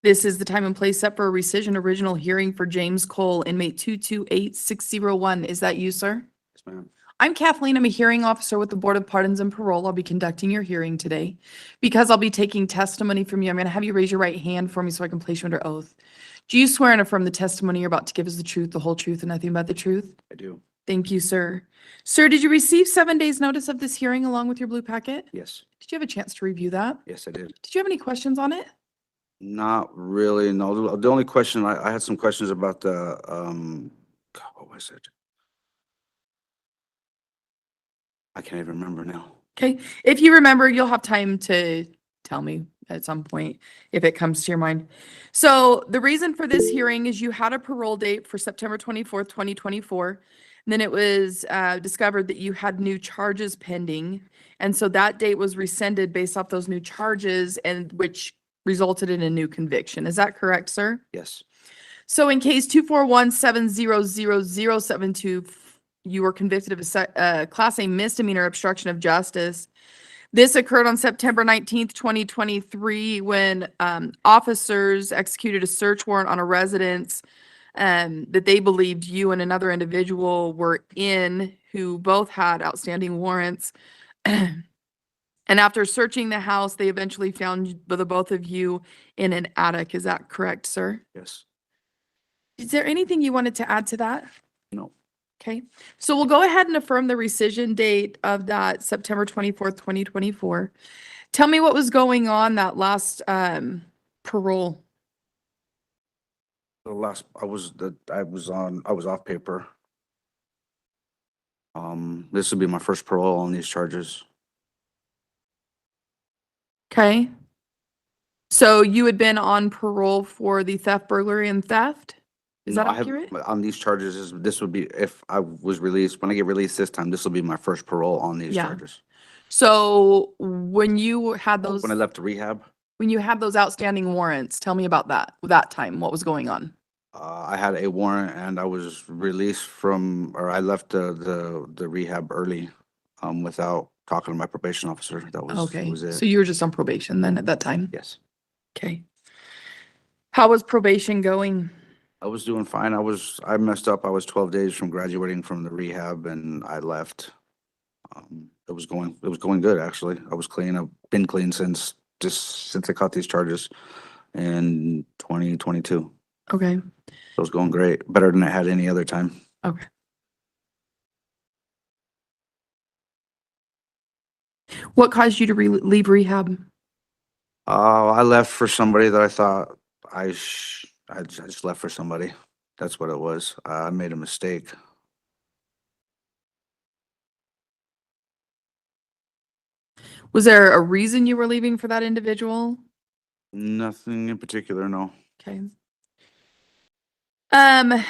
This is the time and place set for a rescission original hearing for James Cole, inmate 228601. Is that you, sir? Yes, ma'am. I'm Kathleen. I'm a hearing officer with the Board of Pardons and Parole. I'll be conducting your hearing today. Because I'll be taking testimony from you, I'm going to have you raise your right hand for me so I can place you under oath. Do you swear and affirm the testimony you're about to give is the truth, the whole truth, and nothing but the truth? I do. Thank you, sir. Sir, did you receive 7 days' notice of this hearing along with your blue packet? Yes. Did you have a chance to review that? Yes, I did. Did you have any questions on it? Not really, no. The only question, I had some questions about the, God, what was it? I can't even remember now. Okay, if you remember, you'll have time to tell me at some point if it comes to your mind. So the reason for this hearing is you had a parole date for September 24th, 2024. And then it was discovered that you had new charges pending. And so that date was rescinded based off those new charges, and which resulted in a new conviction. Is that correct, sir? Yes. So in case 241700072, you were convicted of a Class A misdemeanor obstruction of justice. This occurred on September 19th, 2023, when officers executed a search warrant on a residence that they believed you and another individual were in, who both had outstanding warrants. And after searching the house, they eventually found the both of you in an attic. Is that correct, sir? Yes. Is there anything you wanted to add to that? No. Okay, so we'll go ahead and affirm the rescission date of that September 24th, 2024. Tell me what was going on that last parole. The last, I was off paper. This would be my first parole on these charges. Okay. So you had been on parole for the theft, burglary, and theft? Is that No, I have- accurate? On these charges, this would be, if I was released, when I get released this time, this will be my first parole on these Yeah. charges. So when you had those, When I left rehab, when you had those outstanding warrants, tell me about that time. What was going on? I had a warrant and I was released from, or I left the rehab early, without talking to my probation officer. That Okay, was it. so you were just on probation then at that time? Yes. Okay. How was probation going? I was doing fine. I messed up. I was 12 days from graduating from the rehab and I left. It was going good, actually. I was clean. I've been clean since I caught these charges in 2022. Okay, It was going great, better than I had any other time. okay. What caused you to leave rehab? I left for somebody that I thought I just left for somebody. That's what it was. I made a mistake. Was there a reason you were leaving for that individual? Nothing in particular, no. Okay. I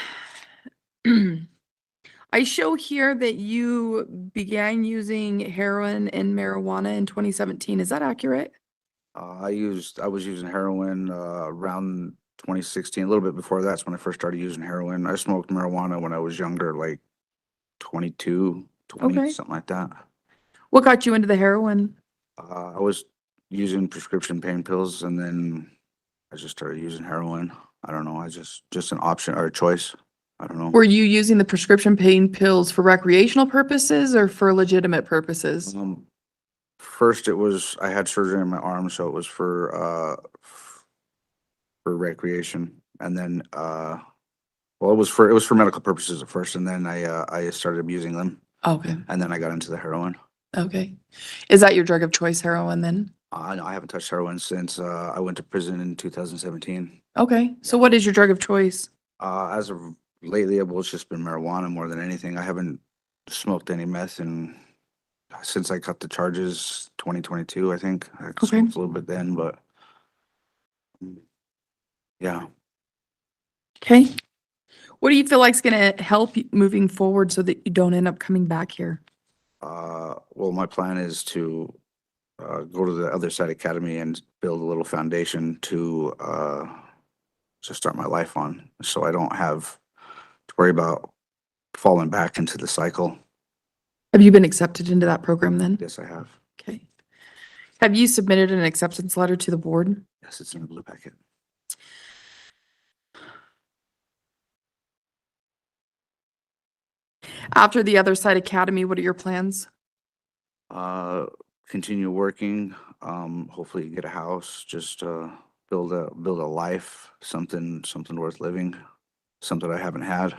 show here that you began using heroin and marijuana in 2017. Is that accurate? I was using heroin around 2016. A little bit before that's when I first started using heroin. I smoked marijuana when I was younger, like 22, 20, Okay. something like that. What got you into the heroin? I was using prescription pain pills and then I just started using heroin. I don't know. I just an option or a choice. I don't know. Were you using the prescription pain pills for recreational purposes or for legitimate purposes? First, I had surgery on my arm, so it was for recreation, and then well, it was for medical purposes at first, and then I started abusing them, Okay, and then I got into the heroin. okay. Is that your drug of choice, heroin, then? No, I haven't touched heroin since I went to prison in 2017. Okay, so what is your drug of choice? As of lately, it's just been marijuana more than anything. I haven't smoked any meth since I cut the charges 2022, I think. I smoked a little bit then, but yeah. Okay. What do you feel like is going to help you moving forward so that you don't end up coming back here? Well, my plan is to go to the Other Side Academy and build a little foundation to start my life on, so I don't have to worry about falling back into the cycle. Have you been accepted into that program then? Yes, I have. Okay. Have you submitted an acceptance letter to the board? Yes, it's in the blue packet. After the Other Side Academy, what are your plans? Continue working, hopefully get a house, just, build a life, something worth living, something I haven't had.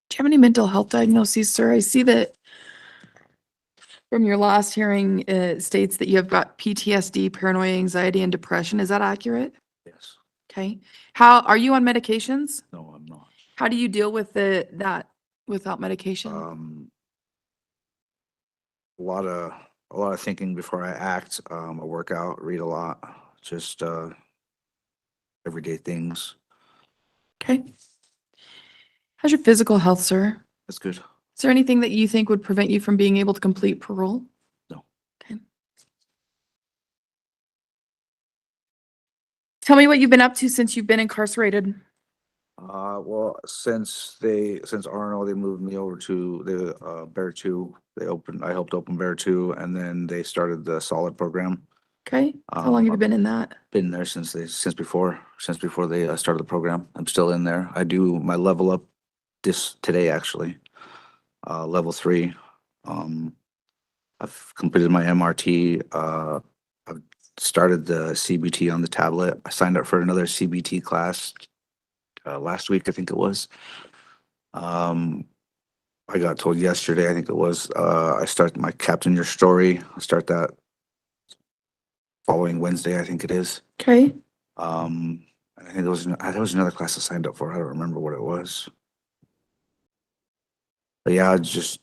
Do you have any mental health diagnoses, sir? I see that from your last hearing, it states that you have got PTSD, paranoia, anxiety, and depression. Is that accurate? Yes. Okay. How, are you on medications? No, I'm not. How do you deal with that without medication? A lot of thinking before I act. I work out, read a lot, just, everyday things. Okay. How's your physical health, sir? That's good. Is there anything that you think would prevent you from being able to complete parole? No. Okay. Tell me what you've been up to since you've been incarcerated. Well, since Arno, they moved me over to the Bear 2. I helped open Bear 2, and then they started the Solid program. Okay. How long have you I've been in that? been there since before they started the program. I'm still in there. I do my level up today actually. Level 3. I've completed my MRT. I've started the CBT on the tablet. I signed up for another CBT class last week, I think it was. I got told yesterday, I think it was, I start my Captain Your Story. I start that following Wednesday, I think it is. Okay. I think there was another class I signed up for. I don't remember what it was. But yeah, just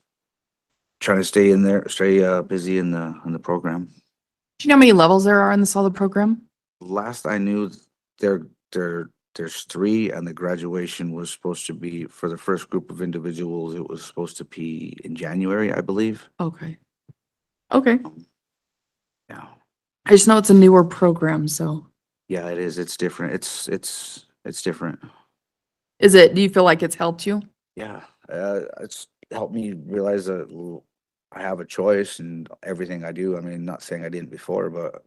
trying to stay in there, stay busy in the program. Do you know how many levels there are in the Solid program? Last I knew, there there's 3, and the graduation was supposed to be for the first group of individuals. It was supposed to be in January, I believe. Okay. Okay. Yeah, I just know it's a newer program, so yeah, it is. It's different. It's different. do you feel like it's helped you? Yeah, it's helped me realize that I have a choice in everything I do. I mean, not saying I didn't before, but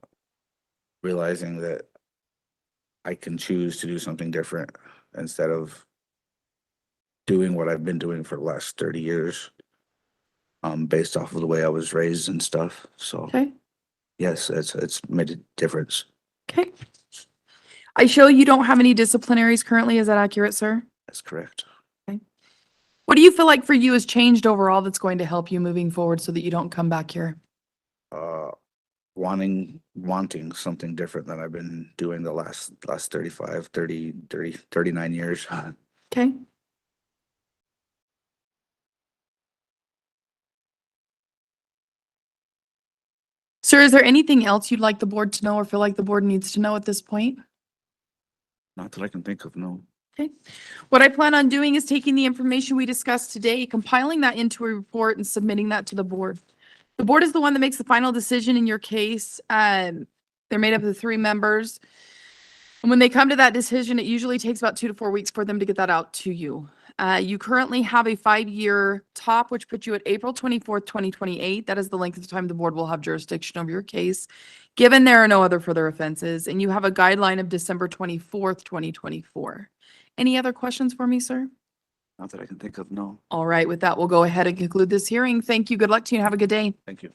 realizing that I can choose to do something different instead of doing what I've been doing for the last 30 years, based off of the way I was raised and stuff. So Okay. yes, it's made a difference. Okay. I show you don't have any disciplinaries currently. Is that accurate, sir? That's correct. What do you feel like for you has changed overall that's going to help you moving forward so that you don't come back here? Wanting something different than I've been doing the last 35, 30, 30, 39 years. Okay. Sir, is there anything else you'd like the board to know or feel like the board needs to know at this point? Not that I can think of, no. Okay. What I plan on doing is taking the information we discussed today, compiling that into a report and submitting that to the board. The board is the one that makes the final decision in your case. They're made up of 3 members. And when they come to that decision, it usually takes about 2 to 4 weeks for them to get that out to you. You currently have a 5-year top, which puts you at April 24th, 2028. That is the length of time the board will have jurisdiction over your case, given there are no other further offenses. And you have a guideline of December 24th, 2024. Any other questions for me, sir? Not that I can think of, no. All right, with that, we'll go ahead and conclude this hearing. Thank you. Good luck to you and have a good day. Thank you.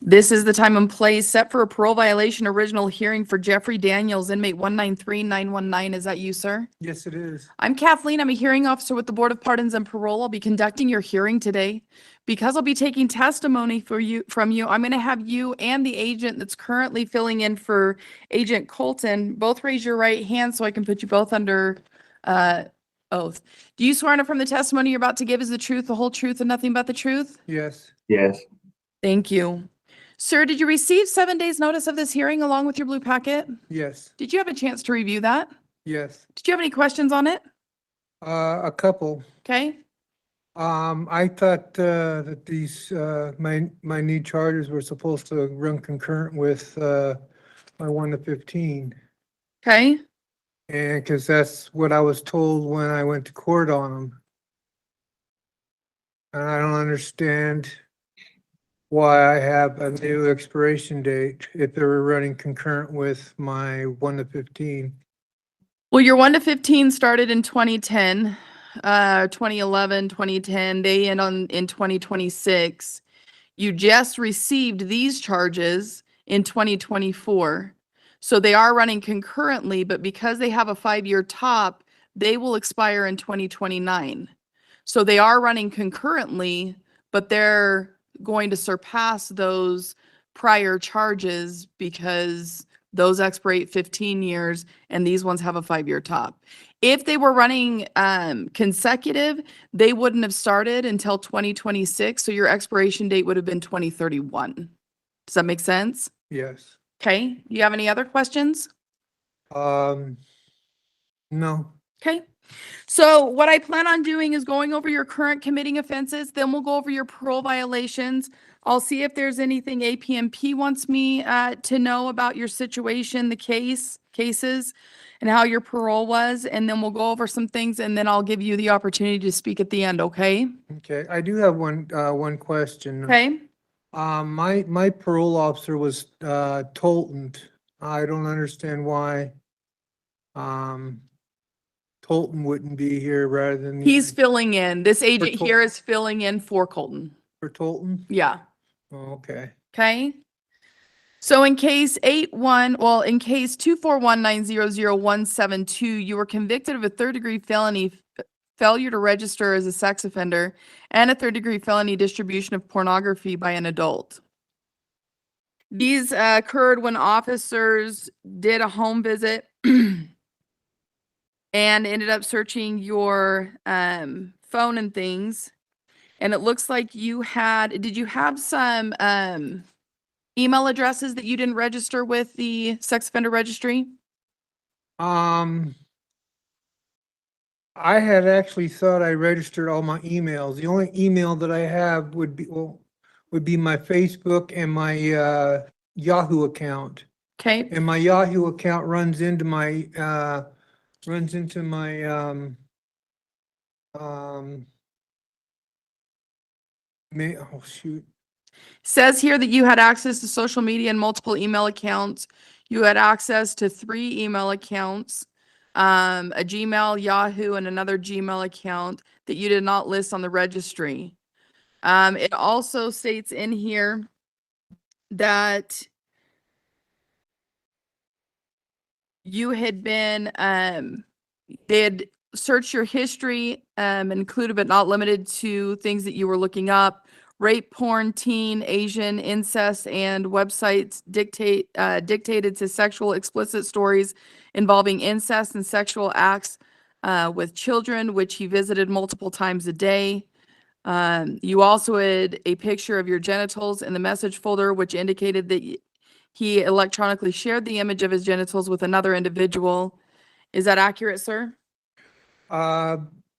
This is the time and place set for a parole violation original hearing for Jeffrey Daniels, inmate 193919. Is that you, sir? Yes, it is. I'm Kathleen. I'm a hearing officer with the Board of Pardons and Parole. I'll be conducting your hearing today. Because I'll be taking testimony from you, I'm going to have you and the agent that's currently filling in for Agent Colton both raise your right hand so I can put you both under oath. Do you swear on affirm the testimony you're about to give is the truth, the whole truth, and nothing but the truth? Yes. Yes. Thank you. Sir, did you receive 7 days notice of this hearing along with your blue packet? Yes. Did you have a chance to review that? Yes. Did you have any questions on it? A couple. Okay. I thought that these my new charges were supposed to run concurrent with my 1 to 15, Okay. and because that's what I was told when I went to court on them. And I don't understand why I have a new expiration date if they were running concurrent with my 1 to 15. Well, your 1 to 15 started in 2010, 2011, 2010. They end in 2026. You just received these charges in 2024. So they are running concurrently, but because they have a 5-year top, they will expire in 2029. So they are running concurrently, but they're going to surpass those prior charges because those expire 15 years and these ones have a 5-year top. If they were running consecutive, they wouldn't have started until 2026. So your expiration date would have been 2031. Does that make sense? Yes. Okay. You have any other questions? No. Okay. So what I plan on doing is going over your current committing offenses, then we'll go over your parole violations. I'll see if there's anything APMP wants me to know about your situation, the cases, and how your parole was, and then we'll go over some things, and then I'll give you the opportunity to speak at the end, okay? Okay. I do have one question. Okay? My parole officer was Tolton. I don't understand why Tolton wouldn't be here rather than He's filling in. This agent Col- here is filling in for Colton. for Tolton. Yeah. Oh, okay. Okay. So in case in case 241900172, you were convicted of a 3rd-degree felony, failure to register as a sex offender, and a 3rd-degree felony distribution of pornography by an adult. These occurred when officers did a home visit and ended up searching your phone and things. And it looks like did you have some email addresses that you didn't register with the sex offender registry? I had actually thought I registered all my emails. The only email that I have would be my Facebook and my Yahoo account. Okay. And my Yahoo account runs into my oh shoot. Says here that you had access to social media and multiple email accounts. You had access to 3 email accounts, a Gmail, Yahoo, and another Gmail account that you did not list on the registry. It also states in here that you had been, they had searched your history, included but not limited to things that you were looking up: rape, porn, teen, Asian, incest, and websites dictated to sexual explicit stories involving incest and sexual acts with children, which he visited multiple times a day. You also had a picture of your genitals in the message folder, which indicated that he electronically shared the image of his genitals with another individual. Is that accurate, sir?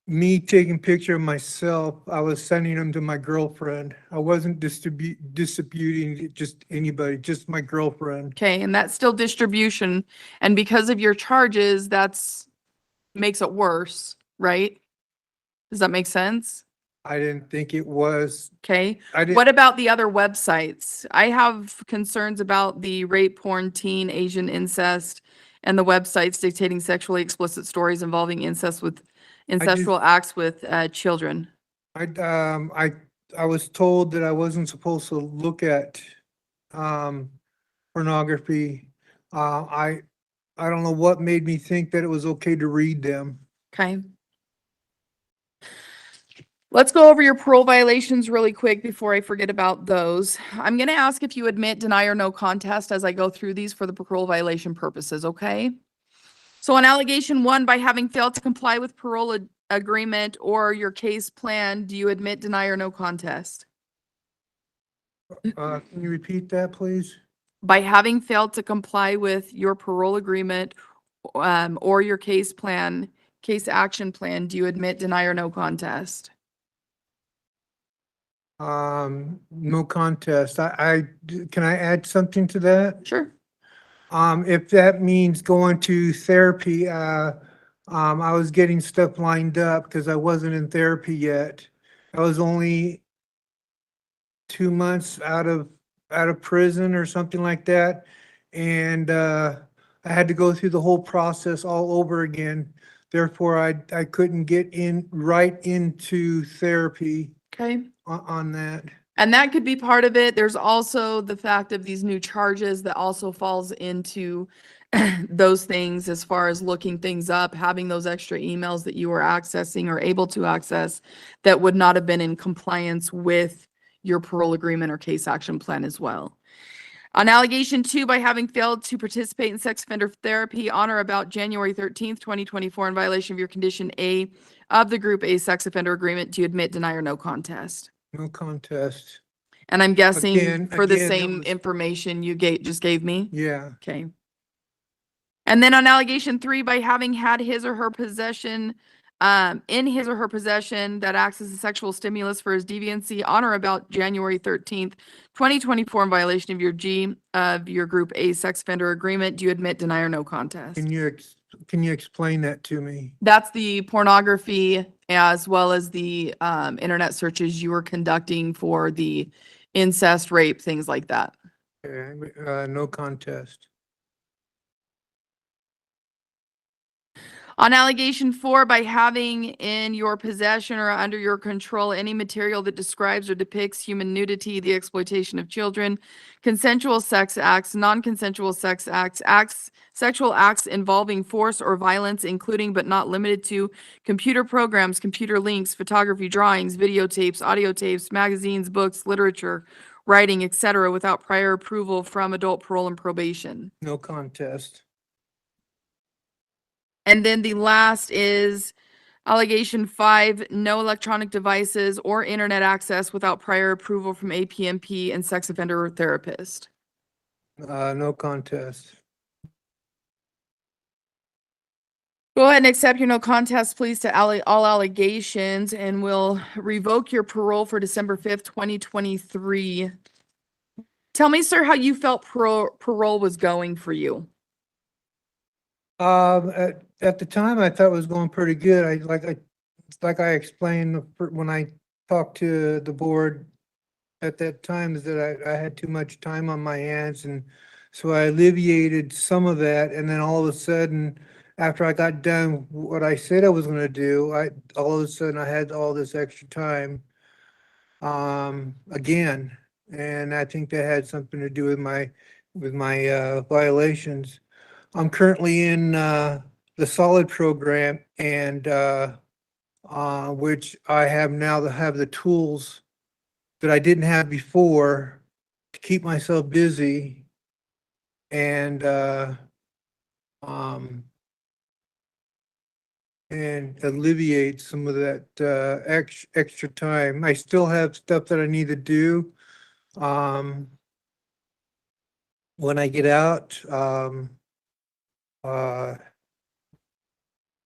Me taking picture of myself, I was sending them to my girlfriend. I wasn't distributing just anybody, just my girlfriend. Okay, and that's still distribution. And because of your charges, that's makes it worse, right? Does that make sense? I didn't think it was. Okay. I didn't. What about the other websites? I have concerns about the rape, porn, teen, Asian, incest, and the websites dictating sexually explicit stories involving incestual acts with children. I was told that I wasn't supposed to look at pornography. I don't know what made me think that it was okay to read them. Okay. Let's go over your parole violations really quick before I forget about those. I'm going to ask if you admit, deny, or no contest as I go through these for the parole violation purposes, okay? So on allegation 1, by having failed to comply with parole agreement or your case plan, do you admit, deny, or no contest? Can you repeat that, please? By having failed to comply with your parole agreement or your case plan, case action plan, do you admit, deny, or no contest? No contest. Can I add something to that? Sure. If that means going to therapy, I was getting stuff lined up because I wasn't in therapy yet. I was only 2 months out of prison or something like that. And, I had to go through the whole process all over again. Therefore, I couldn't get right into therapy Okay. on that. And that could be part of it. There's also the fact of these new charges that also falls into those things as far as looking things up, having those extra emails that you were accessing or able to access that would not have been in compliance with your parole agreement or case action plan as well. On allegation 2, by having failed to participate in sex offender therapy on or about January 13th, 2024, in violation of your condition A of the Group A sex offender agreement, do you admit, deny, or no contest? No contest. And I'm guessing Again, for the that same was- information you just gave me? Yeah. Okay. And then on allegation 3, by having had his or her possession, in his or her possession that acts as a sexual stimulus for his deviancy on or about January 13th, 2024, in violation of your Group A sex offender agreement, do you admit, deny, or no contest? Can you explain that to me? That's the pornography as well as the internet searches you were conducting for the incest, rape, things like that. Okay, no contest. On allegation 4, by having in your possession or under your control any material that describes or depicts human nudity, the exploitation of children, consensual sex acts, non-consensual sex acts, sexual acts involving force or violence, including but not limited to computer programs, computer links, photography, drawings, videotapes, audio tapes, magazines, books, literature, writing, etc., without prior approval from adult parole and probation. No contest. And then the last is allegation 5, no electronic devices or internet access without prior approval from APMP and sex offender therapist. No contest. Go ahead and accept your no contest, please, to all allegations, and we'll revoke your parole for December 5th, 2023. Tell me, sir, how you felt parole was going for you. At the time, I thought it was going pretty good. Like I explained when I talked to the board at that time, is that I had too much time on my hands, and so I alleviated some of that. And then all of a sudden, after I got done what I said I was going to do, all of a sudden I had all this extra time again, and I think that had something to do with my violations. I'm currently in the solid program, and which I have now to have the tools that I didn't have before to keep myself busy and alleviate some of that extra time. I still have stuff that I need to do when I get out.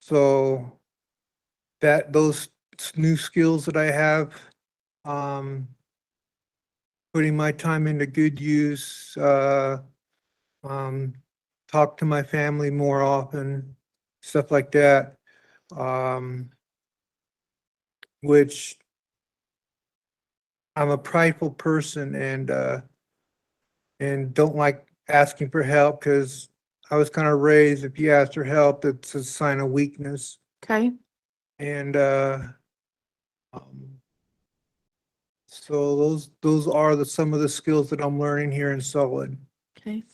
So those new skills that I have, putting my time into good use, talk to my family more often, stuff like that. Which I'm a prideful person and don't like asking for help, because I was kind of raised, if you ask for help, it's a sign of weakness. Okay. And So those are some of the skills that I'm learning here in Solid. Okay.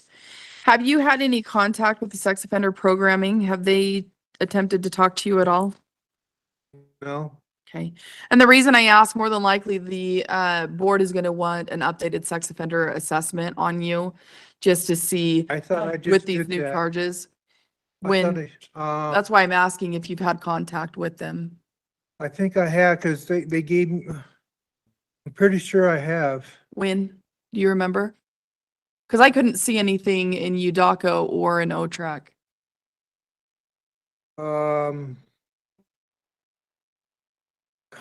Have you had any contact with the sex offender programming? Have they attempted to talk to you at all? No, Okay. And the reason I ask, more than likely, the board is going to want an updated sex offender assessment on you just to see I thought I just with these did new that. charges. I When, thought that's why I'm asking if you've had contact with them. I think I have, because they gave me, I'm pretty sure I have. When? Do you remember? Because I couldn't see anything in UDACO or in OTRAC.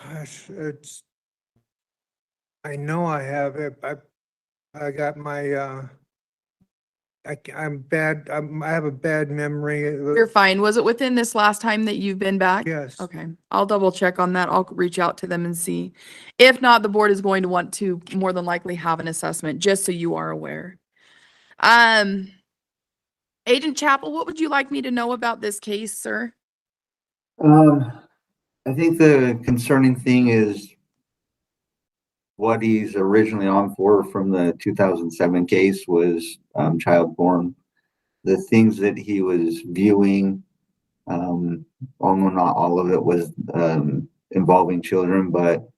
Gosh, I know I have it. I got my, I'm bad, I have a bad memory. You're fine. Was it within this last time that you've been back? Yes. Okay, I'll double check on that. I'll reach out to them and see. If not, the board is going to want to more than likely have an assessment, just so you are aware. Agent Chappell, what would you like me to know about this case, sir? I think the concerning thing is what he's originally on for from the 2007 case was child porn. The things that he was viewing, almost not all of it was involving children, but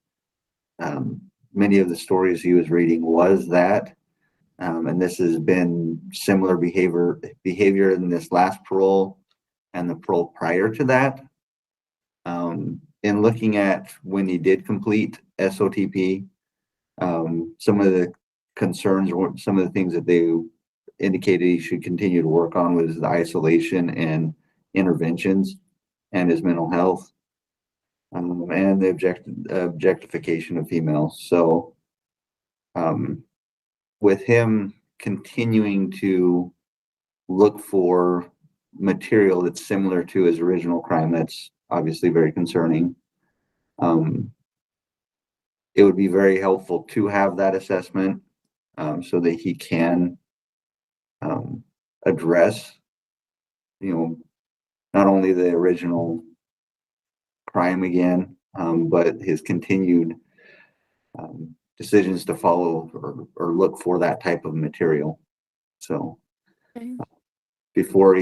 many of the stories he was reading was that. And this has been similar behavior in this last parole and the parole prior to that. In looking at when he did complete SOTP, some of the concerns or some of the things that they indicated he should continue to work on was the isolation and interventions and his mental health, and the objectification of females. So with him continuing to look for material that's similar to his original crime, that's obviously very concerning. It would be very helpful to have that assessment so that he can address, not only the original crime again, but his continued decisions to follow or look for that type of material. So Okay. before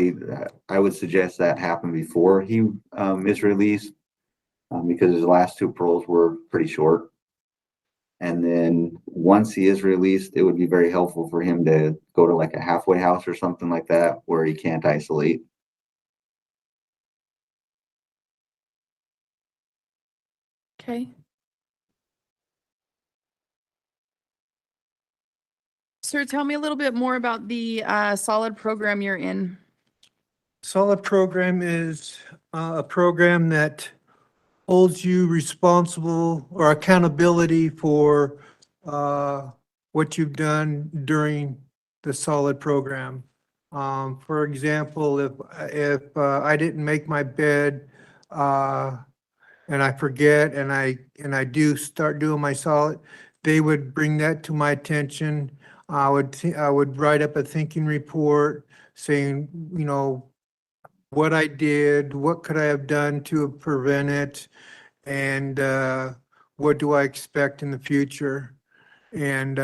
I would suggest that happen before he is released, because his last two paroles were pretty short. And then once he is released, it would be very helpful for him to go to like a halfway house or something like that where he can't isolate. Okay. Sir, tell me a little bit more about the solid program you're in. Solid program is a program that holds you responsible or accountability for what you've done during the solid program. For example, if I didn't make my bed and I forget and I do start doing my solid, they would bring that to my attention. I would write up a thinking report saying, what I did, what could I have done to prevent it, and what do I expect in the future? And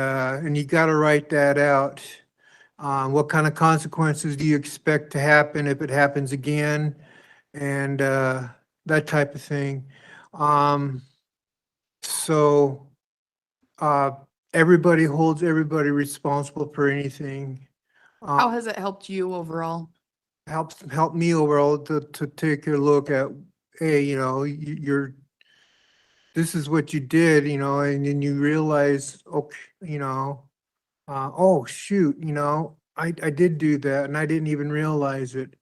you got to write that out. What kind of consequences do you expect to happen if it happens again? And that type of thing. So everybody holds everybody responsible for anything. How has it helped you overall? Help me overall to take a look at, hey, you're this is what you did, and then you realize, okay, oh shoot, I did do that and I didn't even realize it.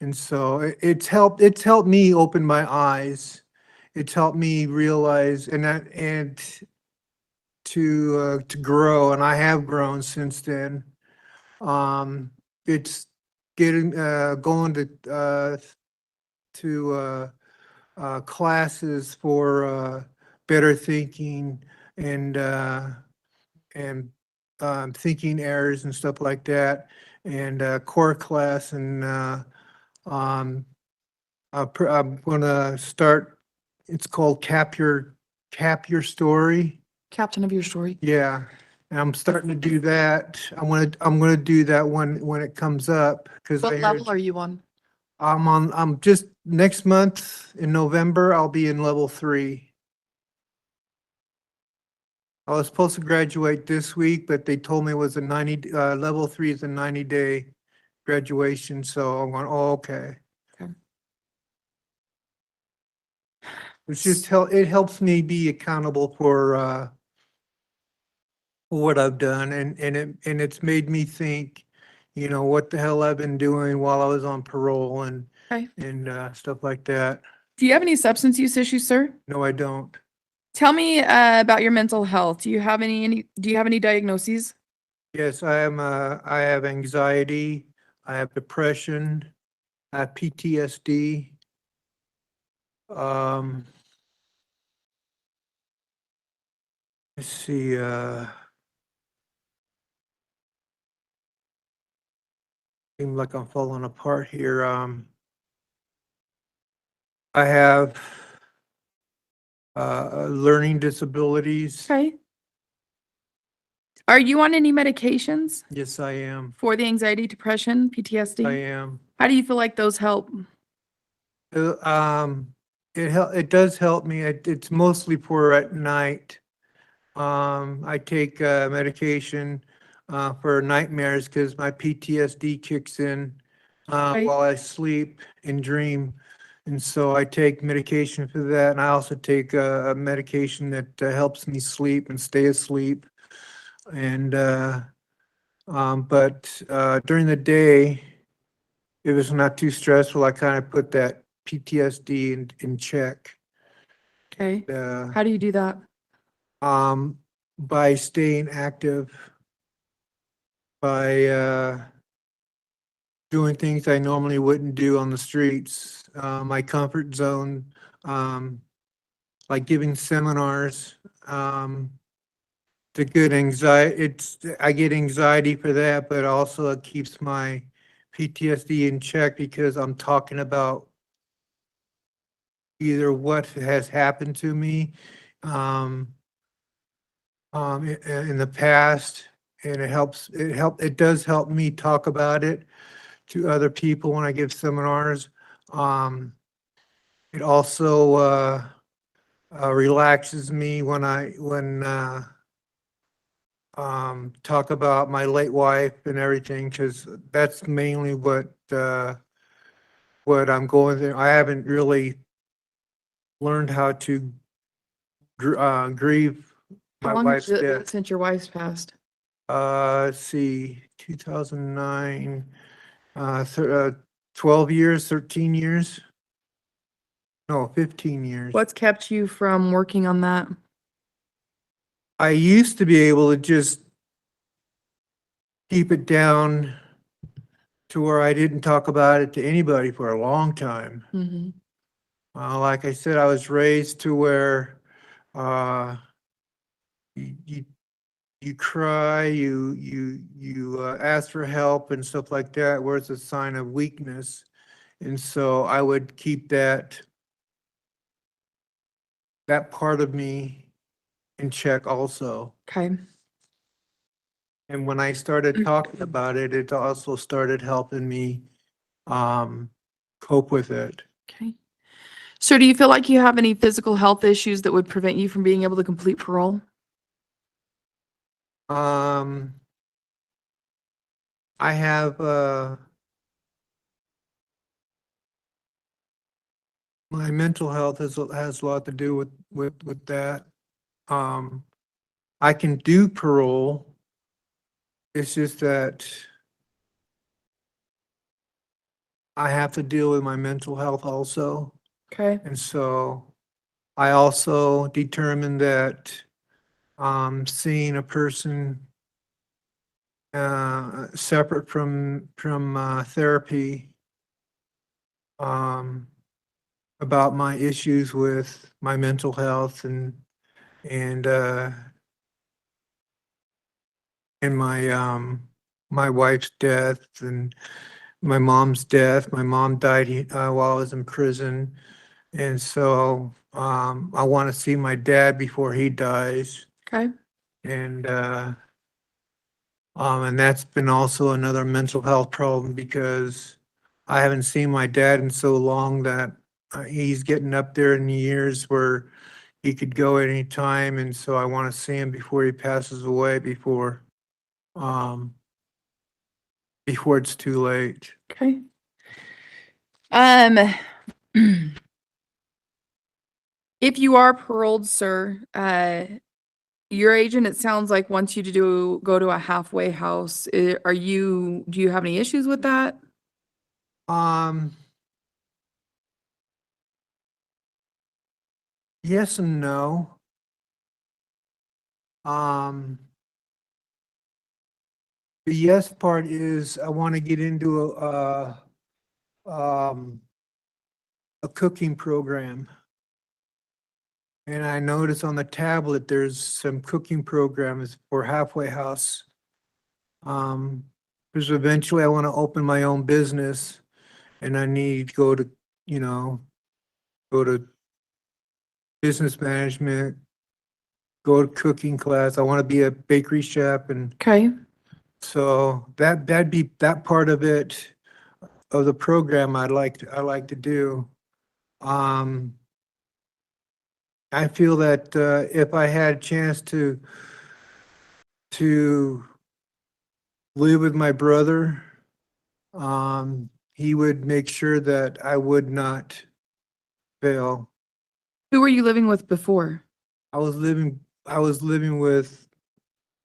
And so it's helped me open my eyes. It's helped me realize and to grow, and I have grown since then. It's getting going to classes for better thinking and thinking errors and stuff like that, and core class, and I'm gonna start. It's called Cap Your Story. captain of your story. Yeah, and I'm starting to do that. I'm gonna do that when it comes up, because What level are you on? I'm just, next month in November, I'll be in level 3. I was supposed to graduate this week, but they told me it was a level 3 is a 90-day graduation, so I'm going, oh, okay. Okay. It's just it helps me be accountable for what I've done, and it's made me think, what the hell I've been doing while I was on parole and Okay. stuff like that. Do you have any substance use issues, sir? No, I don't. Tell me about your mental health. Do you have any diagnoses? Yes, I have anxiety, I have depression, I have PTSD. Let's see, seems like I'm falling apart here. I have learning disabilities. Okay. Are you on any medications Yes, I am. for the anxiety, depression, I PTSD? am. How do you feel like those help? It does help me. It's mostly for at night. I take medication for nightmares because my PTSD kicks in Right. while I sleep and dream. And so I take medication for that. And I also take a medication that helps me sleep and stay asleep. And but during the day, if it's not too stressful, I kind of put that PTSD in check. Okay. Uh, How do you do that? by staying active, by doing things I normally wouldn't do on the streets, my comfort zone, like giving seminars, the good anxiety, I get anxiety for that, but also it keeps my PTSD in check because I'm talking about either what has happened to me, in the past, and it does help me talk about it to other people when I give seminars. It also relaxes me when talk about my late wife and everything, because that's mainly what I'm going through. I haven't really learned how to grieve my How long wife's has it been death. since your wife's passed? Let's see, 2009, 12 years, 13 years? No, 15 years. What's kept you from working on that? I used to be able to just keep it down to where I didn't talk about it to anybody for a long time. Mm-hmm. Like I said, I was raised to where you cry, you ask for help and stuff like that, where it's a sign of weakness. And so I would keep that part of me in check also. Okay. And when I started talking about it, it also started helping me cope with it. Okay. So do you feel like you have any physical health issues that would prevent you from being able to complete parole? I have my mental health has a lot to do with that. I can do parole. It's just that I have to deal with my mental health also. Okay. And so I also determined that seeing a person separate from therapy about my issues with my mental health and my wife's death and my mom's death. My mom died while I was in prison. And so I want to see my dad before he dies. Okay. And, and that's been also another mental health problem because I haven't seen my dad in so long that he's getting up there in the years where he could go at any time. And so I want to see him before he passes away, before it's too late. Okay. Um, if you are paroled, sir, your agent, it sounds like wants you to go to a halfway house. Do you have any issues with that? Yes and no. The yes part is I want to get into a cooking program. And I notice on the tablet, there's some cooking programs for halfway house. Because eventually I want to open my own business and I need to go to, go to business management, go to cooking class. I want to be a bakery chef, and Okay. so that'd be that part of it, of the program I like to do. I feel that if I had a chance to live with my brother, he would make sure that I would not fail. Who were you living with before? I was living with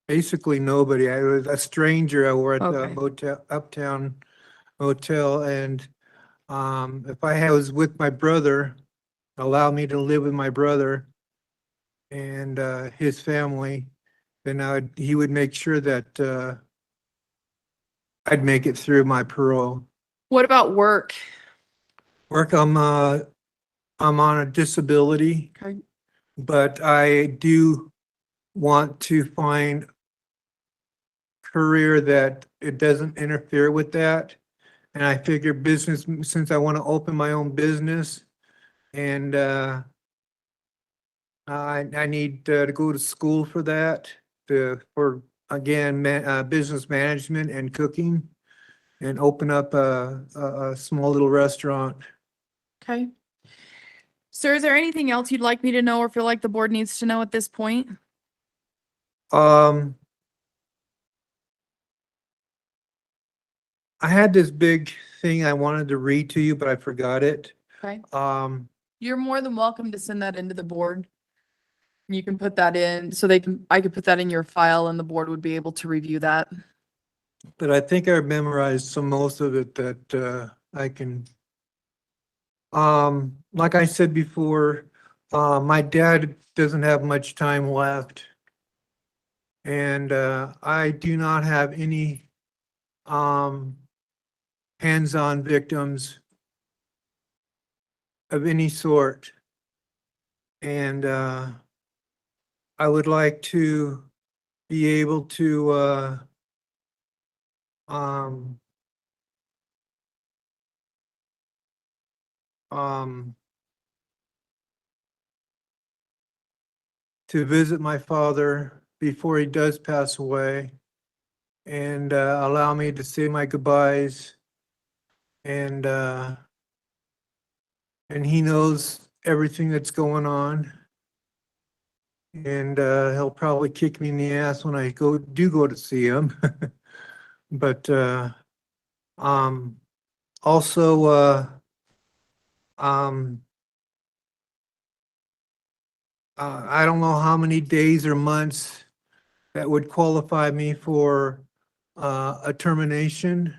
basically nobody. I was a stranger over at the Okay. hotel, Uptown Hotel, and if I was with my brother, allow me to live with my brother and his family, then he would make sure that I'd make it through my parole. What about work? Work, I'm on a disability, Okay. but I do want to find career that it doesn't interfere with that. And I figure business, since I want to open my own business, and I need to go to school for that, for again, business management and cooking, and open up a small little restaurant. Okay. Sir, is there anything else you'd like me to know or feel like the board needs to know at this point? I had this big thing I wanted to read to you, but I forgot it. Okay. Um, You're more than welcome to send that into the board. You can put that in, so I could put that in your file and the board would be able to review that. but I think I memorized most of it that I can. Like I said before, my dad doesn't have much time left. And I do not have any hands-on victims of any sort. And I would like to be able to to visit my father before he does pass away, and allow me to say my goodbyes. And he knows everything that's going on. And he'll probably kick me in the ass when I go to see him. But also I don't know how many days or months that would qualify me for a termination.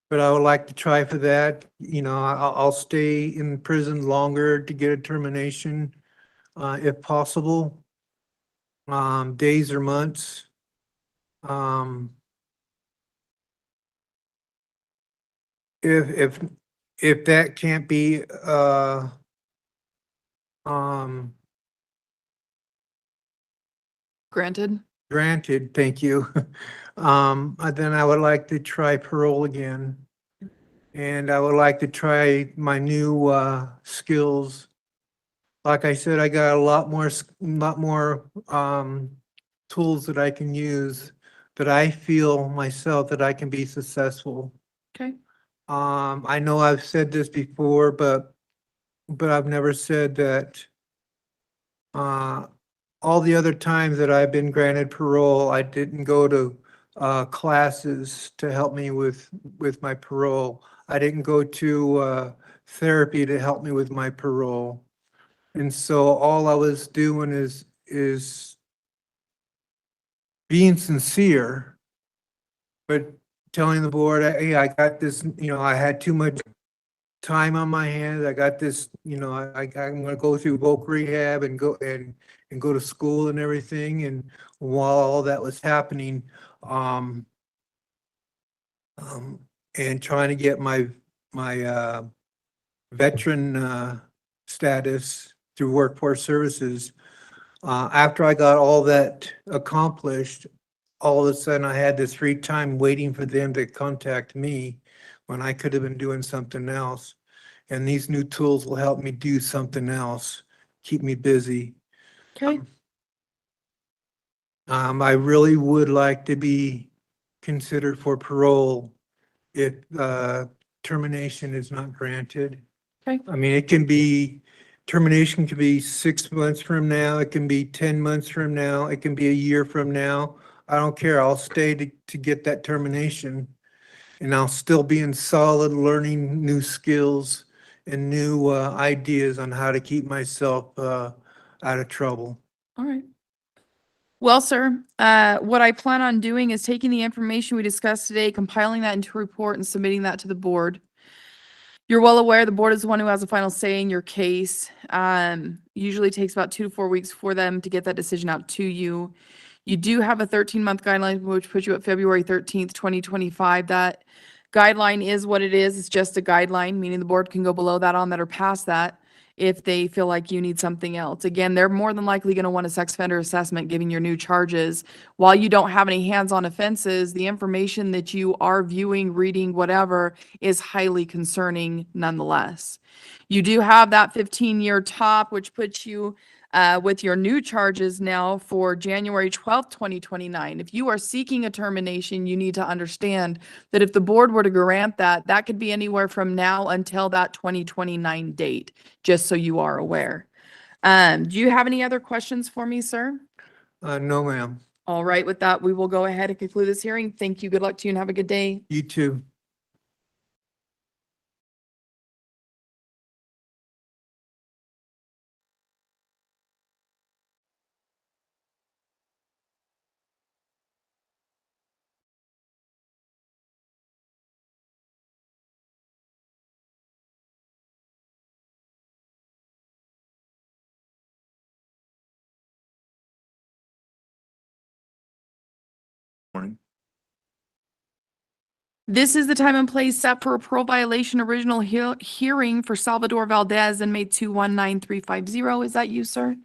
But I would like to try for that. I'll stay in prison longer to get a termination, if possible. Days or months. If that can't be Granted. granted, thank you. Then I would like to try parole again. And I would like to try my new skills, like I said, I got a lot more tools that I can use, that I feel myself that I can be successful. Okay. I know I've said this before, but I've never said that, all the other times that I've been granted parole, I didn't go to, classes to help me with my parole. I didn't go to, therapy to help me with my parole. And so all I was doing is being sincere, but telling the board, hey, I got this, I had too much time on my hands. I got this, I'm gonna go through voc rehab and go to school and everything. And while all that was happening, and trying to get my veteran status through workforce services. After I got all that accomplished, all of a sudden I had this free time waiting for them to contact me when I could have been doing something else. And these new tools will help me do something else, keep me busy. Okay. I really would like to be considered for parole if termination is not granted. Okay. I mean, termination can be 6 months from now, it can be 10 months from now, it can be a year from now. I don't care, I'll stay to get that termination. And I'll still be in solid learning new skills and new ideas on how to keep myself out of trouble. All right. Well, sir, what I plan on doing is taking the information we discussed today, compiling that into a report and submitting that to the board. You're well aware the board is the one who has the final say in your case. Usually takes about 2 to 4 weeks for them to get that decision out to you. You do have a 13-month guideline, which puts you at February 13th, 2025. That guideline is what it is. It's just a guideline, meaning the board can go below that, on that, or past that if they feel like you need something else. Again, they're more than likely going to want a sex offender assessment given your new charges. While you don't have any hands-on offenses, the information that you are viewing, reading, whatever, is highly concerning nonetheless. You do have that 15-year top, which puts you with your new charges now for January 12th, 2029. If you are seeking a termination, you need to understand that if the board were to grant that, that could be anywhere from now until that 2029 date, just so you are aware. Do you have any other questions for me, sir? No, ma'am. All right, with that, we will go ahead and conclude this hearing. Thank you. Good luck to you and have a good day. You too. Morning. This is the time and place set for a parole violation original hearing for Salvador Valdez, inmate 219350. Is that you, sir?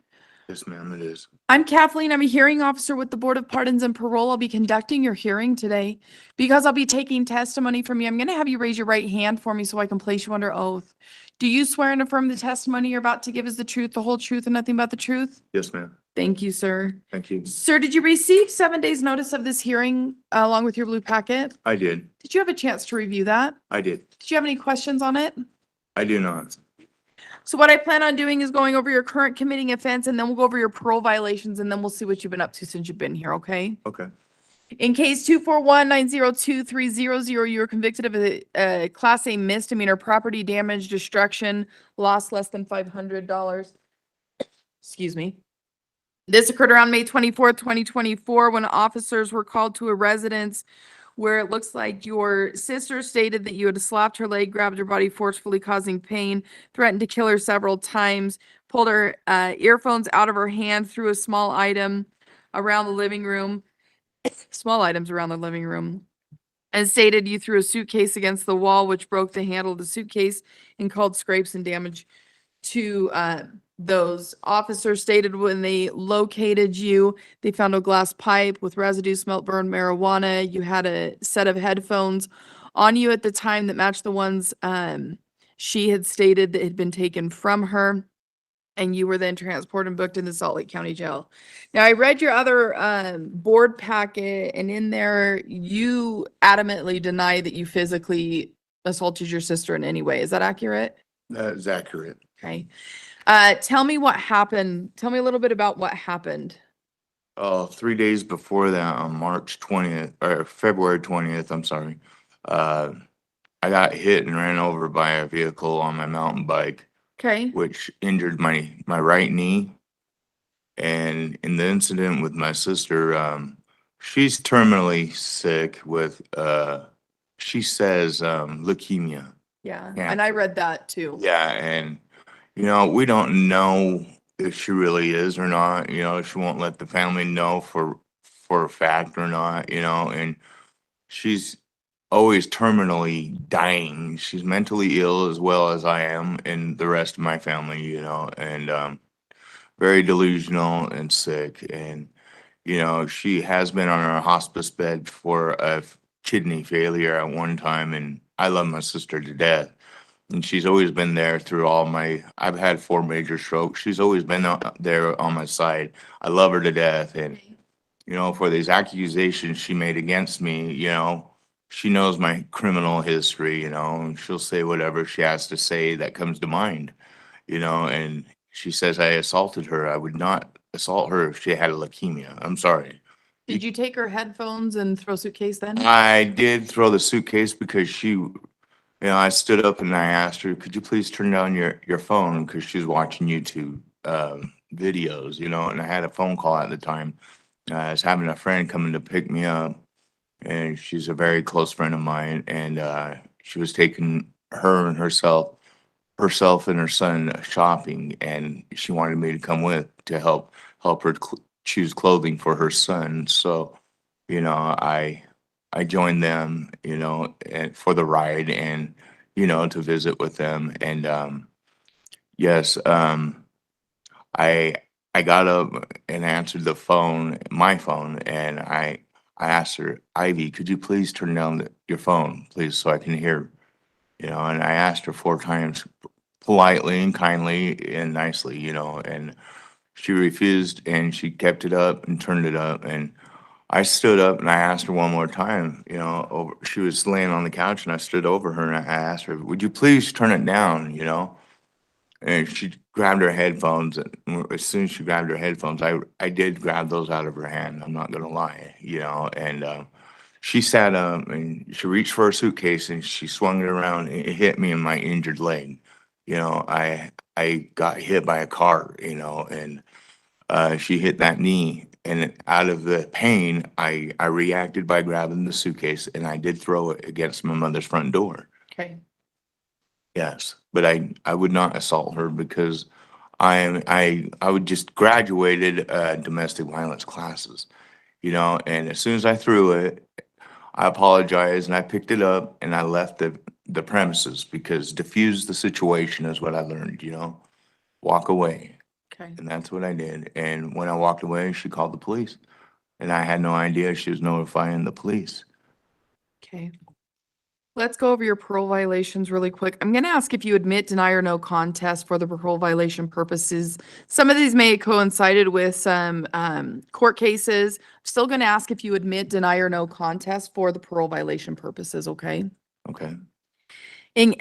Yes, ma'am, it is. I'm Kathleen. I'm a hearing officer with the Board of Pardons and Parole. I'll be conducting your hearing today. Because I'll be taking testimony from you, I'm going to have you raise your right hand for me so I can place you under oath. Do you swear and affirm the testimony you're about to give is the truth, the whole truth, and nothing but the truth? Yes, ma'am. Thank you, sir. Thank you. Sir, did you receive 7 days' notice of this hearing along with your blue packet? I did. Did you have a chance to review that? I did. Did you have any questions on it? I do not. So what I plan on doing is going over your current committing offense, and then we'll go over your parole violations, and then we'll see what you've been up to since you've been here, okay? Okay. In case 241-902-300, you were convicted of a Class A misdemeanor, property damage, destruction, loss less than $500. Excuse me. This occurred around May 24th, 2024, when officers were called to a residence where it looks like your sister stated that you had slapped her leg, grabbed her body forcefully, causing pain, threatened to kill her several times, pulled her earphones out of her hand, threw a small item around the living room, and stated you threw a suitcase against the wall, which broke the handle of the suitcase and caused scrapes and damage to those. Officers stated when they located you, they found a glass pipe with residue, smelt burned marijuana. You had a set of headphones on you at the time that matched the ones she had stated that had been taken from her. And you were then transported and booked into Salt Lake County Jail. Now, I read your other board packet, and in there, you adamantly deny that you physically assaulted your sister in any way. Is that accurate? That is accurate. Okay. Tell me what happened. Tell me a little bit about what happened. 3 days before that, on March 20th, or February 20th, I'm sorry, I got hit and ran over by a vehicle on my mountain bike, Okay. which injured my right knee. And in the incident with my sister, she's terminally sick with, she says, leukemia. Yeah. Yeah. And I read that too. Yeah, and we don't know if she really is or not. She won't let the family know for a fact or not. And she's always terminally dying. She's mentally ill as well as I am and the rest of my family. And very delusional and sick. And she has been on our hospice bed for a kidney failure at one time. And I love my sister to death. And she's always been there through I've had 4 major strokes. She's always been out there on my side. I love her to death. And, for these accusations she made against me, she knows my criminal history, and she'll say whatever she has to say that comes to mind, and she says I assaulted her. I would not assault her if she had a leukemia. I'm sorry. Did you take her headphones and throw suitcase then? I did throw the suitcase because I stood up and I asked her, could you please turn down your phone? Because she was watching YouTube videos, and I had a phone call at the time. I was having a friend coming to pick me up, and she's a very close friend of mine, and she was taking herself and her son shopping, and she wanted me to come with to help her choose clothing for her son. So, I joined them, and for the ride and, to visit with them. And, yes, I got up and answered my phone, and I asked her, Ivy, could you please turn down your phone, please, so I can hear, and I asked her 4 times politely and kindly and nicely, and she refused, and she kept it up and turned it up. And I stood up and I asked her one more time, she was laying on the couch, and I stood over her and I asked her, would you please turn it down, And she grabbed her headphones, and as soon as she grabbed her headphones, I did grab those out of her hand. I'm not gonna lie, and she sat up and she reached for her suitcase and she swung it around and it hit me in my injured leg. I got hit by a car, and she hit that knee, and out of the pain, I reacted by grabbing the suitcase, and I did throw it against my mother's front door. Okay. Yes, but I would not assault her because I would just graduated domestic violence classes, and as soon as I threw it, I apologized and I picked it up and I left the premises because diffuse the situation is what I learned, walk away. Okay. And that's what I did. And when I walked away, she called the police, and I had no idea she was notifying the police. Okay. Let's go over your parole violations really quick. I'm going to ask if you admit, deny, or no contest for the parole violation purposes. Some of these may have coincided with some court cases. I'm still going to ask if you admit, deny, or no contest for the parole violation purposes, okay? Okay.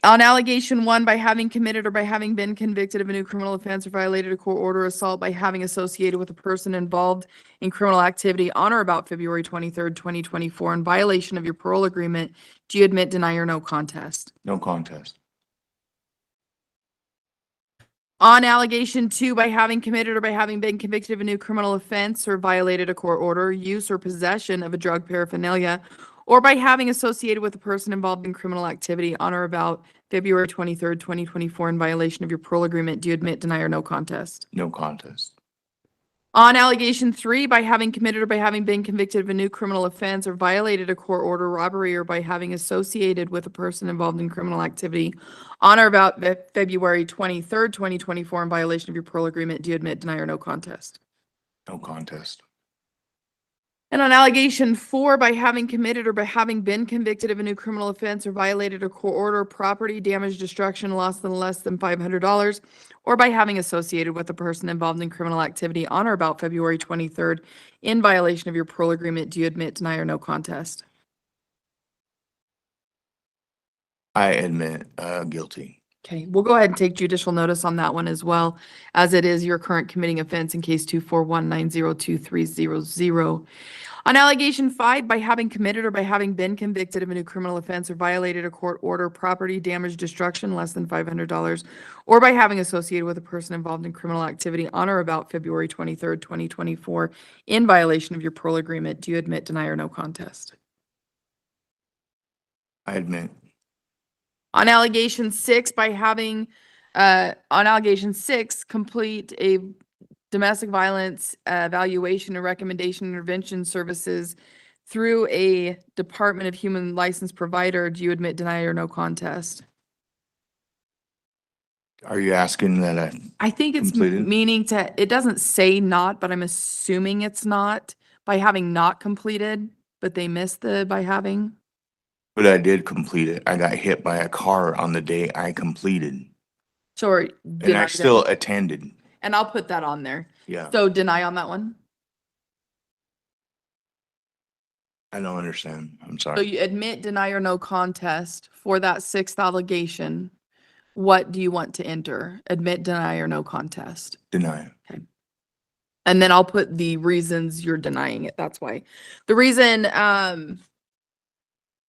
On allegation 1, by having committed or by having been convicted of a new criminal offense or violated a court order, assault by having associated with a person involved in criminal activity on or about February 23rd, 2024, in violation of your parole agreement, do you admit, deny, or no contest? No contest. On allegation 2, by having committed or by having been convicted of a new criminal offense or violated a court order, use or possession of a drug paraphernalia, or by having associated with a person involved in criminal activity on or about February 23rd, 2024, in violation of your parole agreement, do you admit, deny, or no contest? No contest. On allegation 3, by having committed or by having been convicted of a new criminal offense or violated a court order, robbery, or by having associated with a person involved in criminal activity on or about February 23rd, 2024, in violation of your parole agreement, do you admit, deny, or no contest? No contest. And on allegation 4, by having committed or by having been convicted of a new criminal offense or violated a court order, property damage, destruction, less than $500, or by having associated with a person involved in criminal activity on or about February 23rd in violation of your parole agreement, do you admit, deny, or no contest? I admit, guilty. Okay, we'll go ahead and take judicial notice on that one as well, as it is your current committing offense in case 241902300. On allegation 5, by having committed or by having been convicted of a new criminal offense or violated a court order, property damage, destruction, less than $500, or by having associated with a person involved in criminal activity on or about February 23rd, 2024, in violation of your parole agreement, do you admit, deny, or no contest? I admit. On allegation 6, by having, on allegation 6, complete a domestic violence evaluation and recommendation intervention services through a Department of Human License provider, do you admit, deny, or no contest? Are you asking that I think it's Completed. meaning to, it doesn't say not, but I'm assuming it's not, by having not completed, but they missed the by having? but I did complete it. I got hit by a car on the day I completed, Sure. and deny I that. still attended. And I'll put that on there. Yeah, So deny on that one? I don't understand. I'm So sorry. you admit, deny, or no contest for that 6th allegation. What do you want to enter? Admit, deny, or no contest? Deny. And then I'll put the reasons you're denying it. That's why. The reason,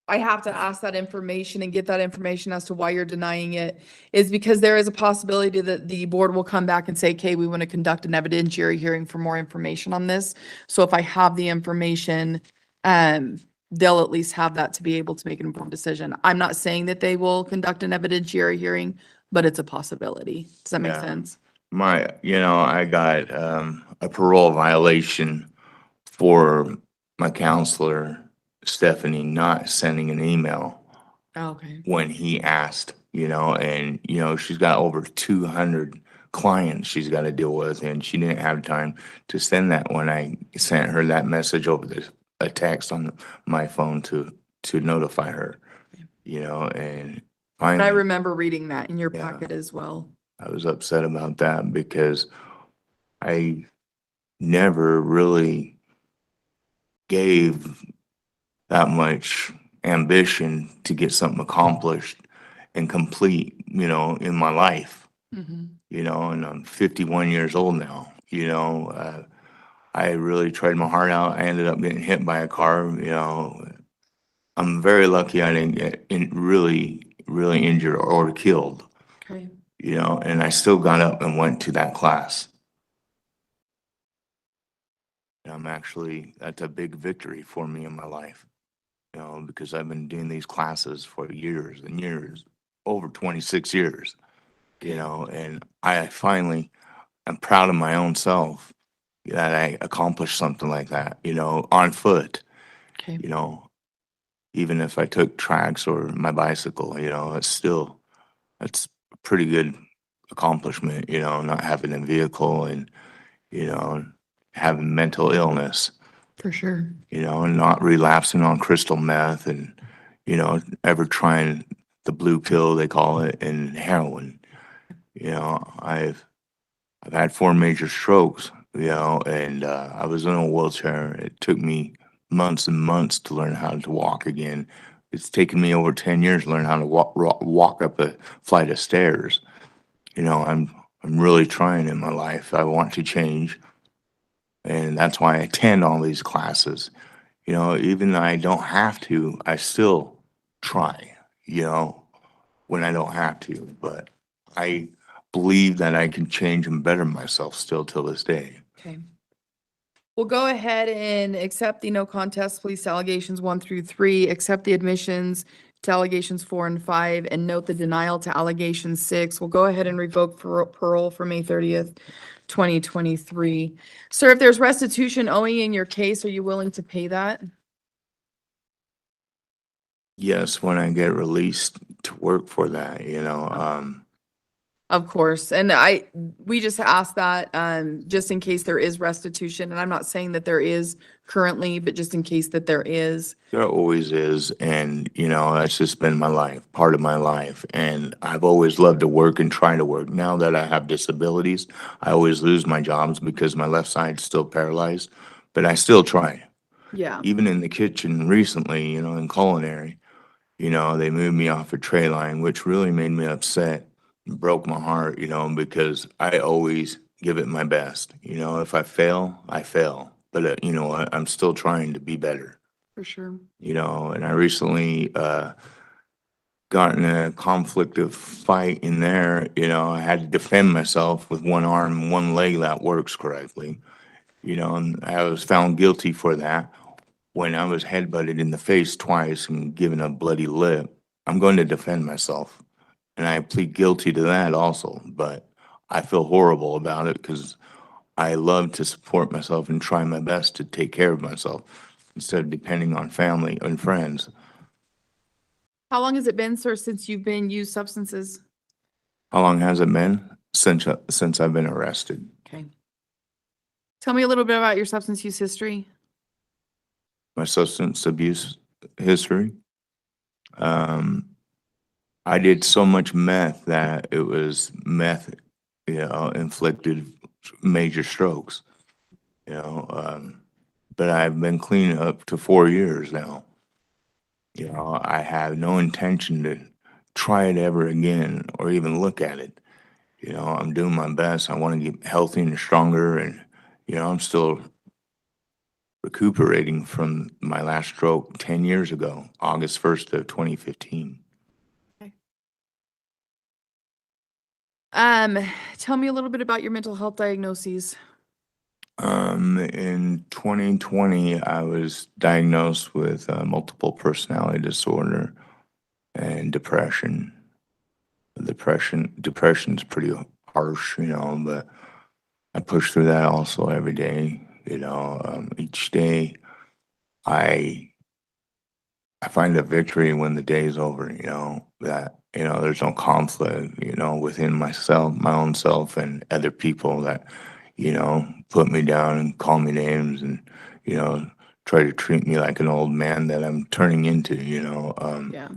I have to ask that information and get that information as to why you're denying it is because there is a possibility that the board will come back and say, okay, we want to conduct an evidentiary hearing for more information on this. So if I have the information, they'll at least have that to be able to make an informed decision. I'm not saying that they will conduct an evidentiary hearing, but it's a possibility. Does that make Yeah. sense? I got a parole violation for my counselor, Stephanie, not sending an email Okay. when he asked, and, she's got over 200 clients she's got to deal with, and she didn't have time to send that when I sent her that message over a text on my phone to notify her, and And I finally, remember reading that in your Yeah. packet as well. I was upset about that because I never really gave that much ambition to get something accomplished and complete, in my life, Mhm. and I'm 51 years old now, I really tried my heart out. I ended up getting hit by a car, I'm very lucky I didn't get really, really injured or killed, Okay. and I still got up and went to that class. And that's a big victory for me in my life, because I've been doing these classes for years and years, over 26 years, and I'm proud of my own self that I accomplished something like that, on foot, Okay. even if I took tracks or my bicycle, it's a pretty good accomplishment, not having a vehicle and, having mental illness. For sure. And not relapsing on crystal meth and, ever trying the blue pill, they call it, and heroin. I've had 4 major strokes, and I was in a wheelchair. It took me months and months to learn how to walk again. It's taken me over 10 years to learn how to walk up a flight of stairs. I'm really trying in my life. I want to change. And that's why I attend all these classes. Even though I don't have to, I still try, when I don't have to. But I believe that I can change and better myself still till this day. Okay. We'll go ahead and accept the no contest police allegations 1 through 3, accept the admissions to allegations 4 and 5, and note the denial to allegation 6. We'll go ahead and revoke parole for May 30th, 2023. Sir, if there's restitution owing in your case, are you willing to pay that? Yes, when I get released to work for that, Of course, and we just asked that, just in case there is restitution, and I'm not saying that there is currently, but just in case that there is. There always is, and you know, that's just been my life, part of my life, and I've always loved to work and try to work. Now that I have disabilities, I always lose my jobs because my left side's still paralyzed, but I still try. Yeah, Even in the kitchen recently, you know, in culinary, you know, they moved me off a tray line, which really made me upset, broke my heart, you know, because I always give it my best. You know, if I fail, I fail, but you know, I'm still trying to be better. for sure. You know, and I recently got in a conflictive fight in there. You know, I had to defend myself with one arm and one leg that works correctly. You know, and I was found guilty for that when I was headbutted in the face twice and given a bloody lip. I'm going to defend myself, and I plead guilty to that also. But I feel horrible about it because I love to support myself and try my best to take care of myself instead of depending on family and friends. How long has it been, sir, since you've been used substances? How long has it been? Since I've been arrested. Okay. Tell me a little bit about your substance use history. My substance abuse history. I did so much meth that it was meth, you know, inflicted major strokes, you know, but I've been clean up to 4 years now. You know, I have no intention to try it ever again or even look at it. You know, I'm doing my best. I want to get healthy and stronger, and, you know, I'm still recuperating from my last stroke 10 years ago, August 1st of 2015. Tell me a little bit about your mental health diagnoses. In 2020, I was diagnosed with multiple personality disorder and depression. Depression's pretty harsh, you know, but I push through that also every day. You know, each day I find a victory when the day's over, you know, that, you know, there's no conflict, you know, within myself, my own self, and other people that, you know, put me down and call me names and, you know, try to treat me like an old man that I'm turning into, you know. Yeah.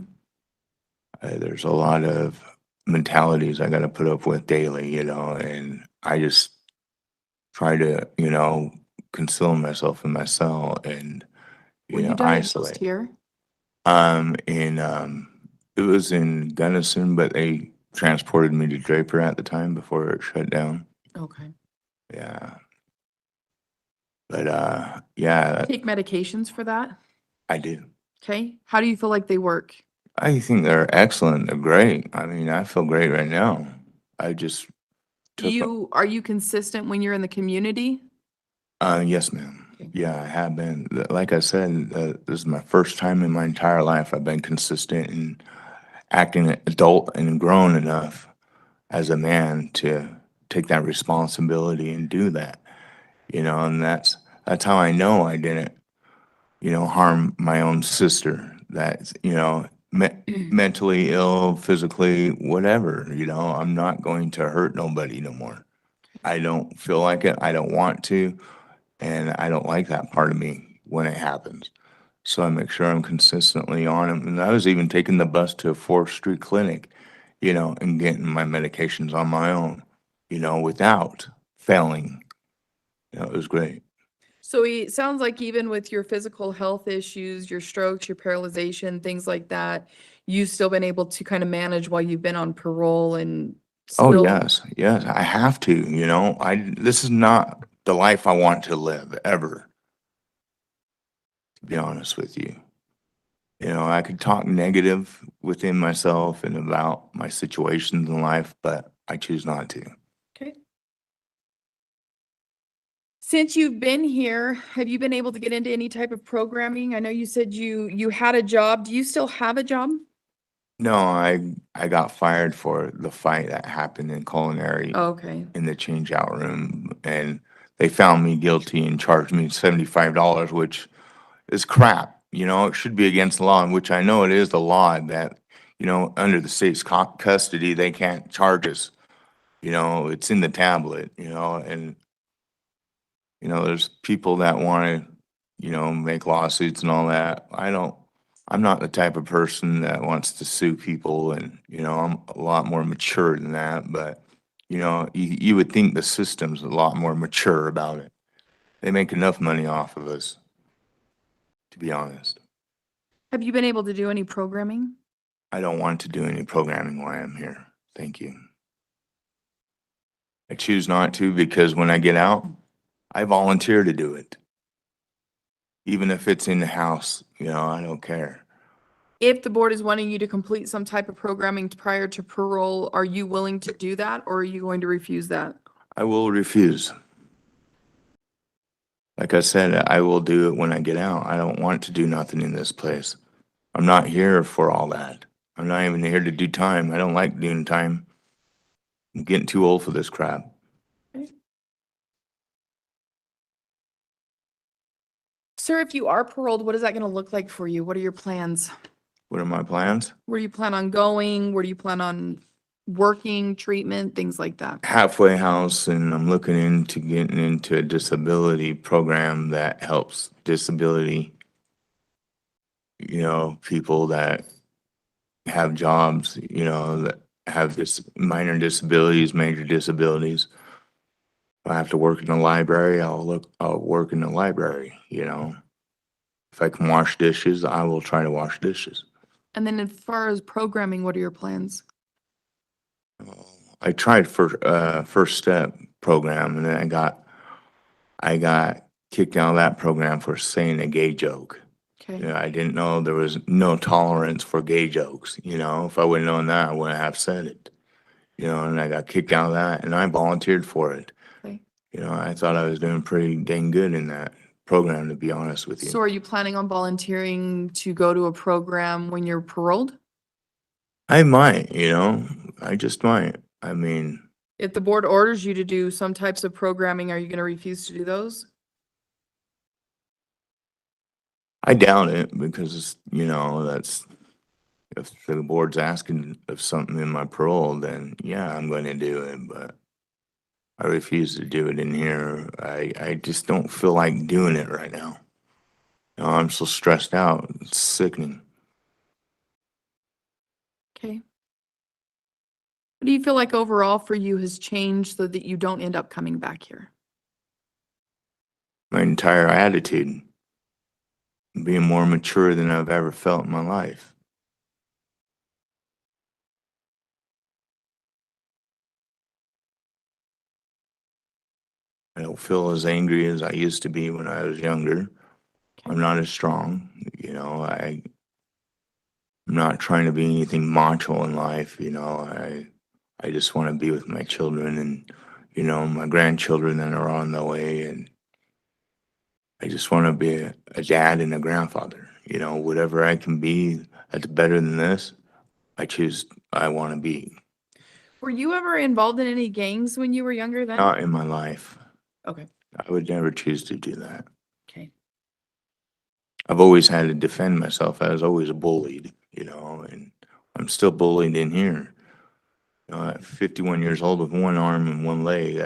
There's a lot of mentalities I got to put up with daily, you know, and I just try to, you know, conceal myself in my cell and, Were you you know, diagnosed isolate. here? It was in Gunnison, but they transported me to Draper at the time before it shut down. Okay. Yeah. But yeah, Take medications for that? I do. Okay. How do you feel like they work? I think they're excellent. They're great. I mean, I feel great right now. I just Are you consistent when you're in the community? yes, ma'am. Okay. Yeah, I have been. Like I said, this is my first time in my entire life I've been consistent in acting adult and grown enough as a man to take that responsibility and do that. You know, and that's how I know I didn't, you know, harm my own sister. That's, you know, mentally ill, physically, whatever. You know, I'm not going to hurt nobody no more. I don't feel like it. I don't want to. And I don't like that part of me when it happens. So I make sure I'm consistently on them. And I was even taking the bus to a 4th Street clinic, you know, and getting my medications on my own, you know, without failing. You know, it was great. So it sounds like even with your physical health issues, your strokes, your paralyzation, things like that, you've still been able to kind of manage while you've been on parole and Oh, still. yes, yes, I have to, you know, this is not the life I want to live ever, to be honest with you. You know, I could talk negative within myself and about my situations in life, but I choose not to. Okay. Since you've been here, have you been able to get into any type of programming? I know you said you had a job. Do you still have a job? No, I got fired for the fight that happened in culinary Okay. in the change out room, and they found me guilty and charged me $75, which is crap. You know, it should be against the law, in which I know it is the law that, you know, under the state's custody, they can't charge us You know, it's in the tablet, you know, and, you know, there's people that want to, you know, make lawsuits and all that. I'm not the type of person that wants to sue people and, you know, I'm a lot more mature than that, but, you know, you would think the system's a lot more mature about it. They make enough money off of us, to be honest. Have you been able to do any programming? I don't want to do any programming while I'm here. Thank you. I choose not to because when I get out, I volunteer to do it. Even if it's in the house, you know, I don't care. If the board is wanting you to complete some type of programming prior to parole, are you willing to do that or are you going to refuse that? I will refuse. Like I said, I will do it when I get out. I don't want to do nothing in this place. I'm not here for all that. I'm not even here to do time. I don't like doing time. I'm getting too old for this crap. Sir, if you are paroled, what is that going to look like for you? What are your plans? What are my plans? Where do you plan on going? Where do you plan on working, treatment, things like that? Halfway house, and I'm looking into getting into a disability program that helps disability, you know, people that have jobs, you know, that have this minor disabilities, major disabilities. If I have to work in the library, I'll work in the library, you know. If I can wash dishes, I will try to wash dishes. And then as far as programming, what are your plans? I tried for first step program and then I got kicked out of that program for saying a gay joke. Okay. You know, I didn't know there was no tolerance for gay jokes, you know. If I would have known that, I wouldn't have said it. You know, and I got kicked out of that and I volunteered for it. Okay. You know, I thought I was doing pretty dang good in that program, to be honest with you. So are you planning on volunteering to go to a program when you're paroled? I might, you know, I just might. I mean, If the board orders you to do some types of programming, are you going to refuse to do those? I doubt it because, you know, if the board's asking of something in my parole, then yeah, I'm going to do it, but I refuse to do it in here. I just don't feel like doing it right now. You know, I'm so stressed out. It's sickening. Okay. What do you feel like overall for you has changed so that you don't end up coming back here? My entire attitude, being more mature than I've ever felt in my life. I don't feel as angry as I used to be when I was younger. I'm not as strong, you know, I'm not trying to be anything macho in life, you know. I just want to be with my children and, you know, my grandchildren that are on the way, and I just want to be a dad and a grandfather, you know, whatever I can be that's better than this, I want to be. Were you ever involved in any gangs when you were younger then? Not in my life. Okay. I would never choose to do that. Okay. I've always had to defend myself. I was always bullied, you know, and I'm still bullied in here. You know, at 51 years old with one arm and one leg,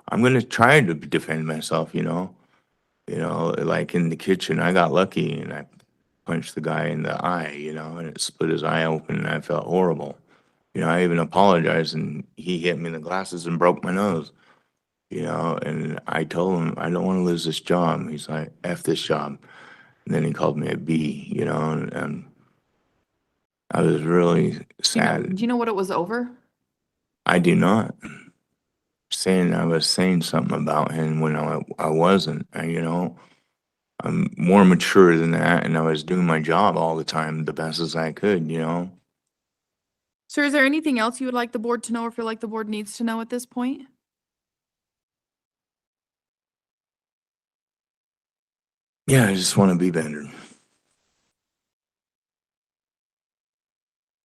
I'm going to try to defend myself, you know. You know, like in the kitchen, I got lucky and I punched the guy in the eye, you know, and it split his eye open and I felt horrible. You know, I even apologized and he hit me in the glasses and broke my nose, you know, and I told him, I don't want to lose this job. He's like, F this job. And then he called me a B, you know, and I was really Do you know, sad. do you know what it was over? I do not. Saying I was saying something about him when I wasn't, you know. I'm more mature than that, and I was doing my job all the time the best as I could, you know. Sir, is there anything else you would like the board to know or feel like the board needs to know at this point? Yeah, I just want to be better.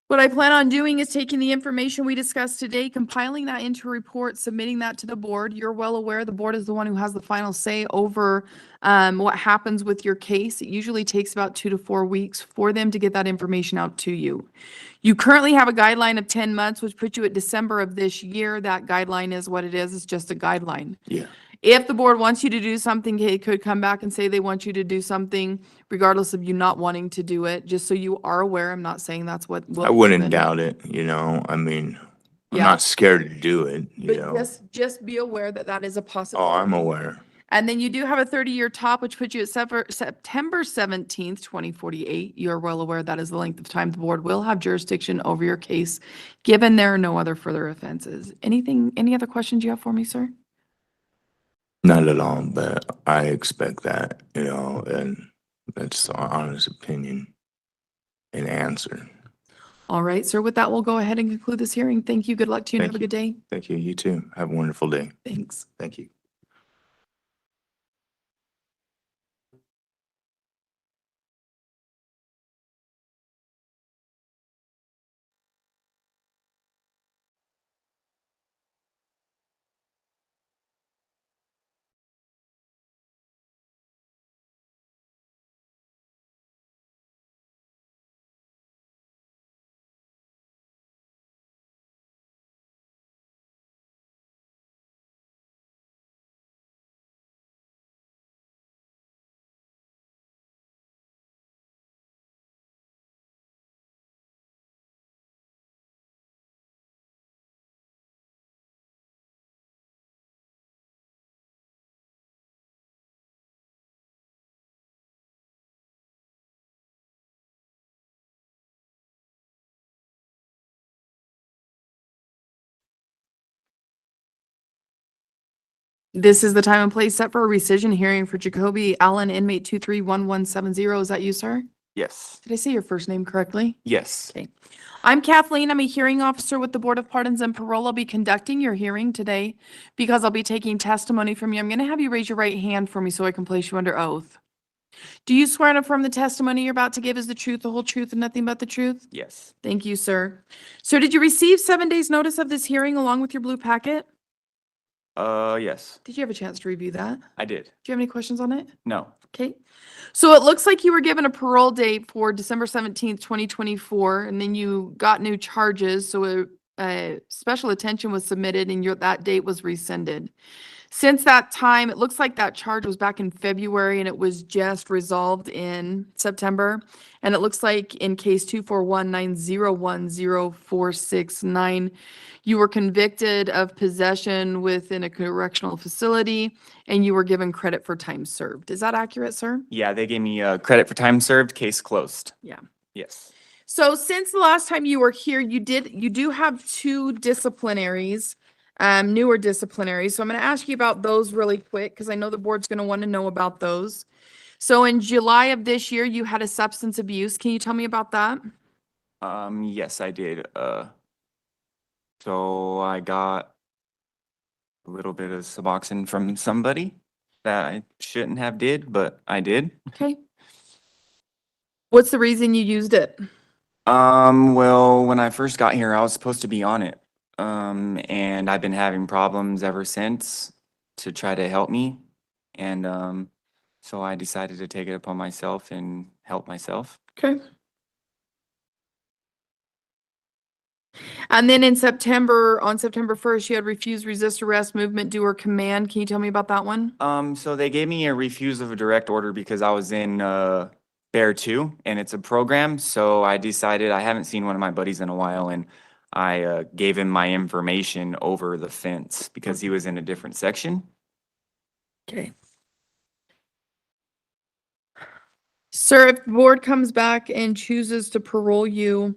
What I plan on doing is taking the information we discussed today, compiling that into a report, submitting that to the board. You're well aware the board is the one who has the final say over what happens with your case. It usually takes about 2 to 4 weeks for them to get that information out to you. You currently have a guideline of 10 months, which puts you at December of this year. That guideline is what it is. It's just a guideline. Yeah. If the board wants you to do something, it could come back and say they want you to do something regardless of you not wanting to do it, just so you are aware. I'm not saying that's what. I wouldn't doubt it, you know, I mean, I'm Yeah. not scared to do it, you But know. just be aware that that is a Oh, possibility. I'm aware. And then you do have a 30-year top, which puts you at September 17th, 2048. You're well aware that is the length of time the board will have jurisdiction over your case, given there are no other further offenses. Any other questions you have for me, sir? Not at all, but I expect that, you know, and that's an honest opinion and answer. All right, sir. With that, we'll go ahead and conclude this hearing. Thank you. Good luck to you and Thank have a good day. Thank you. You too. Have a wonderful day. Thanks. Thank you. This is the time and place set for a rescission hearing for Jacoby Allen, inmate 231170. Is that you, sir? Yes. Did I say your first name correctly? Yes. I'm Kathleen. I'm a hearing officer with the Board of Pardons and Parole. I'll be conducting your hearing today because I'll be taking testimony from you. I'm going to have you raise your right hand for me so I can place you under oath. Do you swear and affirm the testimony you're about to give is the truth, the whole truth, and nothing but the truth? Yes. Thank you, sir. Sir, did you receive 7 days' notice of this hearing along with your blue packet? Yes, Did you have a chance to review that? Do I did. you have any questions on it? No. Okay. So it looks like you were given a parole date for December 17th, 2024, and then you got new charges. So a special attention was submitted and that date was rescinded. Since that time, it looks like that charge was back in February and it was just resolved in September. And it looks like in case 24190104669, you were convicted of possession within a correctional facility and you were given credit for time served. Is that accurate, sir? Yeah, they gave me credit for time served, case closed. Yeah. Yes. So since the last time you were here, you do have 2 disciplinaries, newer disciplinaries. So I'm going to ask you about those really quick because I know the board's going to want to know about those. So in July of this year, you had a substance abuse. Can you tell me about that? Yes, I did. So I got a little bit of Suboxone from somebody that I shouldn't have did, but I did. Okay. What's the reason you used it? Well, when I first got here, I was supposed to be on it. And I've been having problems ever since to try to help me. And, so I decided to take it upon myself and help myself. Okay. And then on September 1st, you had refused resist arrest, movement, do, or command. Can you tell me about that one? So they gave me a refuse of a direct order because I was in, Bear 2 and it's a program. So I decided I haven't seen one of my buddies in a while and I, gave him my information over the fence because he was in a different section. Okay. Sir, if the board comes back and chooses to parole you,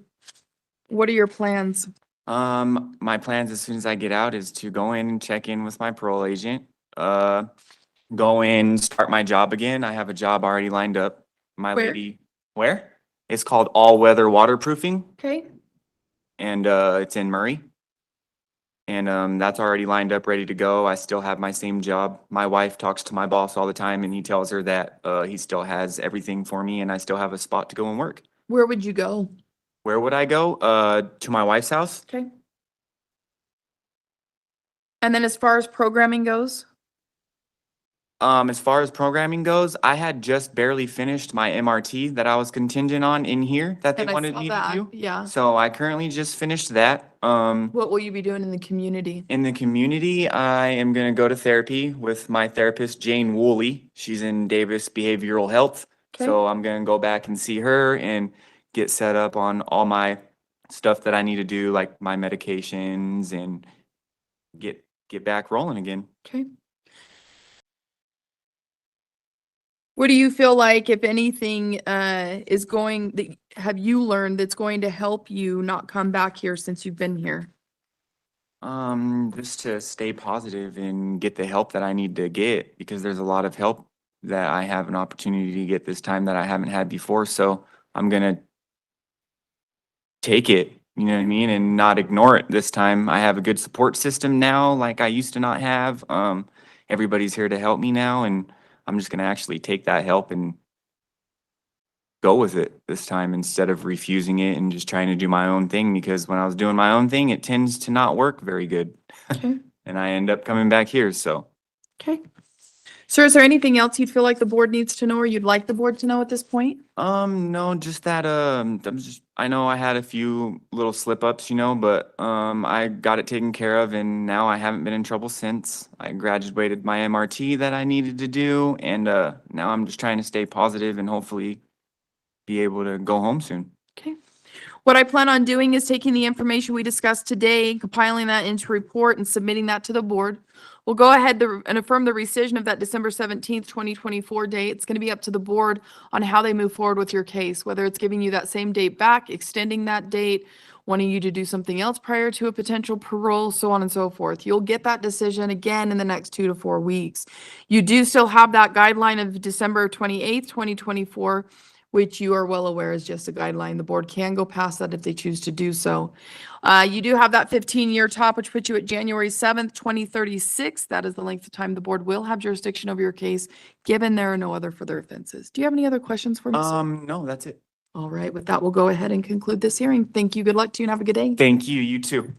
what are your plans? My plans as soon as I get out is to go in and check in with my parole agent, go in, start my job again. I have a job already lined up. My Where? lady, where? It's called All Weather Waterproofing Okay. and it's in Murray. And that's already lined up, ready to go. I still have my same job. My wife talks to my boss all the time and he tells her that he still has everything for me and I still have a spot to go and work. Where would you go? Where would I go? To my wife's house. Okay. And then as far as programming goes? As far as programming goes, I had just barely finished my MRT that I was contingent on in here that they And I wanted saw me to that, do. yeah. So I currently just finished that. What will you be doing in the community? In the community, I am gonna go to therapy with my therapist, Jane Woolley. She's in Davis Behavioral Health. Okay. So I'm gonna go back and see her and get set up on all my stuff that I need to do, like my medications and get back rolling again. Okay. What do you feel like, if anything, is going, that have you learned that's going to help you not come back here since you've been here? Just to stay positive and get the help that I need to get, because there's a lot of help that I have an opportunity to get this time that I haven't had before. So I'm gonna take it, you know what I mean, and not ignore it this time. I have a good support system now, like I used to not have. Everybody's here to help me now, and I'm just gonna actually take that help and go with it this time instead of refusing it and just trying to do my own thing, because when I was doing my own thing, it tends to not work very good. Okay. And I end up coming back here, so. Okay. Sir, is there anything else you'd feel like the board needs to know or you'd like the board to know at this point? No, just that, I know I had a few little slip ups, you know, but, I got it taken care of and now I haven't been in trouble since. I graduated my MRT that I needed to do, and, now I'm just trying to stay positive and hopefully be able to go home soon. Okay. What I plan on doing is taking the information we discussed today, compiling that into a report and submitting that to the board. We'll go ahead and affirm the rescission of that December 17th, 2024 date. It's going to be up to the board on how they move forward with your case, whether it's giving you that same date back, extending that date, wanting you to do something else prior to a potential parole, so on and so forth. You'll get that decision again in the next 2 to 4 weeks. You do still have that guideline of December 28th, 2024, which you are well aware is just a guideline. The board can go past that if they choose to do so. You do have that 15-year top, which puts you at January 7th, 2036. That is the length of time the board will have jurisdiction over your case, given there are no other further offenses. Do you have any other questions for me, sir? No, that's it. All right, with that, we'll go ahead and conclude this hearing. Thank you. Good luck to you and have a good day. Thank you, you too.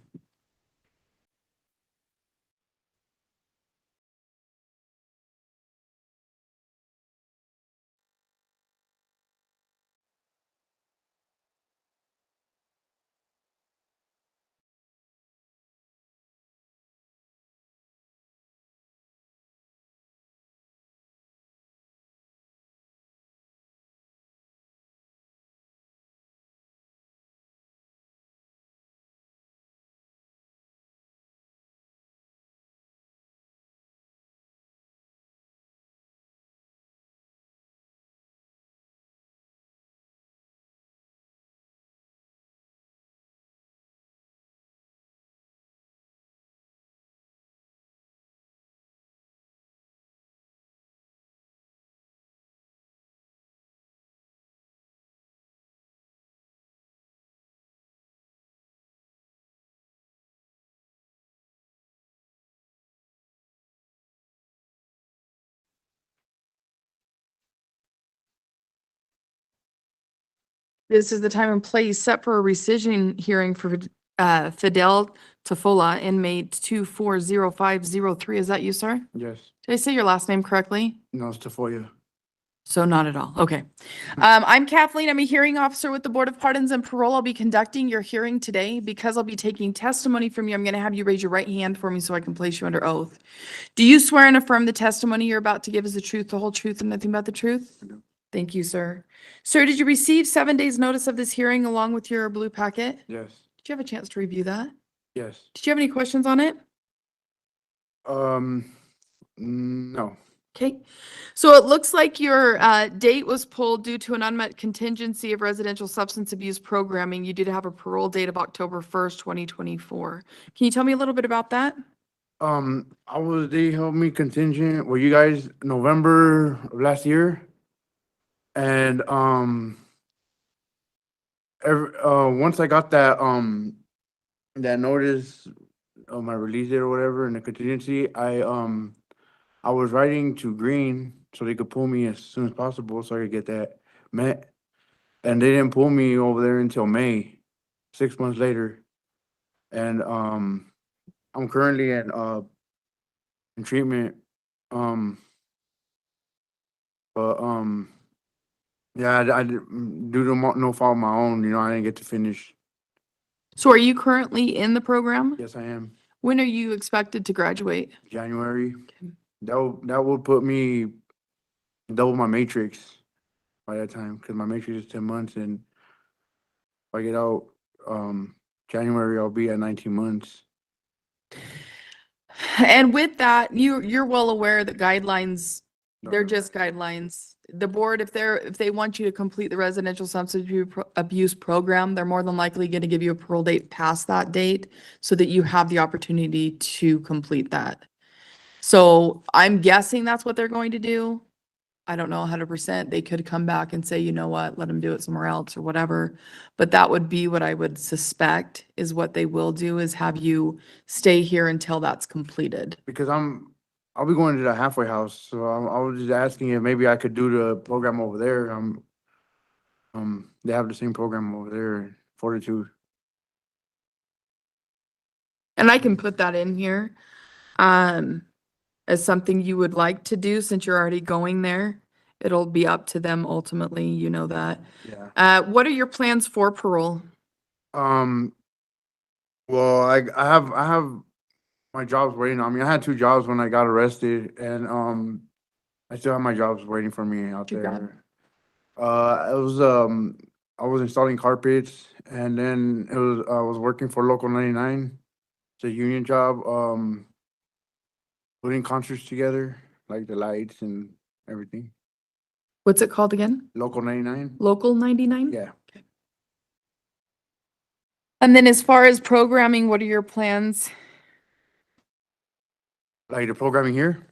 This is the time and place set for a rescission hearing for FIDEL TAFOLLA, inmate 240503. Is that you, sir? Yes, Did I say your last name correctly? no, it's TAFOLLA. So not at all. Okay. I'm Kathleen. I'm a hearing officer with the Board of Pardons and Parole. I'll be conducting your hearing today. Because I'll be taking testimony from you, I'm going to have you raise your right hand for me so I can place you under oath. Do you swear and affirm the testimony you're about to give is the truth, the whole truth, and nothing but the truth? I do. Thank you, sir. Sir, did you receive 7 days' notice of this hearing along with your blue packet? Yes, Did you have a chance to review that? yes. Did you have any questions on it? No, Okay, so it looks like your date was pulled due to an unmet contingency of residential substance abuse programming. You did have a parole date of October 1st, 2024. Can you tell me a little bit about that? they helped me contingent, well, you guys, November of last year. And, once I got that, that notice of my release date or whatever and the contingency, I was writing to Green so they could pull me as soon as possible so I could get that met. And they didn't pull me over there until May. 6 months later. And, I'm currently in treatment. But, yeah, due to no fault of my own, you know, I didn't get to finish. So are you currently in the program? Yes, I am. When are you expected to graduate? January. That will put me double my matrix by that time, because my matrix is 10 months, and if I get out, January, I'll be at 19 months. And with that, you're well aware that guidelines, they're just guidelines. The board, if they want you to complete the residential substance abuse program, they're more than likely going to give you a parole date past that date so that you have the opportunity to complete that. So I'm guessing that's what they're going to do. I don't know 100%. They could come back and say, you know what, let them do it somewhere else or whatever. But that would be what I would suspect is what they will do, is have you stay here until that's completed. Because I'll be going to the halfway house, so I was just asking if maybe I could do the program over there. They have the same program over there, Fortitude. And I can put that in here, as something you would like to do since you're already going there. It'll be up to them ultimately, you know that. Yeah. What are your plans for parole? Well, I have my jobs waiting on me. I had 2 jobs when I got arrested, and I still have my jobs waiting for me out Too bad. there. I was installing carpets, and then I was working for Local 99. It's a union job, putting concerts together, like the lights and everything. What's it called again? Local 99? Local 99? Yeah. And then as far as programming, what are your plans? Like the programming here?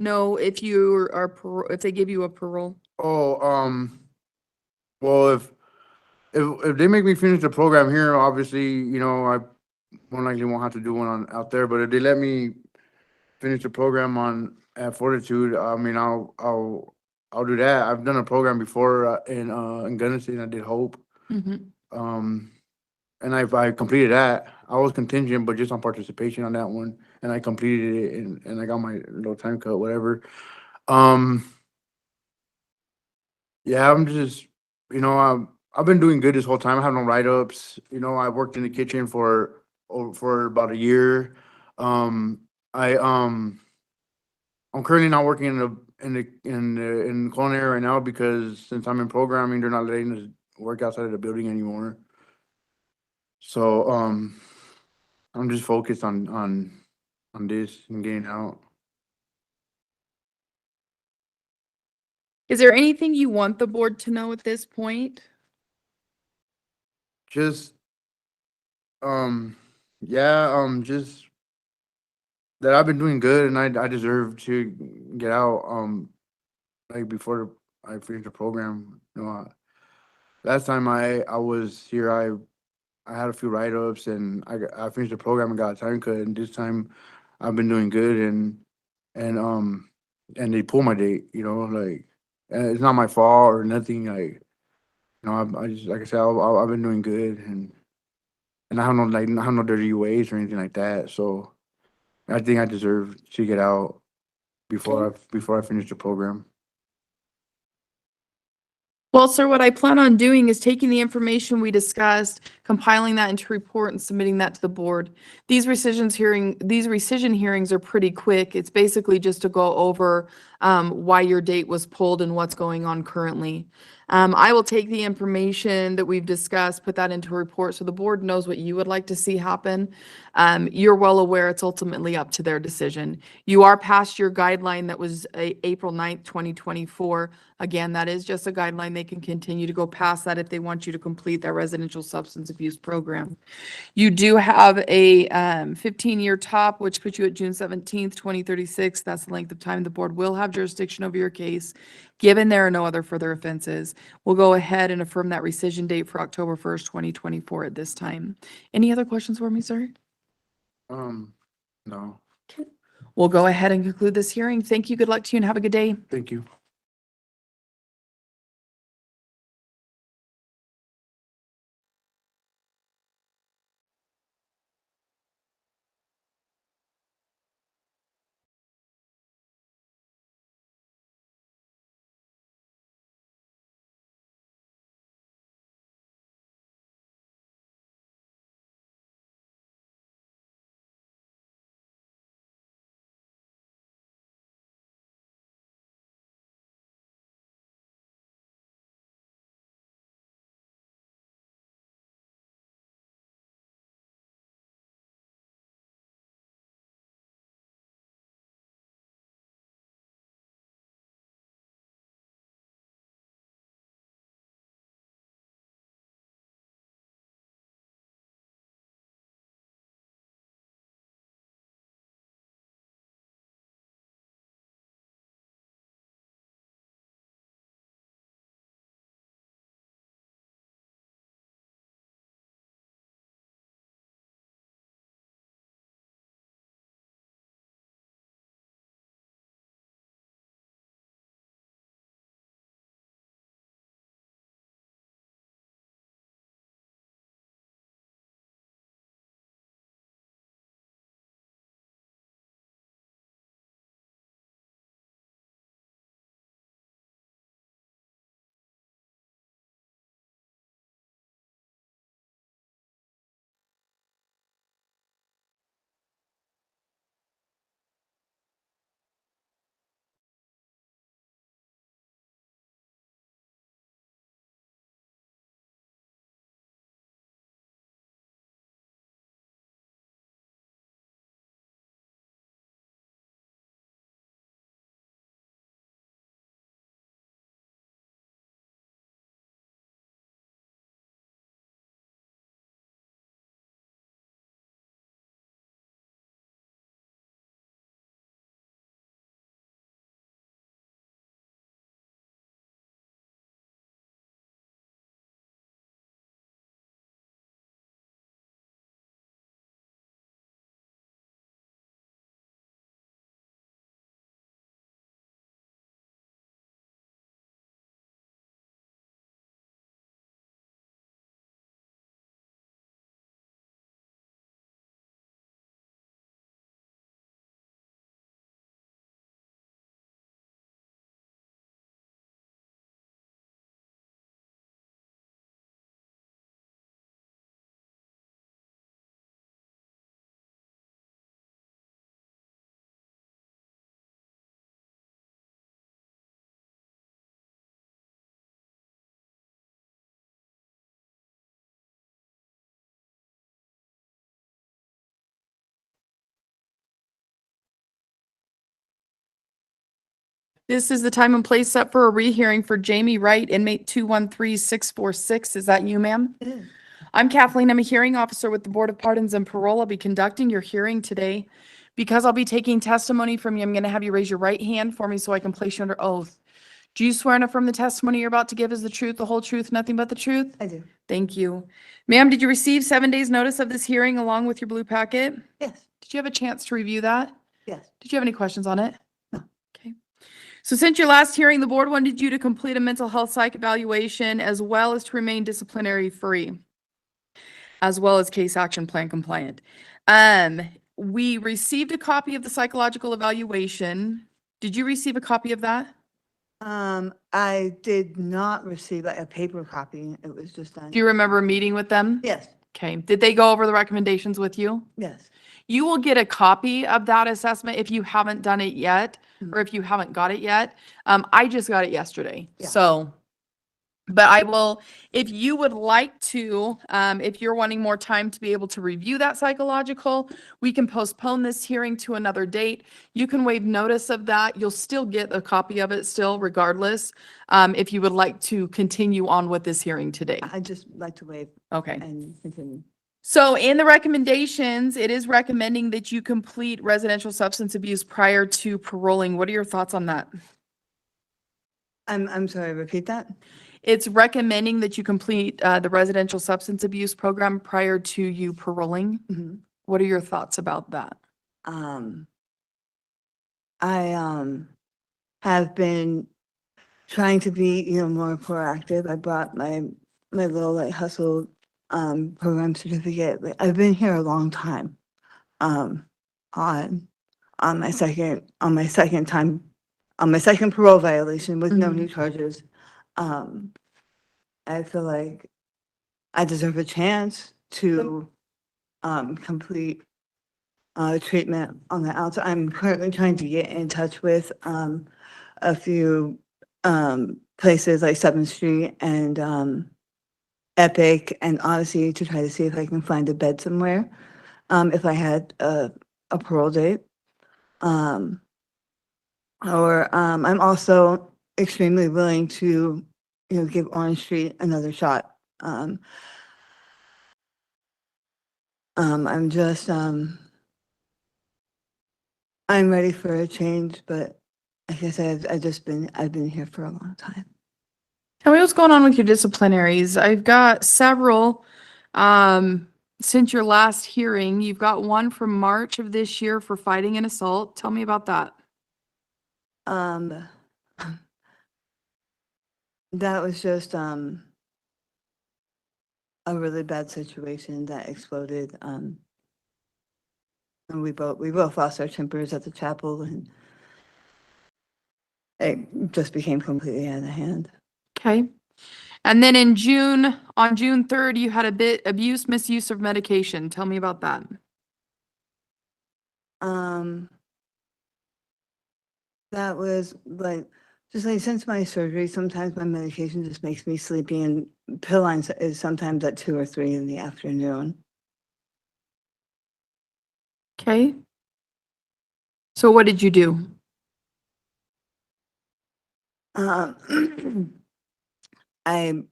No, if you are, if they give you a parole. Oh, well, if they make me finish the program here, obviously, you know, I more likely won't have to do one out there, but if they let me finish the program at Fortitude, I mean, I'll do that. I've done a program before, in Gunnison. I did Hope. And I completed that. I was contingent, but just on participation on that one, and I completed it, and I got my little time cut, whatever. Yeah, I'm just, you know, I've been doing good this whole time. I have no write-ups. You know, I worked in the kitchen for about a year. I'm currently not working in the culinary right now, because since I'm in programming, they're not letting us work outside of the building anymore. So, I'm just focused on this and getting out. Is there anything you want the board to know at this point? Just, yeah, just that I've been doing good, and I deserve to get out, like before I finish the program. You know, last time I was here, I had a few write-ups, and I finished the program and got a time cut, and this time I've been doing good, and they pulled my date, you know, like, and it's not my fault or nothing, like, you know, I just, like I said, I've been doing good, and I have no dirty ways or anything like that, so I think I deserve to get out before I finish the program. Well, sir, what I plan on doing is taking the information we discussed, compiling that into a report and submitting that to the board. These rescission hearings are pretty quick. It's basically just to go over why your date was pulled and what's going on currently. I will take the information that we've discussed, put that into a report so the board knows what you would like to see happen. You're well aware it's ultimately up to their decision. You are past your guideline that was April 9th, 2024. Again, that is just a guideline. They can continue to go past that if they want you to complete their residential substance abuse program. You do have a 15-year top, which puts you at June 17th, 2036. That's the length of time the board will have jurisdiction over your case, given there are no other further offenses. We'll go ahead and affirm that rescission date for October 1st, 2024 at this time. Any other questions for me, sir? No, We'll go ahead and conclude this hearing. Thank you. Good luck to you and have a good day. thank you. This is the time and place set for a rehearing for Jamie Wright, inmate 213646. Is that you, ma'am? It is. I'm Kathleen. I'm a hearing officer with the Board of Pardons and Parole. I'll be conducting your hearing today. Because I'll be taking testimony from you, I'm going to have you raise your right hand for me so I can place you under oath. Do you swear and affirm the testimony you're about to give is the truth, the whole truth, nothing but the truth? I do. Thank you. Ma'am, did you receive 7 days' notice of this hearing along with your blue packet? Yes, Did you have a chance to review that? yes. Did you have any questions on it? No. Okay. So since your last hearing, the board wanted you to complete a mental health psych evaluation as well as to remain disciplinary free, as well as case action plan compliant. We received a copy of the psychological evaluation. Did you receive a copy of that? I did not receive like a paper copy. It was just done. Do you remember meeting with them? Yes, Okay. Did they go over the recommendations with you? yes. You will get a copy of that assessment if you haven't done it yet, or if you haven't got it yet. I just got it yesterday, Yeah. so. But I will, if you would like to, if you're wanting more time to be able to review that psychological, we can postpone this hearing to another date. You can waive notice of that. You'll still get a copy of it still regardless, if you would like to continue on with this hearing today. I just like to wait Okay. and continue. So in the recommendations, it is recommending that you complete residential substance abuse prior to paroling. What are your thoughts on that? I'm sorry, repeat that? It's recommending that you complete the residential substance abuse program prior to you paroling. Mhm. What are your thoughts about that? I have been trying to be, more proactive. I brought my little like hustle program certificate. Like, I've been here a long time. On my second time, on my second parole violation with no Mhm. new charges. I feel like I deserve a chance to complete treatment on the outside. I'm currently trying to get in touch with a few places like 7th Street and Epic and Odyssey to try to see if I can find a bed somewhere if I had a parole date. I'm also extremely willing to, give Orange Street another shot. I'm just, I'm ready for a change, but like I said, I've been here for a long time. Tell me what's going on with your disciplinaries. I've got several since your last hearing. You've got one from March of this year for fighting an assault. Tell me about that. That was just a really bad situation that exploded. And we both lost our tempers at the chapel, and it just became completely out of hand. Okay. And then on June 3rd, you had a bit misuse of medication. Tell me about that. That was like, just like since my surgery, sometimes my medication just makes me sleepy, and pill lines is sometimes at 2 or 3 in the afternoon. Okay. So what did you do? I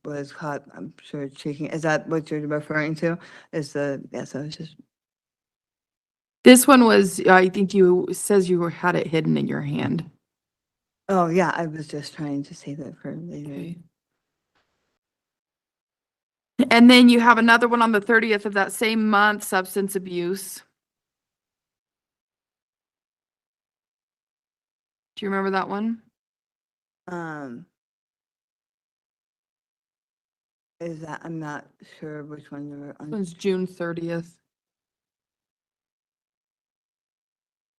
was caught, I'm sure, cheating. Is that what you're referring to? Yes, I was just, This one was, I think says you had it hidden in your hand. oh yeah, I was just trying to say that for later. Okay. And then you have another one on the 30th of that same month, substance abuse. Do you remember that one? Is that, I'm not sure which one you were It on. was June 30th.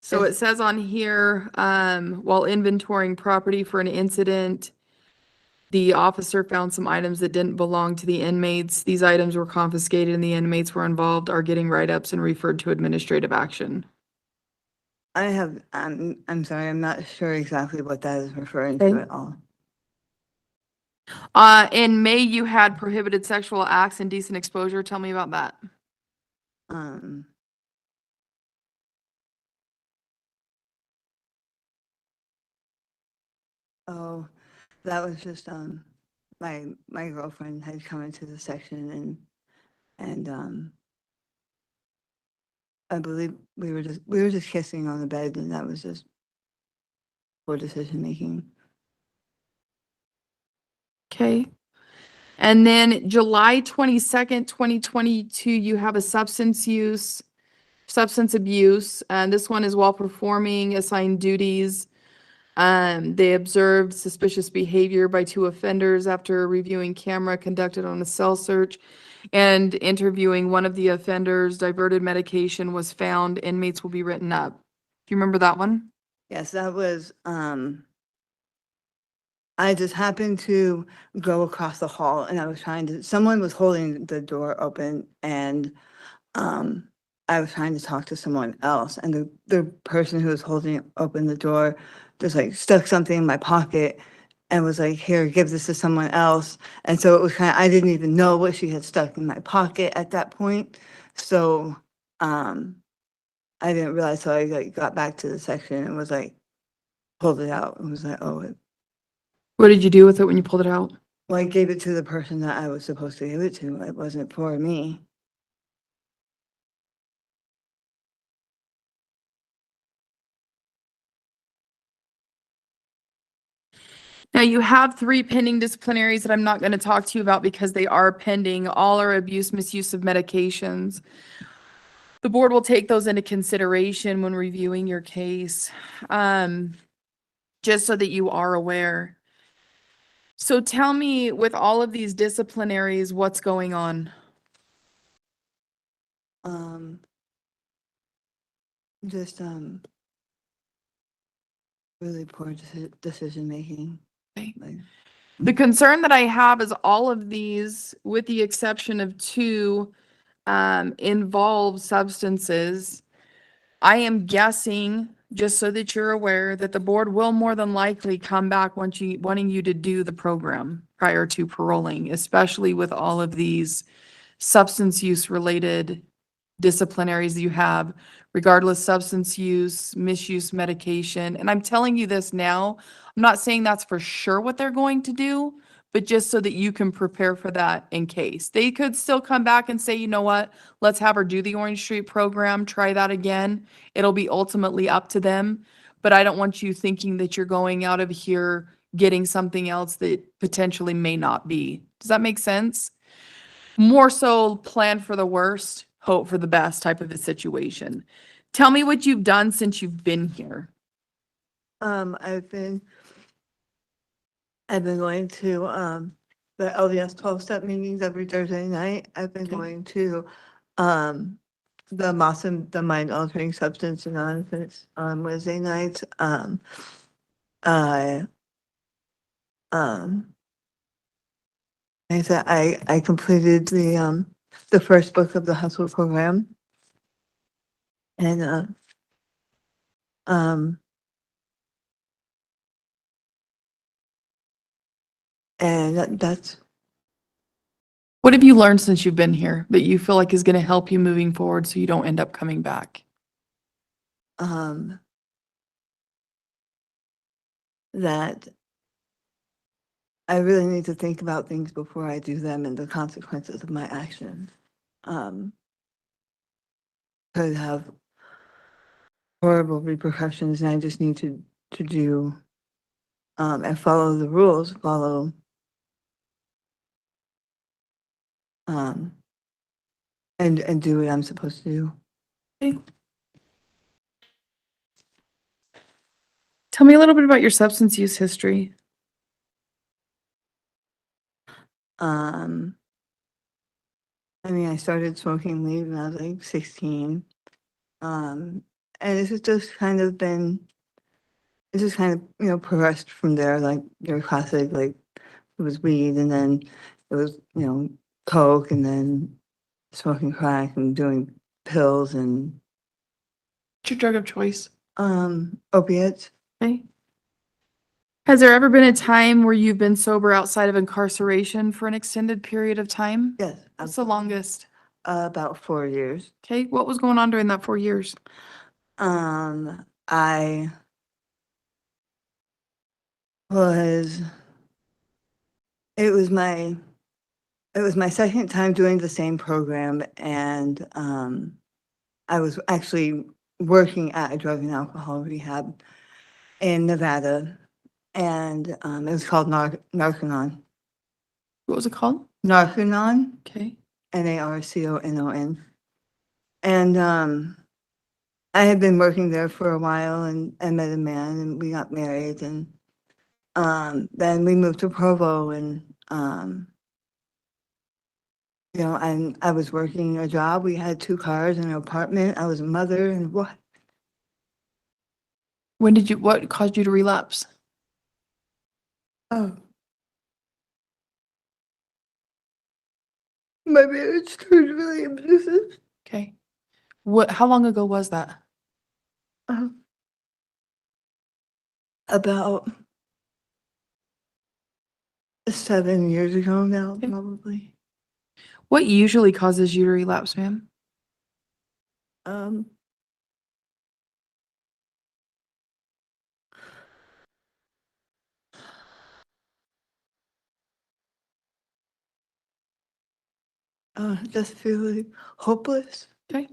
So it Is- says on here, while inventorying property for an incident, the officer found some items that didn't belong to the inmates. These items were confiscated and the inmates were involved are getting write-ups and referred to administrative action. I'm sorry, I'm not sure exactly what that is referring Okay. to at all. In May, you had prohibited sexual acts and indecent exposure. Tell me about that. Um, Oh, that was just, my girlfriend had come into the section and I believe we were just kissing on the bed and that was just poor decision making. Okay. And then July 22nd, 2022, you have a substance abuse. And this one is while performing assigned duties. They observed suspicious behavior by two offenders after reviewing camera conducted on a cell search and interviewing one of the offenders. Diverted medication was found. Inmates will be written up. Do you remember that one? Yes, that was, I just happened to go across the hall and I was someone was holding the door open and I was trying to talk to someone else and the person who was holding open the door just like stuck something in my pocket and was like, here, give this to someone else. And so it was I didn't even know what she had stuck in my pocket at that point. So I didn't realize, so I like got back to the section and was like, pulled it out and was like, oh, What did you do with it when you pulled it out? well, I gave it to the person that I was supposed to give it to. It wasn't for me. Now, you have 3 pending disciplinaries that I'm not going to talk to you about because they are pending. All are abuse, misuse of medications. The board will take those into consideration when reviewing your case, just so that you are aware. So tell me, with all of these disciplinaries, what's going on? Just really poor decision making. Okay. Like, The concern that I have is all of these, with the exception of 2, involve substances. I am guessing, just so that you're aware, that the board will more than likely come back wanting you to do the program prior to paroling, especially with all of these substance use related disciplinaries you have, regardless substance use, misuse medication. And I'm telling you this now, I'm not saying that's for sure what they're going to do, but just so that you can prepare for that in case. They could still come back and say, you know what, let's have her do the Orange Street program, try that again. It'll be ultimately up to them. But I don't want you thinking that you're going out of here getting something else that potentially may not be. Does that make sense? More so plan for the worst, hope for the best type of a situation. Tell me what you've done since you've been here. I've been going to the LDS 12-step meetings every Thursday night. I've been Okay. going to the mind altering substance anonymous on Wednesday nights. I I said I completed the first book of the Hustle program. And that's What have you learned since you've been here that you feel like is going to help you moving forward so you don't end up coming back? that I really need to think about things before I do them and the consequences of my actions. Could have horrible repercussions and I just need to do and follow the rules, and do what I'm supposed to do. Okay. Tell me a little bit about your substance use history. I mean, I started smoking weed when I was like 16. And this has just kind of progressed from there, like your classic, like it was weed and then it was, coke and then smoking crack and doing pills and What's your drug of choice? opiates. Okay. Has there ever been a time where you've been sober outside of incarceration for an extended period of time? Yes. What's the longest? About 4 years. Okay, what was going on during that 4 years? was, it was my second time doing the same program, and I was actually working at a drug and alcohol rehab in Nevada, and it was called Narconon. What was it called? Narconon, Okay. Narconon. And I had been working there for a while, and I met a man, and we got married, and then we moved to Provo, and you know, and I was working a job. We had 2 cars and an apartment. I was a mother, and what? What caused you to relapse? Oh. My marriage turned really abusive. Okay. How long ago was that? About 7 years ago now, Okay. probably. What usually causes you to relapse, ma'am? Um, just feeling hopeless. Okay.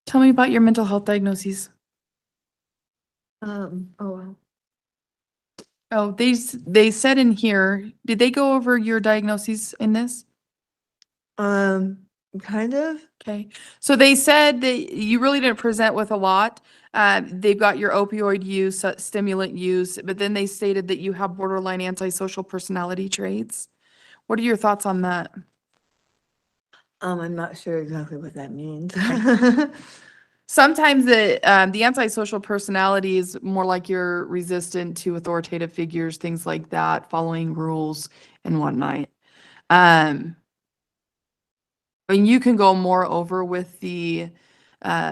Tell me about your mental health diagnoses. Oh, wow. Oh, they said in here, did they go over your diagnoses in this? Kind of. Okay, so they said that you really didn't present with a lot. They've got your opioid use, stimulant use, but then they stated that you have borderline antisocial personality traits. What are your thoughts on that? I'm not sure exactly what that means. Sometimes the antisocial personality is more like you're resistant to authoritative figures, things like that, following rules and whatnot. I mean, you can go more over with the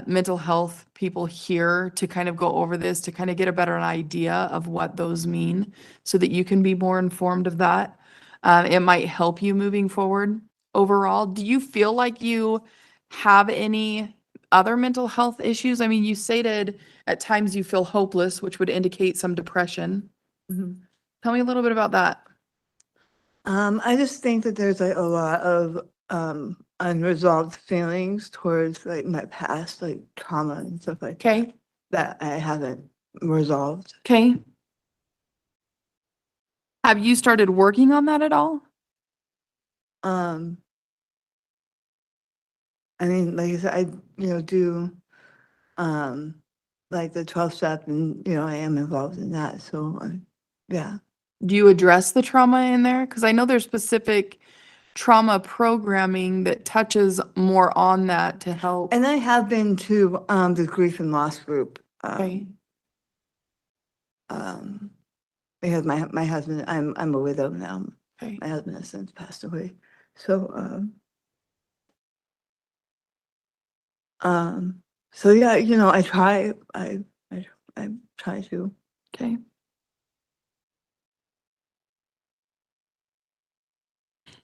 mental health people here to kind of go over this, to kind of get a better idea of what those mean so that you can be more informed of that. It might help you moving forward overall. Do you feel like you have any other mental health issues? I mean, you stated at times you feel hopeless, which would indicate some depression. Mhm. Tell me a little bit about that. I just think that there's like a lot of unresolved feelings towards like my past, like trauma and stuff like that, Okay, that I haven't resolved. okay. Have you started working on that at all? Um, I mean, like I said, I, do, like the 12-step, and, I am involved in that, so, yeah. Do you address the trauma in there? Because I know there's specific trauma programming that touches more on that to help. And I have been to, the grief and loss group. Okay. Because my husband, I'm a widow now. Okay. My husband has since passed away. So, so yeah, I try, I try to. Okay.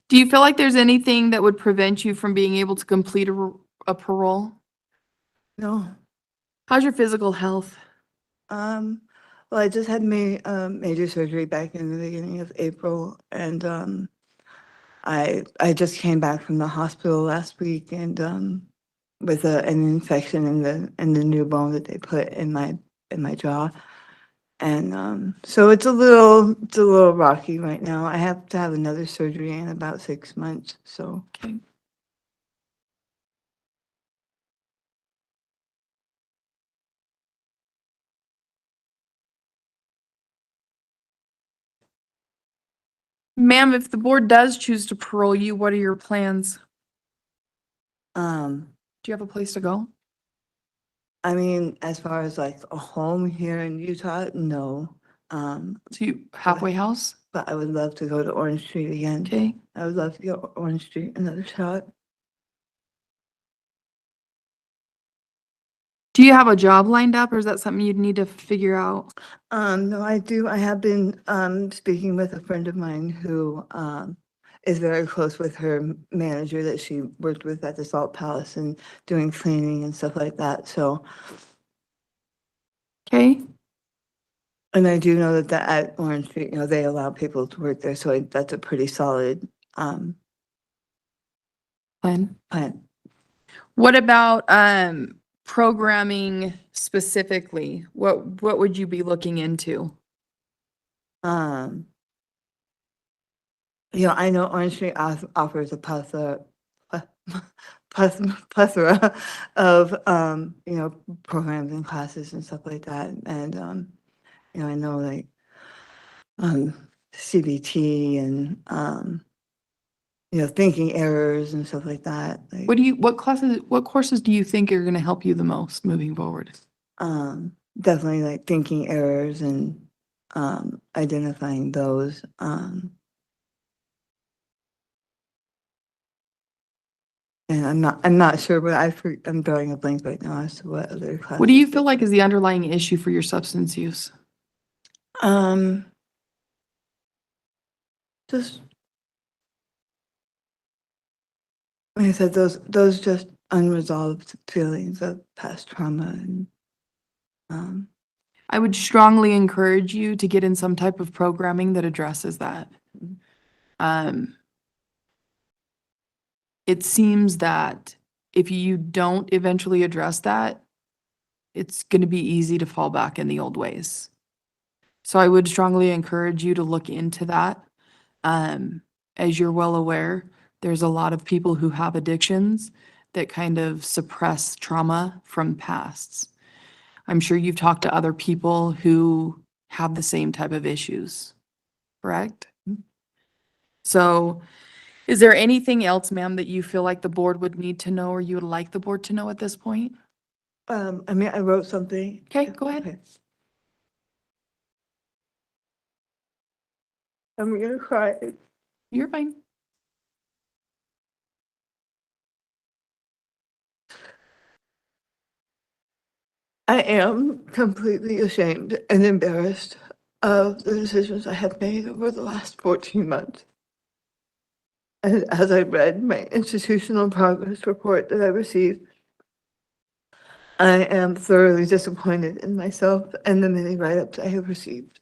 Do you feel like there's anything that would prevent you from being able to complete a parole? No. How's your physical health? Well, I just had major surgery back in the beginning of April, and I just came back from the hospital last week, and with an infection in the new bone that they put in my jaw. And so it's a little rocky right now. I have to have another surgery in about 6 months, so. Okay. Ma'am, if the board does choose to parole you, what are your plans? Um, Do you have a place to go? I mean, as far as like a home here in Utah, no. So you halfway house? But I would love to go to Orange Street again. Okay. I would love to go Orange Street another shot. Do you have a job lined up or is that something you'd need to figure out? No, I do. I have been speaking with a friend of mine who is very close with her manager that she worked with at the Salt Palace and doing cleaning and stuff like that. So Okay, And I do know that at Orange Street, they allow people to work there, so that's a pretty solid, plan. plan. What about programming specifically? What would you be looking into? Um, I know Orange Street offers a plethora of, programs and classes and stuff like that. And, I know like, CBT and, thinking errors and stuff like that. Like, What courses do you think are gonna help you the most moving forward? definitely like thinking errors and, identifying those. And I'm not sure, but I'm drawing a blank right now as to what other classes. What do you feel like is the underlying issue for your substance use? Just, like I said, those just unresolved feelings of past trauma and, I would strongly encourage you to get in some type of programming that addresses that. It seems that if you don't eventually address that, it's going to be easy to fall back in the old ways. So I would strongly encourage you to look into that. As you're well aware, there's a lot of people who have addictions that kind of suppress trauma from pasts. I'm sure you've talked to other people who have the same type of issues, correct? So is there anything else, ma'am, that you feel like the board would need to know or you would like the board to know at this point? I wrote something. Okay, go ahead. Okay. I'm gonna cry. You're fine. I am completely ashamed and embarrassed of the decisions I have made over the last 14 months. And as I read my institutional progress report that I received, I am thoroughly disappointed in myself and the many write-ups I have received.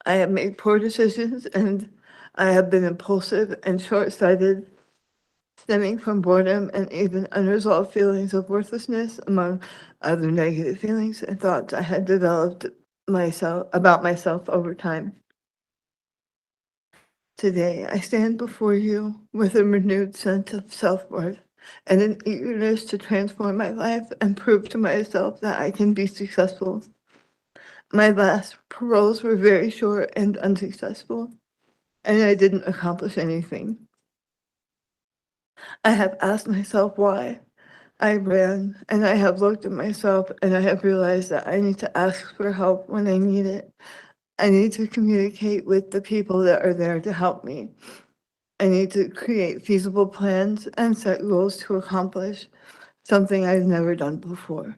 I have made poor decisions and I have been impulsive and short-sighted, stemming from boredom and even unresolved feelings of worthlessness, among other negative feelings and thoughts I had developed about myself over time. Today, I stand before you with a renewed sense of self-worth and an eagerness to transform my life and prove to myself that I can be successful. My last paroles were very short and unsuccessful, and I didn't accomplish anything. I have asked myself why I ran, and I have looked at myself and I have realized that I need to ask for help when I need it. I need to communicate with the people that are there to help me. I need to create feasible plans and set goals to accomplish something I've never done before.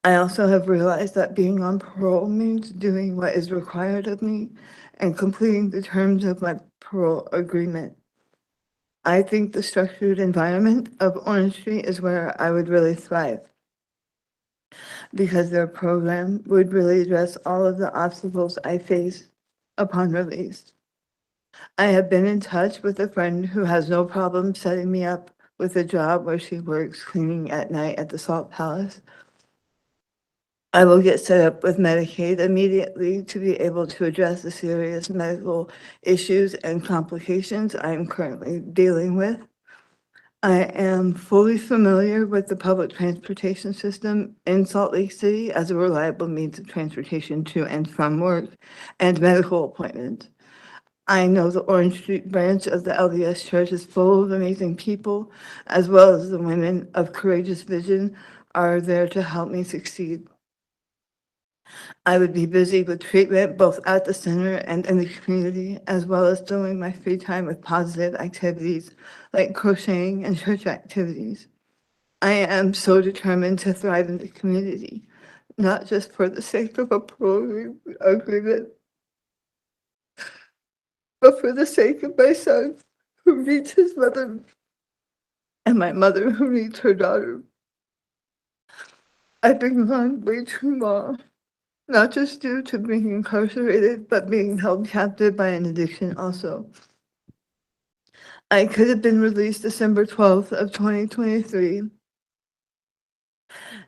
I also have realized that being on parole means doing what is required of me and completing the terms of my parole agreement. I think the structured environment of Orange Street is where I would really thrive, because their program would really address all of the obstacles I face upon release. I have been in touch with a friend who has no problem setting me up with a job where she works cleaning at night at the Salt Palace. I will get set up with Medicaid immediately to be able to address the serious medical issues and complications I am currently dealing with. I am fully familiar with the public transportation system in Salt Lake City as a reliable means of transportation to and from work and medical appointments. I know the Orange Street branch of the LDS Church is full of amazing people, as well as the women of courageous vision are there to help me succeed. I would be busy with treatment both at the center and in the community, as well as filling my free time with positive activities like crocheting and church activities. I am so determined to thrive in the community, not just for the sake of a parole agreement, but for the sake of my son who needs his mother and my mother who needs her daughter. I've been gone way too long, not just due to being incarcerated, but being held captive by an addiction also. I could have been released December 12th of 2023,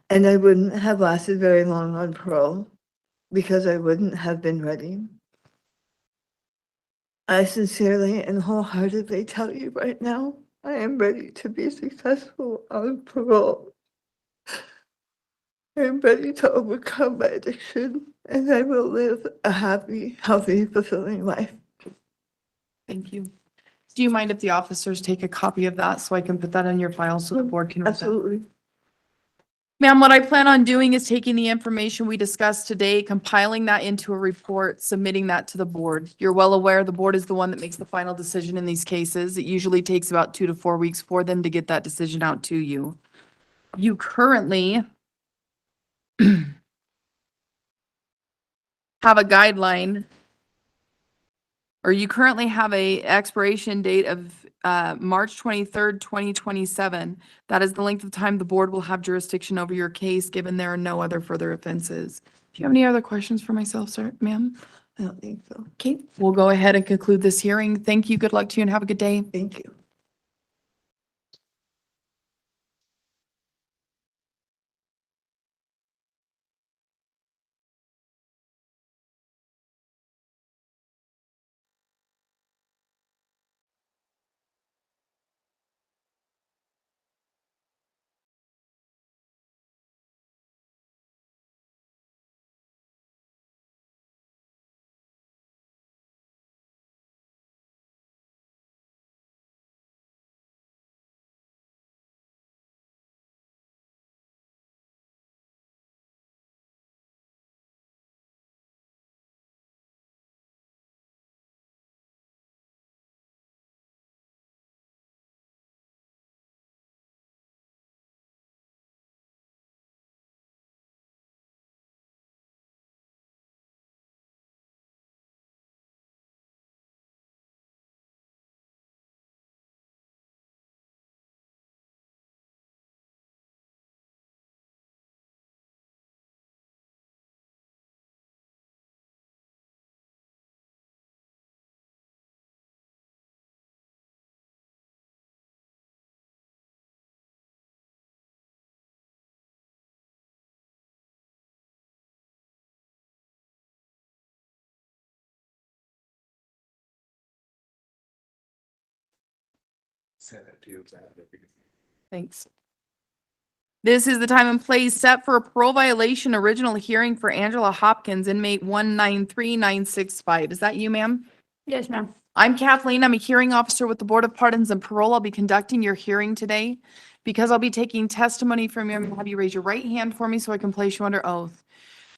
and I wouldn't have lasted very long on parole because I wouldn't have been ready. I sincerely and wholeheartedly tell you right now, I am ready to be successful on parole. I am ready to overcome my addiction, and I will live a happy, healthy, fulfilling life. Thank you. Do you mind if the officers take a copy of that so I can put that in your file so the board can read that? Absolutely. Ma'am, what I plan on doing is taking the information we discussed today, compiling that into a report, submitting that to the board. You're well aware the board is the one that makes the final decision in these cases. It usually takes about 2 to 4 weeks for them to get that decision out to you. You currently have a guideline, or you currently have a expiration date of March 23rd, 2027. That is the length of time the board will have jurisdiction over your case, given there are no other further offenses. Do you have any other questions for myself, sir, ma'am? I don't think so. Okay, we'll go ahead and conclude this hearing. Thank you. Good luck to you and have a good day. Thank you. Thanks. This is the time and place set for a parole violation original hearing for Angela Hopkins, inmate 193965. Is that you, ma'am? Yes, ma'am. I'm Kathleen. I'm a hearing officer with the Board of Pardons and Parole. I'll be conducting your hearing today. Because I'll be taking testimony from you, I'm gonna have you raise your right hand for me so I can place you under oath.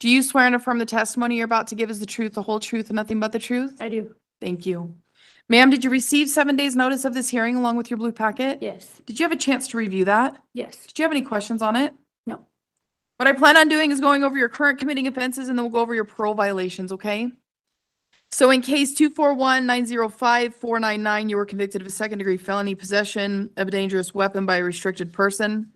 Do you swear and affirm the testimony you're about to give is the truth, the whole truth, and nothing but the truth? I do. Thank you. Ma'am, did you receive 7 days' notice of this hearing along with your blue packet? Yes. Did you have a chance to review that? Yes. Did you have any questions on it? No. What I plan on doing is going over your current committing offenses and then we'll go over your parole violations, okay? So in case 241-905-499, you were convicted of a second-degree felony possession of a dangerous weapon by a restricted person.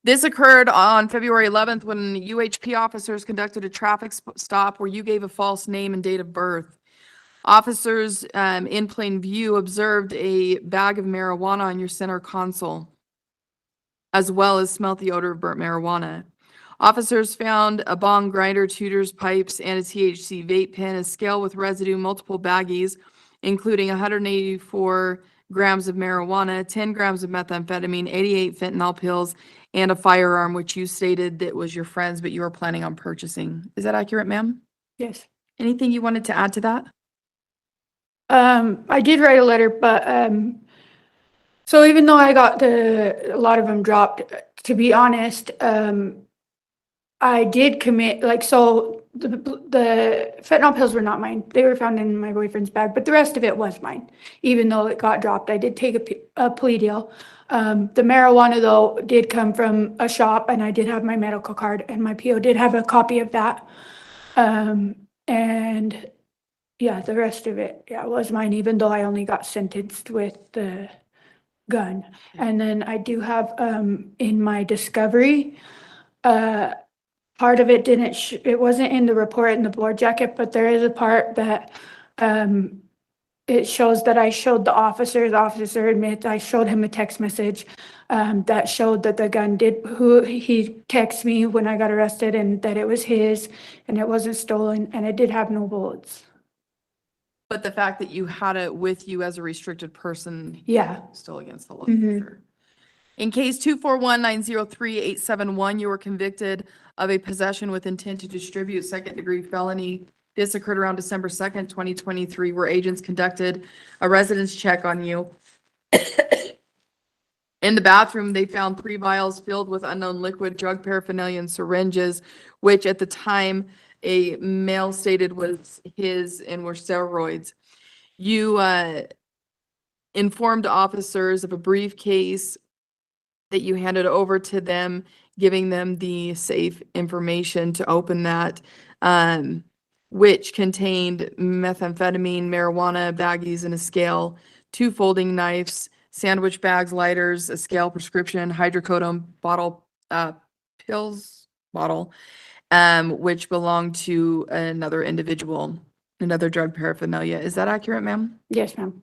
This occurred on February 11th when UHP officers conducted a traffic stop where you gave a false name and date of birth. Officers in plain view observed a bag of marijuana on your center console, as well as smelt the odor of burnt marijuana. Officers found a bong grinder, tutors, pipes, and a THC vape pen, a scale with residue, multiple baggies, including 184 grams of marijuana, 10 grams of methamphetamine, 88 fentanyl pills, and a firearm, which you stated that was your friend's, but you were planning on purchasing. Is that accurate, ma'am? Yes. Anything you wanted to add to that? I did write a letter, but, so even though I got a lot of them dropped, to be honest, I did commit, like, so the fentanyl pills were not mine. They were found in my boyfriend's bag, but the rest of it was mine. Even though it got dropped, I did take a plea deal. The marijuana though did come from a shop and I did have my medical card and my PO did have a copy of that. And yeah, the rest of it, yeah, was mine, even though I only got sentenced with the gun. And then I do have, in my discovery, part of it didn't, it wasn't in the report in the board jacket, but there is a part that, it shows that I showed the officer admit, I showed him a text message, that showed that the gun he texted me when I got arrested and that it was his and it wasn't stolen and it did have no bullets. But the fact that you had it with you as a restricted person. Yeah. Still against the law. Mhm. Sure. In case 241903871, you were convicted of a possession with intent to distribute second-degree felony. This occurred around December 2nd, 2023, where agents conducted a residence check on you. In the bathroom, they found 3 vials filled with unknown liquid, drug paraphernalia, and syringes, which at the time a male stated was his and were steroids. You informed officers of a briefcase that you handed over to them, giving them the safe information to open that, which contained methamphetamine, marijuana, baggies, and a scale, 2 folding knives, sandwich bags, lighters, a scale, prescription, hydrocodone bottle, pills bottle, which belonged to another individual, another drug paraphernalia. Is that accurate, ma'am? Yes, ma'am.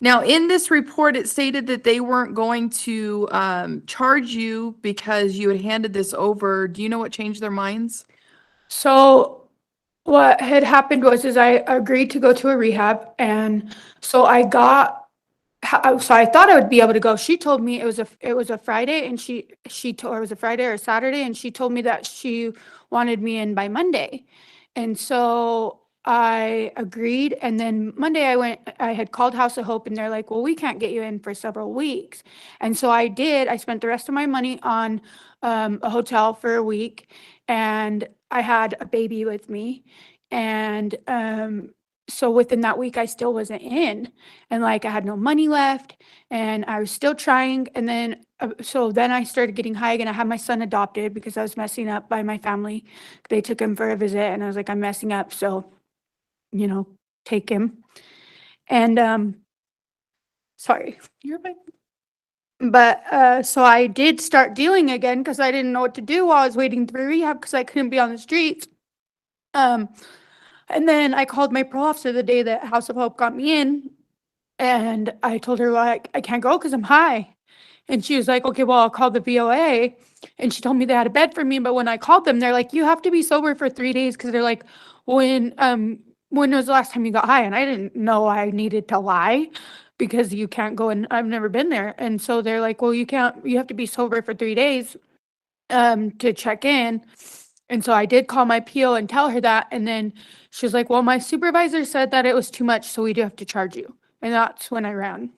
Now, in this report, it stated that they weren't going to charge you because you had handed this over. Do you know what changed their minds? So what had happened was I agreed to go to a rehab, and so I thought I would be able to go. She told me it was a Friday, and she told, or it was a Friday or a Saturday, and she told me that she wanted me in by Monday, and so I agreed. And then Monday I had called House of Hope, and they're like, well, we can't get you in for several weeks. And so I did. I spent the rest of my money on a hotel for a week, and I had a baby with me. And so within that week, I still wasn't in, and like I had no money left, and I was still trying. And then, so then I started getting high again. I had my son adopted because I was messing up by my family. They took him for a visit, and I was like, I'm messing up, so, you know, take him. And sorry. You're fine. But so I did start dealing again because I didn't know what to do while I was waiting for rehab because I couldn't be on the streets. And then I called my parole officer the day that House of Hope got me in, and I told her, like, I can't go because I'm high. And she was like, okay, well, I'll call the VOA. And she told me they had a bed for me, but when I called them, they're like, you have to be sober for 3 days, because they're like, when was the last time you got high? And I didn't know I needed to lie, because you can't go, and I've never been there. And so they're like, well, you have to be sober for 3 days to check in. And so I did call my PO and tell her that. And then she was like, well, my supervisor said that it was too much, so we do have to charge you. And that's when I ran.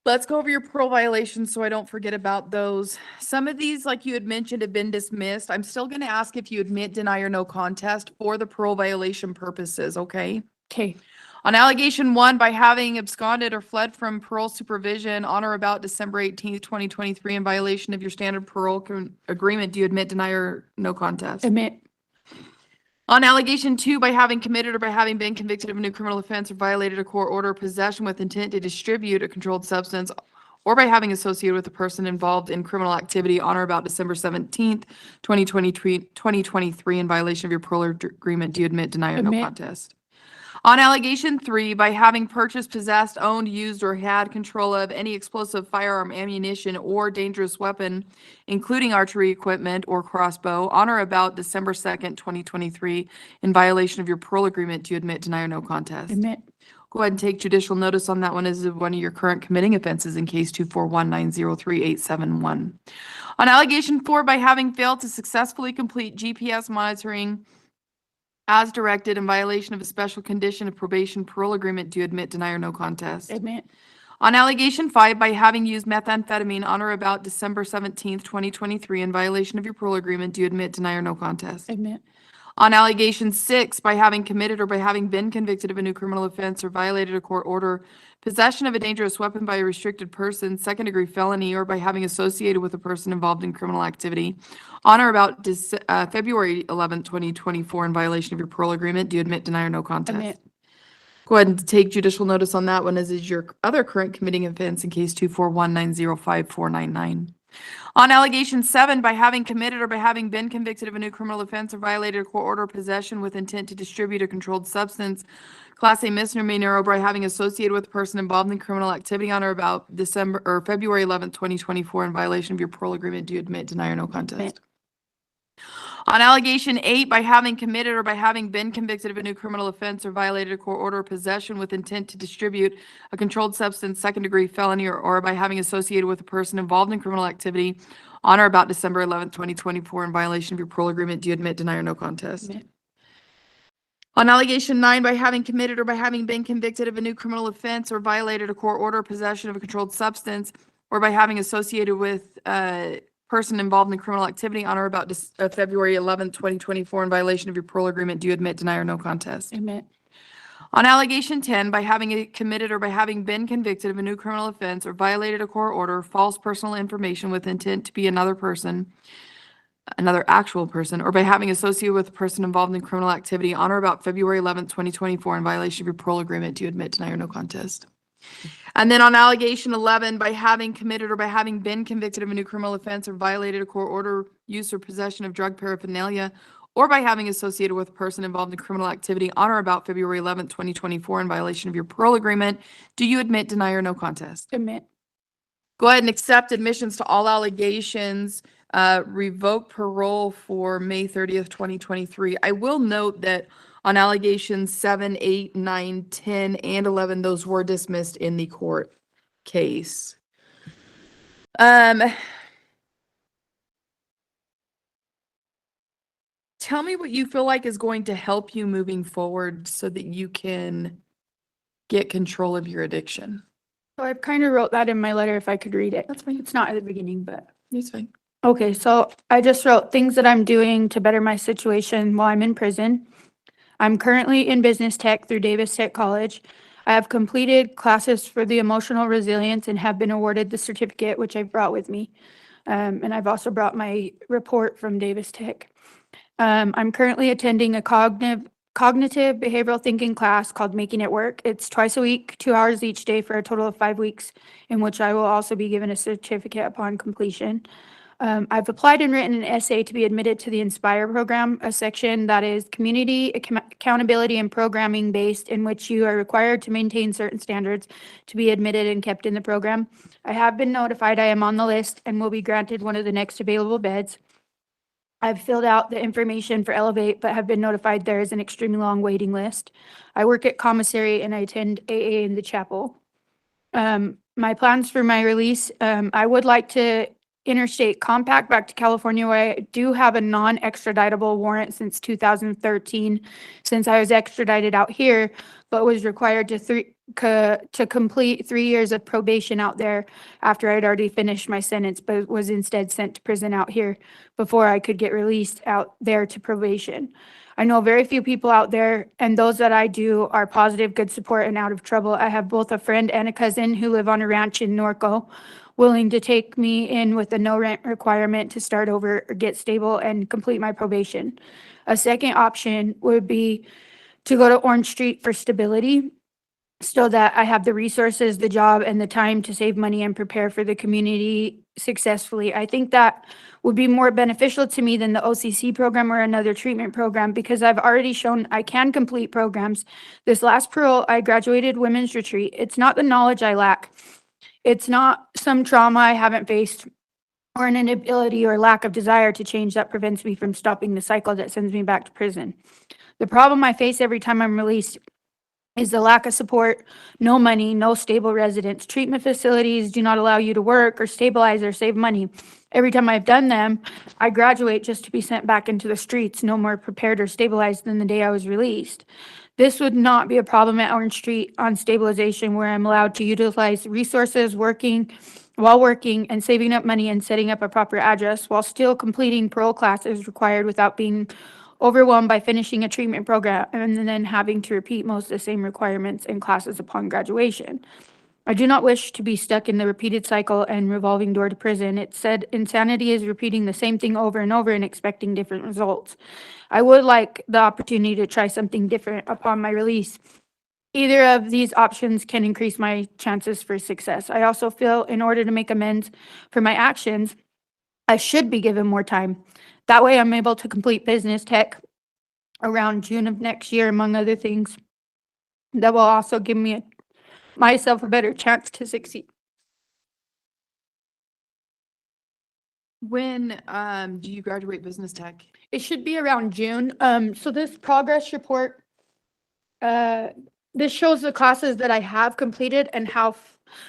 Let's go over your parole violations so I don't forget about those. Some of these, like you had mentioned, have been dismissed. I'm still going to ask if you admit, deny, or no contest for the parole violation purposes, okay? Okay. On allegation 1, by having absconded or fled from parole supervision on or about December 18th, 2023, in violation of your standard parole agreement, do you admit, deny, or no contest? Admit. On allegation 2, by having committed or by having been convicted of a new criminal offense or violated a court order, possession with intent to distribute a controlled substance, or by having associated with a person involved in criminal activity on or about December 17th, 2023, in violation of your parole agreement, do you admit, deny, or no Admit. contest? On allegation 3, by having purchased, possessed, owned, used, or had control of any explosive, firearm, ammunition, or dangerous weapon, including archery equipment or crossbow, on or about December 2nd, 2023, in violation of your parole agreement, do you admit, deny, or no contest? Admit. Go ahead and take judicial notice on that one as one of your current committing offenses in case 241903871. On allegation 4, by having failed to successfully complete GPS monitoring as directed in violation of a special condition of probation parole agreement, do you admit, deny, or no contest? Admit. On allegation 5, by having used methamphetamine on or about December 17th, 2023, in violation of your parole agreement, do you admit, deny, or no contest? Admit. On allegation 6, by having committed or by having been convicted of a new criminal offense or violated a court order, possession of a dangerous weapon by a restricted person, second-degree felony, or by having associated with a person involved in criminal activity, on or about February 11th, 2024, in violation of your parole agreement, do you admit, deny, or no contest? Admit. Go ahead and take judicial notice on that one, as is your other current committing offense in case 241905499. On allegation 7, by having committed or by having been convicted of a new criminal offense or violated a court order of possession with intent to distribute a controlled substance, Class A misdemeanor, or by having associated with a person involved in criminal activity on or about December or February 11th, 2024, in violation of your parole agreement, do you admit, deny, or no contest? On allegation 8, by having committed or by having been convicted of a new criminal offense or violated a court order of possession with intent to distribute a controlled substance, second-degree felony, or by having associated with a person involved in criminal activity on or about December 11th, 2024, in violation of your parole agreement, do you admit, deny, or no contest? Admit. On allegation 9, by having committed or by having been convicted of a new criminal offense or violated a court order of possession of a controlled substance, or by having associated with a person involved in criminal activity on or about February 11th, 2024, in violation of your parole agreement, do you admit, deny, or no contest? Admit. On allegation 10, by having committed or by having been convicted of a new criminal offense or violated a court order, false personal information with intent to be another person, another actual person, or by having associated with a person involved in criminal activity on or about February 11th, 2024, in violation of your parole agreement, do you admit, deny, or no contest? And then on allegation 11, by having committed or by having been convicted of a new criminal offense or violated a court order, use or possession of drug paraphernalia, or by having associated with a person involved in criminal activity on or about February 11th, 2024, in violation of your parole agreement, do you admit, deny, or no contest? Admit. Go ahead and accept admissions to all allegations, revoke parole for May 30th, 2023. I will note that on allegations 7, 8, 9, 10, and 11, those were dismissed in the court case. Tell me what you feel like is going to help you moving forward so that you can get control of your addiction. So I kind of wrote that in my letter if I could read it. That's fine. It's not at the beginning, but. It's fine. Okay, so I just wrote things that I'm doing to better my situation while I'm in prison. I'm currently in business tech through Davis Tech College. I have completed classes for the emotional resilience and have been awarded the certificate, which I've brought with me. And I've also brought my report from Davis Tech. I'm currently attending a cognitive behavioral thinking class called Making It Work. It's twice a week, 2 hours each day for a total of 5 weeks, in which I will also be given a certificate upon completion. I've applied and written an essay to be admitted to the Inspire program, a section that is community accountability and programming based, in which you are required to maintain certain standards to be admitted and kept in the program. I have been notified I am on the list and will be granted one of the next available beds. I've filled out the information for Elevate, but have been notified there is an extremely long waiting list. I work at commissary and I attend AA in the chapel. My plans for my release, I would like to interstate compact back to California, where I do have a non-extraditable warrant since 2013, since I was extradited out here, but was required to complete 3 years of probation out there after I'd already finished my sentence, but was instead sent to prison out here before I could get released out there to probation. I know very few people out there, and those that I do are positive, good support, and out of trouble. I have both a friend and a cousin who live on a ranch in Norco, willing to take me in with a no rent requirement to start over or get stable and complete my probation. A second option would be to go to Orange Street for stability, so that I have the resources, the job, and the time to save money and prepare for the community successfully. I think that would be more beneficial to me than the OCC program or another treatment program, because I've already shown I can complete programs. This last parole, I graduated women's retreat. It's not the knowledge I lack. It's not some trauma I haven't faced or an inability or lack of desire to change that prevents me from stopping the cycle that sends me back to prison. The problem I face every time I'm released is the lack of support, no money, no stable residence. Treatment facilities do not allow you to work or stabilize or save money. Every time I've done them, I graduate just to be sent back into the streets, no more prepared or stabilized than the day I was released. This would not be a problem at Orange Street on stabilization, where I'm allowed to utilize resources while working and saving up money and setting up a proper address while still completing parole classes required without being overwhelmed by finishing a treatment program and then having to repeat most of the same requirements and classes upon graduation. I do not wish to be stuck in the repeated cycle and revolving door to prison. It said insanity is repeating the same thing over and over and expecting different results. I would like the opportunity to try something different upon my release. Either of these options can increase my chances for success. I also feel in order to make amends for my actions, I should be given more time. That way I'm able to complete business tech around June of next year, among other things. That will also give me myself a better chance to succeed. When do you graduate business tech? It should be around June. So this progress report, this shows the classes that I have completed and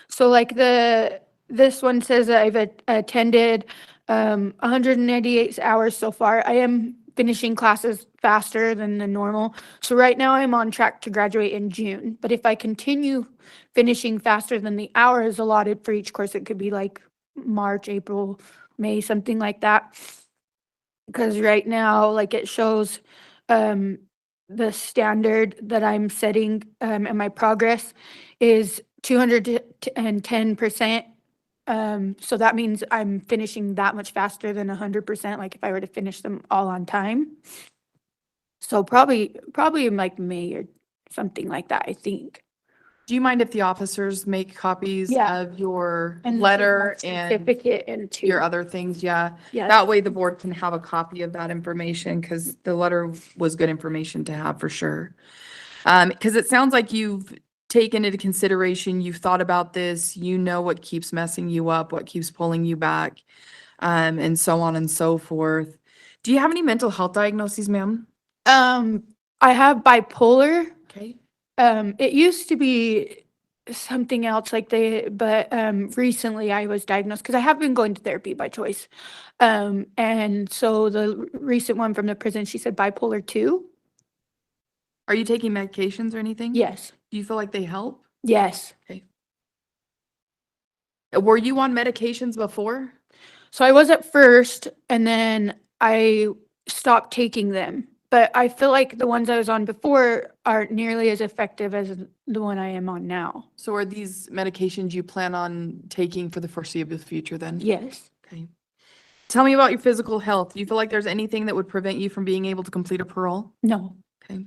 so like this one says that I've attended 188 hours so far. I am finishing classes faster than the normal. So right now I'm on track to graduate in June. But if I continue finishing faster than the hours allotted for each course, it could be like March, April, May, something like that. Because right now, like it shows the standard that I'm setting and my progress is 210%. So that means I'm finishing that much faster than 100%, like if I were to finish them all on time. So probably in like May or something like that, I think. Do you mind if the officers make copies Yeah. of your And letter my and certificate and your other things? Yeah. Yeah. That way the board can have a copy of that information because the letter was good information to have for sure. Because it sounds like you've taken into consideration, you've thought about this, you know what keeps messing you up, what keeps pulling you back, and so on and so forth. Do you have any mental health diagnoses, ma'am? I have bipolar. Okay. It used to be something else but recently I was diagnosed because I have been going to therapy by choice. And so the recent one from the prison, she said bipolar 2. Are you taking medications or anything? Yes. Do you feel like they help? Yes. Were you on medications before? So I was at first and then I stopped taking them. But I feel like the ones I was on before aren't nearly as effective as the one I am on now. So are these medications you plan on taking for the foreseeable future then? Yes. Okay. Tell me about your physical health. Do you feel like there's anything that would prevent you from being able to complete a parole? No. Okay.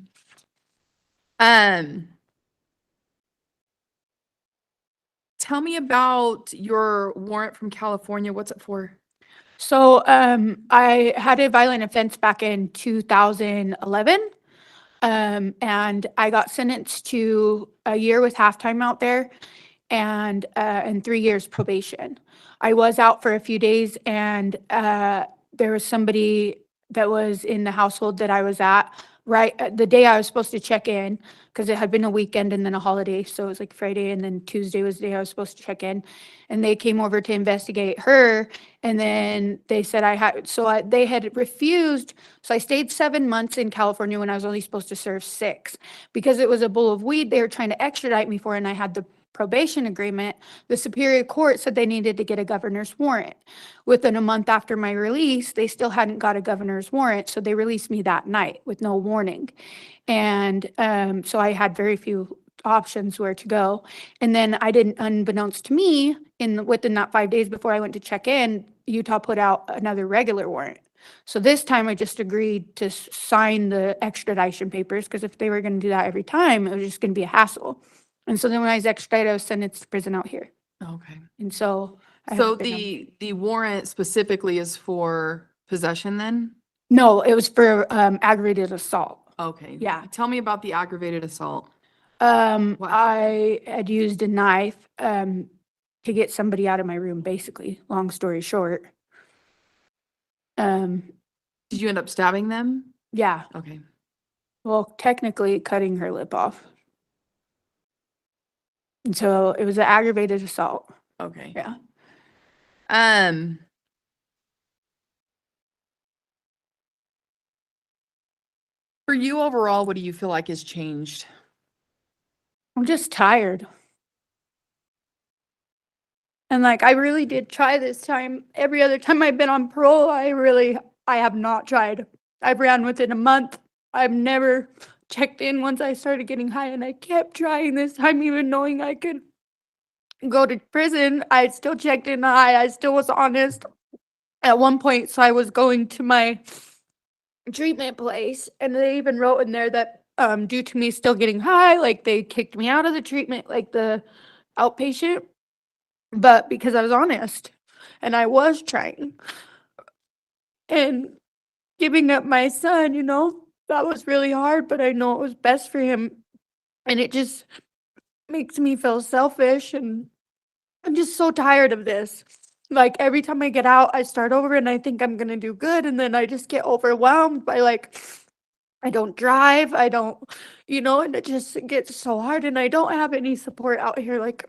Tell me about your warrant from California. What's it for? So I had a violent offense back in 2011. And I got sentenced to a year with halftime out there and 3 years probation. I was out for a few days and there was somebody that was in the household that I was at the day I was supposed to check in because it had been a weekend and then a holiday. So it was like Friday and then Tuesday was the day I was supposed to check in. And they came over to investigate her. And then they said they had refused. So I stayed 7 months in California when I was only supposed to serve 6. Because it was a bowl of weed they were trying to extradite me for and I had the probation agreement, the Superior Court said they needed to get a governor's warrant. Within a month after my release, they still hadn't got a governor's warrant, so they released me that night with no warning. And so I had very few options where to go. And then unbeknownst to me, within that 5 days before I went to check in, Utah put out another regular warrant. So this time I just agreed to sign the extradition papers because if they were going to do that every time, it was just going to be a hassle. And so then when I was extradited, I was sentenced to prison out here. Okay. And so. I So haven't been the warrant specifically is for possession then? No, it was for aggravated assault. Okay. Yeah. Tell me about the aggravated assault. What I had used a knife to get somebody out of my room, basically, long story short. Did you end up stabbing them? Yeah, Okay. well, technically cutting her lip off. And so it was an aggravated assault. Okay. Yeah. For you overall, what do you feel like has changed? I'm just tired. And like, I really did try this time. Every other time I've been on parole, I have not tried. I've ran within a month. I've never checked in once I started getting high and I kept trying this time, even knowing I could go to prison. I still checked in high. I still was honest at one point. So I was going to my treatment place and they even wrote in there that due to me still getting high, like they kicked me out of the treatment, like the outpatient, but because I was honest and I was trying. and giving up my son, you know, that was really hard, but I know it was best for him. And it just makes me feel selfish, and I'm just so tired of this. Like every time I get out, I start over and I think I'm gonna do good, and then I just get overwhelmed by like I don't drive, I don't, you know, and it just gets so hard, and I don't have any support out here. Like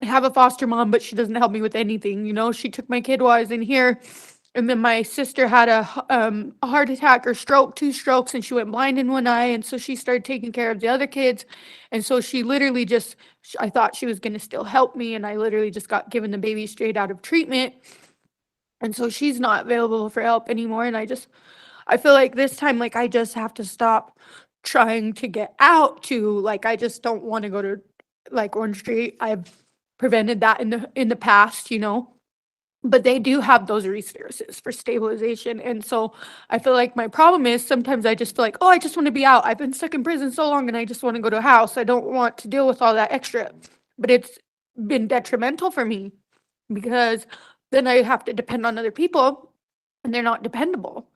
I have a foster mom, but she doesn't help me with anything, you know. She took my kid while I was in here, and then my sister had a heart attack or stroke, 2 strokes, and she went blind in one eye, and so she started taking care of the other kids, and so she literally just I thought she was gonna still help me, and I literally just got given the baby straight out of treatment, and so she's not available for help anymore, and I feel like this time, like, I just have to stop trying to get out to, like, I just don't wanna go to, like, Orange Street. I've prevented that in the past, you know? But they do have those resources for stabilization, and so I feel like my problem is sometimes I just feel like, "Oh, I just wanna be out. I've been stuck in prison so long and I just wanna go to a house. I don't want to deal with all that extra." But it's been detrimental for me because then I have to depend on other people, and they're not dependable.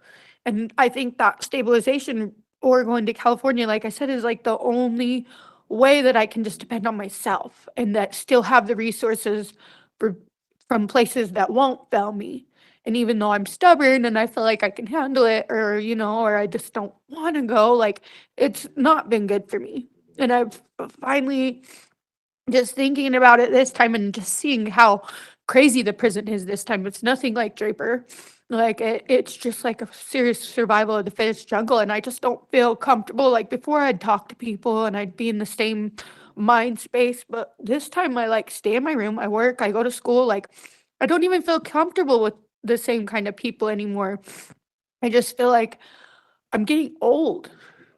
And I think that stabilization or going to California, like I said, is like the only way that I can just depend on myself and that still have the resources for from places that won't fail me. And even though I'm stubborn and I feel like I can handle it, or you know, or I just don't want to go, like it's not been good for me. And I've finally just thinking about it this time and just seeing how crazy the prison is this time. It's nothing like Draper. Like it's just like a serious survival of the fittest jungle, and I just don't feel comfortable. Like before, I'd talk to people and I'd be in the same mind space, but this time I like stay in my room. I work. I go to school. Like I don't even feel comfortable with the same kind of people anymore. I just feel like I'm getting old.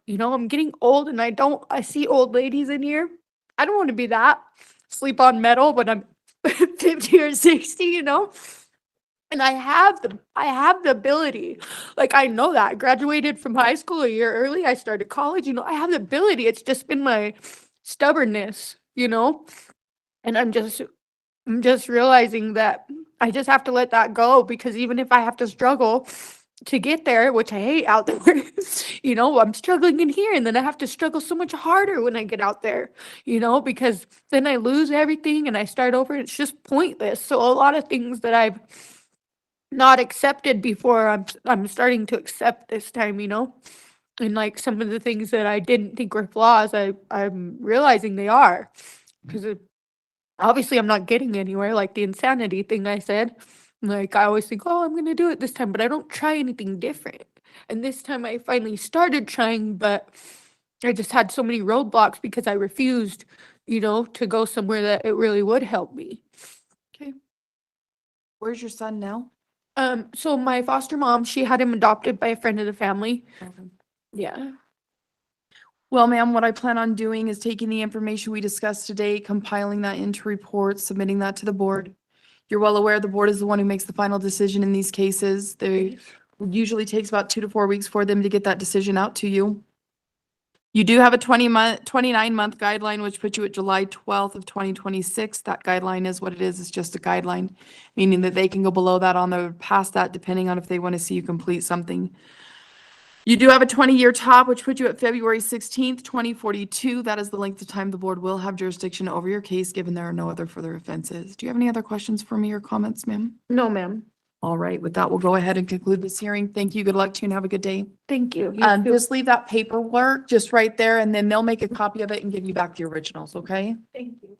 You know, I'm getting old, and I see old ladies in here. I don't want to be that. Sleep on metal when I'm 50 or 60, you know? And I have the ability. Like I know that. I graduated from high school a year early. I started college, you know. I have the ability. It's just been my stubbornness, you know? And I'm just realizing that I just have to let that go, because even if I have to struggle to get there, which I hate out there, you know, I'm struggling in here and then I have to struggle so much harder when I get out there, you know, because then I lose everything and I start over. It's just pointless. So a lot of things that I've not accepted before, I'm starting to accept this time, you know? And like some of the things that I didn't think were flaws, I'm realizing they are. Because obviously I'm not getting anywhere, like the insanity thing I said. Like I always think, oh, I'm gonna do it this time, but I don't try anything different. And this time I finally started trying, but I just had so many roadblocks because I refused, you know, to go somewhere that it really would help me. Okay. Where's your son now? So my foster mom, she had him adopted by a friend of the family. Yeah. Well, ma'am, what I plan on doing is taking the information we discussed today, compiling that into reports, submitting that to the board. You're well aware the board is the one who makes the final decision in these cases. They usually takes about 2 to 4 weeks for them to get that decision out to you. You do have a 29-month guideline, which puts you at July 12th of 2026. That guideline is what it is. It's just a guideline, meaning that they can go below that on the past that, depending on if they want to see you complete something. You do have a 20-year top, which puts you at February 16th, 2042. That is the length of time the board will have jurisdiction over your case, given there are no other further offenses. Do you have any other questions for me or comments, ma'am? No, ma'am. All right, with that, we'll go ahead and conclude this hearing. Thank you. Good luck to you and have a good day. Thank you. You too. Just leave that paperwork just right there, and then they'll make a copy of it and give you back the originals, okay? Thank you.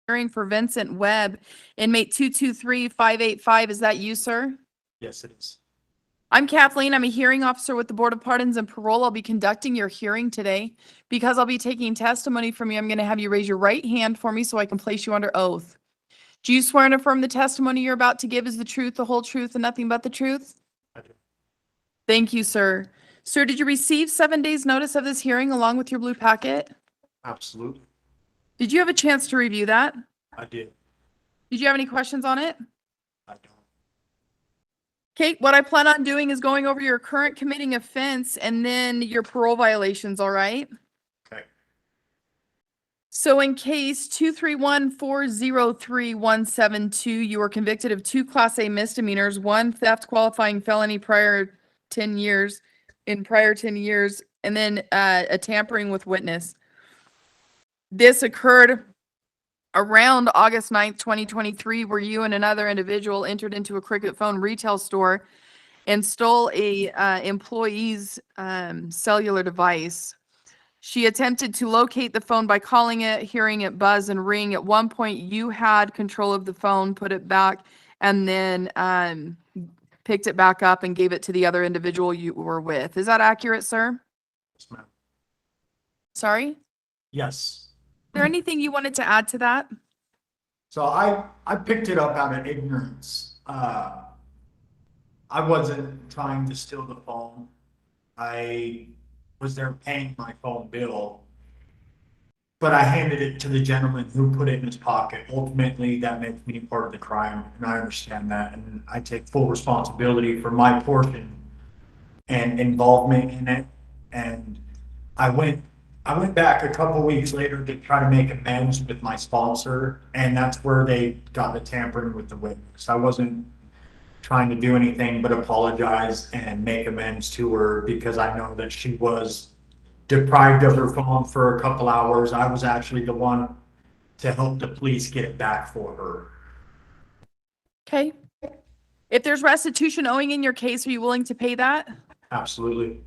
hearing for Vincent Webb, inmate 223585. Is that you, sir? Yes, it is. I'm Kathleen. I'm a hearing officer with the Board of Pardons and Parole. I'll be conducting your hearing today. Because I'll be taking testimony from you, I'm going to have you raise your right hand for me so I can place you under oath. Do you swear and affirm the testimony you're about to give is the truth, the whole truth, and nothing but the truth? I do. Thank you, sir. Sir, did you receive 7 days' notice of this hearing along with your blue packet? Absolutely. Did you have a chance to review that? I did. Did you have any questions on it? I don't. Kate, what I plan on doing is going over your current committing offense and then your parole violations, all right? Okay. So in case 231403172, you were convicted of 2 Class A misdemeanors, 1 theft qualifying felony prior 10 years, and then a tampering with witness. This occurred around August 9th, 2023, where you and another individual entered into a Cricket phone retail store and stole a employee's cellular device. She attempted to locate the phone by calling it, hearing it buzz and ring. At one point, you had control of the phone, put it back, and then picked it back up and gave it to the other individual you were with. Is that accurate, sir? Yes, ma'am. Sorry? Is Yes. there anything you wanted to add to that? So I picked it up out of ignorance. I wasn't trying to steal the phone. I was there paying my phone bill, but I handed it to the gentleman who put it in his pocket. Ultimately, that makes me part of the crime, and I understand that, and I take full responsibility for my portion and involvement in it. And I went back a couple weeks later to try to make amends with my sponsor, and that's where they got the tampering with the witness. I wasn't trying to do anything but apologize and make amends to her because I know that she was deprived of her phone for a couple hours. I was actually the one to help the police get it back for her. Okay. If there's restitution owing in your case, are you willing to pay that? Absolutely.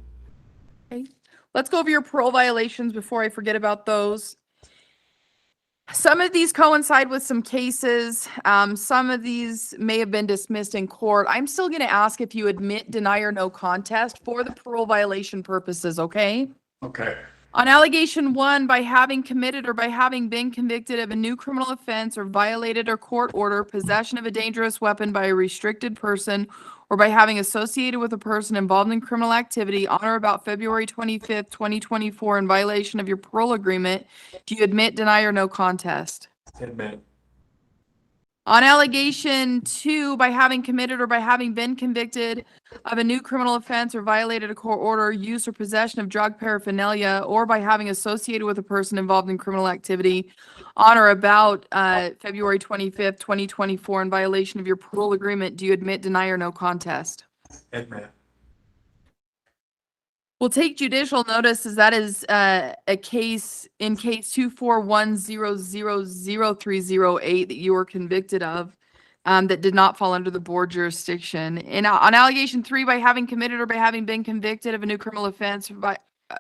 Okay. Let's go over your parole violations before I forget about those. Some of these coincide with some cases. Some of these may have been dismissed in court. I'm still going to ask if you admit, deny, or no contest for the parole violation purposes, okay? Okay. On allegation 1, by having committed or by having been convicted of a new criminal offense or violated a court order, possession of a dangerous weapon by a restricted person, or by having associated with a person involved in criminal activity on or about February 25th, 2024, in violation of your parole agreement, do you admit, deny, or no contest? Admit. On allegation 2, by having committed or by having been convicted of a new criminal offense or violated a court order, use or possession of drug paraphernalia, or by having associated with a person involved in criminal activity on or about February 25th, 2024, in violation of your parole agreement, do you admit, deny, or no contest? Admit. We'll take judicial notice as that is a case in case 241000308 that you were convicted of that did not fall under the board jurisdiction. And on allegation 3, by having committed or by having been convicted of a new criminal offense, by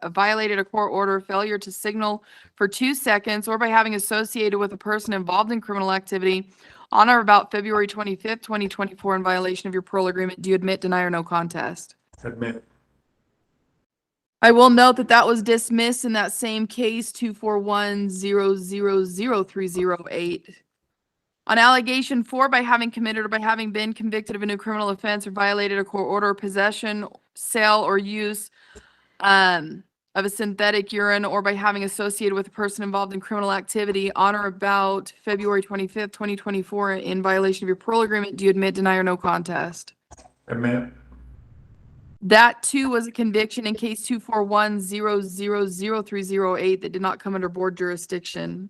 violated a court order, failure to signal for 2 seconds, or by having associated with a person involved in criminal activity on or about February 25th, 2024, in violation of your parole agreement, do you admit, deny, or no contest? Admit. I will note that that was dismissed in that same case, 241000308. On allegation 4, by having committed or by having been convicted of a new criminal offense or violated a court order, possession, sale, or use of a synthetic urine, or by having associated with a person involved in criminal activity on or about February 25th, 2024, in violation of your parole agreement, do you admit, deny, or no contest? Admit. That too was a conviction in case 241000308 that did not come under board jurisdiction.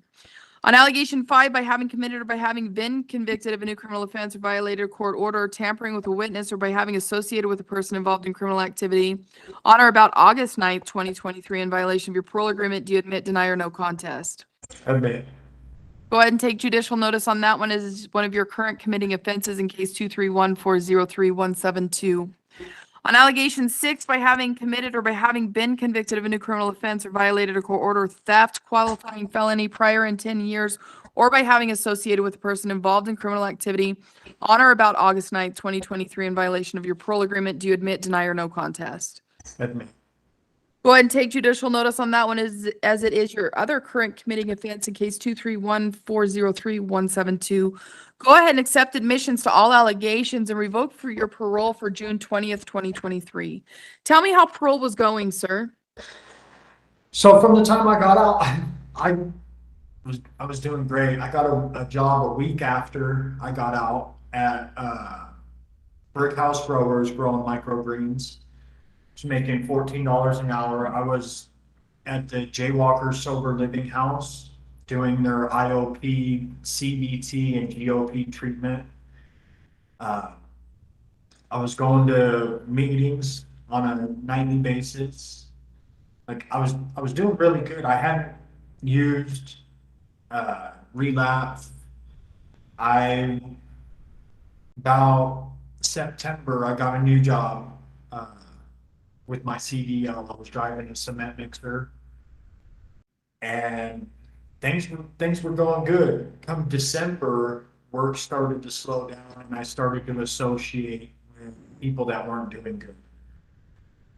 On allegation 5, by having committed or by having been convicted of a new criminal offense or violated a court order, tampering with a witness, or by having associated with a person involved in criminal activity on or about August 9th, 2023, in violation of your parole agreement, do you admit, deny, or no contest? Admit. Go ahead and take judicial notice on that one as one of your current committing offenses in case 231403172. On allegation 6, by having committed or by having been convicted of a new criminal offense or violated a court order, theft, qualifying felony prior in 10 years, or by having associated with a person involved in criminal activity on or about August 9th, 2023, in violation of your parole agreement, do you admit, deny, or no contest? Admit. Go ahead and take judicial notice on that one as it is your other current committing offense in case 231403172. Go ahead and accept admissions to all allegations and revoke for your parole for June 20th, 2023. Tell me how parole was going, sir. So from the time I got out, I was doing great. I got a job a week after I got out at Brick House Growers growing microgreens. Was making $14 an hour. I was at the Jaywalker Sober Living House doing their IOP, CBT, and GOP treatment. I was going to meetings on a nightly basis. Like I was doing really good. I hadn't used relapse. About September, I got a new job with my CDL. I was driving a cement mixer, and things were going good. Come December, work started to slow down, and I started to associate with people that weren't doing good.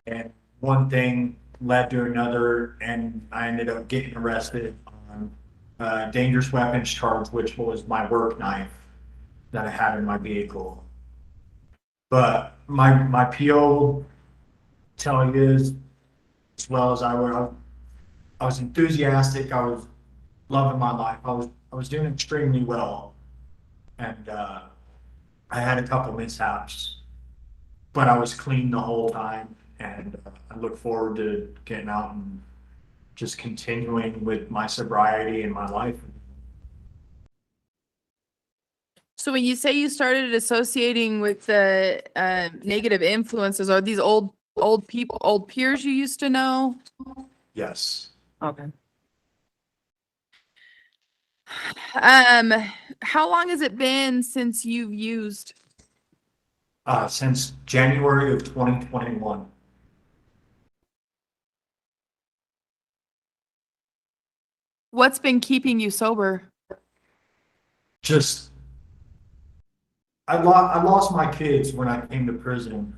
And one thing led to another, and I ended up getting arrested on a dangerous weapons charge, which was my work knife that I had in my vehicle. But my PO tell you is, as well as I was enthusiastic. I was loving my life. I was doing extremely well, and I had a couple mishaps, but I was clean the whole time, and I look forward to getting out and just continuing with my sobriety and my life. So when you say you started associating with the negative influences, are these old people, old peers you used to know? Yes. Okay. How long has it been since you've used? Since January of 2021. What's been keeping you sober? Just, I lost my kids when I came to prison.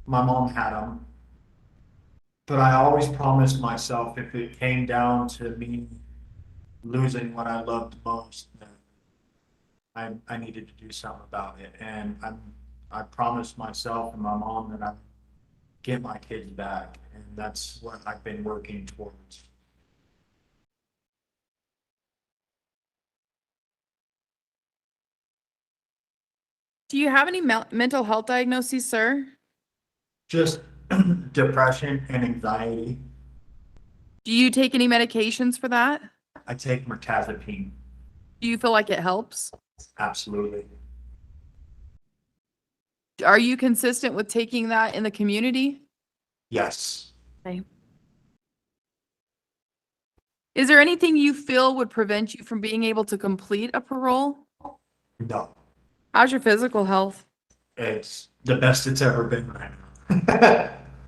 My mom had them, but I always promised myself if it came down to me losing what I loved most, then I needed to do something about it. And I promised myself and my mom that I'd get my kids back, and that's what I've been working towards. Do you have any mental health diagnoses, sir? Just depression and anxiety. Do you take any medications for that? I take mirtazapine. Do you feel like it helps? Absolutely. Are you consistent with taking that in the community? Yes. Okay. Is there anything you feel would prevent you from being able to complete a parole? No. How's your physical health? It's the best it's ever been right now.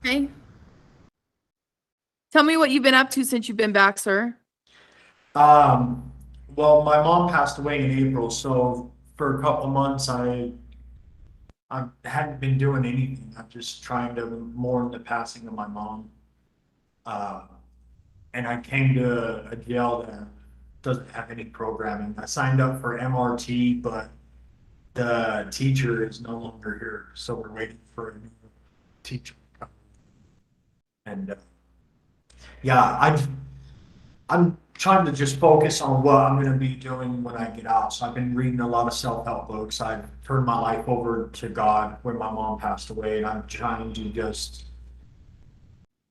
Okay. Tell me what you've been up to since you've been back, sir. Well, my mom passed away in April, so for a couple months I hadn't been doing anything. I'm just trying to mourn the passing of my mom. And I came to a jail that doesn't have any programming. I signed up for MRT, but the teacher is no longer here, so we're waiting for a new teacher. And yeah, I'm trying to just focus on what I'm going to be doing when I get out. So I've been reading a lot of self-help books. I've turned my life over to God when my mom passed away, and I'm trying to just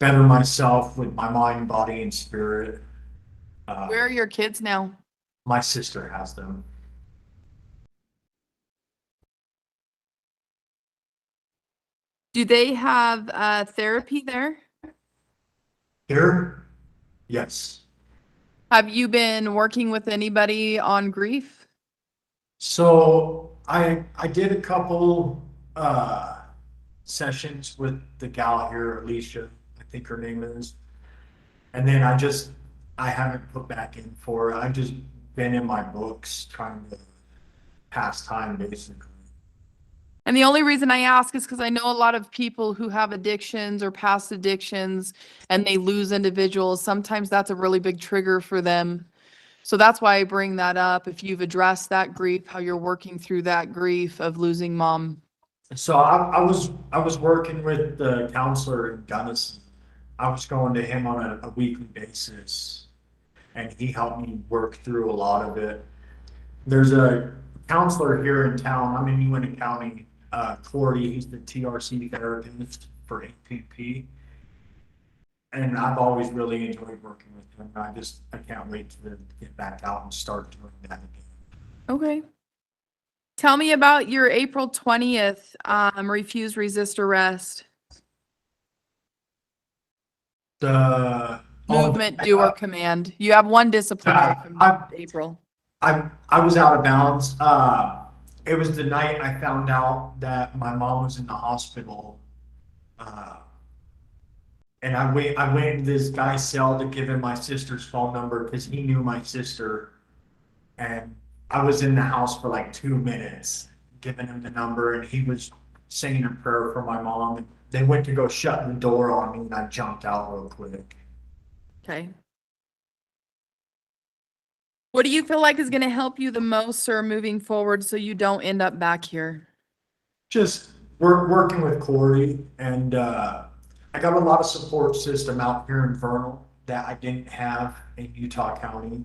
better myself with my mind, body, and spirit. Where are your kids now? My sister has them. Do they have therapy there? Here? Yes. Have you been working with anybody on grief? So I did a couple sessions with the gal here, Alicia, I think her name is. And then I haven't put back in for it. I've just been in my books trying to pass time basically. And the only reason I ask is because I know a lot of people who have addictions or past addictions and they lose individuals. Sometimes that's a really big trigger for them. So that's why I bring that up. If you've addressed that grief, how you're working through that grief of losing mom. So I was working with the counselor in Gunnison. I was going to him on a weekly basis, and he helped me work through a lot of it. There's a counselor here in town. I'm in Uinta County. Corey, he's the TRC therapist for APP, and I've always really enjoyed working with him. I can't wait to get back out and start doing that again. Okay. Tell me about your April 20th, refuse, resist, arrest. The Movement, do, or command. You have one disciplinary from April. I was out of bounds. It was the night I found out that my mom was in the hospital. And I went in this guy's cell to give him my sister's phone number because he knew my sister. And I was in the house for like 2 minutes, giving him the number, and he was saying a prayer for my mom. And they went to go shut the door on me, and I jumped out real quick. Okay. What do you feel like is going to help you the most, sir, moving forward so you don't end up back here? Just working with Corey, and I got a lot of support system out here in Vernal that I didn't have in Utah County.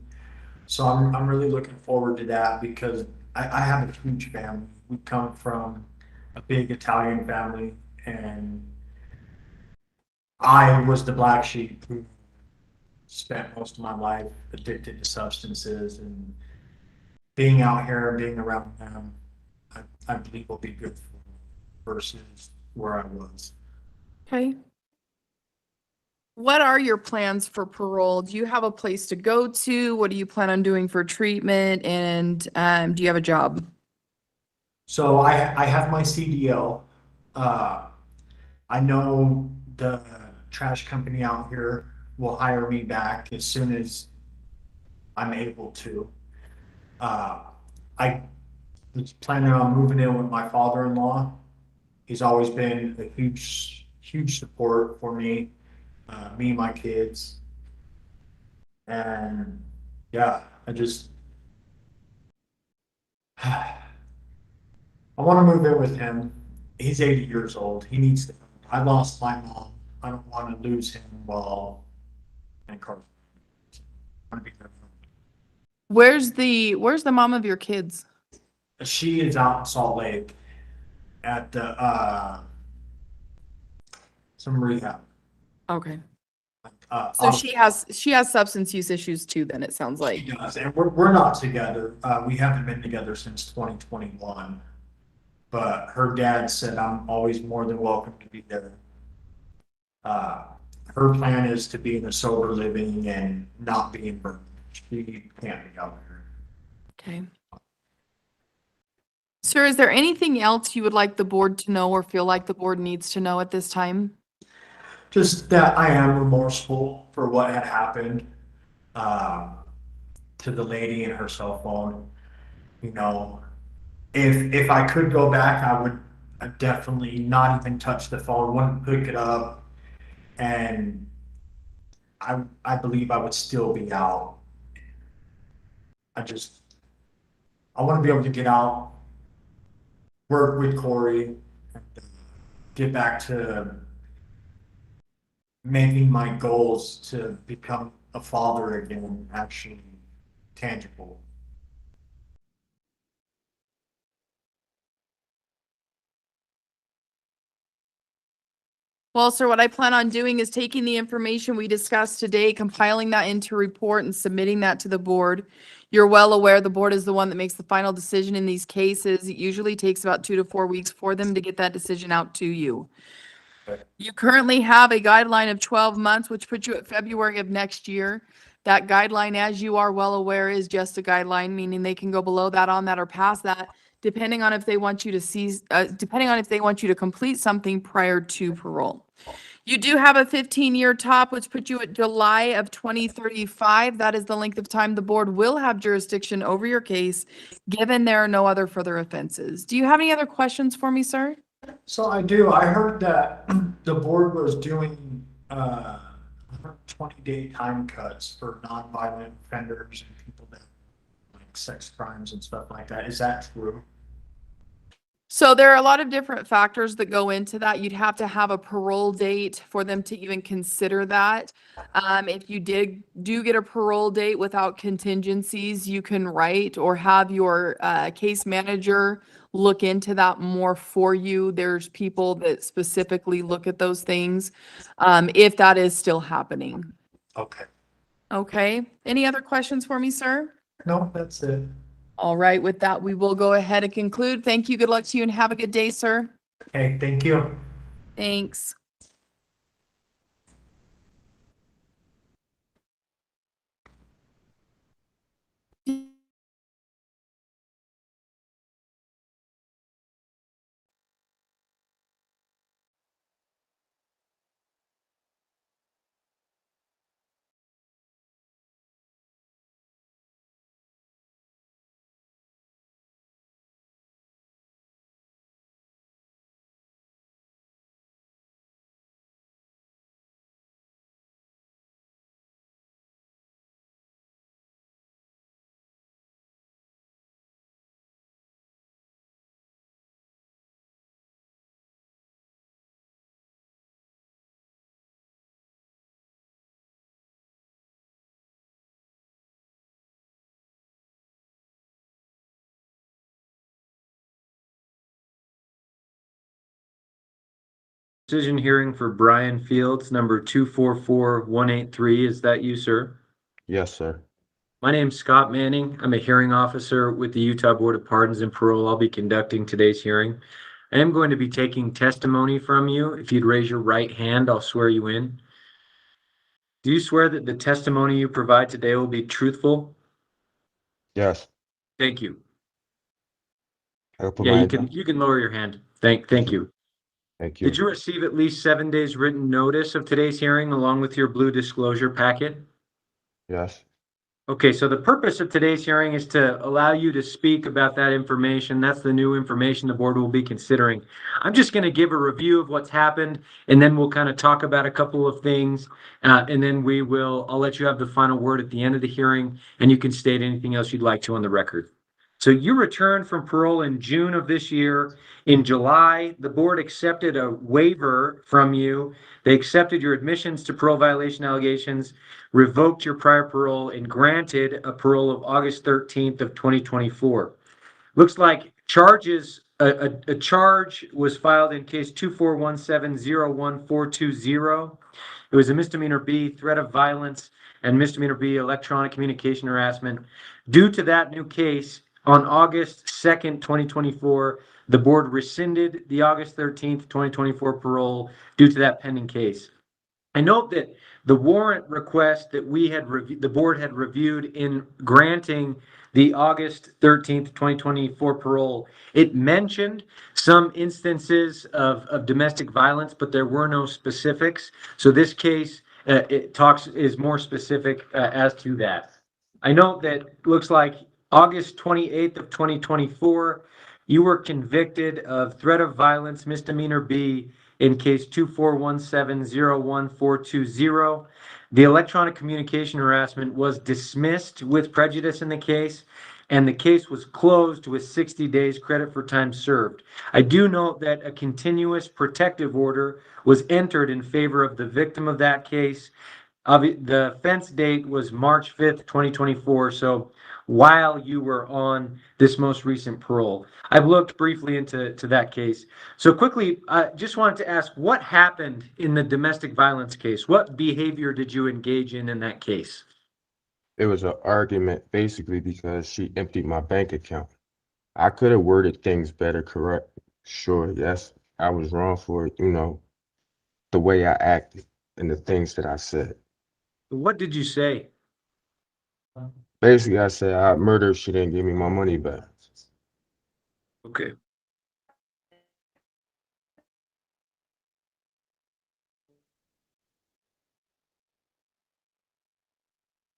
So I'm really looking forward to that because I have a huge family. We come from a big Italian family, and I was the black sheep who spent most of my life addicted to substances, and being out here and being around them, I believe will be good for me versus where I was. Okay. What are your plans for parole? Do you have a place to go to? What do you plan on doing for treatment? And do you have a job? So I have my CDL. I know the trash company out here will hire me back as soon as I'm able to. I was planning on moving in with my father-in-law. He's always been a huge support for me, me and my kids. And yeah, I want to move in with him. He's 80 years old. He needs to. I lost my mom. I don't want to lose him while incarcerated. I want to be there for him. Where's the mom of your kids? She is out in Salt Lake at the some rehab. Okay. So she has substance use issues too, then it sounds like. She does, and we're not together. We haven't been together since 2021. But her dad said I'm always more than welcome to be there. Her plan is to be in a sober living and not be in burn. She can't be out there. Okay. Sir, is there anything else you would like the board to know or feel like the board needs to know at this time? Just that I am remorseful for what had happened to the lady and her cell phone. You know, if I could go back, I would definitely not even touch the phone, wouldn't pick it up, and I believe I would still be out. I want to be able to get out, work with Corey, and get back to making my goals to become a father again actually tangible. Well, sir, what I plan on doing is taking the information we discussed today, compiling that into a report and submitting that to the board. You're well aware the board is the one that makes the final decision in these cases. It usually takes about 2 to 4 weeks for them to get that decision out to you. Okay. You currently have a guideline of 12 months, which puts you at February of next year. That guideline, as you are well aware, is just a guideline, meaning they can go below that, on that, or past that, depending on if they want you to depending on if they want you to complete something prior to parole. You do have a 15-year top, which puts you at July of 2035. That is the length of time the board will have jurisdiction over your case, given there are no other further offenses. Do you have any other questions for me, sir? So I do, I heard that the board was doing, 20-day time cuts for nonviolent offenders and people that like sex crimes and stuff like that. Is that true? So there are a lot of different factors that go into that. You'd have to have a parole date for them to even consider that. If you do get a parole date without contingencies, you can write or have your case manager look into that more for you. There's people that specifically look at those things, if that is still happening. Okay. Okay. Any other questions for me, sir? No, that's it. All right. With that, we will go ahead and conclude. Thank you. Good luck to you and have a good day, sir. Hey, thank you. Thanks. Decision hearing for Brian Fields, number 244183. Is that you, sir? Yes, sir. My name's Scott Manning. I'm a hearing officer with the Utah Board of Pardons and Parole. I'll be conducting today's hearing. I am going to be taking testimony from you. If you'd raise your right hand, I'll swear you in. Do you swear that the testimony you provide today will be truthful? Yes. Thank you. I'll put Yeah, my you can lower your hand. Thank you. Thank you. Did you receive at least 7 days written notice of today's hearing along with your blue disclosure packet? Yes. Okay, so the purpose of today's hearing is to allow you to speak about that information. That's the new information the board will be considering. I'm just going to give a review of what's happened, and then we'll kind of talk about a couple of things, and then I'll let you have the final word at the end of the hearing, and you can state anything else you'd like to on the record. So you returned from parole in June of this year. In July, the board accepted a waiver from you. They accepted your admissions to parole violation allegations, revoked your prior parole, and granted a parole of August 13th of 2024. Looks like a charge was filed in case 241701420. It was a misdemeanor B, threat of violence, and misdemeanor B, electronic communication harassment. Due to that new case, on August 2nd, 2024, the board rescinded the August 13th, 2024 parole due to that pending case. I note that the warrant request that the board had reviewed in granting the August 13th, 2024 parole, it mentioned some instances of domestic violence, but there were no specifics. So this case, is more specific as to that. I note that looks like August 28th of 2024, you were convicted of threat of violence, misdemeanor B, in case 241701420. The electronic communication harassment was dismissed with prejudice in the case, and the case was closed with 60 days credit for time served. I do note that a continuous protective order was entered in favor of the victim of that case. The offense date was March 5th, 2024, so while you were on this most recent parole. I've looked briefly into that case. So quickly, I just wanted to ask, what happened in the domestic violence case? What behavior did you engage in that case? It was an argument basically because she emptied my bank account. I could have worded things better, correct? Sure, yes, I was wrong for it, the way I acted and the things that I said. What did you say? Basically, I said I murdered, she didn't give me my money back. Okay.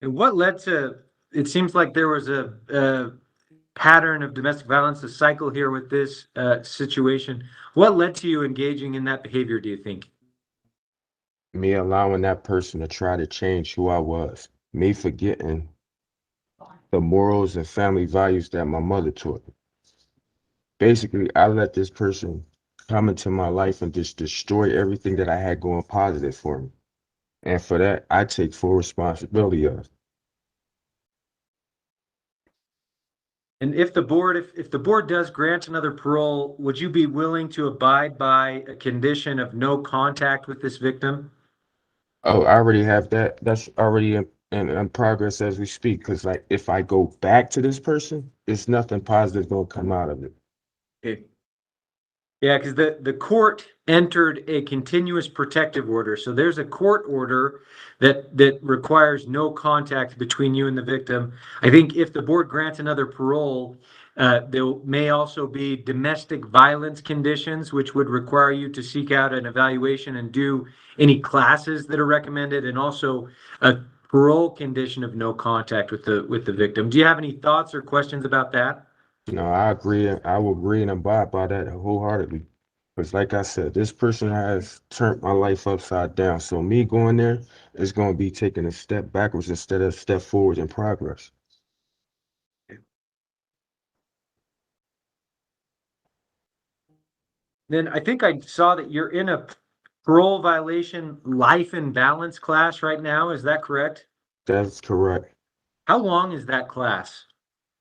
And what led to, it seems like there was a pattern of domestic violence, a cycle here with this situation. What led to you engaging in that behavior, do you think? Me allowing that person to try to change who I was, me forgetting the morals and family values that my mother taught me. Basically, I let this person come into my life and just destroy everything that I had going positive for me. And for that, I take full responsibility of it. And if the board, if the board does grant another parole, would you be willing to abide by a condition of no contact with this victim? Oh, I already have that. That's already in progress as we speak. Because like, if I go back to this person, it's nothing positive gonna come out of it. Okay. Yeah, because the court entered a continuous protective order. So there's a court order that requires no contact between you and the victim. I think if the board grants another parole, there may also be domestic violence conditions, which would require you to seek out an evaluation and do any classes that are recommended, and also a parole condition of no contact with the victim. Do you have any thoughts or questions about that? No, I agree. I will agree and abide by that wholeheartedly. Because like I said, this person has turned my life upside down. So me going there is going to be taking a step backwards instead of a step forward in progress. Then I think I saw that you're in a parole violation life and balance class right now. Is that correct? That's correct. How long is that class?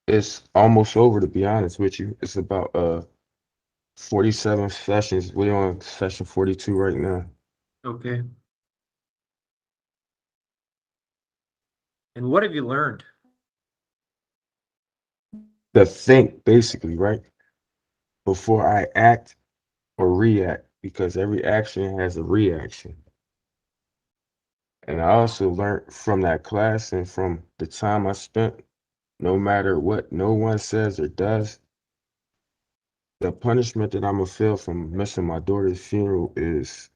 It's almost over, to be honest with you. It's about 47 sessions. We're on session 42 right now. Okay. And what have you learned? To think, basically, right? Before I act or react, because every action has a reaction. And I also learned from that class and from the time I spent, no matter what no one says or does, the punishment that I'm gonna feel from missing my daughter's funeral is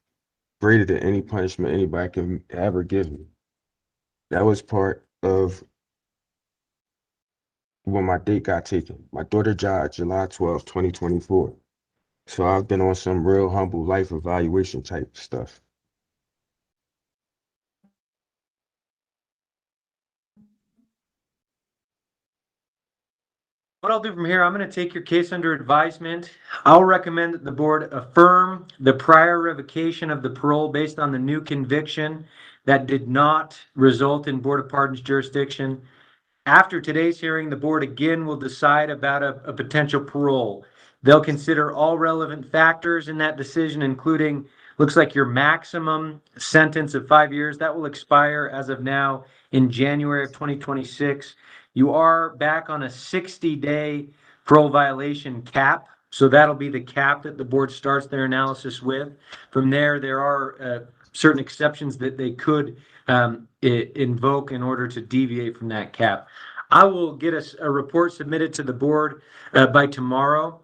greater than any punishment anybody can ever give me. That was part of when my date got taken. My daughter died July 12th, 2024. So I've been on some real humble life evaluation type stuff. What I'll do from here, I'm going to take your case under advisement. I'll recommend that the board affirm the prior revocation of the parole based on the new conviction that did not result in Board of Pardons jurisdiction. After today's hearing, the board again will decide about a potential parole. They'll consider all relevant factors in that decision, including, looks like your maximum sentence of 5 years. That will expire as of now in January of 2026. You are back on a 60-day parole violation cap. So that'll be the cap that the board starts their analysis with. From there, there are certain exceptions that they could invoke in order to deviate from that cap. I will get a report submitted to the board by tomorrow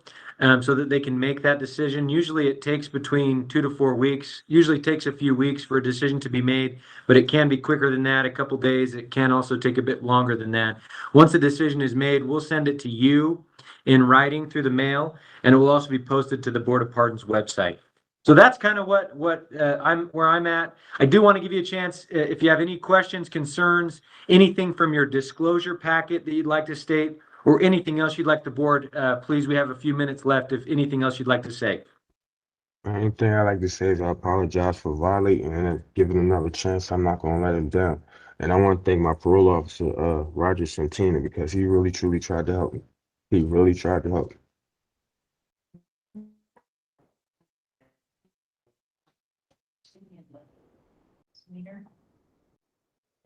so that they can make that decision. Usually it takes between 2 to 4 weeks. Usually takes a few weeks for a decision to be made, but it can be quicker than that, a couple days. It can also take a bit longer than that. Once the decision is made, we'll send it to you in writing through the mail, and it will also be posted to the Board of Pardons website. So that's kind of where I'm at. I do want to give you a chance, if you have any questions, concerns, anything from your disclosure packet that you'd like to state, or anything else you'd like the board, please, we have a few minutes left if anything else you'd like to say. Anything I like to say is I apologize for violating and giving another chance. I'm not gonna let him down. And I want to thank my parole officer, Roger Santina, because he really truly tried to help me. He really tried to help me.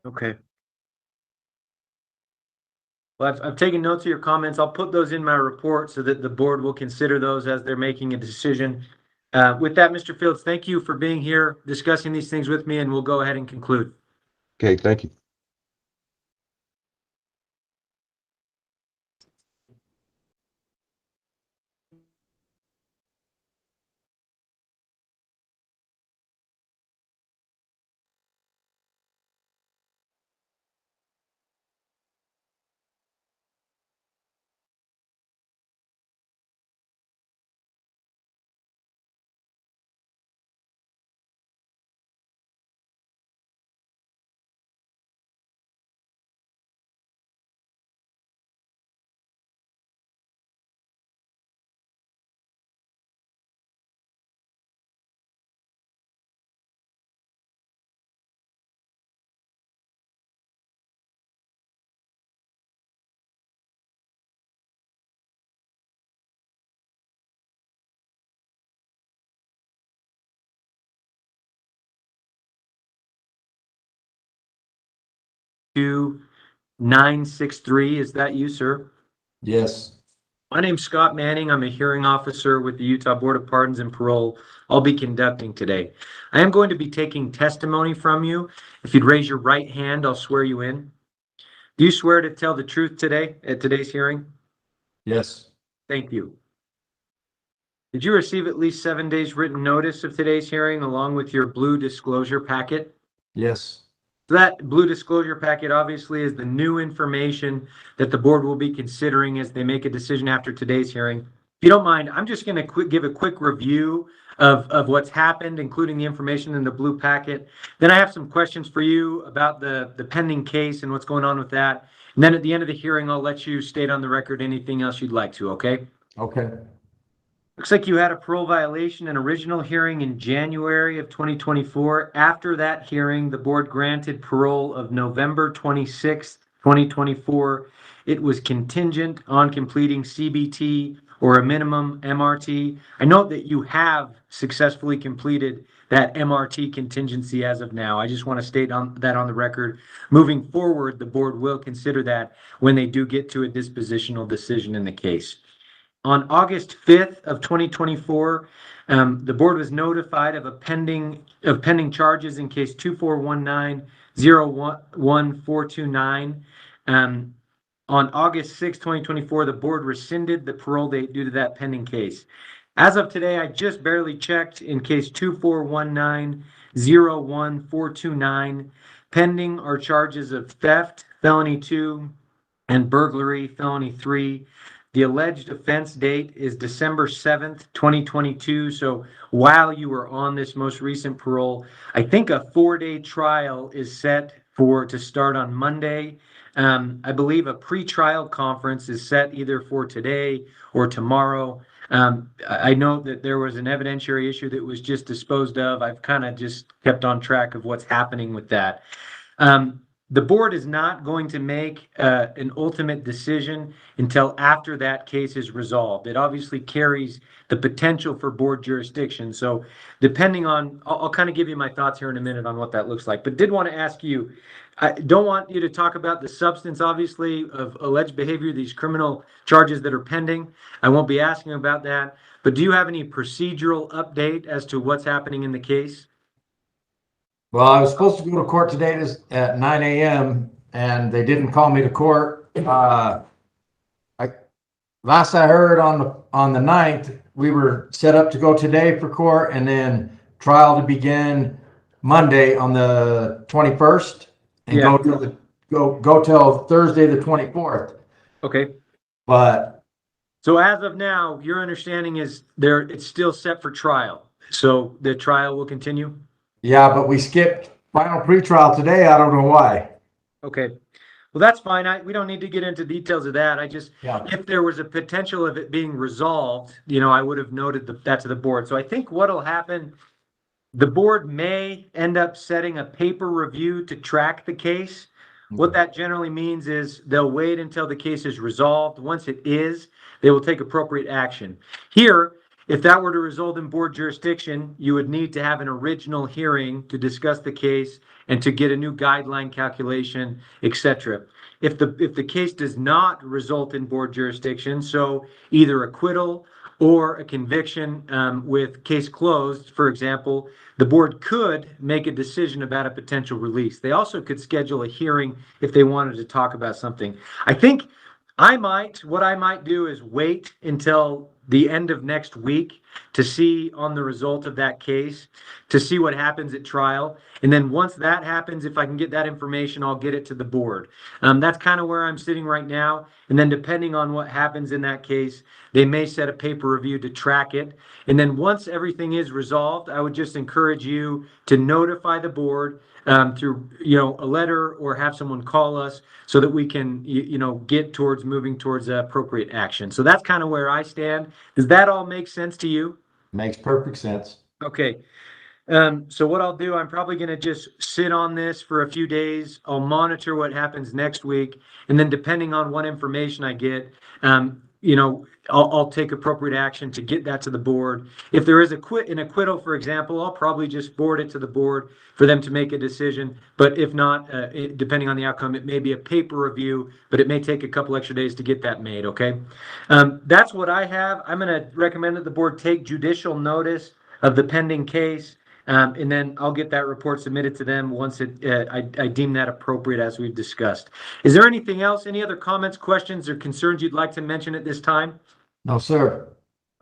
Okay. Well, I've taken notes of your comments. I'll put those in my report so that the board will consider those as they're making a decision. With that, Mr. Fields, thank you for being here, discussing these things with me, and we'll go ahead and conclude. Okay, thank you. 963. Is that you, sir? Yes. My name's Scott Manning. I'm a hearing officer with the Utah Board of Pardons and Parole. I'll be conducting today. I am going to be taking testimony from you. If you'd raise your right hand, I'll swear you in. Do you swear to tell the truth today at today's hearing? Yes. Thank you. Did you receive at least 7 days written notice of today's hearing along with your blue disclosure packet? Yes. That blue disclosure packet obviously is the new information that the board will be considering as they make a decision after today's hearing. If you don't mind, I'm just going to give a quick review of what's happened, including the information in the blue packet. Then I have some questions for you about the pending case and what's going on with that. And then at the end of the hearing, I'll let you state on the record anything else you'd like to, okay? Okay. Looks like you had a parole violation, an original hearing in January of 2024. After that hearing, the board granted parole of November 26th, 2024. It was contingent on completing CBT or a minimum MRT. I note that you have successfully completed that MRT contingency as of now. I just want to state that on the record. Moving forward, the board will consider that when they do get to a dispositional decision in the case. On August 5th of 2024, the board was notified of pending charges in case 2419-01429. On August 6, 2024, the board rescinded the parole date due to that pending case. As of today, I just barely checked in case 2419-01429. Pending are charges of theft, felony 2, and burglary, felony 3. The alleged offense date is December 7th, 2022. So while you were on this most recent parole, I think a 4-day trial is set to start on Monday. I believe a pre-trial conference is set either for today or tomorrow. I know that there was an evidentiary issue that was just disposed of. I've kind of just kept on track of what's happening with that. The board is not going to make an ultimate decision until after that case is resolved. It obviously carries the potential for board jurisdiction. So depending on, I'll kind of give you my thoughts here in a minute on what that looks like, but did want to ask you, I don't want you to talk about the substance, obviously, of alleged behavior, these criminal charges that are pending. I won't be asking about that, but do you have any procedural update as to what's happening in the case? Well, I was supposed to go to court today at 9 a.m. and they didn't call me to court. Last I heard on the 9th, we were set up to go today for court and then trial to begin Monday on the 21st and go till Thursday the 24th. Okay. But so as of now, your understanding is it's still set for trial. So the trial will continue? yeah, but we skipped final pretrial today. I don't know why. Okay. Well, that's fine. We don't need to get into details of that. If there was a potential of it being resolved, I would have noted that to the board. So I think what'll happen, the board may end up setting a paper review to track the case. What that generally means is they'll wait until the case is resolved. Once it is, they will take appropriate action. Here, if that were to result in board jurisdiction, you would need to have an original hearing to discuss the case and to get a new guideline calculation, etc. If the case does not result in board jurisdiction, so either acquittal or a conviction with case closed, for example, the board could make a decision about a potential release. They also could schedule a hearing if they wanted to talk about something. I think what I might do is wait until the end of next week to see on the result of that case, to see what happens at trial. And then once that happens, if I can get that information, I'll get it to the board. That's kind of where I'm sitting right now. And then depending on what happens in that case, they may set a paper review to track it. And then once everything is resolved, I would just encourage you to notify the board through a letter or have someone call us so that we can get towards moving towards appropriate action. So that's kind of where I stand. Does that all make sense to you? Makes perfect sense. Okay. So what I'll do, I'm probably going to just sit on this for a few days. I'll monitor what happens next week. And then depending on what information I get, I'll take appropriate action to get that to the board. If there is an acquittal, for example, I'll probably just forward it to the board for them to make a decision. But if not, depending on the outcome, it may be a paper review, but it may take a couple extra days to get that made, okay? That's what I have. I'm going to recommend that the board take judicial notice of the pending case, and then I'll get that report submitted to them once I deem that appropriate, as we've discussed. Is there anything else, any other comments, questions, or concerns you'd like to mention at this time? No, sir.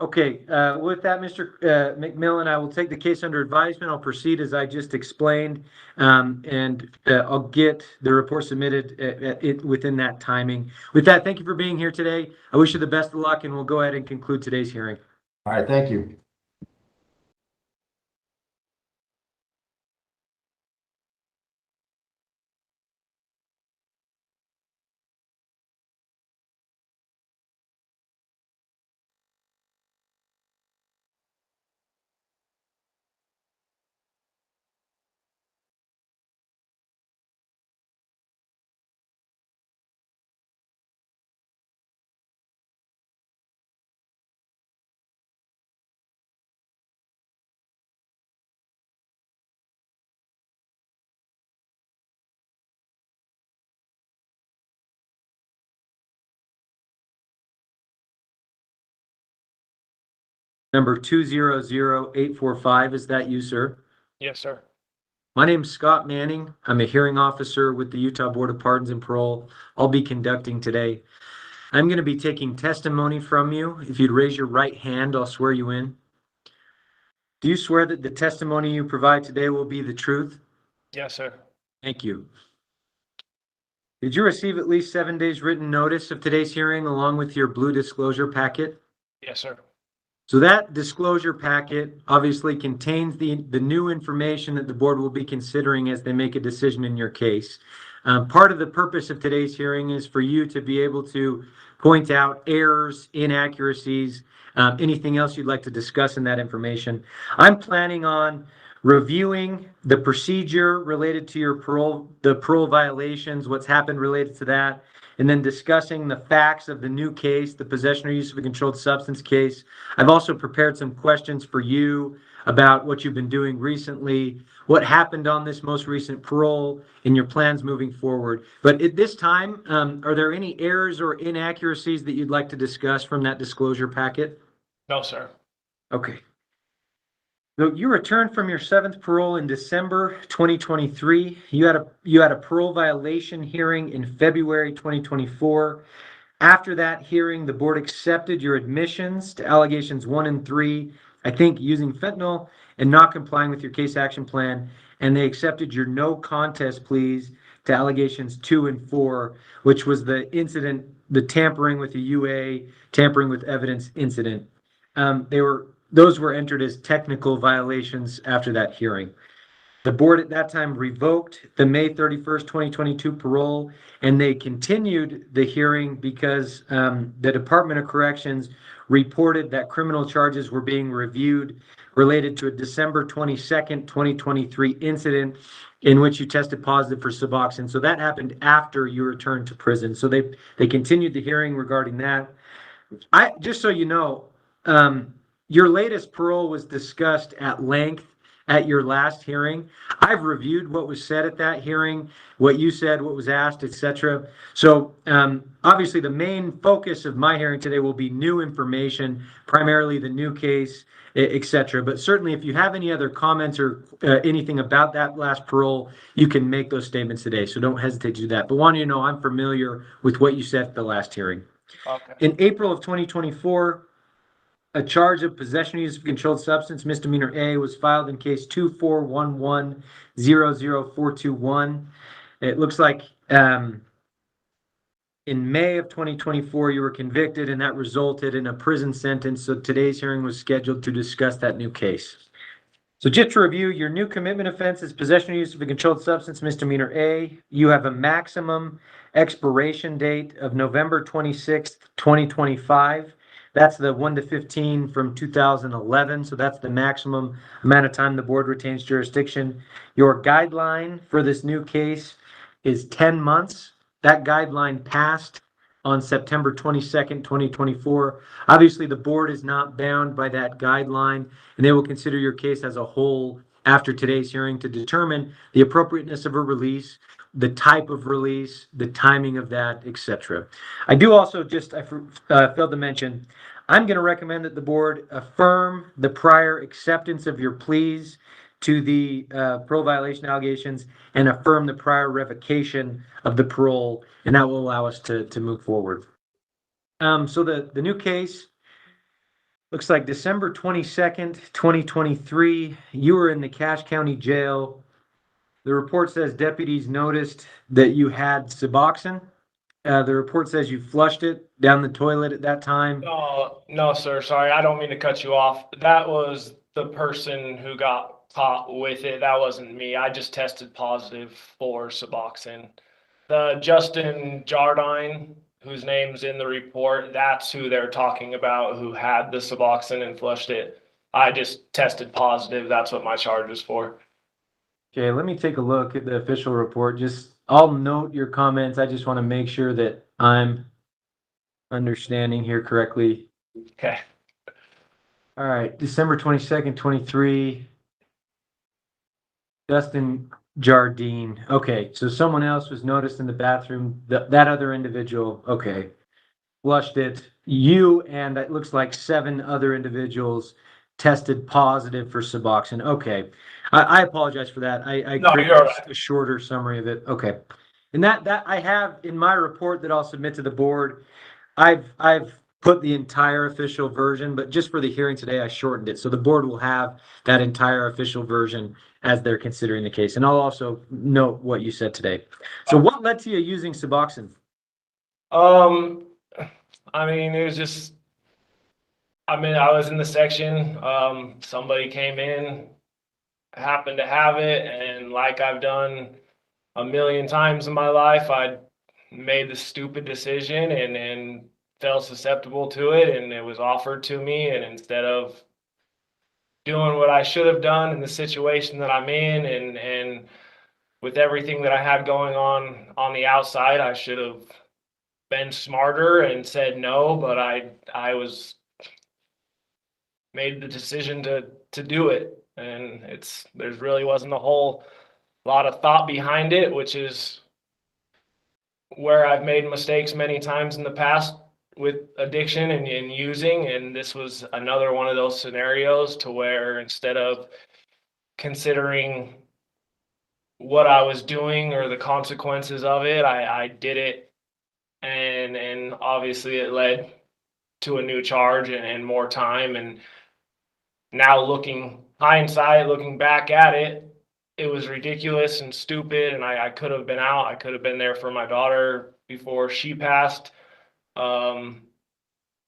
Okay, with that, Mr. McMillan, I will take the case under advisement. I'll proceed as I just explained, and I'll get the report submitted within that timing. With that, thank you for being here today. I wish you the best of luck, and we'll go ahead and conclude today's hearing. All right, thank you. Number 200845, is that you, sir? Yes, sir. My name's Scott Manning. I'm a hearing officer with the Utah Board of Pardons and Parole. I'll be conducting today. I'm going to be taking testimony from you. If you'd raise your right hand, I'll swear you in. Do you swear that the testimony you provide today will be the truth? Yes, sir. Thank you. Did you receive at least 7 days written notice of today's hearing along with your blue disclosure packet? Yes, sir. So that disclosure packet obviously contains the new information that the board will be considering as they make a decision in your case. Part of the purpose of today's hearing is for you to be able to point out errors, inaccuracies, anything else you'd like to discuss in that information. I'm planning on reviewing the procedure related to your the parole violations, what's happened related to that, and then discussing the facts of the new case, the possession or use of a controlled substance case. I've also prepared some questions for you about what you've been doing recently, what happened on this most recent parole, and your plans moving forward. But at this time, are there any errors or inaccuracies that you'd like to discuss from that disclosure packet? No, sir. Okay. So you returned from your 7th parole in December 2023. You had a parole violation hearing in February 2024. After that hearing, the board accepted your admissions to allegations 1 and 3, I think using fentanyl and not complying with your case action plan, and they accepted your no contest pleas to allegations 2 and 4, which was the incident, the tampering with the UA, tampering with evidence incident. Those were entered as technical violations after that hearing. The board at that time revoked the May 31st, 2022 parole, and they continued the hearing because the Department of Corrections reported that criminal charges were being reviewed related to a December 22nd, 2023 incident in which you tested positive for Suboxone. So that happened after you returned to prison. So they continued the hearing regarding that. Just so you know, your latest parole was discussed at length at your last hearing. I've reviewed what was said at that hearing, what you said, what was asked, etc. So obviously the main focus of my hearing today will be new information, primarily the new case, etc. But certainly if you have any other comments or anything about that last parole, you can make those statements today. So don't hesitate to do that. But want you to know I'm familiar with what you said at the last hearing. Okay. In April of 2024, a charge of possession or use of controlled substance, misdemeanor A, was filed in case 241100421. It looks like in May of 2024, you were convicted, and that resulted in a prison sentence. So today's hearing was scheduled to discuss that new case. So just to review, your new commitment offense is possession or use of a controlled substance, misdemeanor A. You have a maximum expiration date of November 26th, 2025. That's the 1 to 15 from 2011. So that's the maximum amount of time the board retains jurisdiction. Your guideline for this new case is 10 months. That guideline passed on September 22nd, 2024. Obviously, the board is not bound by that guideline, and they will consider your case as a whole after today's hearing to determine the appropriateness of a release, the type of release, the timing of that, etc. I do also failed to mention, I'm going to recommend that the board affirm the prior acceptance of your pleas to the parole violation allegations and affirm the prior revocation of the parole, and that will allow us to move forward. So the new case looks like December 22nd, 2023. You were in the Cache County Jail. The report says deputies noticed that you had Suboxone. The report says you flushed it down the toilet at that time. No, sir. Sorry, I don't mean to cut you off. That was the person who got caught with it. That wasn't me. I just tested positive for Suboxone. The Justin Jardine, whose name's in the report, that's who they're talking about, who had the Suboxone and flushed it. I just tested positive. That's what my charge is for. Okay, let me take a look at the official report. I'll note your comments. I just want to make sure that I'm understanding here correctly. Okay. All right, December 22nd, 23. Justin Jardine. Okay, so someone else was noticed in the bathroom. That other individual, okay, flushed it. You and it looks like 7 other individuals tested positive for Suboxone. Okay, I apologize for that. I No, created you're all right. a shorter summary of it. Okay, and that I have in my report that I'll submit to the board. I've put the entire official version, but just for the hearing today, I shortened it. So the board will have that entire official version as they're considering the case. And I'll also note what you said today. So what led to you using Suboxone? I mean, it was just, I was in the section, somebody came in, happened to have it, and like I've done a million times in my life, I made the stupid decision and felt susceptible to it, and it was offered to me, and instead of doing what I should have done in the situation that I'm in and with everything that I had going on the outside, I should have been smarter and said no, but I was made the decision to do it, and there's really wasn't a whole lot of thought behind it, which is where I've made mistakes many times in the past with addiction and using, and this was another one of those scenarios to where instead of considering what I was doing or the consequences of it, I did it, and obviously it led to a new charge and more time. And now looking back at it, it was ridiculous and stupid, and I could have been out. I could have been there for my daughter before she passed.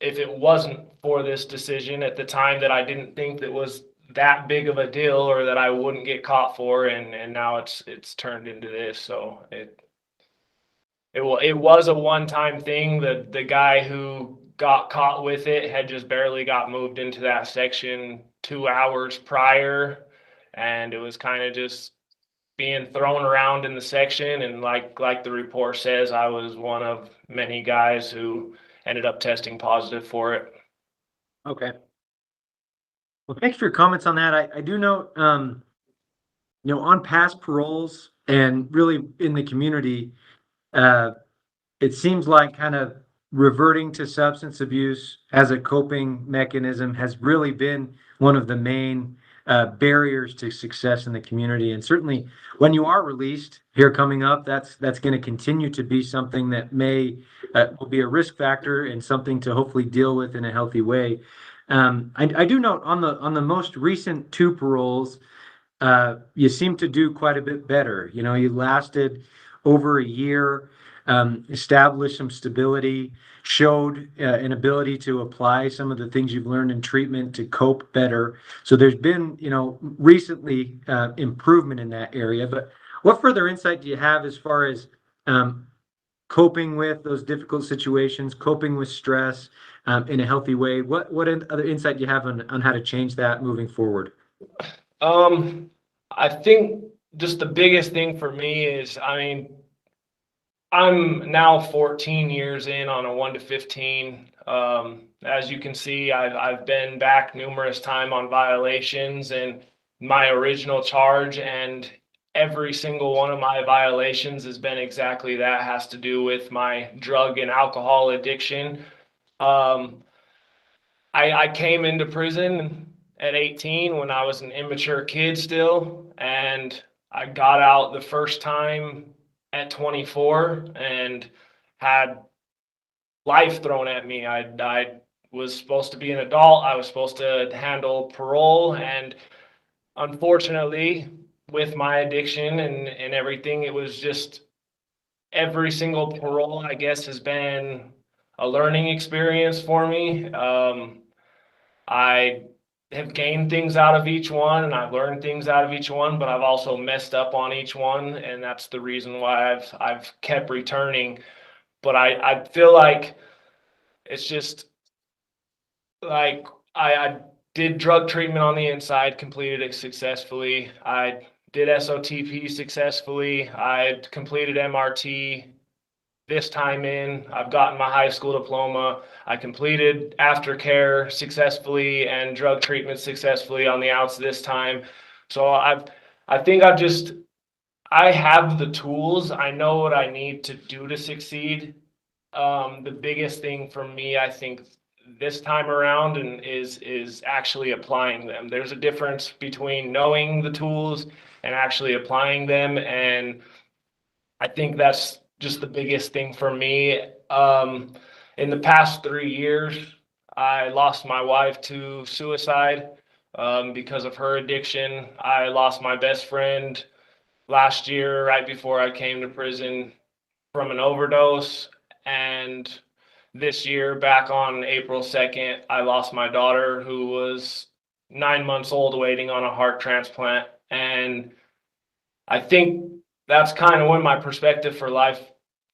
If it wasn't for this decision at the time that I didn't think that was that big of a deal or that I wouldn't get caught for, and now it's turned into this. So it was a one-time thing. The guy who got caught with it had just barely got moved into that section 2 hours prior, and it was kind of just being thrown around in the section. And like the report says, I was one of many guys who ended up testing positive for it. Okay. Well, thanks for your comments on that. I do note, on past paroles and really in the community, it seems like kind of reverting to substance abuse as a coping mechanism has really been one of the main barriers to success in the community. And certainly when you are released here coming up, that's going to continue to be something that will be a risk factor and something to hopefully deal with in a healthy way. I do note on the most recent 2 paroles, you seem to do quite a bit better. You lasted over a year, established some stability, showed an ability to apply some of the things you've learned in treatment to cope better. So there's been, recently improvement in that area. But what further insight do you have as far as coping with those difficult situations, coping with stress in a healthy way? What other insight do you have on how to change that moving forward? I think just the biggest thing for me is, I'm now 14 years in on a 1 to 15. As you can see, I've been back numerous times on violations and my original charge, and every single one of my violations has been exactly that, has to do with my drug and alcohol addiction. I came into prison at 18 when I was an immature kid still, and I got out the first time at 24 and had life thrown at me. I was supposed to be an adult. I was supposed to handle parole, and unfortunately, with my addiction and everything, it was just every single parole, I guess, has been a learning experience for me. I have gained things out of each one and I've learned things out of each one, but I've also messed up on each one, and that's the reason why I've kept returning. But I feel like it's just like I did drug treatment on the inside, completed it successfully. I did SOTP successfully. I completed MRT this time in. I've gotten my high school diploma. I completed aftercare successfully and drug treatment successfully on the outs this time. So I think I have the tools. I know what I need to do to succeed. The biggest thing for me, I think, this time around and is actually applying them. There's a difference between knowing the tools and actually applying them, and I think that's just the biggest thing for me. In the past 3 years, I lost my wife to suicide because of her addiction. I lost my best friend last year, right before I came to prison, from an overdose. And this year, back on April 2nd, I lost my daughter, who was 9 months old, waiting on a heart transplant. And I think that's kind of when my perspective for life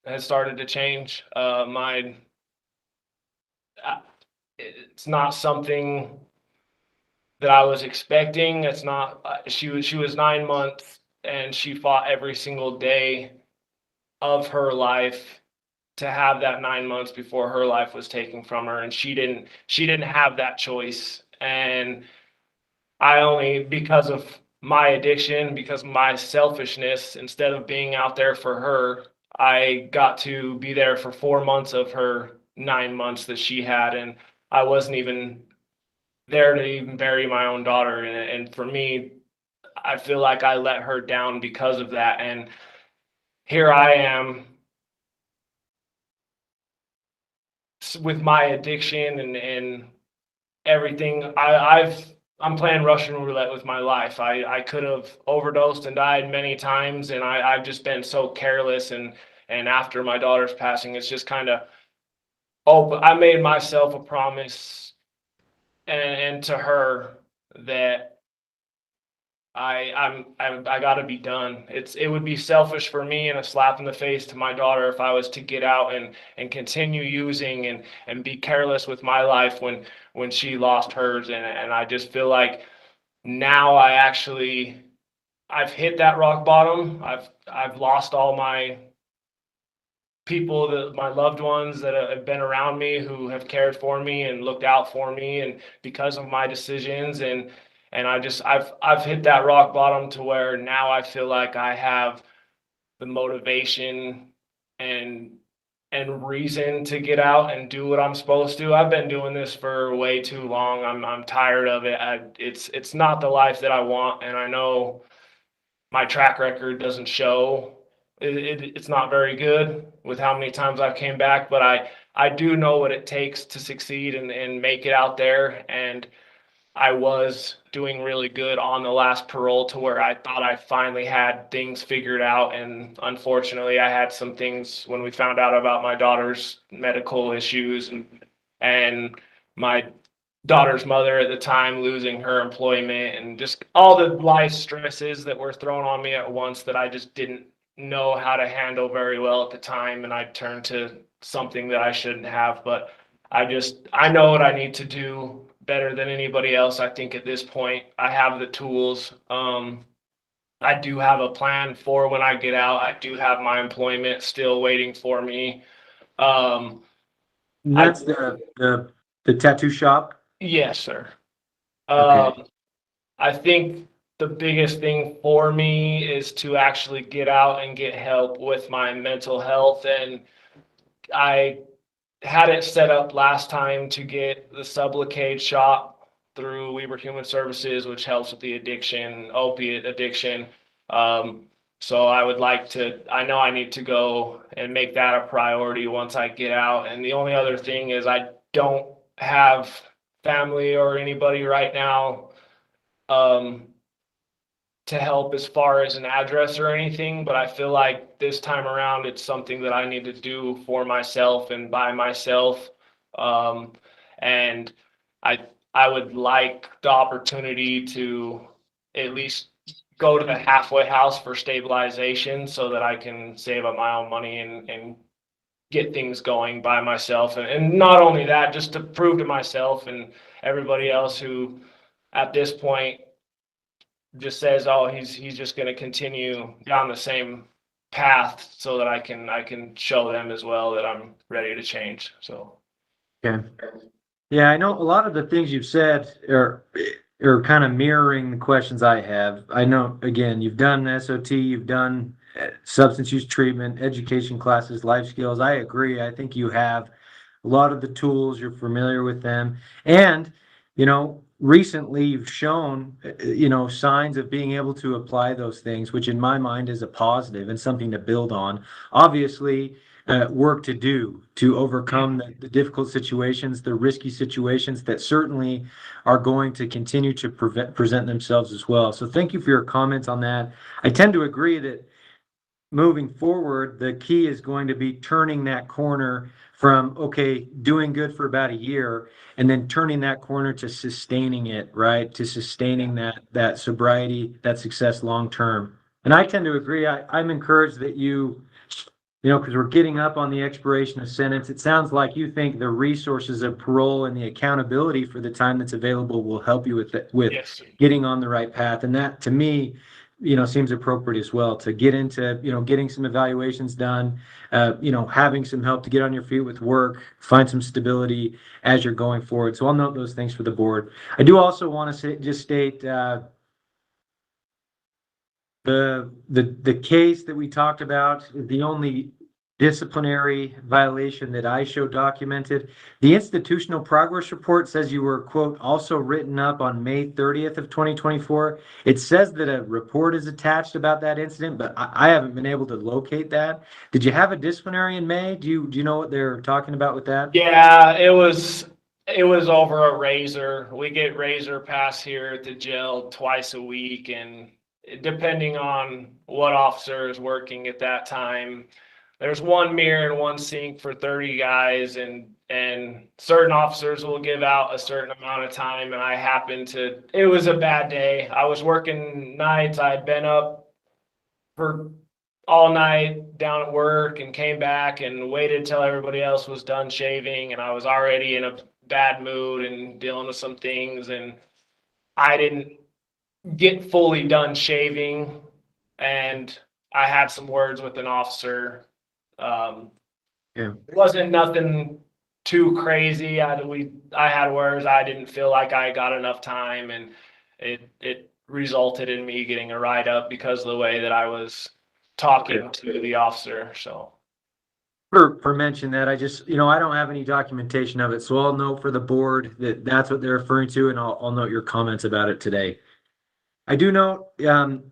has started to change. It's not something that I was expecting. It's not. She was 9 months, and she fought every single day of her life to have that 9 months before her life was taken from her, and she didn't have that choice. And I only, because of my addiction, because of my selfishness, instead of being out there for her, I got to be there for 4 months of her 9 months that she had, and I wasn't even there to even bury my own daughter. And for me, I feel like I let her down because of that. And here I am with my addiction and everything. I'm playing Russian roulette with my life. I could have overdosed and died many times, and I've just been so careless. And after my daughter's passing, it's just kind of, but I made myself a promise and to her that I gotta be done. It would be selfish for me and a slap in the face to my daughter if I was to get out and continue using and be careless with my life when she lost hers. And I just feel like now I've hit that rock bottom. I've lost all my people, my loved ones that have been around me, who have cared for me and looked out for me, and because of my decisions. And I've hit that rock bottom to where now I feel like I have the motivation and reason to get out and do what I'm supposed to. I've been doing this for way too long. I'm tired of it. It's not the life that I want, and I know my track record doesn't show. It's not very good with how many times I've came back, but I do know what it takes to succeed and make it out there. And I was doing really good on the last parole to where I thought I finally had things figured out. And unfortunately, I had some things when we found out about my daughter's medical issues and my daughter's mother at the time losing her employment, and just all the life stresses that were thrown on me at once that I just didn't know how to handle very well at the time. And I turned to something that I shouldn't have, but I know what I need to do better than anybody else. I think at this point I have the tools. I do have a plan for when I get out. I do have my employment still waiting for me. And that's the tattoo shop? Yes, sir. Okay. I think the biggest thing for me is to actually get out and get help with my mental health. And I had it set up last time to get the Sublocade shop through Weber Human Services, which helps with the addiction, opiate addiction. So I would like to, I know I need to go and make that a priority once I get out. And the only other thing is I don't have family or anybody right now to help as far as an address or anything, but I feel like this time around it's something that I need to do for myself and by myself. And I would like the opportunity to at least go to the halfway house for stabilization so that I can save up my own money and get things going by myself. And not only that, just to prove to myself and everybody else who at this point just says, oh, he's just going to continue down the same path, so that I can show them as well that I'm ready to change. So Okay. Yeah, I know a lot of the things you've said are kind of mirroring the questions I have. I know, again, you've done SOT, you've done substance use treatment, education classes, life skills. I agree. I think you have a lot of the tools, you're familiar with them. And, you know, recently you've shown, you know, signs of being able to apply those things, which in my mind is a positive and something to build on. Obviously, work to do to overcome the difficult situations, the risky situations that certainly are going to continue to present themselves as well. So thank you for your comments on that. I tend to agree that moving forward, the key is going to be turning that corner from, okay, doing good for about a year, and then turning that corner to sustaining it, right? To sustaining that sobriety, that success long term. And I tend to agree. I'm encouraged that you know, because we're getting up on the expiration of sentence. It sounds like you think the resources of parole and the accountability for the time that's available will help you with yes, getting on the right path. And that, to me, you know, seems appropriate as well, to get into, you know, getting some evaluations done, you know, having some help to get on your feet with work, find some stability as you're going forward. So I'll note those things for the board. I do also want to just state the case that we talked about, the only disciplinary violation that I show documented. The institutional progress report says you were, quote, also written up on May 30th of 2024. It says that a report is attached about that incident, but I haven't been able to locate that. Did you have a disciplinary in May? Do you know what they're talking about with that? yeah, it was over a razor. We get razor pass here at the jail twice a week, and depending on what officer is working at that time, there's one mirror and one sink for 30 guys, and certain officers will give out a certain amount of time. And I happened to, it was a bad day. I was working nights. I had been up for all night down at work and came back and waited till everybody else was done shaving. And I was already in a bad mood and dealing with some things. And I didn't get fully done shaving. And I had some words with an officer. Yeah. It wasn't nothing too crazy. I had words. I didn't feel like I got enough time, and it resulted in me getting a write up because of the way that I was talking to the officer. So For mention that, I just, you know, I don't have any documentation of it, so I'll note for the board that that's what they're referring to, and I'll note your comments about it today. I do note,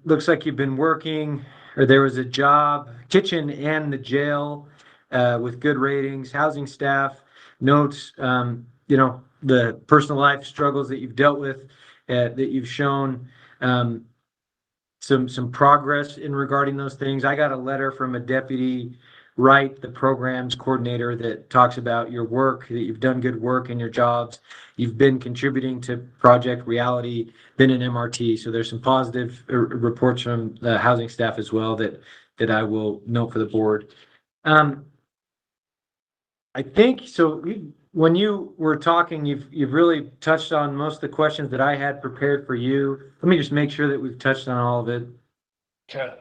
looks like you've been working, or there was a job, kitchen and the jail, with good ratings, housing staff, notes, you know, the personal life struggles that you've dealt with, that you've shown, some progress in regarding those things. I got a letter from a deputy WRIGHT, the programs coordinator, that talks about your work, that you've done good work in your jobs. You've been contributing to Project Reality, been an MRT. So there's some positive reports from the housing staff as well that I will note for the board. I think so. When you were talking, you've really touched on most of the questions that I had prepared for you. Let me just make sure that we've touched on all of it. Okay.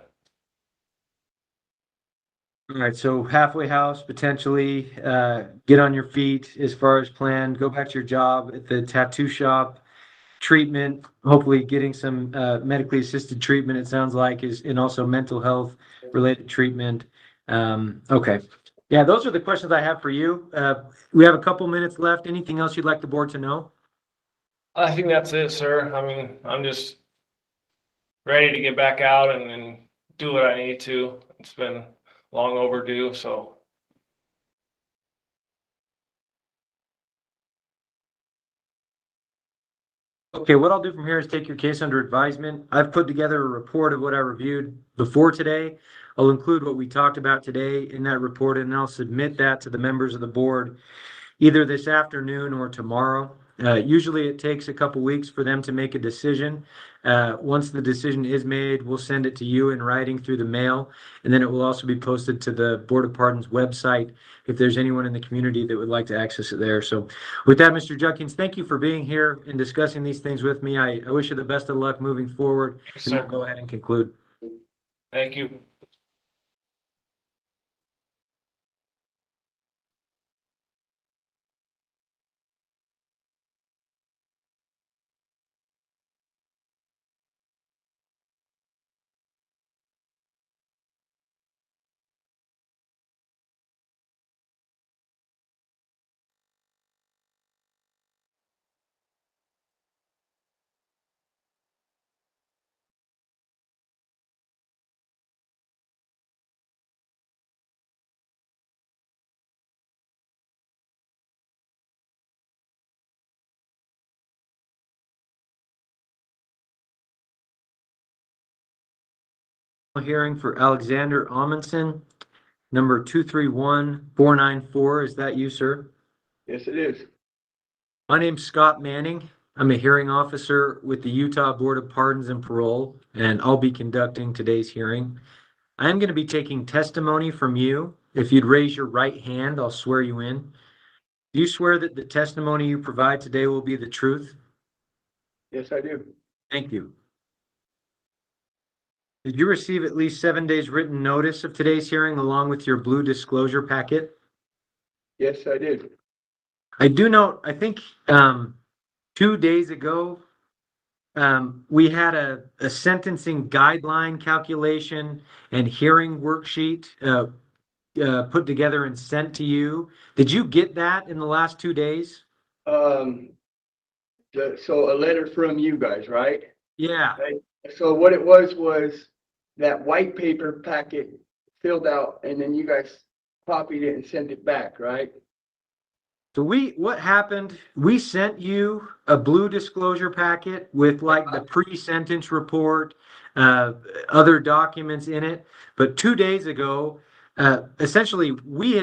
All right, so halfway house, potentially, get on your feet as far as planned, go back to your job at the tattoo shop, treatment, hopefully getting some medically assisted treatment, it sounds like, and also mental health related treatment. Okay. Yeah, those are the questions I have for you. We have a couple minutes left. Anything else you'd like the board to know? I think that's it, sir. I mean, I'm just ready to get back out and do what I need to. It's been long overdue, so. Okay, what I'll do from here is take your case under advisement. I've put together a report of what I reviewed before today. I'll include what we talked about today in that report, and I'll submit that to the members of the board either this afternoon or tomorrow. Usually it takes a couple weeks for them to make a decision. Once the decision is made, we'll send it to you in writing through the mail, and then it will also be posted to the Board of Pardons website if there's anyone in the community that would like to access it there. So with that, Mr. Judkins, thank you for being here and discussing these things with me. I wish you the best of luck moving forward, and we'll go ahead and conclude. Thank you. Hearing for Alexander Amundson, number 231494. Is that you, sir? Yes, it is. My name's Scott Manning. I'm a hearing officer with the Utah Board of Pardons and Parole, and I'll be conducting today's hearing. I am going to be taking testimony from you. If you'd raise your right hand, I'll swear you in. Do you swear that the testimony you provide today will be the truth? Yes, I do. Thank you. Did you receive at least 7 days written notice of today's hearing along with your blue disclosure packet? Yes, I did. I do note, I think 2 days ago, we had a sentencing guideline calculation and hearing worksheet put together and sent to you. Did you get that in the last 2 days? So a letter from you guys, right? Yeah. Right. So what it was that white paper packet filled out, and then you guys copied it and sent it back, right? So what happened, we sent you a blue disclosure packet with like the pre-sentence report, other documents in it. But 2 days ago, essentially we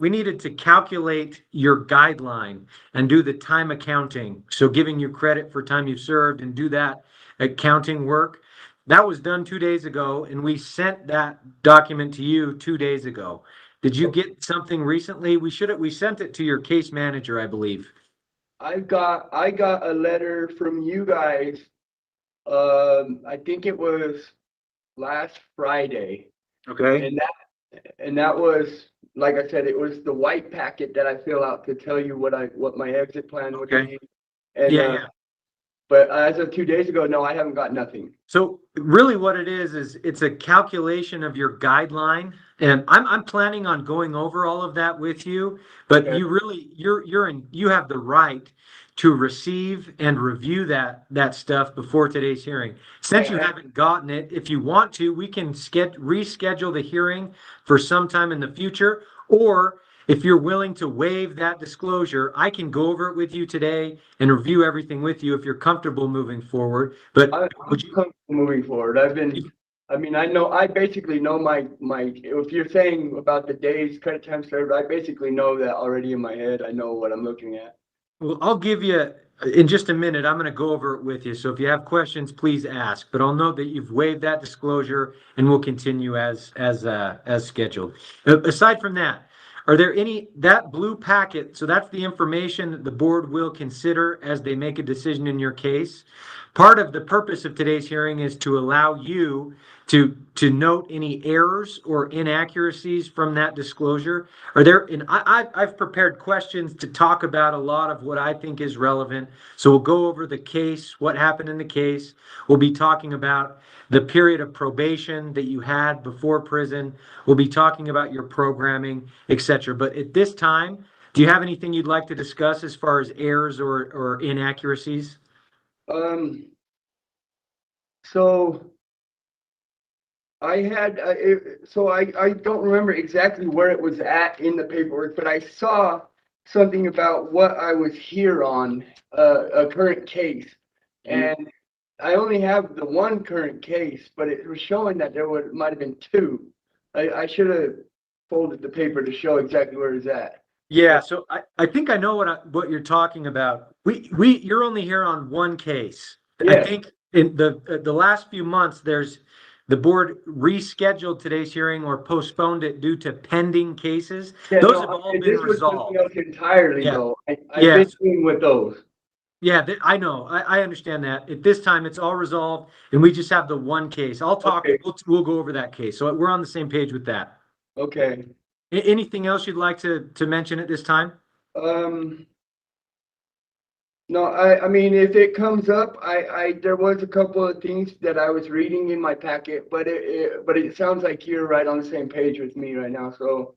needed to calculate your guideline and do the time accounting. So giving you credit for time you've served and do that accounting work. That was done 2 days ago, and we sent that document to you 2 days ago. Did you get something recently? We sent it to your case manager, I believe. I got a letter from you guys. I think it was last Friday. Okay. And that was, like I said, it was the white packet that I fill out to tell you what my exit plan would be. And, Yeah. But as of 2 days ago, no, I haven't got nothing. So really what it is it's a calculation of your guideline. And I'm planning on going over all of that with you, but Okay. you have the right to receive and review that stuff before today's hearing. Since you haven't gotten it, if you want to, we can reschedule the hearing for sometime in the future, or if you're willing to waive that disclosure, I can go over it with you today and review everything with you if you're comfortable moving forward. But I'm comfortable moving forward. I basically know my, if you're saying about the days credit time served, I basically know that already in my head. I know what I'm looking at. well, I'll give you in just a minute. I'm going to go over it with you. So if you have questions, please ask. But I'll note that you've waived that disclosure, and we'll continue as scheduled. Aside from that, Are there any, that blue packet, so that's the information that the board will consider as they make a decision in your case. Part of the purpose of today's hearing is to allow you to note any errors or inaccuracies from that disclosure. Are there, and I've prepared questions to talk about a lot of what I think is relevant. So we'll go over the case, what happened in the case. We'll be talking about the period of probation that you had before prison. We'll be talking about your programming, etc. But at this time, do you have anything you'd like to discuss as far as errors or inaccuracies? So I had, I don't remember exactly where it was at in the paperwork, but I saw something about what I was here on, a current case. And I only have the one current case, but it was showing that might have been two. I should have folded the paper to show exactly where it's at. Yeah, so I think I know what you're talking about. You're only here on one case. I Yeah. think in the last few months, the board rescheduled today's hearing or postponed it due to pending cases. Yeah, Those no, have all this been was resolved. something else entirely, Yeah. though. I've Yeah. been dealing with those. Yeah, I know. I understand that. At this time, it's all resolved, and we just have the one case. I'll talk. Okay. We'll go over that case. So we're on the same page with that. Okay. Anything else you'd like to mention at this time? No, I mean, if it comes up, there was a couple of things that I was reading in my packet, but it sounds like you're right on the same page with me right now, so.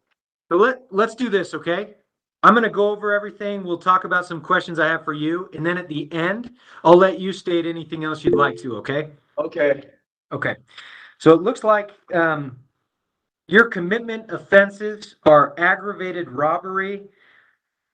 So let's do this, okay? I'm going to go over everything. We'll talk about some questions I have for you, and then at the end, I'll let you state anything else you'd like to, okay? Okay. Okay. So it looks like your commitment offenses are aggravated robbery,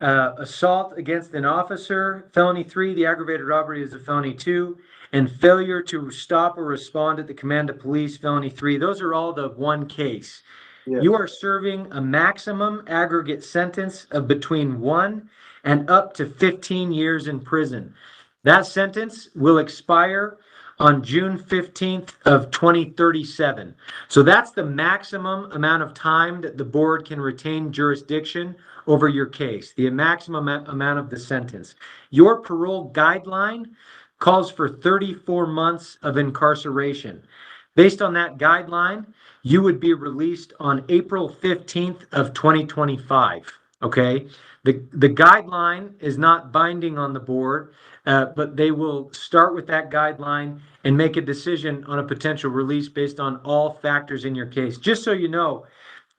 assault against an officer, felony 3, the aggravated robbery is a felony 2, and failure to stop or respond at the command of police, felony 3. Those are all the one case. Yeah. You are serving a maximum aggregate sentence of between 1 and up to 15 years in prison. That sentence will expire on June 15th of 2037. So that's the maximum amount of time that the board can retain jurisdiction over your case, the maximum amount of the sentence. Your parole guideline calls for 34 months of incarceration. Based on that guideline, you would be released on April 15th of 2025, okay? The guideline is not binding on the board, but they will start with that guideline and make a decision on a potential release based on all factors in your case. Just so you know,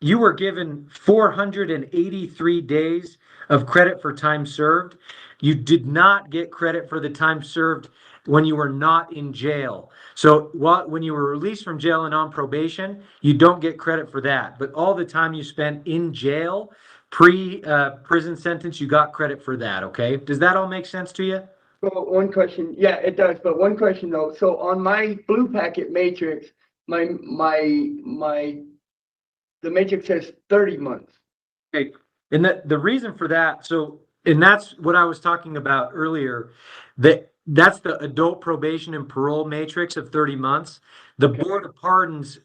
you were given 483 days of credit for time served. You did not get credit for the time served when you were not in jail. So when you were released from jail and on probation, you don't get credit for that. But all the time you spent in jail, prison sentence, you got credit for that, okay? Does that all make sense to you? So one question, yeah, it does, but one question though. So on my blue packet matrix, the matrix says 30 months. Okay, and the reason for that, and that's what I was talking about earlier, that's the adult probation and parole matrix of 30 months. The Board of Pardons,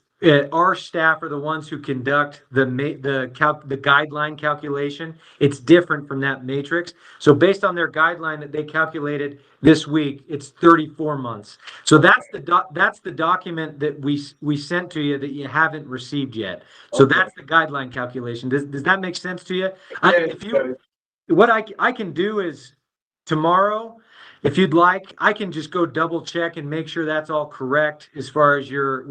our staff are the ones who conduct the guideline calculation. It's different from that matrix. So based on their guideline that they calculated this week, it's 34 months. So that's the document that we sent to you that you haven't received yet. So that's the guideline calculation. Does that make sense to you? What I can do is tomorrow, if you'd like, I can just go double check and make sure that's all correct as far as your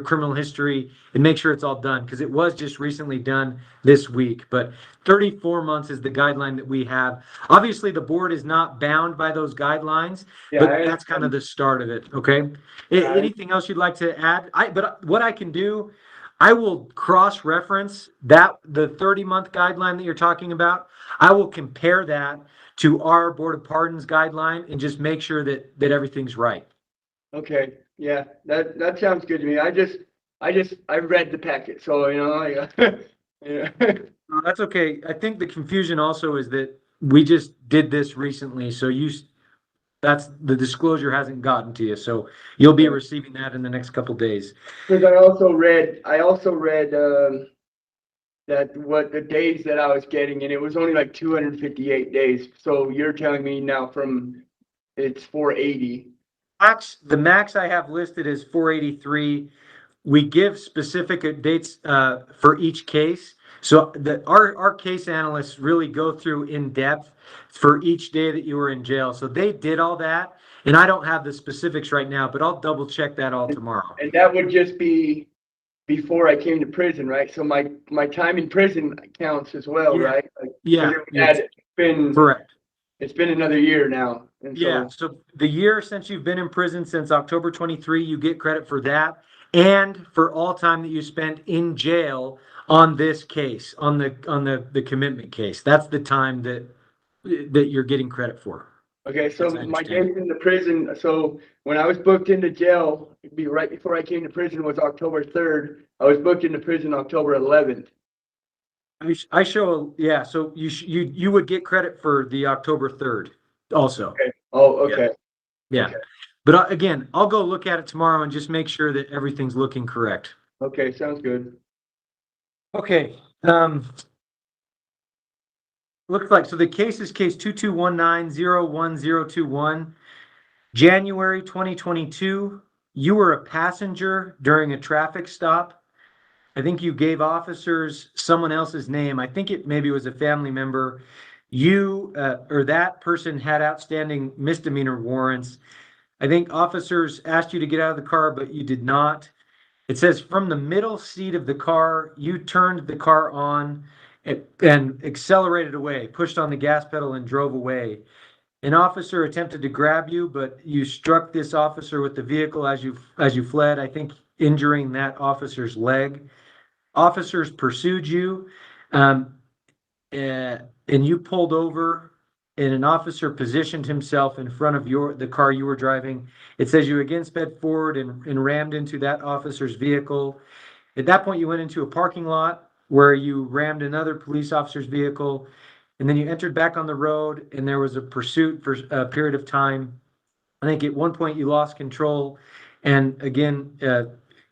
criminal history and make sure it's all done, because it was just recently done this week. But 34 months is the guideline that we have. Obviously, the board is not bound by those guidelines, but that's kind of the start of it. Okay. Anything else you'd like to add? But what I can do, I will cross-reference the 30-month guideline that you're talking about. I will compare that to our Board of Pardons guideline and just make sure that everything's right. Okay, yeah, that sounds good to me. I read the packet, so yeah. No, that's okay. I think the confusion also is that we just did this recently, so that's the disclosure hasn't gotten to you, so you'll be receiving that in the next couple days. Because I also read that what the days that I was getting, and it was only like 258 days. So you're telling me now it's 480. The max I have listed is 483. We give specific dates for each case. So our case analysts really go through in depth for each day that you were in jail. So they did all that. And I don't have the specifics right now, but I'll double check that all tomorrow. And that would just be before I came to prison, right? So my time in prison counts as well, Yeah. right? Like, Yeah. 'cause it's been Correct. it's been another year now. And Yeah, so the year since you've been in prison, since October 23, you get credit for that and for all time that you spent in jail on this case, on the commitment case. That's the time that you're getting credit for. okay, so As I my understand. days in the prison, so when I was booked into jail, it'd be right before I came to prison was October 3rd. I was booked into prison October 11th. I show, yeah, so you would get credit for the October 3rd also. Okay. Oh, okay. Yeah. Okay. But again, I'll go look at it tomorrow and just make sure that everything's looking correct. Okay, sounds good. Okay, looks like, so the case is case 2219-01021. January 2022, you were a passenger during a traffic stop. I think you gave officers someone else's name. I think it maybe was a family member. You or that person had outstanding misdemeanor warrants. I think officers asked you to get out of the car, but you did not. It says from the middle seat of the car, you turned the car on and accelerated away, pushed on the gas pedal and drove away. An officer attempted to grab you, but you struck this officer with the vehicle as you fled, I think injuring that officer's leg. Officers pursued you, and you pulled over, and an officer positioned himself in front of the car you were driving. It says you again sped forward and rammed into that officer's vehicle. At that point, you went into a parking lot where you rammed another police officer's vehicle, and then you entered back on the road, and there was a pursuit for a period of time. I think at one point you lost control and again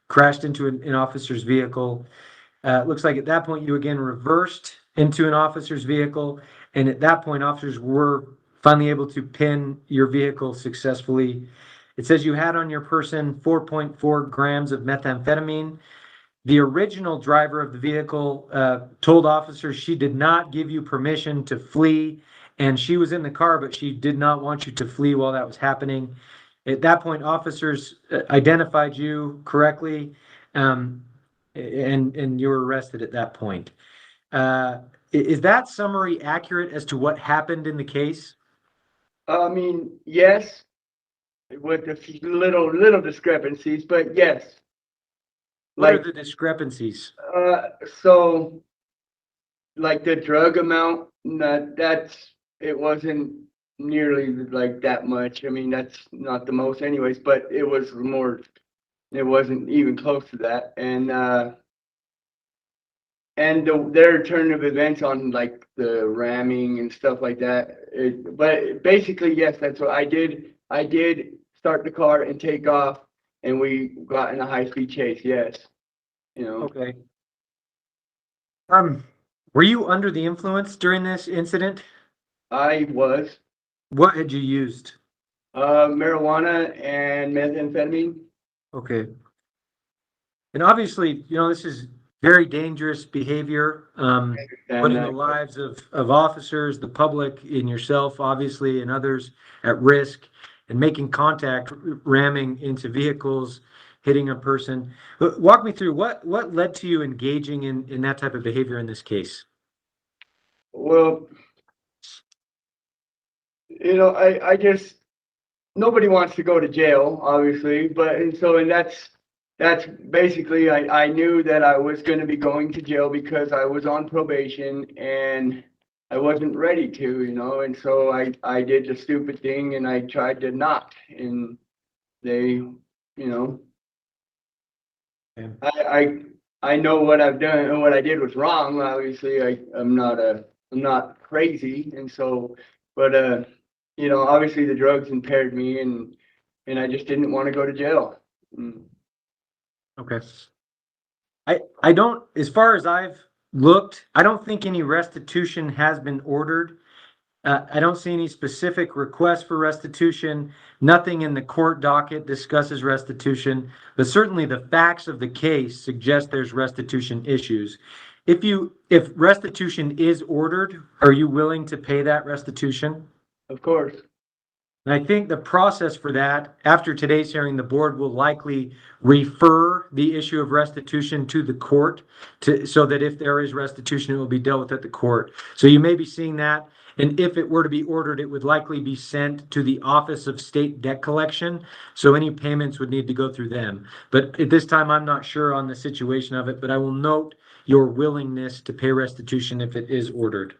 crashed into an officer's vehicle. It looks like at that point you again reversed into an officer's vehicle, and at that point officers were finally able to pin your vehicle successfully. It says you had on your person 4.4 grams of methamphetamine. The original driver of the vehicle told officers she did not give you permission to flee, and she was in the car, but she did not want you to flee while that was happening. At that point, officers identified you correctly, and you were arrested at that point. Is that summary accurate as to what happened in the case? I mean, yes, with a few little discrepancies, but yes. What Like, are the discrepancies? so like the drug amount, it wasn't nearly like that much. I mean, that's not the most anyways, but it was more, it wasn't even close to that. And their turn of events on like the ramming and stuff like that. But basically, yes, that's what I did. I did start the car and take off, and we got in a high-speed chase. Yes, you know. Okay. Were you under the influence during this incident? I was What had you used? marijuana and methamphetamine. Okay. And obviously, this is very dangerous behavior, And putting the lives of officers, the public, and yourself, obviously, and others at risk, and making contact, ramming into vehicles, hitting a person. Walk me through what led to you engaging in that type of behavior in this case? Well, I just, nobody wants to go to jail, obviously, and that's basically, I knew that I was going to be going to jail because I was on probation and I wasn't ready to, and so I did the stupid thing and I tried to not, and they, I know what I've done and what I did was wrong. Obviously, I'm not crazy, and so, but obviously the drugs impaired me, and I just didn't want to go to jail. Okay. I don't, as far as I've looked. I don't think any restitution has been ordered. I don't see any specific request for restitution. Nothing in the court docket discusses restitution, but certainly the facts of the case suggest there's restitution issues. If restitution is ordered, are you willing to pay that restitution? Of course. And I think the process for that, after today's hearing, the board will likely refer the issue of restitution to the court so that if there is restitution, it will be dealt with at the court. So you may be seeing that. And if it were to be ordered, it would likely be sent to the Office of State Debt Collection. So any payments would need to go through them. But at this time, I'm not sure on the situation of it, but I will note your willingness to pay restitution if it is ordered.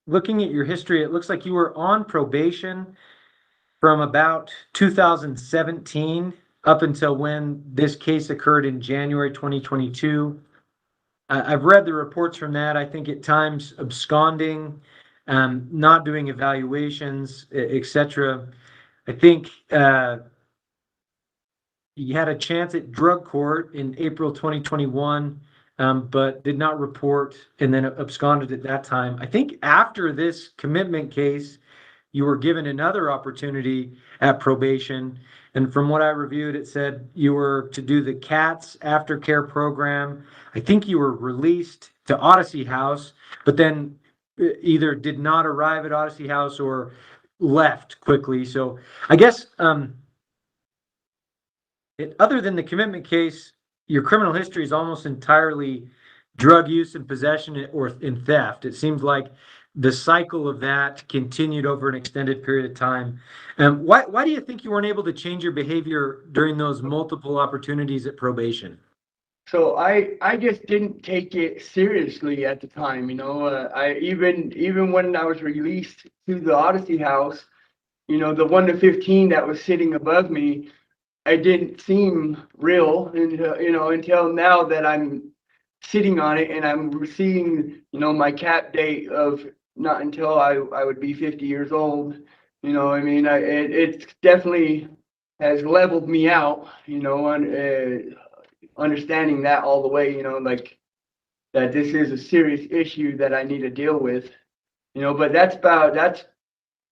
Looking at your history, it looks like you were on probation from about 2017 up until when this case occurred in January 2022. I've read the reports from that. I think at times absconding, not doing evaluations, etc. I think you had a chance at drug court in April 2021. But did not report and then absconded at that time. I think after this commitment case, you were given another opportunity at probation. And from what I reviewed, it said you were to do the CATS aftercare program. I think you were released to Odyssey House, but then either did not arrive at Odyssey House or left quickly. So I guess other than the commitment case, your criminal history is almost entirely drug use and possession or in theft. It seems like the cycle of that continued over an extended period of time. Why do you think you weren't able to change your behavior during those multiple opportunities at probation? So I just didn't take it seriously at the time, you know. I even when I was released to the Odyssey House, you know, the 1 to 15 that was sitting above me, it didn't seem real, and you know, until now that I'm sitting on it and I'm seeing, you know, my cap date of not until I would be 50 years old. You know, I mean, it definitely has leveled me out, you know, and understanding that all the way, you know, like that this is a serious issue that I need to deal with, you know. But that's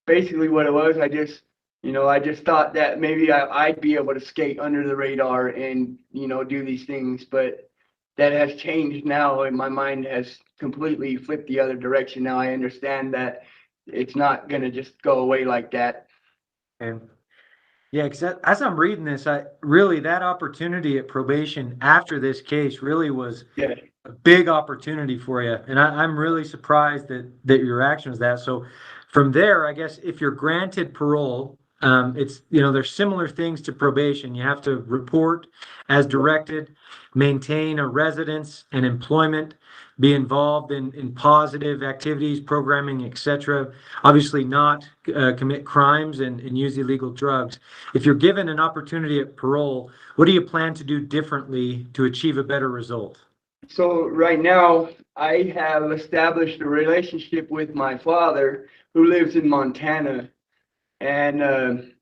basically what it was. I just thought that maybe I'd be able to skate under the radar and, you know, do these things, but that has changed now, and my mind has completely flipped the other direction. Now I understand that it's not going to just go away like that. And yeah, because as I'm reading this, that opportunity at probation after this case really was a big opportunity for you. And I'm really surprised that your reaction was that. So from there, I guess if you're granted parole, it's, you know, there's similar things to probation. You have to report as directed, maintain a residence and employment, be involved in positive activities, programming, etc. Obviously not commit crimes and use illegal drugs. If you're given an opportunity at parole, what do you plan to do differently to achieve a better result? So right now I have established a relationship with my father who lives in Montana. And,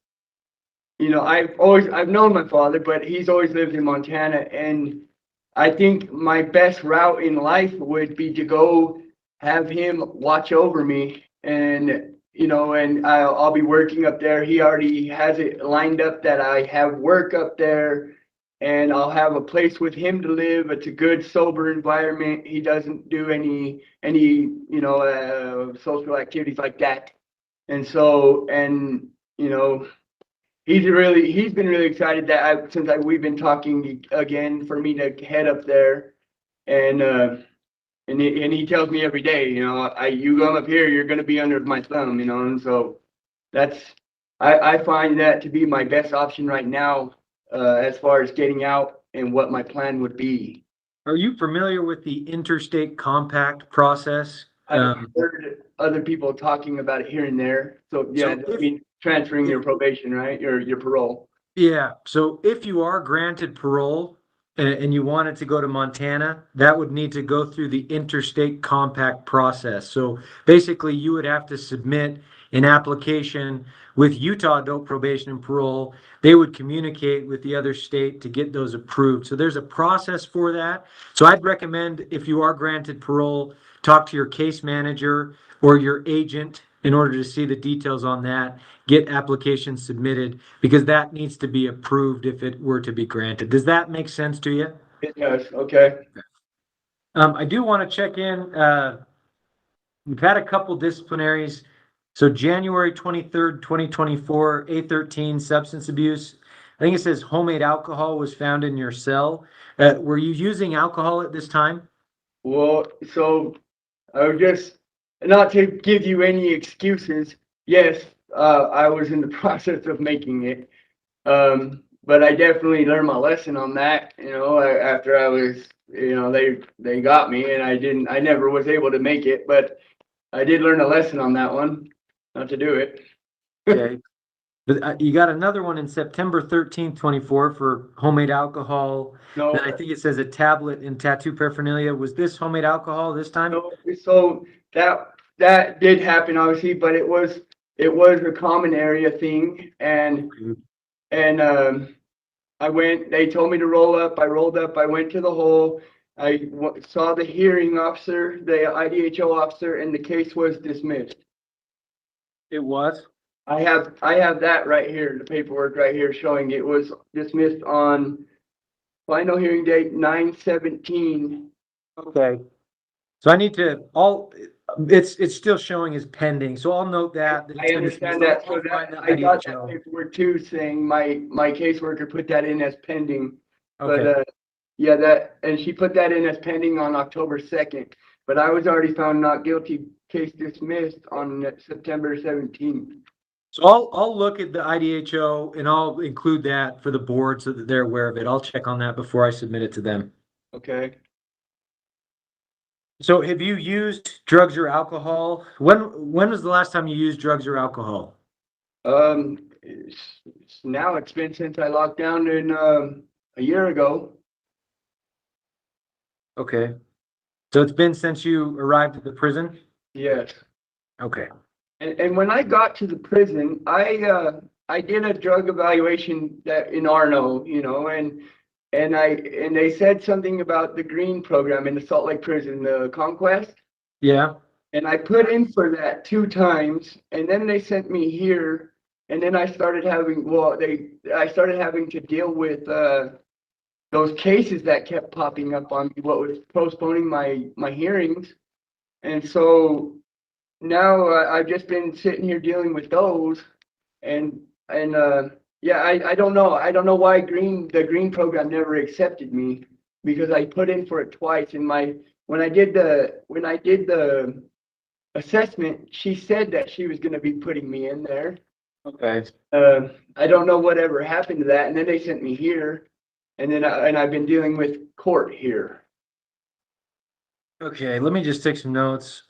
you know, I've known my father, but he's always lived in Montana. And I think my best route in life would be to go have him watch over me. And, you know, and I'll be working up there. He already has it lined up that I have work up there and I'll have a place with him to live. It's a good, sober environment. He doesn't do any, you know, social activities like that. And so, and, you know, he's been really excited that we've been talking again for me to head up there. And he tells me every day, you know, you come up here, you're going to be under my thumb, you know. And so I find that to be my best option right now, as far as getting out and what my plan would be. Are you familiar with the interstate compact process? I've heard other people talking about it here and there. So yeah, I mean, transferring your probation, right? Your parole. Yeah. So if you are granted parole and you wanted to go to Montana, that would need to go through the interstate compact process. So basically you would have to submit an application with Utah Adult Probation and Parole, they would communicate with the other state to get those approved. So there's a process for that. So I'd recommend, if you are granted parole, talk to your case manager or your agent in order to see the details on that, get applications submitted, because that needs to be approved if it were to be granted. Does that make sense to you? It does, okay. I do want to check in, we've had a couple disciplinaries. So January 23rd, 2024, A13 substance abuse. I think it says homemade alcohol was found in your cell. Were you using alcohol at this time? Well, so I would just, not to give you any excuses, yes, I was in the process of making it. But I definitely learned my lesson on that, after I was, they got me and I never was able to make it, but I did learn a lesson on that one, not to do it. Okay. But you got another one in September 13th, 24 for homemade alcohol. No, Then I think it says a tablet and tattoo paraphernalia. Was this homemade alcohol this time? so that did happen obviously, but it was a common area thing and they told me to roll up, I rolled up, I went to the hole, saw the hearing officer, the IDHO officer, and the case was dismissed. It was? I have that right here, the paperwork right here showing it was dismissed on final hearing date 9/17. Okay. So I need to, it's still showing as pending, so I'll note that. I understand that, so that, I got that paperwork too, saying my caseworker put that in as pending. Okay. But, and she put that in as pending on October 2nd, but I was already found not guilty, case dismissed on September 17th. So I'll look at the IDHO and I'll include that for the board so that they're aware of it. I'll check on that before I submit it to them. Okay. So have you used drugs or alcohol? When was the last time you used drugs or alcohol? Now it's been since I locked down in a year ago. Okay. So it's been since you arrived at the prison? Yes. Okay. And when I got to the prison, I did a drug evaluation that in Arno, and they said something about the green program in the Salt Lake prison, the Conquest. Yeah. And I put in for that 2 times, and then they sent me here, and then I started having, I started having to deal with those cases that kept popping up on me, what was postponing my hearings, and so now I've just been sitting here dealing with those, and I don't know why the green program never accepted me, because I put in for it twice. And when I did the assessment, she said that she was going to be putting me in there. Okay. I don't know whatever happened to that, and then they sent me here, and then I've been dealing with court here. Okay, let me just take some notes.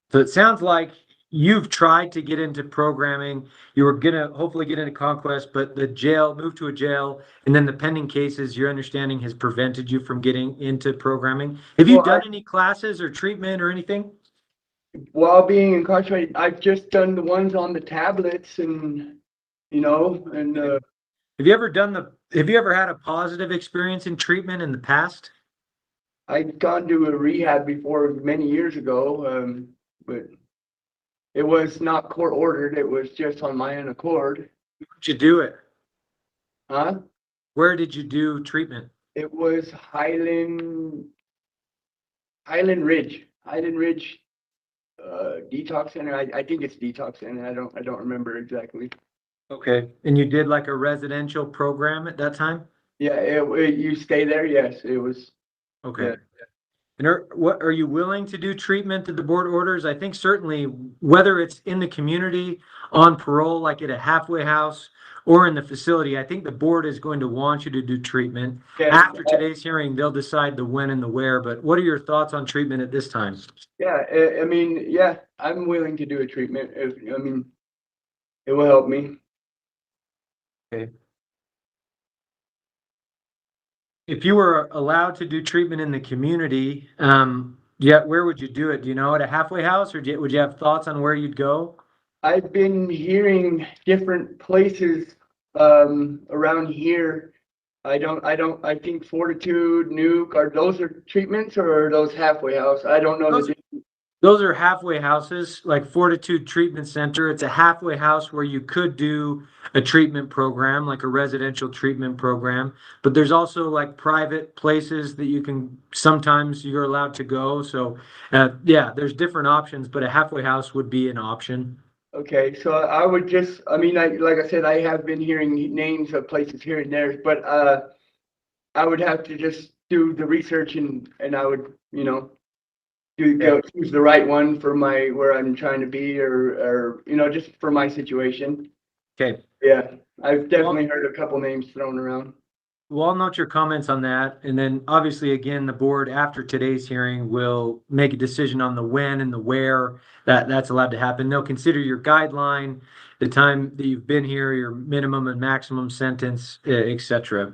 So it sounds like you've tried to get into programming. You were gonna hopefully get into Conquest, but the jail, moved to a jail, and then the pending cases, your understanding has prevented you from getting into programming. Have you done any classes or treatment or anything? While being incarcerated, I've just done the ones on the tablets and, Have you ever had a positive experience in treatment in the past? I'd gone to a rehab before many years ago, but it was not court ordered. It was just on my own accord. Where did you do it? Huh? Where did you do treatment? It was Highland Ridge detox center. I think it's detox center. I don't remember exactly. Okay, and you did like a residential program at that time? Yeah, you stay there. Yes, it was. Okay. Yeah. And are you willing to do treatment that the board orders? I think certainly whether it's in the community, on parole, like at a halfway house, or in the facility, I think the board is going to want you to do treatment. Yes. After today's hearing, they'll decide the when and the where, but what are your thoughts on treatment at this time? Yeah, I mean, yeah, I'm willing to do a treatment. It will help me. Okay. If you were allowed to do treatment in the community, where would you do it? Do you know, at a halfway house, or would you have thoughts on where you'd go? I've been hearing different places, around here. I think Fortitude, Nuke, those are treatments or are those halfway house? I don't know Those- the. Those are halfway houses, like Fortitude Treatment Center. It's a halfway house where you could do a treatment program, like a residential treatment program. But there's also like private places that you can, sometimes you're allowed to go. So, yeah, there's different options, but a halfway house would be an option. Okay, so I would just, I mean, like I said, I have been hearing names of places here and there, but, I would have to just do the research and I would, choose the right one for where I'm trying to be or, just for my situation. Okay. Yeah, I've definitely heard a couple names thrown around. Well, I'll note your comments on that. And then obviously, again, the board after today's hearing will make a decision on the when and the where that's allowed to happen. They'll consider your guideline, the time that you've been here, your minimum and maximum sentence, et cetera.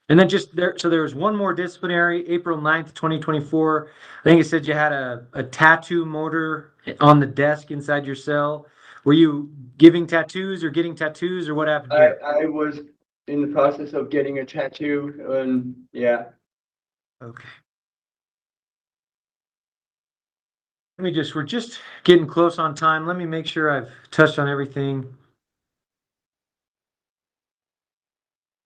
And then just there, so there was one more disciplinary, April 9th, 2024. I think it said you had a tattoo motor on the desk inside your cell. Were you giving tattoos or getting tattoos or what happened here? I was in the process of getting a tattoo and yeah. Okay. We're just getting close on time. Let me make sure I've touched on everything.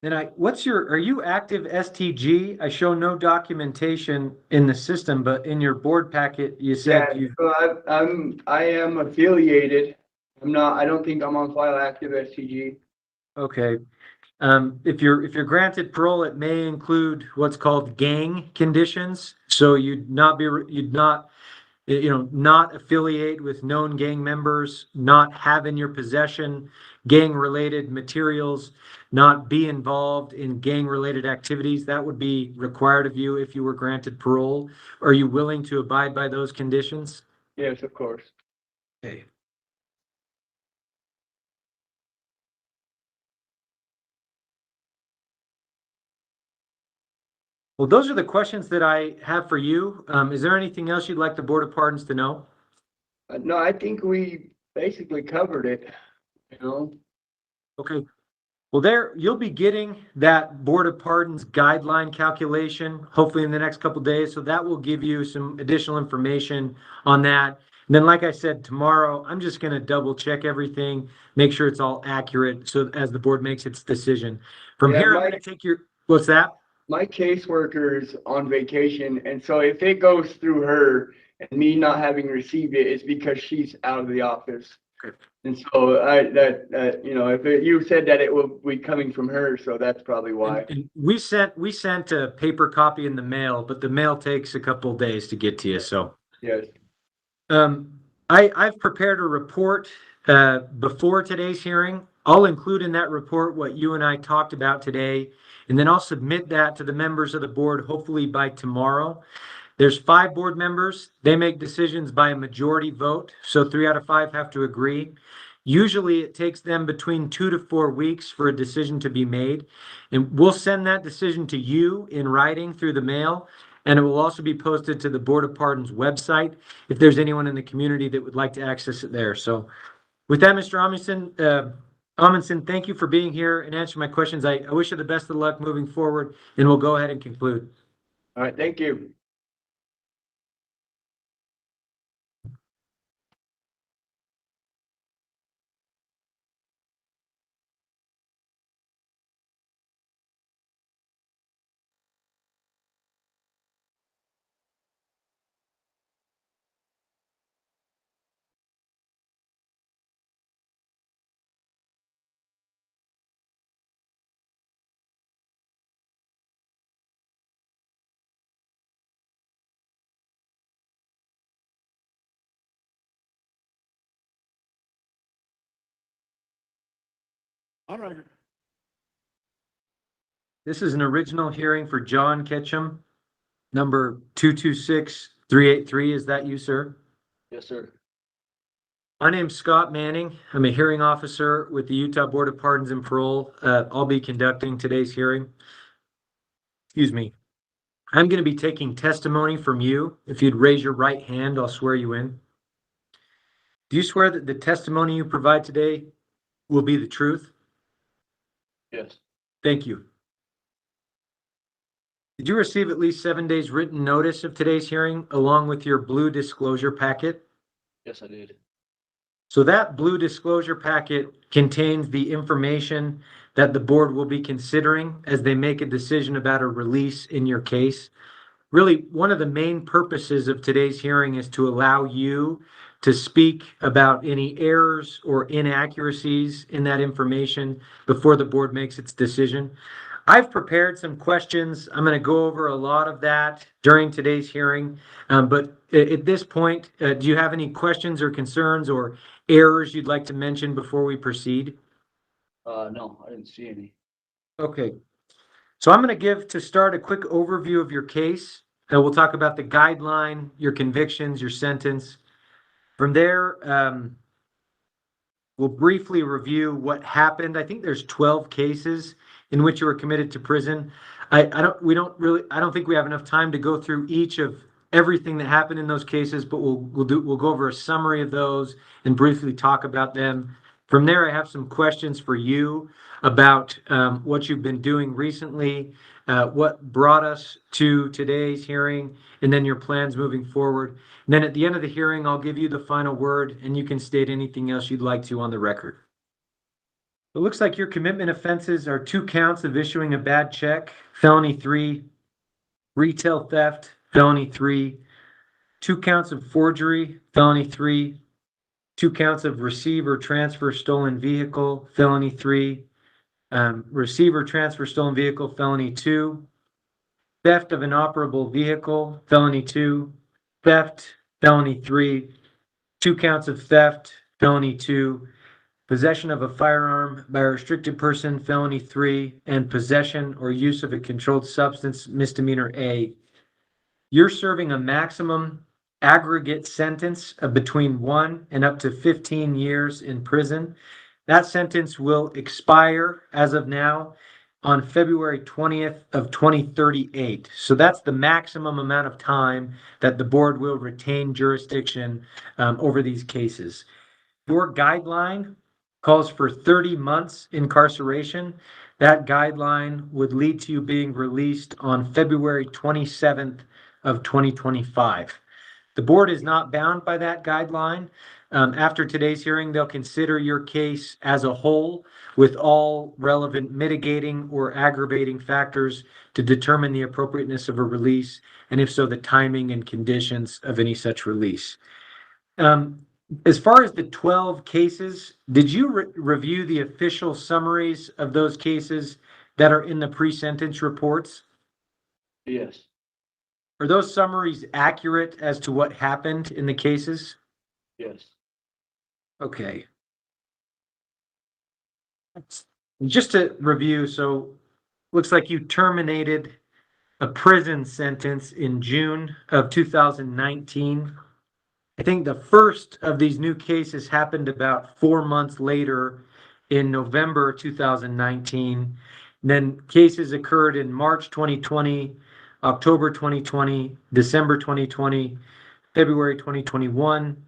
Then are you active STG? I show no documentation in the system, but in your board packet, you said Yeah, you, so I am affiliated. I don't think I'm on file active STG. okay. If you're granted parole, it may include what's called gang conditions. So you'd not, not affiliate with known gang members, not have in your possession gang-related materials, not be involved in gang-related activities. That would be required of you if you were granted parole. Are you willing to abide by those conditions? Yes, of course. Okay. Well, those are the questions that I have for you. Is there anything else you'd like the Board of Pardons to know? No, I think we basically covered it, Okay. Well, you'll be getting that Board of Pardons guideline calculation, hopefully in the next couple of days. So that will give you some additional information on that. And then, like I said, tomorrow, I'm just going to double check everything, make sure it's all accurate. So as the board makes its decision from Yeah, here, I'm going to take what's that? My caseworker's on vacation, and so if it goes through her and me not having received it, it's because she's out of the office. Okay. And so you said that it will be coming from her, so that's probably why. And we sent a paper copy in the mail, but the mail takes a couple of days to get to you. So Yes. I've prepared a report before today's hearing. I'll include in that report what you and I talked about today, and then I'll submit that to the members of the board hopefully by tomorrow. There's 5 board members. They make decisions by a majority vote, so 3 out of 5 have to agree. Usually it takes them between 2 to 4 weeks for a decision to be made, and we'll send that decision to you in writing through the mail. And it will also be posted to the Board of Pardons website if there's anyone in the community that would like to access it there. So with that, Mr. Amundson, thank you for being here and answering my questions. I wish you the best of luck moving forward, and we'll go ahead and conclude. All right, thank you. All right. This is an original hearing for John Ketchum, number 226383. Is that you, sir? Yes, sir. My name's Scott Manning. I'm a hearing officer with the Utah Board of Pardons and Parole. I'll be conducting today's hearing. Excuse me. I'm going to be taking testimony from you. If you'd raise your right hand, I'll swear you in. Do you swear that the testimony you provide today will be the truth? Yes. Thank you. Did you receive at least 7 days written notice of today's hearing along with your blue disclosure packet? Yes, I did. So that blue disclosure packet contains the information that the board will be considering as they make a decision about a release in your case. Really, one of the main purposes of today's hearing is to allow you to speak about any errors or inaccuracies in that information before the board makes its decision. I've prepared some questions. I'm going to go over a lot of that during today's hearing. But at this point, do you have any questions or concerns or errors you'd like to mention before we proceed? No, I didn't see any. Okay. So I'm going to give, to start, a quick overview of your case. And we'll talk about the guideline, your convictions, your sentence. From there, we'll briefly review what happened. I think there's 12 cases in which you were committed to prison. I don't think we have enough time to go through each of everything that happened in those cases, but we'll go over a summary of those and briefly talk about them. From there, I have some questions for you about what you've been doing recently, what brought us to today's hearing, and then your plans moving forward. And then at the end of the hearing, I'll give you the final word, and you can state anything else you'd like to on the record. It looks like your commitment offenses are 2 counts of issuing a bad check, felony 3, retail theft, felony 3, 2 counts of forgery, felony 3, 2 counts of receive or transfer stolen vehicle, felony 3, receive or transfer stolen vehicle, felony 2, theft of an operable vehicle, felony 2, theft, felony 3, 2 counts of theft, felony 2, possession of a firearm by a restricted person, felony 3, and possession or use of a controlled substance, misdemeanor A. You're serving a maximum aggregate sentence of between 1 and up to 15 years in prison. That sentence will expire as of now on February 20th of 2038. So that's the maximum amount of time that the board will retain jurisdiction over these cases. Your guideline calls for 30 months incarceration. That guideline would lead to you being released on February 27th of 2025. The board is not bound by that guideline. After today's hearing, they'll consider your case as a whole with all relevant mitigating or aggravating factors to determine the appropriateness of a release, and if so, the timing and conditions of any such release. As far as the 12 cases, did you review the official summaries of those cases that are in the pre-sentence reports? Yes. Are those summaries accurate as to what happened in the cases? Yes. Okay. Just to review, so looks like you terminated a prison sentence in June of 2019. I think the first of these new cases happened about 4 months later in November 2019. Then cases occurred in March 2020, October 2020, December 2020, February 2021,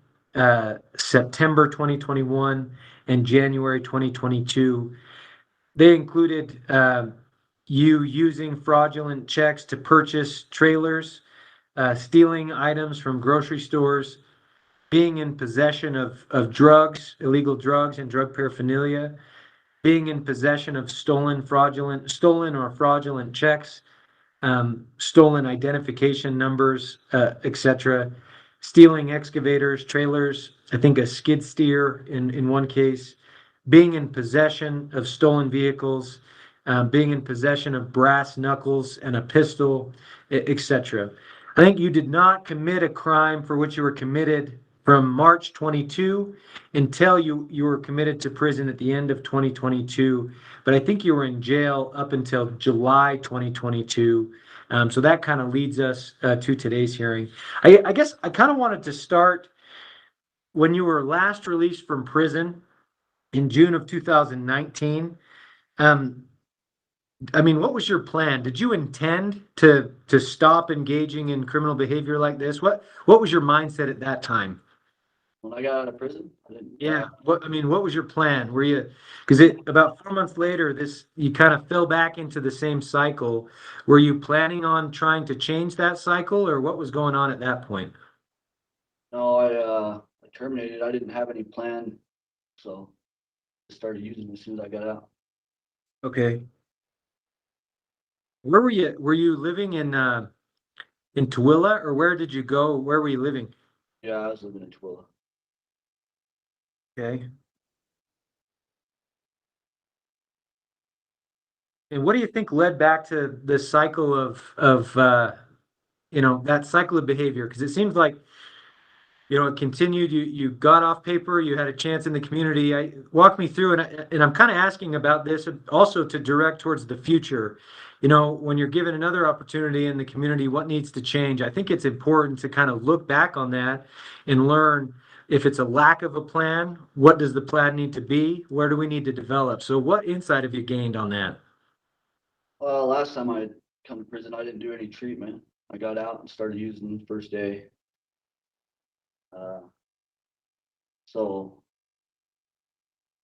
September 2021, and January 2022. They included you using fraudulent checks to purchase trailers, stealing items from grocery stores, being in possession of drugs, illegal drugs and drug paraphernalia, being in possession of stolen or fraudulent checks, stolen identification numbers, etc., stealing excavators, trailers, I think a skid steer in one case, being in possession of stolen vehicles, being in possession of brass knuckles and a pistol, etc. I think you did not commit a crime for which you were committed from March 22 until you were committed to prison at the end of 2022. But I think you were in jail up until July 2022. So that kind of leads us to today's hearing. I guess I kind of wanted to start when you were last released from prison in June of 2019. I mean, what was your plan? Did you intend to stop engaging in criminal behavior like this? What was your mindset at that time? When I got out of prison, I didn't. Yeah, what, I mean, what was your plan? Were you, because about 4 months later, you kind of fell back into the same cycle. Were you planning on trying to change that cycle, or what was going on at that point? No, I terminated. I didn't have any plan, so I started using it as soon as I got out. Okay. Where were you? Were you living in Tooele, or where did you go? Where were you living? Yeah, I was living in Tooele. Okay. And what do you think led back to the cycle of that cycle of behavior? Because it seems like, it continued, you got off paper, you had a chance in the community. Walk me through, and I'm kind of asking about this also to direct towards the future. When you're given another opportunity in the community, what needs to change? I think it's important to kind of look back on that and learn if it's a lack of a plan, what does the plan need to be? Where do we need to develop? So what insight have you gained on that? Well, last time I come to prison, I didn't do any treatment. I got out and started using the first day. So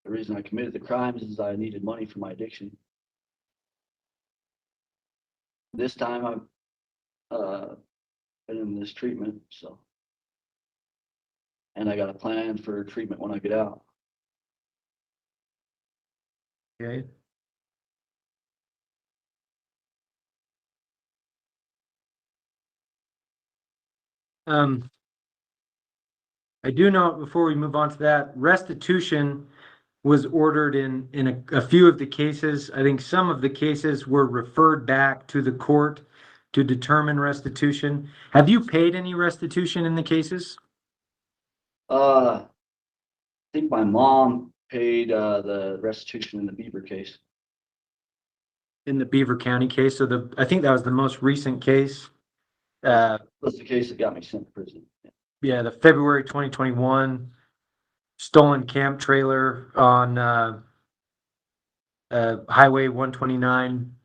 the reason I committed the crimes is I needed money for my addiction. This time I've been in this treatment, so. And I got a plan for treatment when I get out. Okay. I do know, before we move on to that, restitution was ordered in a few of the cases. I think some of the cases were referred back to the court to determine restitution. Have you paid any restitution in the cases? I think my mom paid the restitution in the Beaver case. In the Beaver County case, so I think that was the most recent case. That's the case that got me sent to prison. Yeah, the February 2021 stolen camp trailer on Highway 129.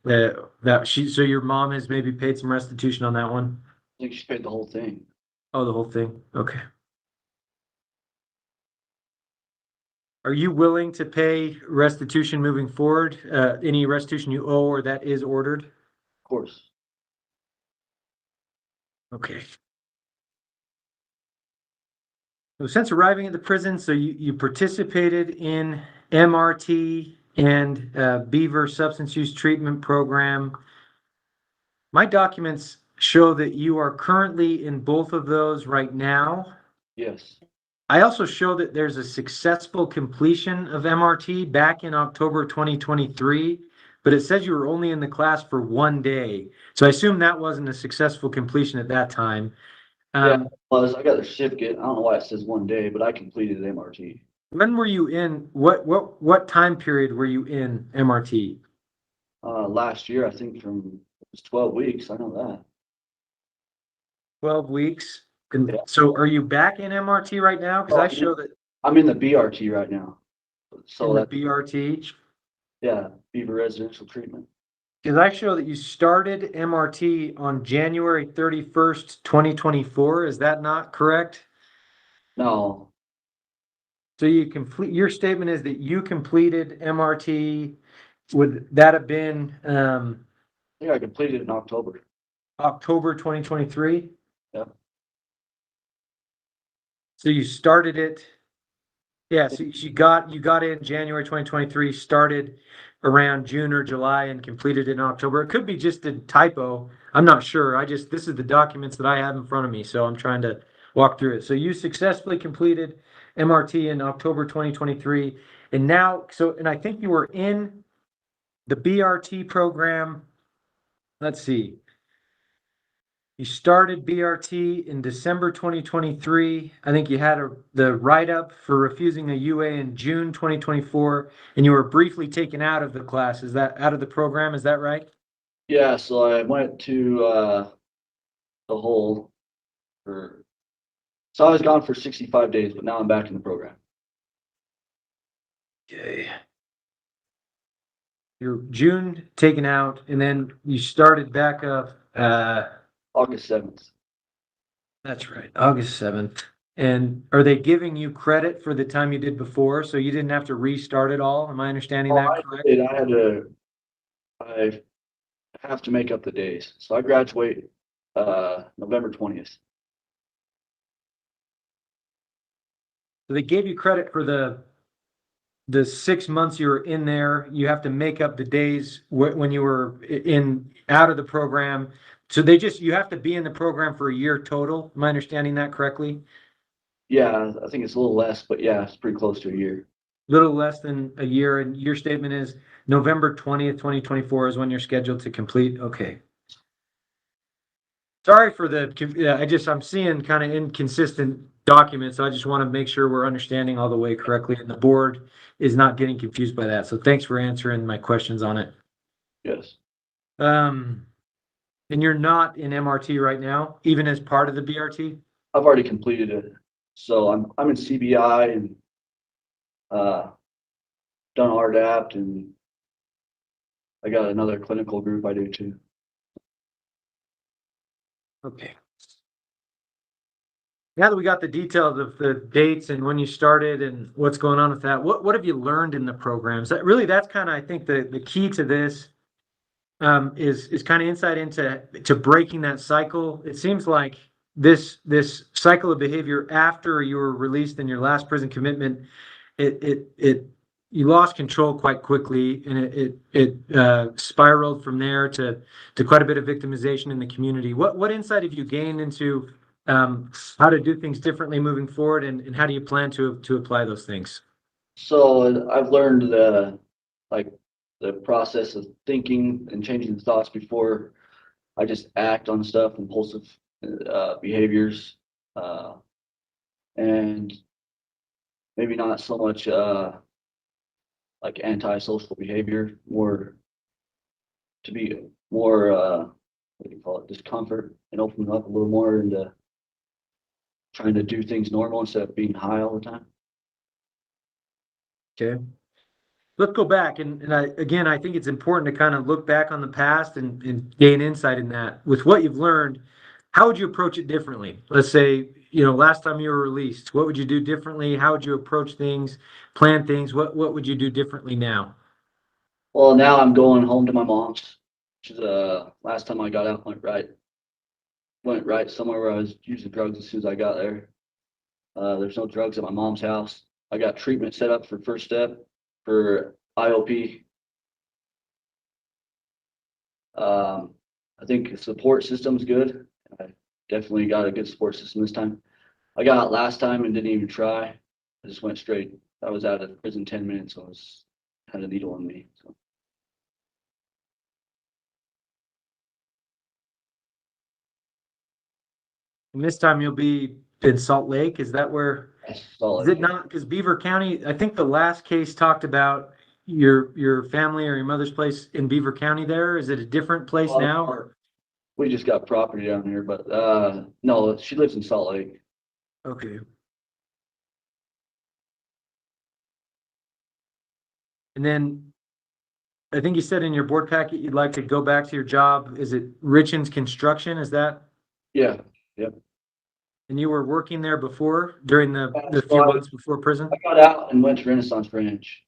So your mom has maybe paid some restitution on that one? I think she paid the whole thing. Oh, the whole thing. Okay. Are you willing to pay restitution moving forward? Any restitution you owe or that is ordered? Of course. Okay. So since arriving at the prison, so you participated in MRT and Beaver substance use treatment program. My documents show that you are currently in both of those right now. Yes. I also show that there's a successful completion of MRT back in October 2023, but it says you were only in the class for 1 day. So I assume that wasn't a successful completion at that time. Yeah, I got the certificate. I don't know why it says 1 day, but I completed the MRT. When were you in, what time period were you in MRT? Last year, I think it was 12 weeks. I know that. 12 weeks. And so are you back in MRT right now? Because I show that I'm in the BRT right now. So in the that, BRT. yeah, Beaver residential treatment. Because I show that you started MRT on January 31st, 2024. Is that not correct? No, So your statement is that you completed MRT. Would that have been I think I completed it in October. October 2023? Yep. So you started it. Yeah, so you got in January 2023, started around June or July and completed it in October. It could be just a typo. I'm not sure. This is the documents that I have in front of me, so I'm trying to walk through it. So you successfully completed MRT in October 2023. And now, and I think you were in the BRT program. Let's see. You started BRT in December 2023. I think you had the write-up for refusing a UA in June 2024, and you were briefly taken out of the class. Is that out of the program? Is that right? Yeah, so I went to the hole so I was gone for 65 days, but now I'm back in the program. Okay. You're June taken out, and then you started back up August 7th. that's right, August 7th. And are they giving you credit for the time you did before? So you didn't have to restart it all? Am I understanding that correct? I have to make up the days. So I graduate November 20th. So they gave you credit for the 6 months you were in there. You have to make up the days when you were out of the program. So you have to be in the program for a year total. Am I understanding that correctly? Yeah, I think it's a little less, but yeah, it's pretty close to a year. Little less than a year, and your statement is November 20th, 2024 is when you're scheduled to complete. Okay. Sorry for I'm seeing kind of inconsistent documents, so I just want to make sure we're understanding all the way correctly, and the board is not getting confused by that. So thanks for answering my questions on it. Yes. And you're not in MRT right now, even as part of the BRT? I've already completed it. So I'm in CBI and done RDAPT, and I got another clinical group I do too. Okay. Now that we got the details of the dates and when you started and what's going on with that, what have you learned in the programs? That's kind of, I think, the key to this is kind of insight into breaking that cycle. It seems like this cycle of behavior after you were released in your last prison commitment, you lost control quite quickly, and it spiraled from there to quite a bit of victimization in the community. What insight have you gained into how to do things differently moving forward, and how do you plan to apply those things? So I've learned the process of thinking and changing the thoughts before I just act on stuff, impulsive behaviors, and maybe not so much like antisocial behavior, more to be more what do you call it, discomfort, and open up a little more into trying to do things normal instead of being high all the time. Okay. Let's go back, and I think it's important to kind of look back on the past and gain insight in that. With what you've learned, how would you approach it differently? Let's say, last time you were released, what would you do differently? How would you approach things, plan things? What would you do differently now? Well, now I'm going home to my mom's. Which is last time I got out, went right somewhere where I was using drugs as soon as I got there. There's no drugs at my mom's house. I got treatment set up for first step for IOP. I think the support system's good. I definitely got a good support system this time. I got out last time and didn't even try. I just went straight. I was out of prison 10 minutes, so it was had a needle on me. So. And this time you'll be in Salt Lake. Is that where? Salt Is Lake. it not? Because Beaver County, I think the last case talked about your family or your mother's place in Beaver County there. Is it a different place now? Or? We just got property down here, but no, she lives in Salt Lake. Okay. And then I think you said in your board packet you'd like to go back to your job. Is it Richens Construction? Is that? Yeah. Yep. And you were working there before, during the few months before prison? I got out and went to Renaissance Ranch.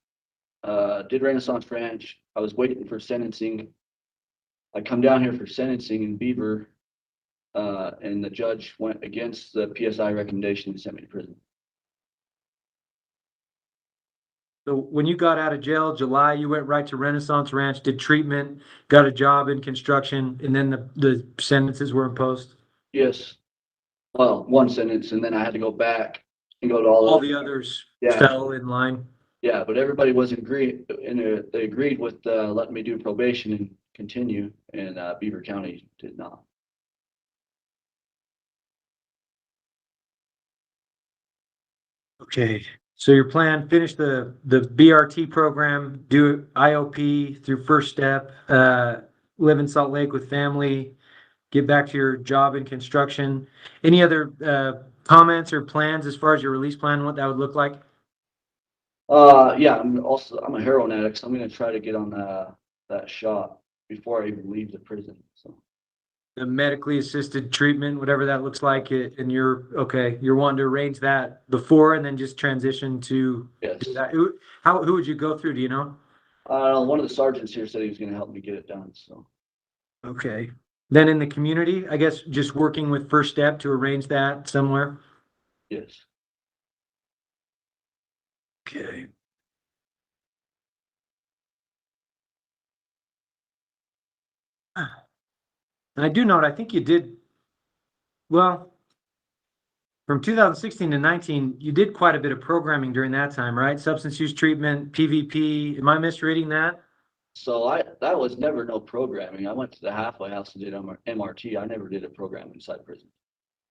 Did Renaissance Ranch. I was waiting for sentencing. I come down here for sentencing in Beaver, and the judge went against the PSI recommendation and sent me to prison. So when you got out of jail, July, you went right to Renaissance Ranch, did treatment, got a job in construction, and then the sentences were imposed? Yes. Well, one sentence, and then I had to go back and go to all the others Yeah. fell in line. Yeah, but everybody was agreed, and they agreed with letting me do probation and continue, and Beaver County did not. Okay, so your plan, finish the BRT program, do IOP through first step, live in Salt Lake with family, get back to your job in construction. Any other comments or plans as far as your release plan, what that would look like? Yeah, I'm a heroin addict, so I'm gonna try to get on that shot before I even leave the prison. So the medically assisted treatment, whatever that looks like, and you're wanting to arrange that before and then just transition to Yes. do that. Who would you go through? Do you know? One of the sergeants here said he was gonna help me get it done, so. Okay. Then in the community, I guess just working with First Step to arrange that somewhere. Yes. Okay. And I do note, I think you did, well, from 2016 to 19, you did quite a bit of programming during that time, right? Substance use treatment, PVP. Am I misreading that? So that was never no programming. I went to the halfway house and did MRT. I never did a program inside prison.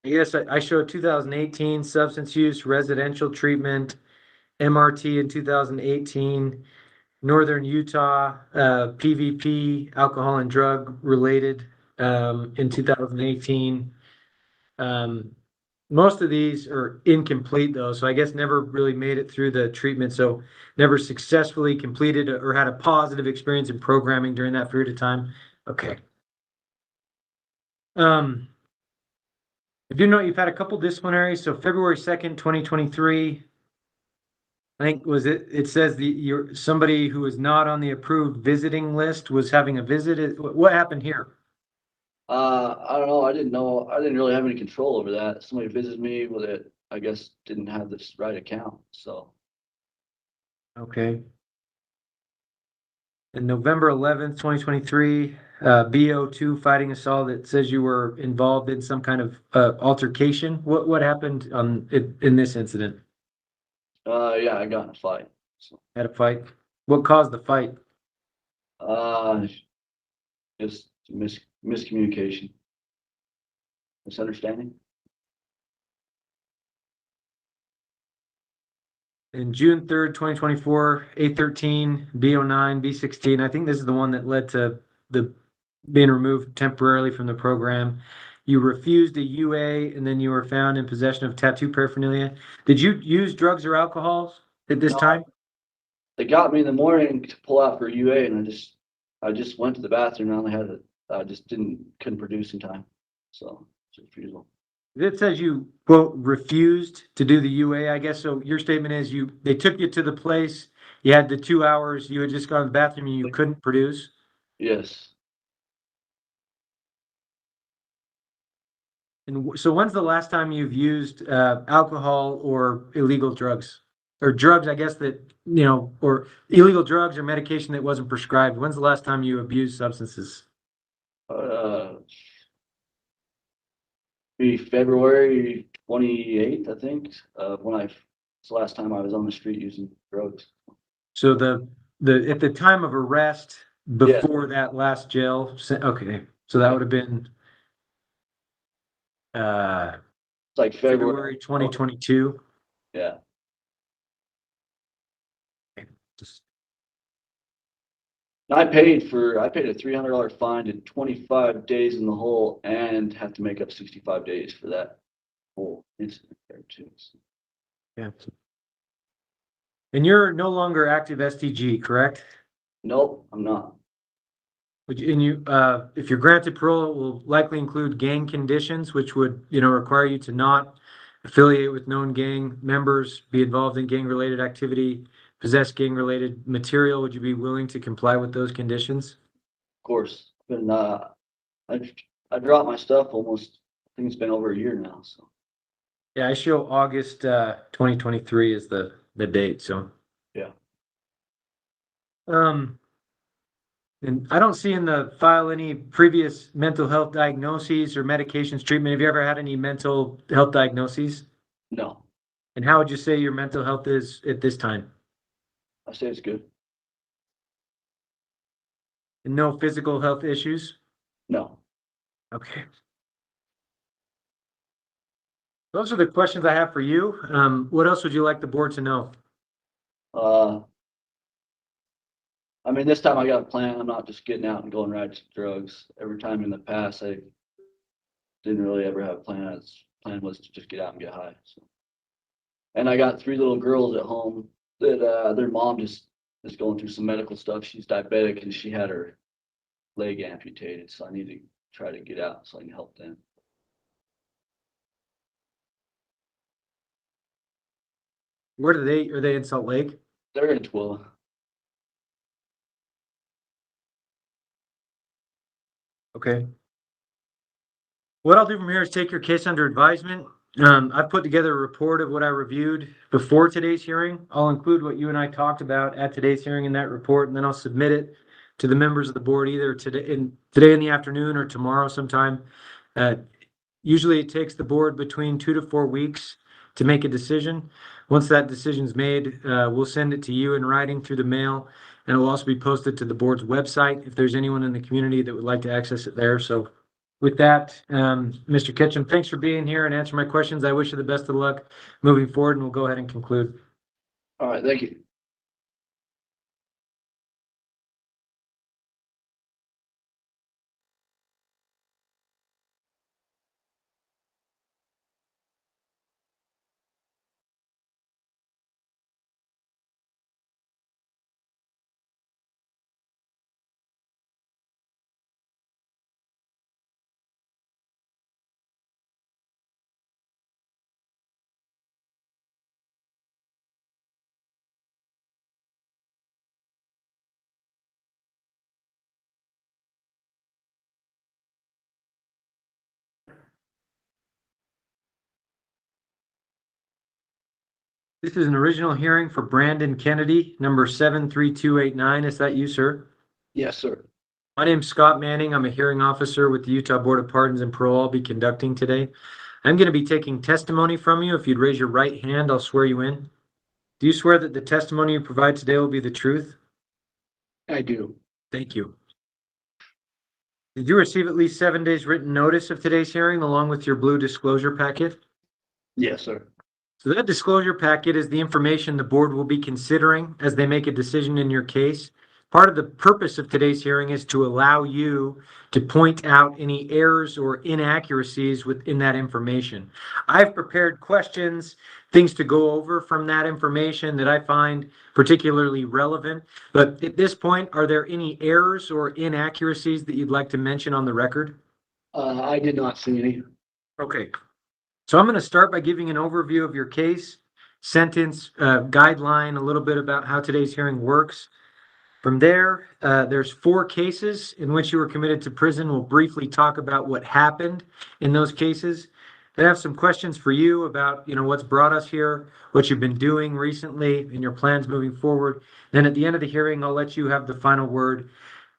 Yes, I showed 2018 substance use residential treatment, MRT in 2018, Northern Utah, PVP, alcohol and drug related, in 2018. Most of these are incomplete though, so I guess never really made it through the treatment. So never successfully completed or had a positive experience in programming during that period of time. Okay. If you know, you've had a couple disciplinaries. So February 2nd, 2023, I think it says somebody who was not on the approved visiting list was having a visit. What happened here? I don't know. I didn't really have any control over that. Somebody visited me with it, I guess didn't have this right account, so. Okay. And November 11th, 2023, BO2 fighting assault. It says you were involved in some kind of altercation. What happened in this incident? Yeah, I got in a fight, so. Had a fight. What caused the fight? Just miscommunication. Misunderstanding. In June 3rd, 2024, A13, B09, B16. I think this is the one that led to the being removed temporarily from the program. You refused a UA and then you were found in possession of tattoo paraphernalia. Did you use drugs or alcohol at this time? They got me in the morning to pull out for UA and I just went to the bathroom and I just couldn't produce in time. So it's a refusal. It says you, quote, refused to do the UA, I guess. So your statement is they took you to the place, you had the 2 hours, you had just gone to the bathroom and you couldn't produce? Yes. And so when's the last time you've used alcohol or illegal drugs? Or drugs, I guess or illegal drugs or medication that wasn't prescribed. When's the last time you abused substances? Be February 28th, I think, it's the last time I was on the street using drugs. So at the time of arrest, before that last jail, okay, so that would have been It's like February 2022. Yeah. I paid a $300 fine and 25 days in the hole and have to make up 65 days for that whole incident there too. So. Yeah. And you're no longer active STG, correct? Nope, I'm not. And if you're granted parole, it will likely include gang conditions, which would, require you to not affiliate with known gang members, be involved in gang-related activity, possess gang-related material. Would you be willing to comply with those conditions? Of course. I dropped my stuff almost, I think it's been over a year now, so. Yeah, I show August 2023 is the date, so. Yeah. And I don't see in the file any previous mental health diagnoses or medications treatment. Have you ever had any mental health diagnoses? No. And how would you say your mental health is at this time? I say it's good. And no physical health issues? No. Okay. Those are the questions I have for you. What else would you like the board to know? This time I got a plan. I'm not just getting out and going right to drugs. Every time in the past, I didn't really ever have a plan. The plan was to just get out and get high. So. And I got 3 little girls at home that their mom just is going through some medical stuff. She's diabetic and she had her leg amputated. So I need to try to get out so I can help them. Where are they in Salt Lake? They're in Twilla. Okay. What I'll do from here is take your case under advisement. I've put together a report of what I reviewed before today's hearing. I'll include what you and I talked about at today's hearing in that report, and then I'll submit it to the members of the board either today in the afternoon or tomorrow sometime. Usually it takes the board between 2 to 4 weeks to make a decision. Once that decision's made, we'll send it to you in writing through the mail, and it will also be posted to the board's website if there's anyone in the community that would like to access it there. So with that, Mr. Ketchum, thanks for being here and answering my questions. I wish you the best of luck moving forward, and we'll go ahead and conclude. All right, thank you. This is an original hearing for Brandon Kennedy, number 73289. Is that you, sir? Yes, sir. My name's Scott Manning. I'm a hearing officer with the Utah Board of Pardons and Parole. I'll be conducting today. I'm going to be taking testimony from you. If you'd raise your right hand, I'll swear you in. Do you swear that the testimony you provide today will be the truth? I do. Thank you. Did you receive at least 7 days written notice of today's hearing along with your blue disclosure packet? Yes, sir. So that disclosure packet is the information the board will be considering as they make a decision in your case. Part of the purpose of today's hearing is to allow you to point out any errors or inaccuracies within that information. I've prepared questions, things to go over from that information that I find particularly relevant. But at this point, are there any errors or inaccuracies that you'd like to mention on the record? I did not see any. Okay. So I'm going to start by giving an overview of your case, sentence, guideline, a little bit about how today's hearing works. From there, there's 4 cases in which you were committed to prison. We'll briefly talk about what happened in those cases. I have some questions for you about, what's brought us here, what you've been doing recently, and your plans moving forward. Then at the end of the hearing, I'll let you have the final word,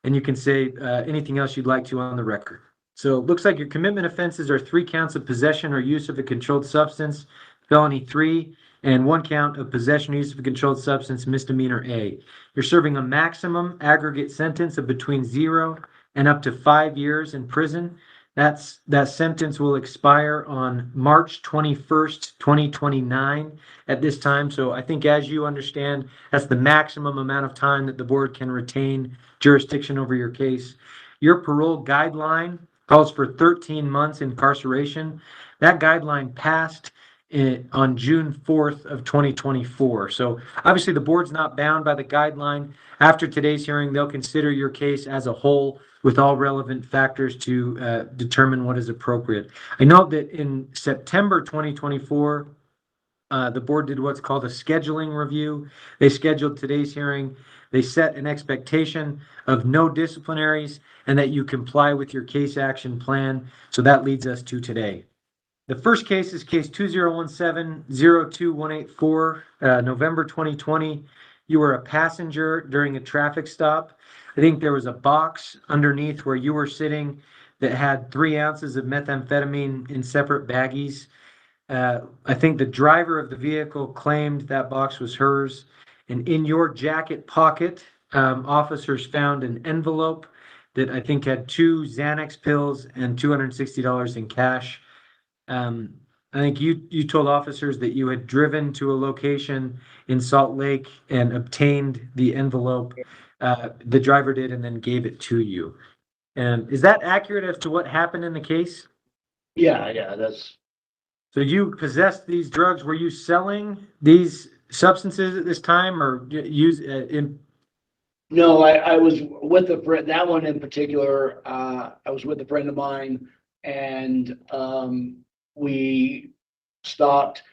and you can say anything else you'd like to on the record. So it looks like your commitment offenses are 3 counts of possession or use of a controlled substance, felony 3, and 1 count of possession or use of a controlled substance, misdemeanor A. You're serving a maximum aggregate sentence of between 0 and up to 5 years in prison. That sentence will expire on March 21st, 2029 at this time. So I think, as you understand, that's the maximum amount of time that the board can retain jurisdiction over your case. Your parole guideline calls for 13 months incarceration. That guideline passed on June 4th of 2024. So obviously the board's not bound by the guideline. After today's hearing, they'll consider your case as a whole with all relevant factors to determine what is appropriate. I note that in September 2024, the board did what's called a scheduling review. They scheduled today's hearing. They set an expectation of no disciplinaries and that you comply with your case action plan. So that leads us to today. The first case is case 2017-02184, November 2020. You were a passenger during a traffic stop. I think there was a box underneath where you were sitting that had 3 ounces of methamphetamine in separate baggies. I think the driver of the vehicle claimed that box was hers. And in your jacket pocket, officers found an envelope that I think had 2 Xanax pills and $260 in cash. I think you told officers that you had driven to a location in Salt Lake and obtained the envelope. The driver did and then gave it to you. Is that accurate as to what happened in the case? Yeah, that's. So you possessed these drugs. Were you selling these substances at this time or use in? No, I was with a friend, that one in particular, I was with a friend of mine and, we stopped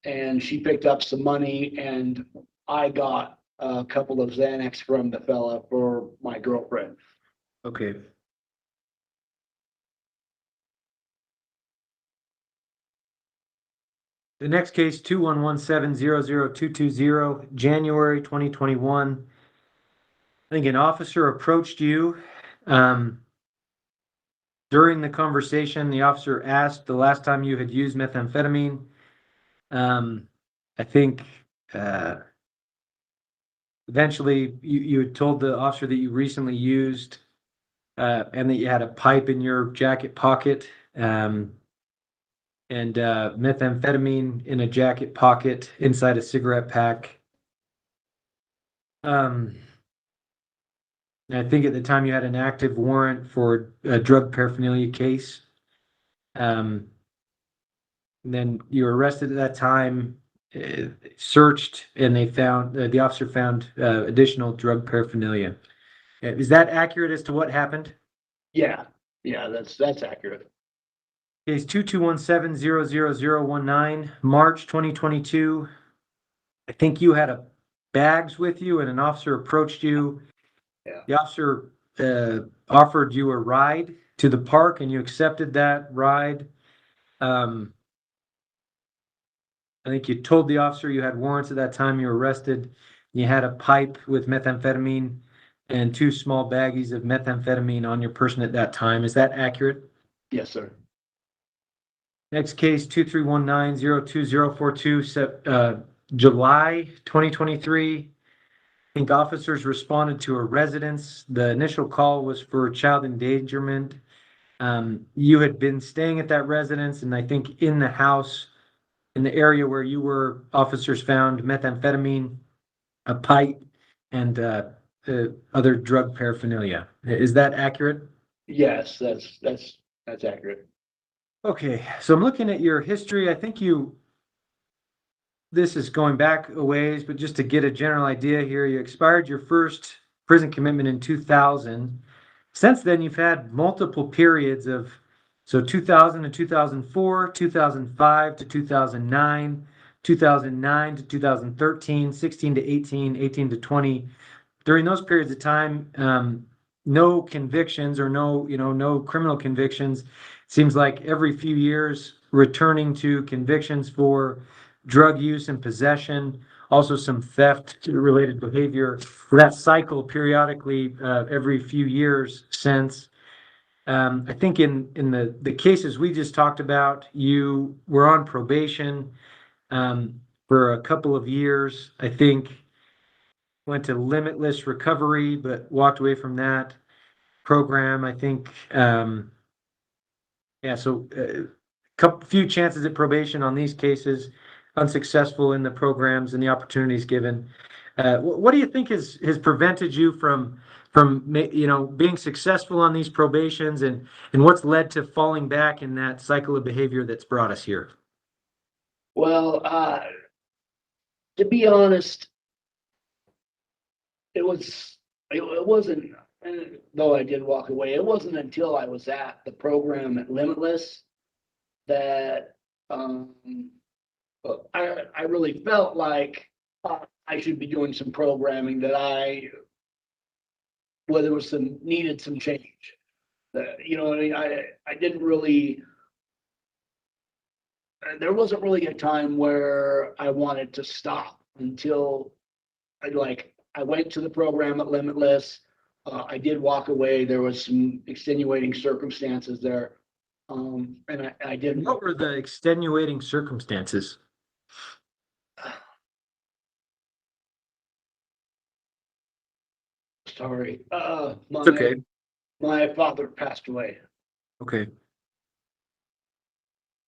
and she picked up some money and I got a couple of Xanax from the fella for my girlfriend. Okay. The next case, 211700220, January 2021. I think an officer approached you. During the conversation, the officer asked the last time you had used methamphetamine. I think eventually you had told the officer that you recently used and that you had a pipe in your jacket pocket. And methamphetamine in a jacket pocket inside a cigarette pack. I think at the time you had an active warrant for a drug paraphernalia case. Then you were arrested at that time, searched, and they found the officer found additional drug paraphernalia. Is that accurate as to what happened? Yeah, that's accurate. Case 221700019, March 2022. I think you had bags with you and an officer approached you. Yeah. The officer offered you a ride to the park and you accepted that ride. I think you told the officer you had warrants at that time you were arrested. You had a pipe with methamphetamine and 2 small baggies of methamphetamine on your person at that time. Is that accurate? Yes, sir. Next case, 231902042, July 2023. I think officers responded to a residence. The initial call was for child endangerment. You had been staying at that residence, and I think in the house, in the area where you were, officers found methamphetamine, a pipe, and other drug paraphernalia. Is that accurate? Yes, that's accurate. Okay, so I'm looking at your history. I think this is going back a ways, but just to get a general idea here, you expired your first prison commitment in 2000. Since then, you've had multiple periods of, 2000 to 2004, 2005 to 2009, 2009 to 2013, 16 to 18, 18 to 20. During those periods of time, no convictions or no criminal convictions. Seems like every few years returning to convictions for drug use and possession, also some theft related behavior. That cycle periodically every few years since. I think in the cases we just talked about, you were on probation for a couple of years. I think went to limitless recovery, but walked away from that program. I think, few chances at probation on these cases, unsuccessful in the programs and the opportunities given. What do you think has prevented you from being successful on these probations, and what's led to falling back in that cycle of behavior that's brought us here? Well, to be honest, it wasn't, though I did walk away, it wasn't until I was at the program at Limitless that I really felt like I should be doing some programming where there was needed some change. I didn't really, there wasn't really a time where I wanted to stop until I went to the program at Limitless. I did walk away. There was some extenuating circumstances there. And I did. What were the extenuating circumstances? Sorry. It's okay. My father passed away. Okay.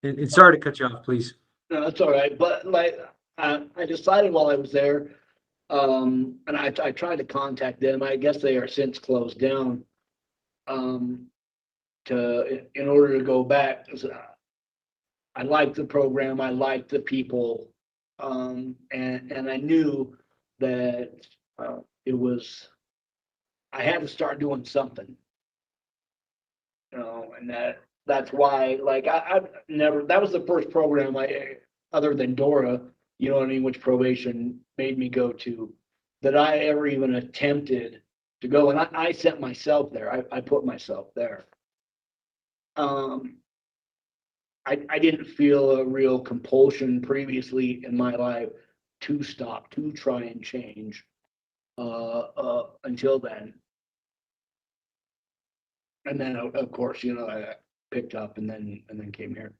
And sorry to cut you off, please. No, that's all right. But I decided while I was there, and I tried to contact them. I guess they are since closed down. In order to go back, 'cause I liked the program. I liked the people, and I knew that it was I had to start doing something. You know, and that's why, like, I've never, that was the first program other than Dora, you know what I mean, which probation made me go to, that I ever even attempted to go. And I sent myself there. I put myself there. I didn't feel a real compulsion previously in my life to stop, to try and change, until then. And then, of course, you know, I picked up and then came here.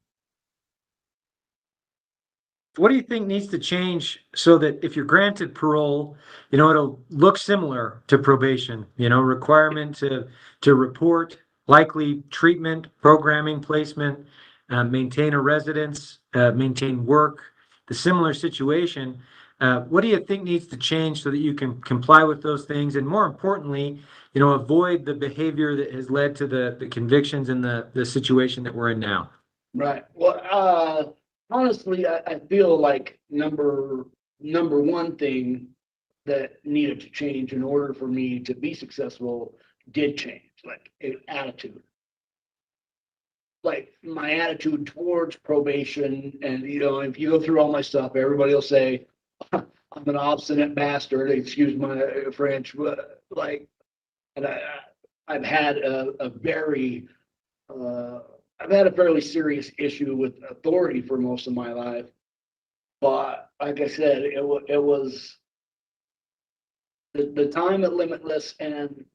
What do you think needs to change so that if you're granted parole, you know, it'll look similar to probation, you know, requirement to report likely treatment, programming, placement, maintain a residence, maintain work, the similar situation. What do you think needs to change so that you can comply with those things? And more importantly, you know, avoid the behavior that has led to the convictions and the situation that we're in now. Right. Well, honestly, I feel like number one thing that needed to change in order for me to be successful did change, like attitude. Like my attitude towards probation, and you know, if you go through all my stuff, everybody will say I'm an obstinate bastard. Excuse my French, but like, and I've had a very I've had a fairly serious issue with authority for most of my life, but like I said, it was the time at Limitless and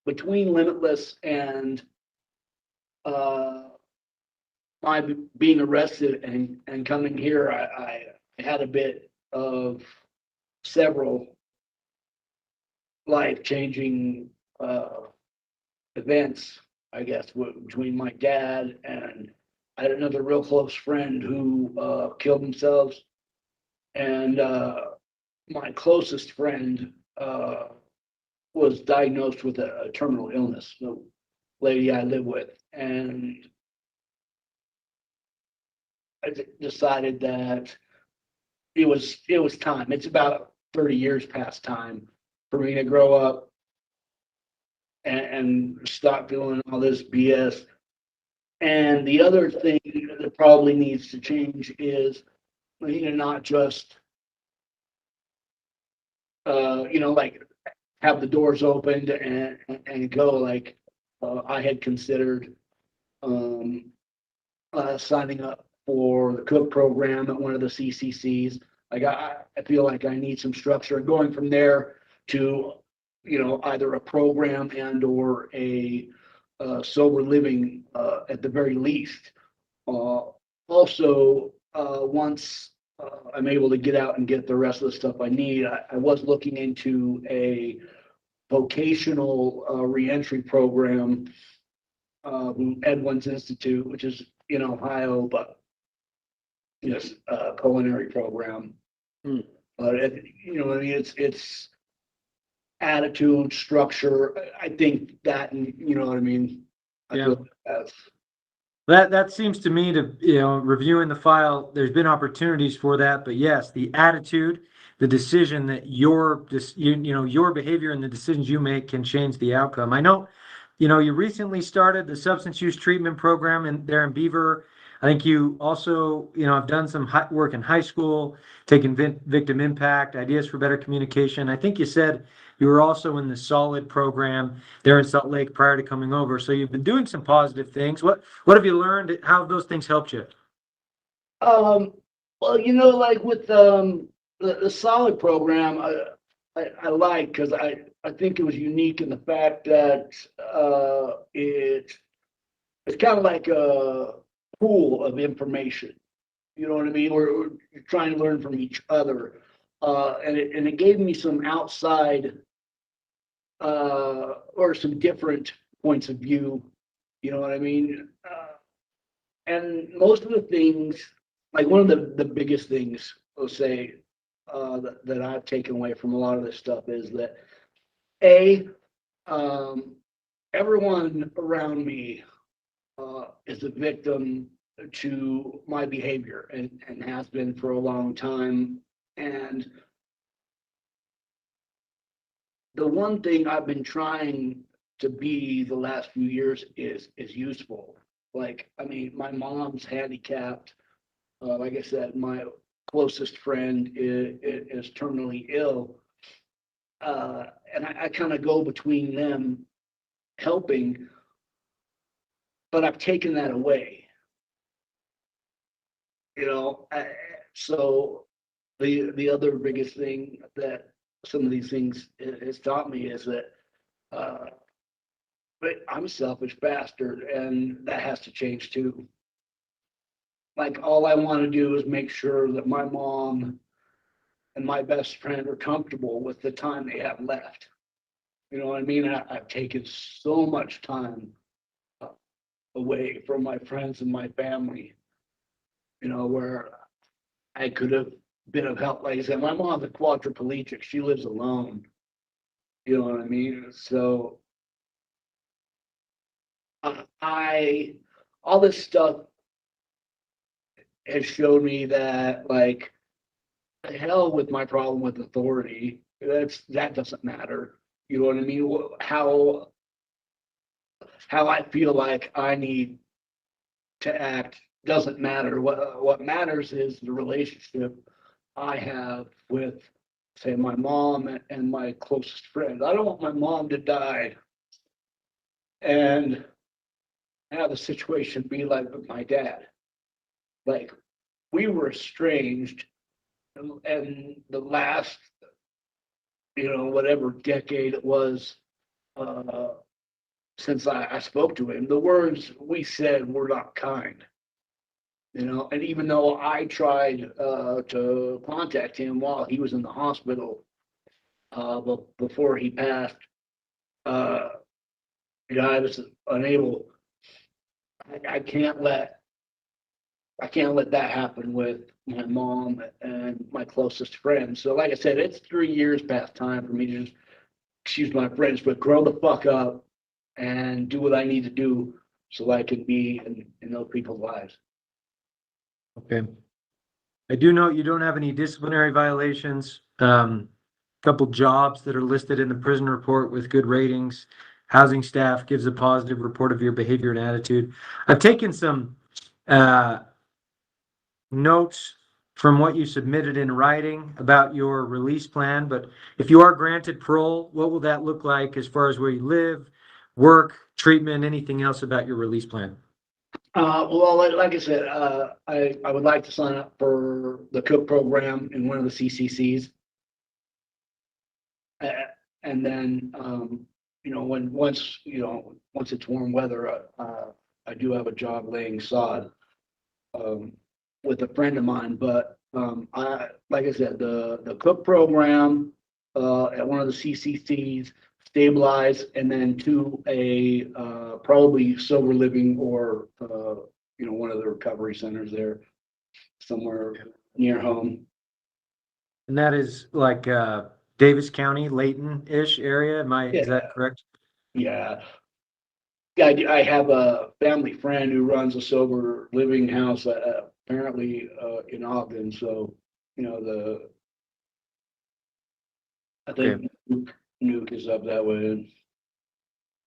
between Limitless and my being arrested and coming here. I had a bit of several life-changing events, I guess, between my dad and I had another real close friend who killed themselves, and my closest friend was diagnosed with a terminal illness, the lady I live with, and I decided that it was time. It's about 30 years past time for me to grow up and stop doing all this BS. And the other thing that probably needs to change is, you know, not just, you know, like have the doors opened and go like I had considered signing up for the cook program at one of the CCCs. Like I feel like I need some structure, and going from there to, you know, either a program and or a sober living at the very least. Also, once I'm able to get out and get the rest of the stuff I need, I was looking into a vocational reentry program, Edwin's Institute, which is in Ohio, but yes, culinary program. But you know, I mean, it's attitude, structure. I think that, and you know what I mean. I feel That seems to me to, you know, reviewing the file, there's been opportunities for that, but yes, the attitude, the decision that your behavior and the decisions you make can change the outcome. I know, you know, you recently started the substance use treatment program there in Beaver. I think you also, you know, have done some work in high school, taking victim impact, ideas for better communication. I think you said you were also in the SOLID program there in Salt Lake prior to coming over. So you've been doing some positive things. What have you learned? How have those things helped you? Well, you know, like with the SOLID program, I like, because I think it was unique in the fact that it's kind of like a pool of information. You know what I mean? We're trying to learn from each other, and it gave me some outside or some different points of view. You know what I mean? And most of the things, like one of the biggest things, I'll say, that I've taken away from a lot of this stuff is that everyone around me is a victim to my behavior and has been for a long time. And the one thing I've been trying to be the last few years is useful. Like, I mean, my mom's handicapped. Like I said, my closest friend is terminally ill. And I kind of go between them helping, but I've taken that away. You know, so the other biggest thing that some of these things has taught me is that but I'm a selfish bastard, and that has to change too. Like, all I want to do is make sure that my mom and my best friend are comfortable with the time they have left. You know what I mean? I've taken so much time away from my friends and my family, you know, where I could have been of help. Like I said, my mom's a quadriplegic. She lives alone. You know what I mean? So all this stuff has showed me that, like, the hell with my problem with authority. That doesn't matter. You know what I mean? How I feel like I need to act doesn't matter. What matters is the relationship I have with, say, my mom and my closest friend. I don't want my mom to die and have the situation be like with my dad. Like, we were estranged, and the last, you know, whatever decade it was, since I spoke to him, the words we said were not kind. You know, and even though I tried to contact him while he was in the hospital, before he passed, you know, I was unable. I can't let that happen with my mom and my closest friend. So, like I said, it's 3 years past time for me to just, excuse my French, but grow the fuck up and do what I need to do so I can be in those people's lives. Okay. I do note you don't have any disciplinary violations. Couple jobs that are listed in the prison report with good ratings. Housing staff gives a positive report of your behavior and attitude. I've taken some notes from what you submitted in writing about your release plan, but if you are granted parole, what will that look like as far as where you live, work, treatment, anything else about your release plan? Well, like I said, I would like to sign up for the cook program in one of the CCCs. And then, you know, once it's warm weather, I do have a job laying sod with a friend of mine. But like I said, the cook program at one of the CCCs, stabilize, and then to a probably sober living or you know, one of the recovery centers there somewhere near home. And that is like Davis County, Layton-ish area. Is that correct? Yeah. I have a family friend who runs a sober living house apparently in Ogden. So, you know, I think Nuke is up that way.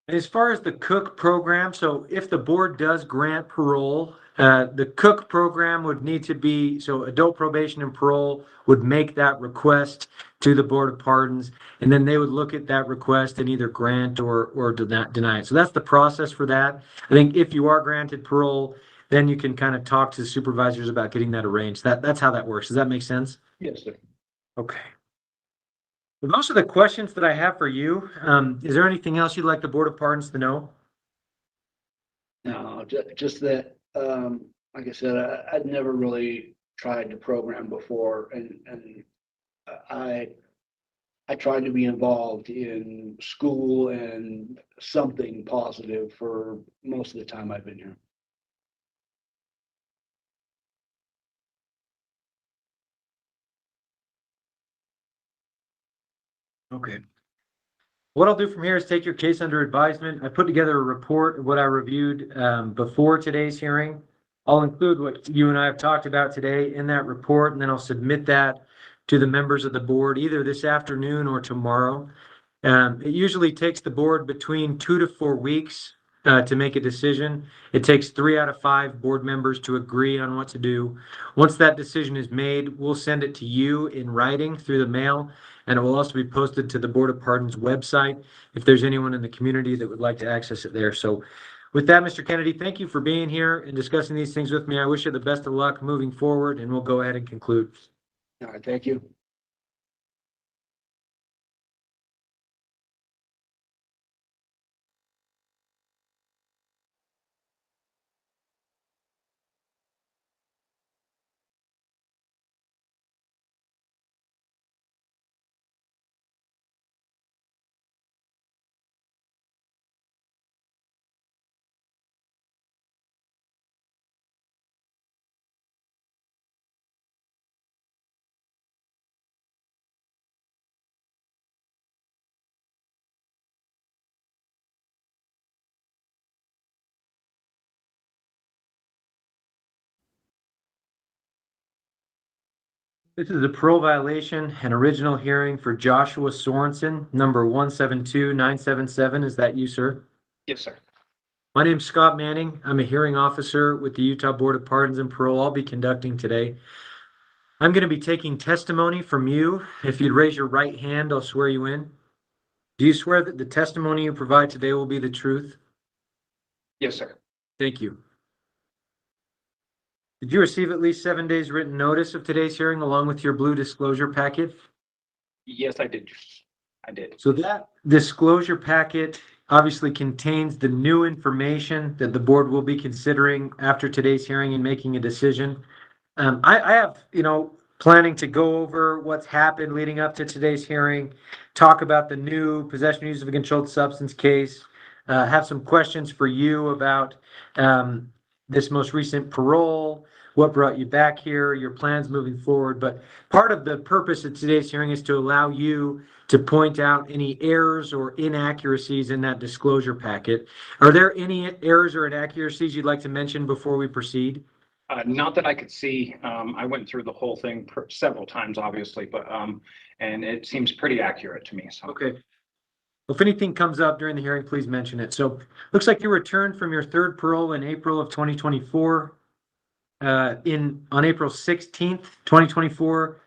As far as the cook program, so if the board does grant parole, the cook program would need to be, so adult probation and parole would make that request to the Board of Pardons, and then they would look at that request and either grant or deny it. So that's the process for that. I think if you are granted parole, then you can kind of talk to the supervisors about getting that arranged. That's how that works. Does that make sense? Yes, sir. Okay. Well, those are the questions that I have for you. Is there anything else you'd like the Board of Pardons to know? No, just that, like I said, I'd never really tried to program before, and I tried to be involved in school and something positive for most of the time I've been here. Okay. What I'll do from here is take your case under advisement. I put together a report of what I reviewed before today's hearing. I'll include what you and I have talked about today in that report, and then I'll submit that to the members of the board either this afternoon or tomorrow. It usually takes the board between 2 to 4 weeks to make a decision. It takes 3 out of 5 board members to agree on what to do. Once that decision is made, we'll send it to you in writing through the mail, and it will also be posted to the Board of Pardons website if there's anyone in the community that would like to access it there. So with that, Mr. Kennedy, thank you for being here and discussing these things with me. I wish you the best of luck moving forward, and we'll go ahead and conclude. All right, thank you. This is a parole violation and original hearing for Joshua Sorenson, number 172977. Is that you, sir? Yes, sir. My name's Scott Manning. I'm a hearing officer with the Utah Board of Pardons and Parole. I'll be conducting today. I'm going to be taking testimony from you. If you'd raise your right hand, I'll swear you in. Do you swear that the testimony you provide today will be the truth? Yes, sir. Thank you. Did you receive at least 7 days written notice of today's hearing along with your blue disclosure packet? Yes, I did. I did. So that disclosure packet obviously contains the new information that the board will be considering after today's hearing and making a decision. I have, planning to go over what's happened leading up to today's hearing, talk about the new possession use of a controlled substance case, have some questions for you about this most recent parole, what brought you back here, your plans moving forward. But part of the purpose of today's hearing is to allow you to point out any errors or inaccuracies in that disclosure packet. Are there any errors or inaccuracies you'd like to mention before we proceed? Not that I could see. I went through the whole thing several times, obviously, but and it seems pretty accurate to me. So. Okay. Well, if anything comes up during the hearing, please mention it. So looks like you returned from your third parole in April of 2024. On April 16th, 2024,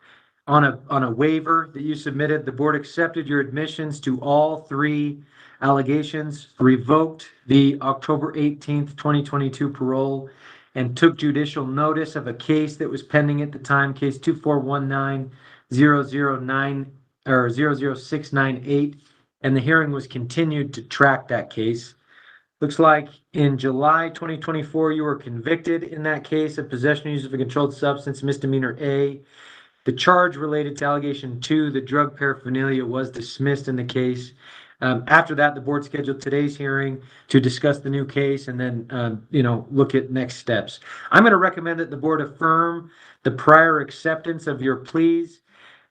on a waiver that you submitted, the board accepted your admissions to all 3 allegations, revoked the October 18th, 2022 parole, and took judicial notice of a case that was pending at the time, case 2419009 or 00698, and the hearing was continued to track that case. Looks like in July 2024, you were convicted in that case of possession use of a controlled substance, misdemeanor A. The charge related to allegation 2, the drug paraphernalia, was dismissed in the case. After that, the board scheduled today's hearing to discuss the new case and then, look at next steps. I'm going to recommend that the board affirm the prior acceptance of your pleas,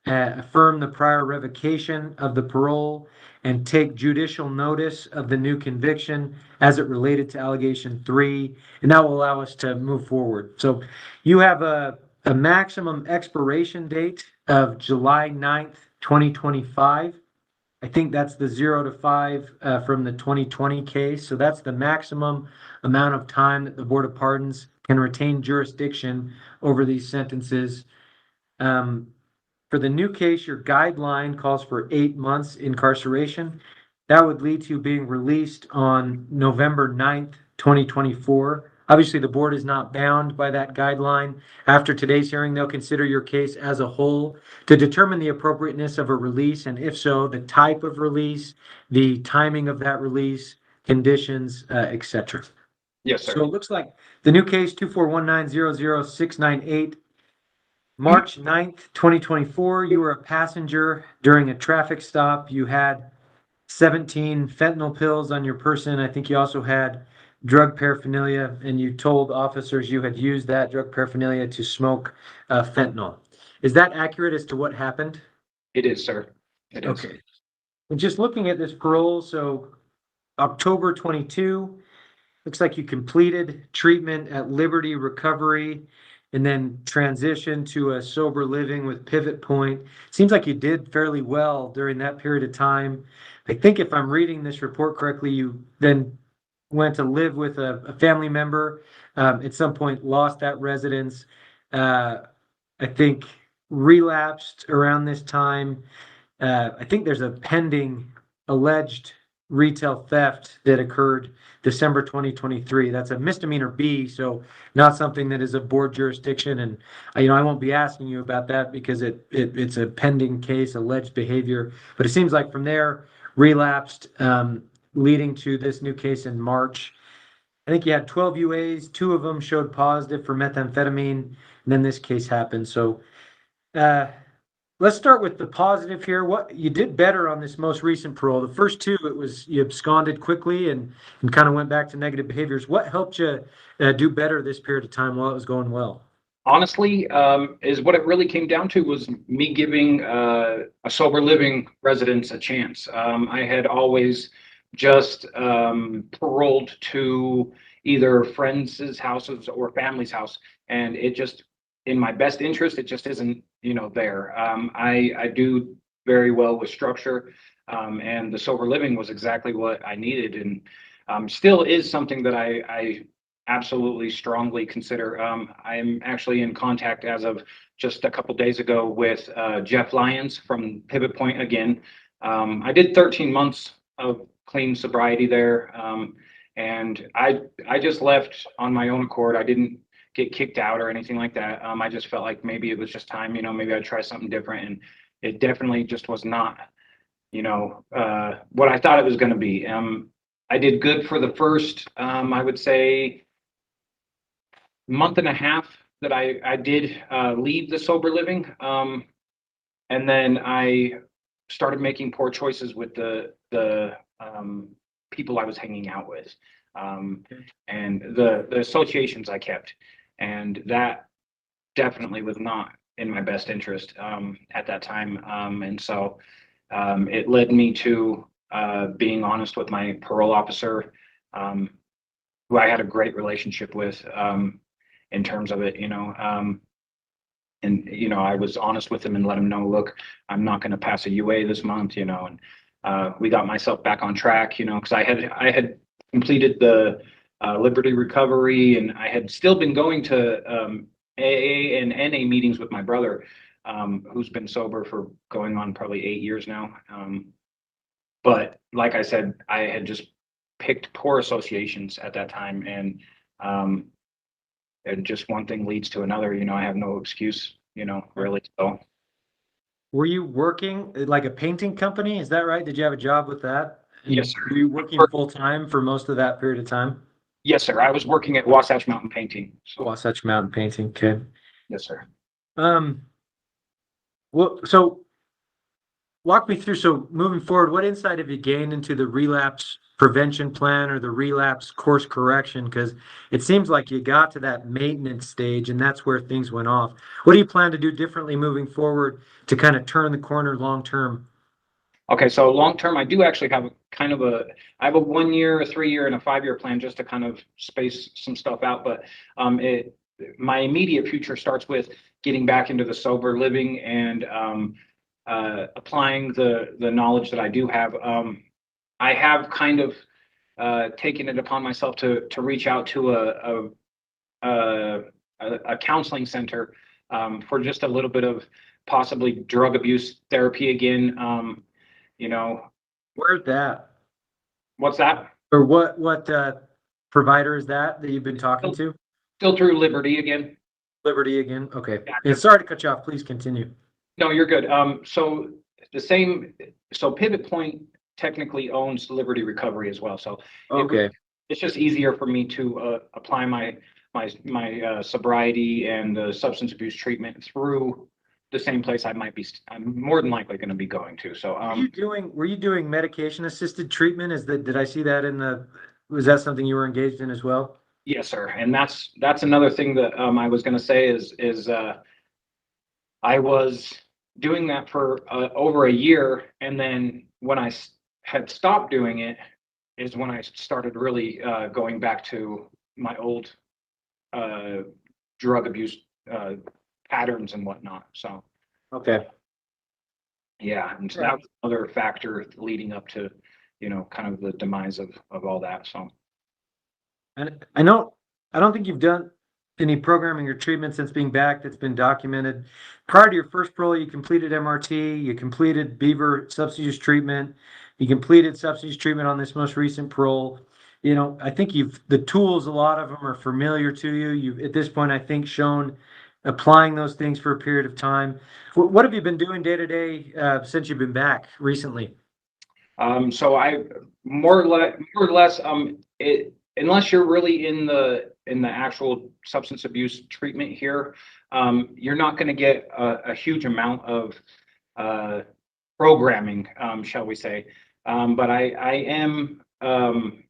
affirm the prior revocation of the parole, and take judicial notice of the new conviction as it related to allegation 3, and that will allow us to move forward. So you have a maximum expiration date of July 9th, 2025. I think that's the 0 to 5 from the 2020 case. So that's the maximum amount of time that the Board of Pardons can retain jurisdiction over these sentences. For the new case, your guideline calls for 8 months incarceration. That would lead to you being released on November 9th, 2024. Obviously, the board is not bound by that guideline. After today's hearing, they'll consider your case as a whole to determine the appropriateness of a release, and if so, the type of release, the timing of that release, conditions, etc. Yes, sir. So it looks like the new case 241900698, March 9th, 2024, you were a passenger during a traffic stop. You had 17 fentanyl pills on your person. I think you also had drug paraphernalia, and you told officers you had used that drug paraphernalia to smoke fentanyl. Is that accurate as to what happened? It is, sir. It is. Okay. And just looking at this parole, so October 22, looks like you completed treatment at Liberty Recovery and then transition to a sober living with Pivot Point. Seems like you did fairly well during that period of time. I think if I'm reading this report correctly, you then went to live with a family member, at some point lost that residence. I think relapsed around this time. I think there's a pending alleged retail theft that occurred December 2023. That's a misdemeanor B, so not something that is a board jurisdiction. And I won't be asking you about that because it's a pending case, alleged behavior. But it seems like from there relapsed, leading to this new case in March. I think you had 12 UAs, 2 of them showed positive for methamphetamine, and then this case happened. So let's start with the positive here. What you did better on this most recent parole. The first 2, it was you absconded quickly and kind of went back to negative behaviors. What helped you do better this period of time while it was going well? Honestly, is what it really came down to was me giving a sober living residents a chance. I had always just paroled to either friends' houses or family's house, and it just, in my best interest, it just isn't, there. I do very well with structure, and the sober living was exactly what I needed, and still is something that I absolutely strongly consider. I'm actually in contact as of just a couple days ago with Jeff Lyons from Pivot Point again. I did 13 months of clean sobriety there, and I just left on my own accord. I didn't get kicked out or anything like that. I just felt like maybe it was just time, maybe I'd try something different, and it definitely just was not, what I thought it was going to be. I did good for the first, I would say, month and a half that I did leave the sober living, and then I started making poor choices with the people I was hanging out with, and the associations I kept, and that definitely was not in my best interest at that time, and so it led me to being honest with my parole officer, who I had a great relationship with. In terms of it, and I was honest with him and let him know, look, I'm not going to pass a UA this month, and we got myself back on track, because I had completed the Liberty recovery, and I had still been going to AA and NA meetings with my brother, who's been sober for going on probably 8 years now. But like I said, I had just picked poor associations at that time, and just one thing leads to another. I have no excuse, really. So, Were you working like a painting company? Is that right? Did you have a job with that? Yes, sir. Were you working full time for most of that period of time? Yes, sir. I was working at Wasatch Mountain Painting. So, Wasatch Mountain Painting. Okay. yes, sir. Well, so walk me through. So moving forward, what insight have you gained into the relapse prevention plan or the relapse course correction? Because it seems like you got to that maintenance stage and that's where things went off. What do you plan to do differently moving forward to kind of turn the corner long term? Okay, so long term, I do actually have I have a 1 year, a 3 year, and a 5 year plan just to kind of space some stuff out. But my immediate future starts with getting back into the sober living and applying the knowledge that I do have. I have kind of taken it upon myself to reach out to a counseling center for just a little bit of possibly drug abuse therapy again. Where's that? What's that? Or what provider is that you've been talking to? Still through Liberty again. Liberty again. Okay. Yeah. And sorry to cut you off. Please continue. No, you're good. So Pivot Point technically owns Liberty Recovery as well. So Okay. it's just easier for me to apply my sobriety and substance abuse treatment through the same place I'm more than likely going to be going to. So were you doing medication assisted treatment? Did I see that was that something you were engaged in as well? yes, sir. And that's another thing that I was going to say is I was doing that for over a year, and then when I had stopped doing it is when I started really going back to my old drug abuse patterns and whatnot. So, Okay. yeah, and so that was another factor leading up to, kind of the demise of all that. So, And I know, I don't think you've done any programming or treatment since being back that's been documented. Prior to your first parole, you completed MRT, you completed Beaver substance use treatment, you completed substance use treatment on this most recent parole. I think the tools, a lot of them are familiar to you. You've, at this point, I think, shown applying those things for a period of time. What have you been doing day to day since you've been back recently? so I more or less, unless you're really in the actual substance abuse treatment here, you're not going to get a huge amount of programming, shall we say. But I am on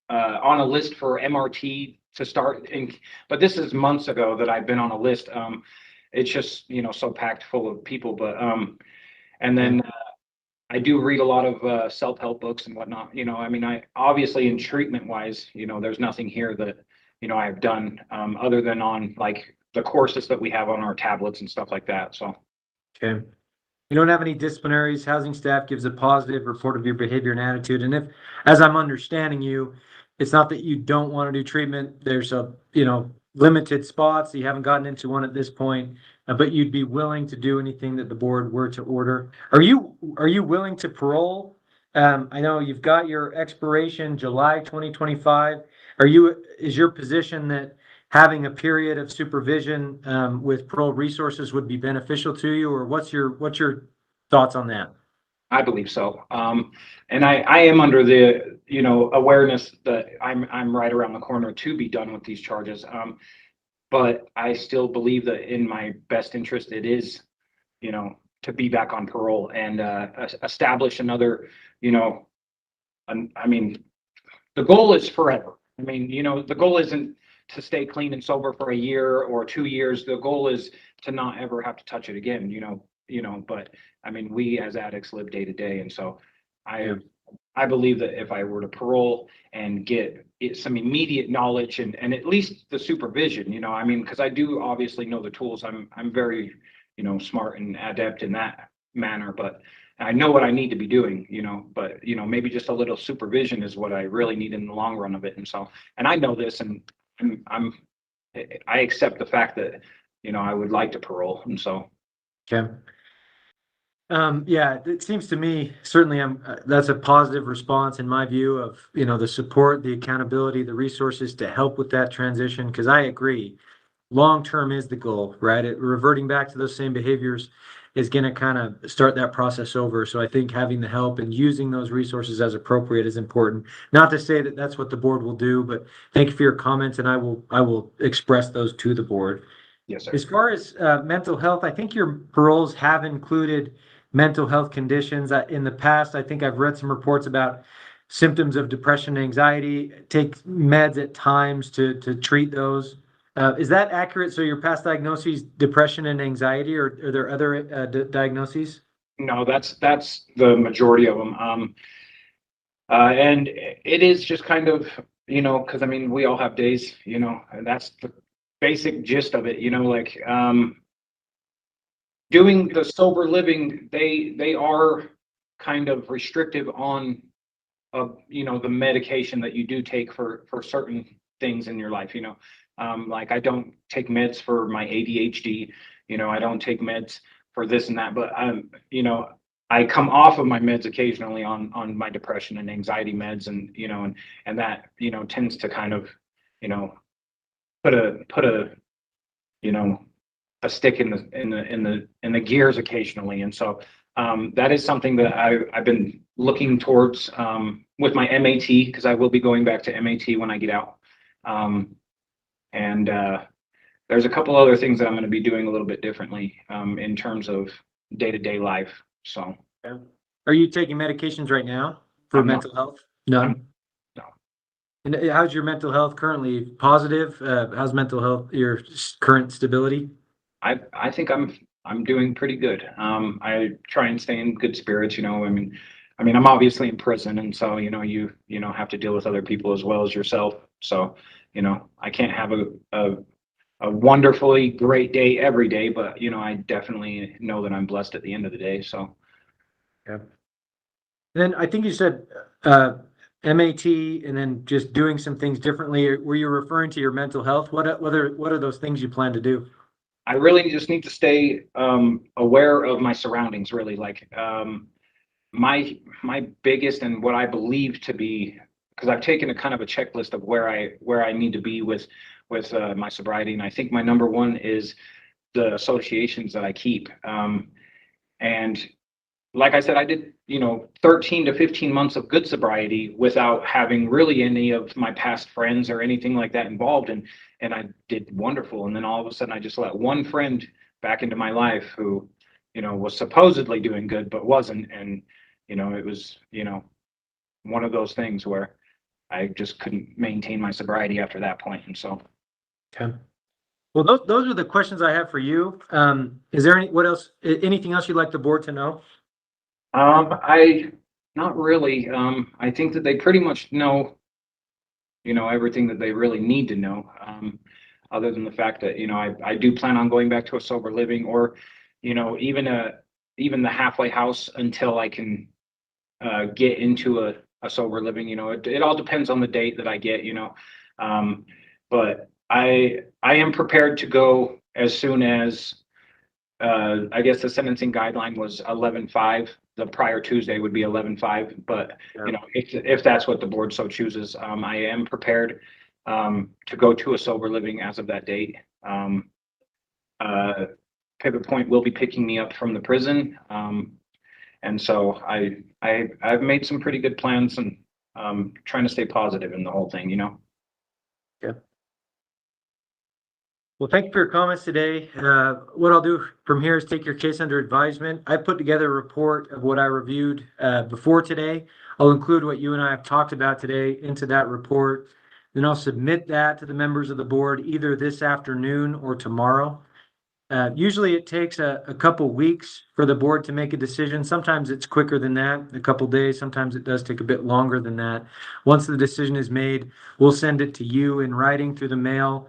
a list for MRT to start. But this is months ago that I've been on a list. It's just, so packed full of people. But and then I do read a lot of self-help books and whatnot. I obviously in treatment wise, there's nothing here that, I've done other than on like the courses that we have on our tablets and stuff like that. So. Okay. You don't have any disciplinaries. Housing staff gives a positive report of your behavior and attitude. And if, as I'm understanding you, it's not that you don't want to do treatment. There's limited spots. You haven't gotten into one at this point, but you'd be willing to do anything that the board were to order. Are you willing to parole? I know you've got your expiration July 2025. Is your position that having a period of supervision with parole resources would be beneficial to you, or what's your thoughts on that? I believe so. And I am under the, awareness that I'm right around the corner to be done with these charges. But I still believe that in my best interest, it is, to be back on parole and establish another, the goal is forever. The goal isn't to stay clean and sober for a year or 2 years. The goal is to not ever have to touch it again, but we as addicts live day to day. And so I believe that if I were to parole and get some immediate knowledge and at least the supervision, because I do obviously know the tools. I'm very, smart and adept in that manner, but I know what I need to be doing, but, maybe just a little supervision is what I really need in the long run of it. And so, and I know this, and I accept the fact that, I would like to parole. And so. Okay. Yeah, it seems to me, certainly that's a positive response in my view of, the support, the accountability, the resources to help with that transition. Cause I agree, long-term is the goal, right? Reverting back to those same behaviors is going to kind of start that process over. So I think having the help and using those resources as appropriate is important. Not to say that that's what the board will do, but thank you for your comments, and I will express those to the board. Yes, sir. As far as mental health, I think your paroles have included mental health conditions. In the past, I think I've read some reports about symptoms of depression and anxiety, take meds at times to treat those. Is that accurate? So your past diagnoses, depression and anxiety, or are there other diagnoses? No, that's the majority of them. And it is just kind of, because we all have days, and that's the basic gist of it, doing the sober living, they are kind of restrictive on, the medication that you do take for certain things in your life, like I don't take meds for my ADHD, I don't take meds for this and that, but I come off of my meds occasionally on my depression and anxiety meds, and and that tends to kind of put a a stick in the gears occasionally. And so that is something that I've been looking towards with my MAT, because I will be going back to MAT when I get out. And there's a couple other things that I'm going to be doing a little bit differently in terms of day-to-day life. So, are you taking medications right now for mental health? None. No. And how's your mental health currently? Positive? How's mental health, your current stability? I think I'm doing pretty good. I try and stay in good spirits. I'm obviously in prison, and so you have to deal with other people as well as yourself. So I can't have a wonderfully great day every day, but you know, I definitely know that I'm blessed at the end of the day. So. Yeah. Then I think you said MAT and then just doing some things differently. Were you referring to your mental health? What are those things you plan to do? I really just need to stay aware of my surroundings, really. Like my biggest and what I believe to be, because I've taken a kind of a checklist of where I need to be with my sobriety, and I think my number one is the associations that I keep. And like I said, I did, you know, 13 to 15 months of good sobriety without having really any of my past friends or anything like that involved. And I did wonderful. And then all of a sudden I just let one friend back into my life who, you know, was supposedly doing good, but wasn't. And, you know, it was, you know, one of those things where I just couldn't maintain my sobriety after that point. And so. Okay. Well, those are the questions I have for you. Is there anything else you'd like the board to know? Not really. I think that they pretty much know, you know, everything that they really need to know. Other than the fact that, you know, I do plan on going back to a sober living, or, you know, even the halfway house until I can get into a sober living. You know, it all depends on the date that I get, you know. But I am prepared to go as soon as I guess the sentencing guideline was 11/5. The prior Tuesday would be 11/5, but you know, if that's what the board so chooses, I am prepared to go to a sober living as of that date. Pivot Point will be picking me up from the prison, and so I've made some pretty good plans, and trying to stay positive in the whole thing, you know. Yeah. Well, thank you for your comments today. What I'll do from here is take your case under advisement. I put together a report of what I reviewed before today. I'll include what you and I have talked about today into that report. Then I'll submit that to the members of the board either this afternoon or tomorrow. Usually it takes a couple weeks for the board to make a decision. Sometimes it's quicker than that, a couple days. Sometimes it does take a bit longer than that. Once the decision is made, we'll send it to you in writing through the mail.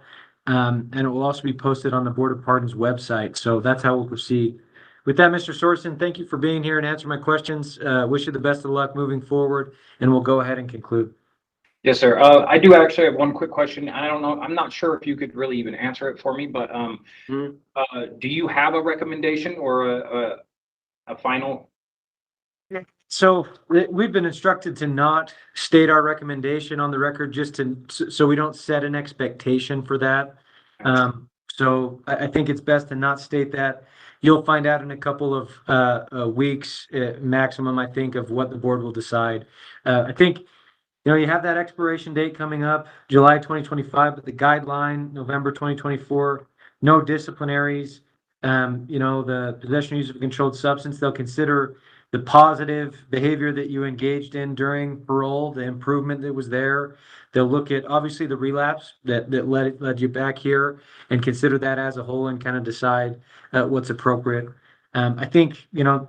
And it will also be posted on the Board of Pardons website. So that's how we'll proceed. With that, Mr. Sorenson, thank you for being here and answering my questions. Wish you the best of luck moving forward, and we'll go ahead and conclude. Yes, sir. I do actually have one quick question. I don't know. I'm not sure if you could really even answer it for me, but do you have a recommendation or a final? So we've been instructed to not state our recommendation on the record, just so we don't set an expectation for that. So I think it's best to not state that. You'll find out in a couple of weeks maximum, I think, of what the board will decide. I think, you know, you have that expiration date coming up, July 2025, but the guideline, November 2024, no disciplinaries. You know, the possession use of a controlled substance, they'll consider the positive behavior that you engaged in during parole, the improvement that was there. They'll look at obviously the relapse that led you back here, and consider that as a whole and kind of decide what's appropriate. I think, you know,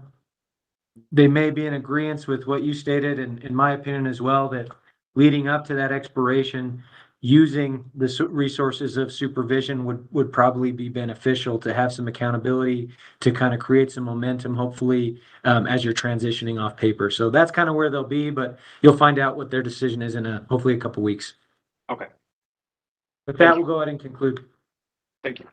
they may be in agreement with what you stated, and in my opinion as well, that leading up to that expiration, using the resources of supervision would probably be beneficial to have some accountability, to kind of create some momentum, hopefully, as you're transitioning off paper. So that's kind of where they'll be, but you'll find out what their decision is in hopefully a couple weeks. Okay. With that, we'll go ahead and conclude. Thank you.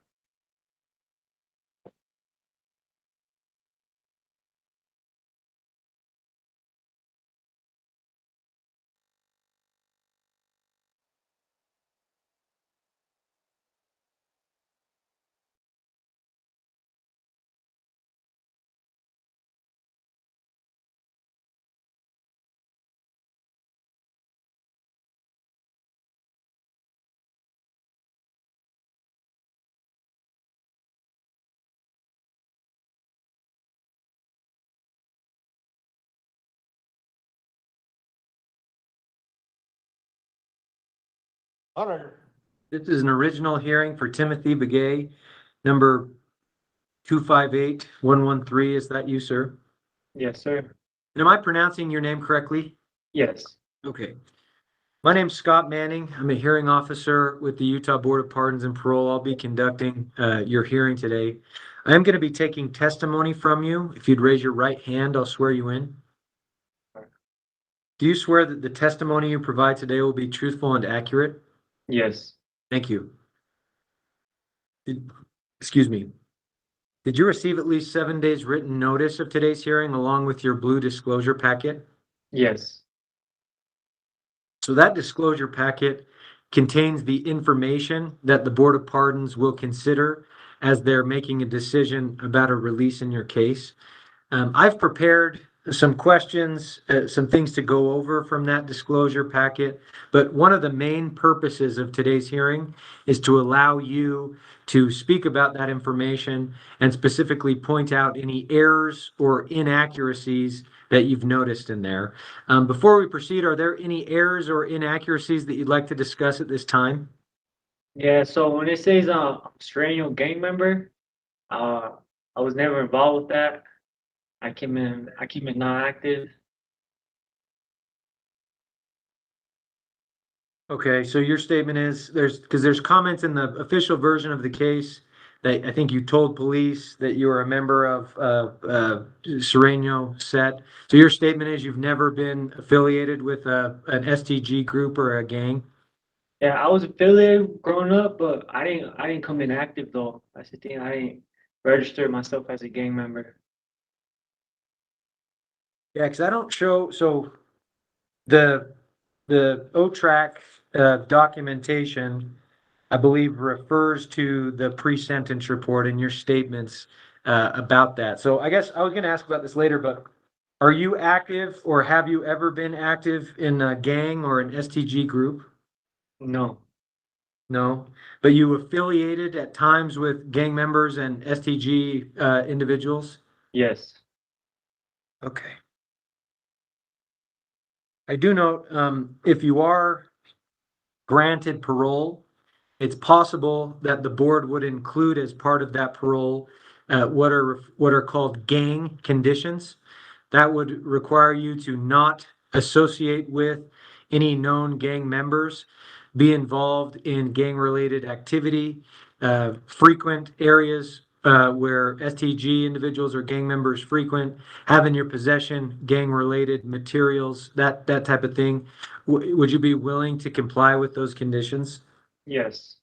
This is an original hearing for Timothy Begay, number 258113. Is that you, sir? Yes, sir. And am I pronouncing your name correctly? Yes. Okay. My name's Scott Manning. I'm a hearing officer with the Utah Board of Pardons and Parole. I'll be conducting your hearing today. I am going to be taking testimony from you. If you'd raise your right hand, I'll swear you in. Do you swear that the testimony you provide today will be truthful and accurate? Yes. Thank you. Excuse me. Did you receive at least 7 days written notice of today's hearing along with your blue disclosure packet? Yes. So that disclosure packet contains the information that the Board of Pardons will consider as they're making a decision about a release in your case. I've prepared some questions, some things to go over from that disclosure packet, but one of the main purposes of today's hearing is to allow you to speak about that information and specifically point out any errors or inaccuracies that you've noticed in there. Before we proceed, are there any errors or inaccuracies that you'd like to discuss at this time? Yeah, so when it says Sereno gang member, I was never involved with that. I keep it not active. Okay, so your statement is there's comments in the official version of the case that I think you told police that you were a member of Sereno set. So your statement is you've never been affiliated with an STG group or a gang? Yeah, I was affiliated growing up, but I didn't come in active though. That's the thing. I didn't register myself as a gang member. Yeah, because I don't show, so the OTRAC documentation, I believe, refers to the pre-sentence report and your statements about that. So I guess I was going to ask about this later, but are you active or have you ever been active in a gang or an STG group? No. No, but you affiliated at times with gang members and STG individuals? Yes. Okay. I do note, if you are granted parole, it's possible that the board would include as part of that parole what are called gang conditions. That would require you to not associate with any known gang members, be involved in gang-related activity, frequent areas where STG individuals or gang members frequent, have in your possession gang-related materials, that type of thing. Would you be willing to comply with those conditions? Yes.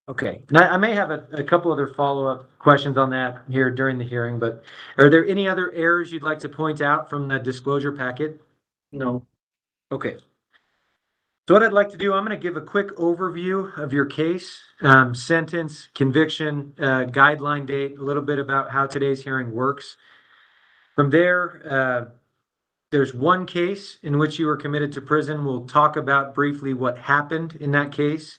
Okay. Now, I may have a couple other follow-up questions on that here during the hearing, but are there any other errors you'd like to point out from the disclosure packet? No. Okay. So what I'd like to do, I'm going to give a quick overview of your case, sentence, conviction, guideline date, a little bit about how today's hearing works. From there, there's one case in which you were committed to prison. We'll talk about briefly what happened in that case.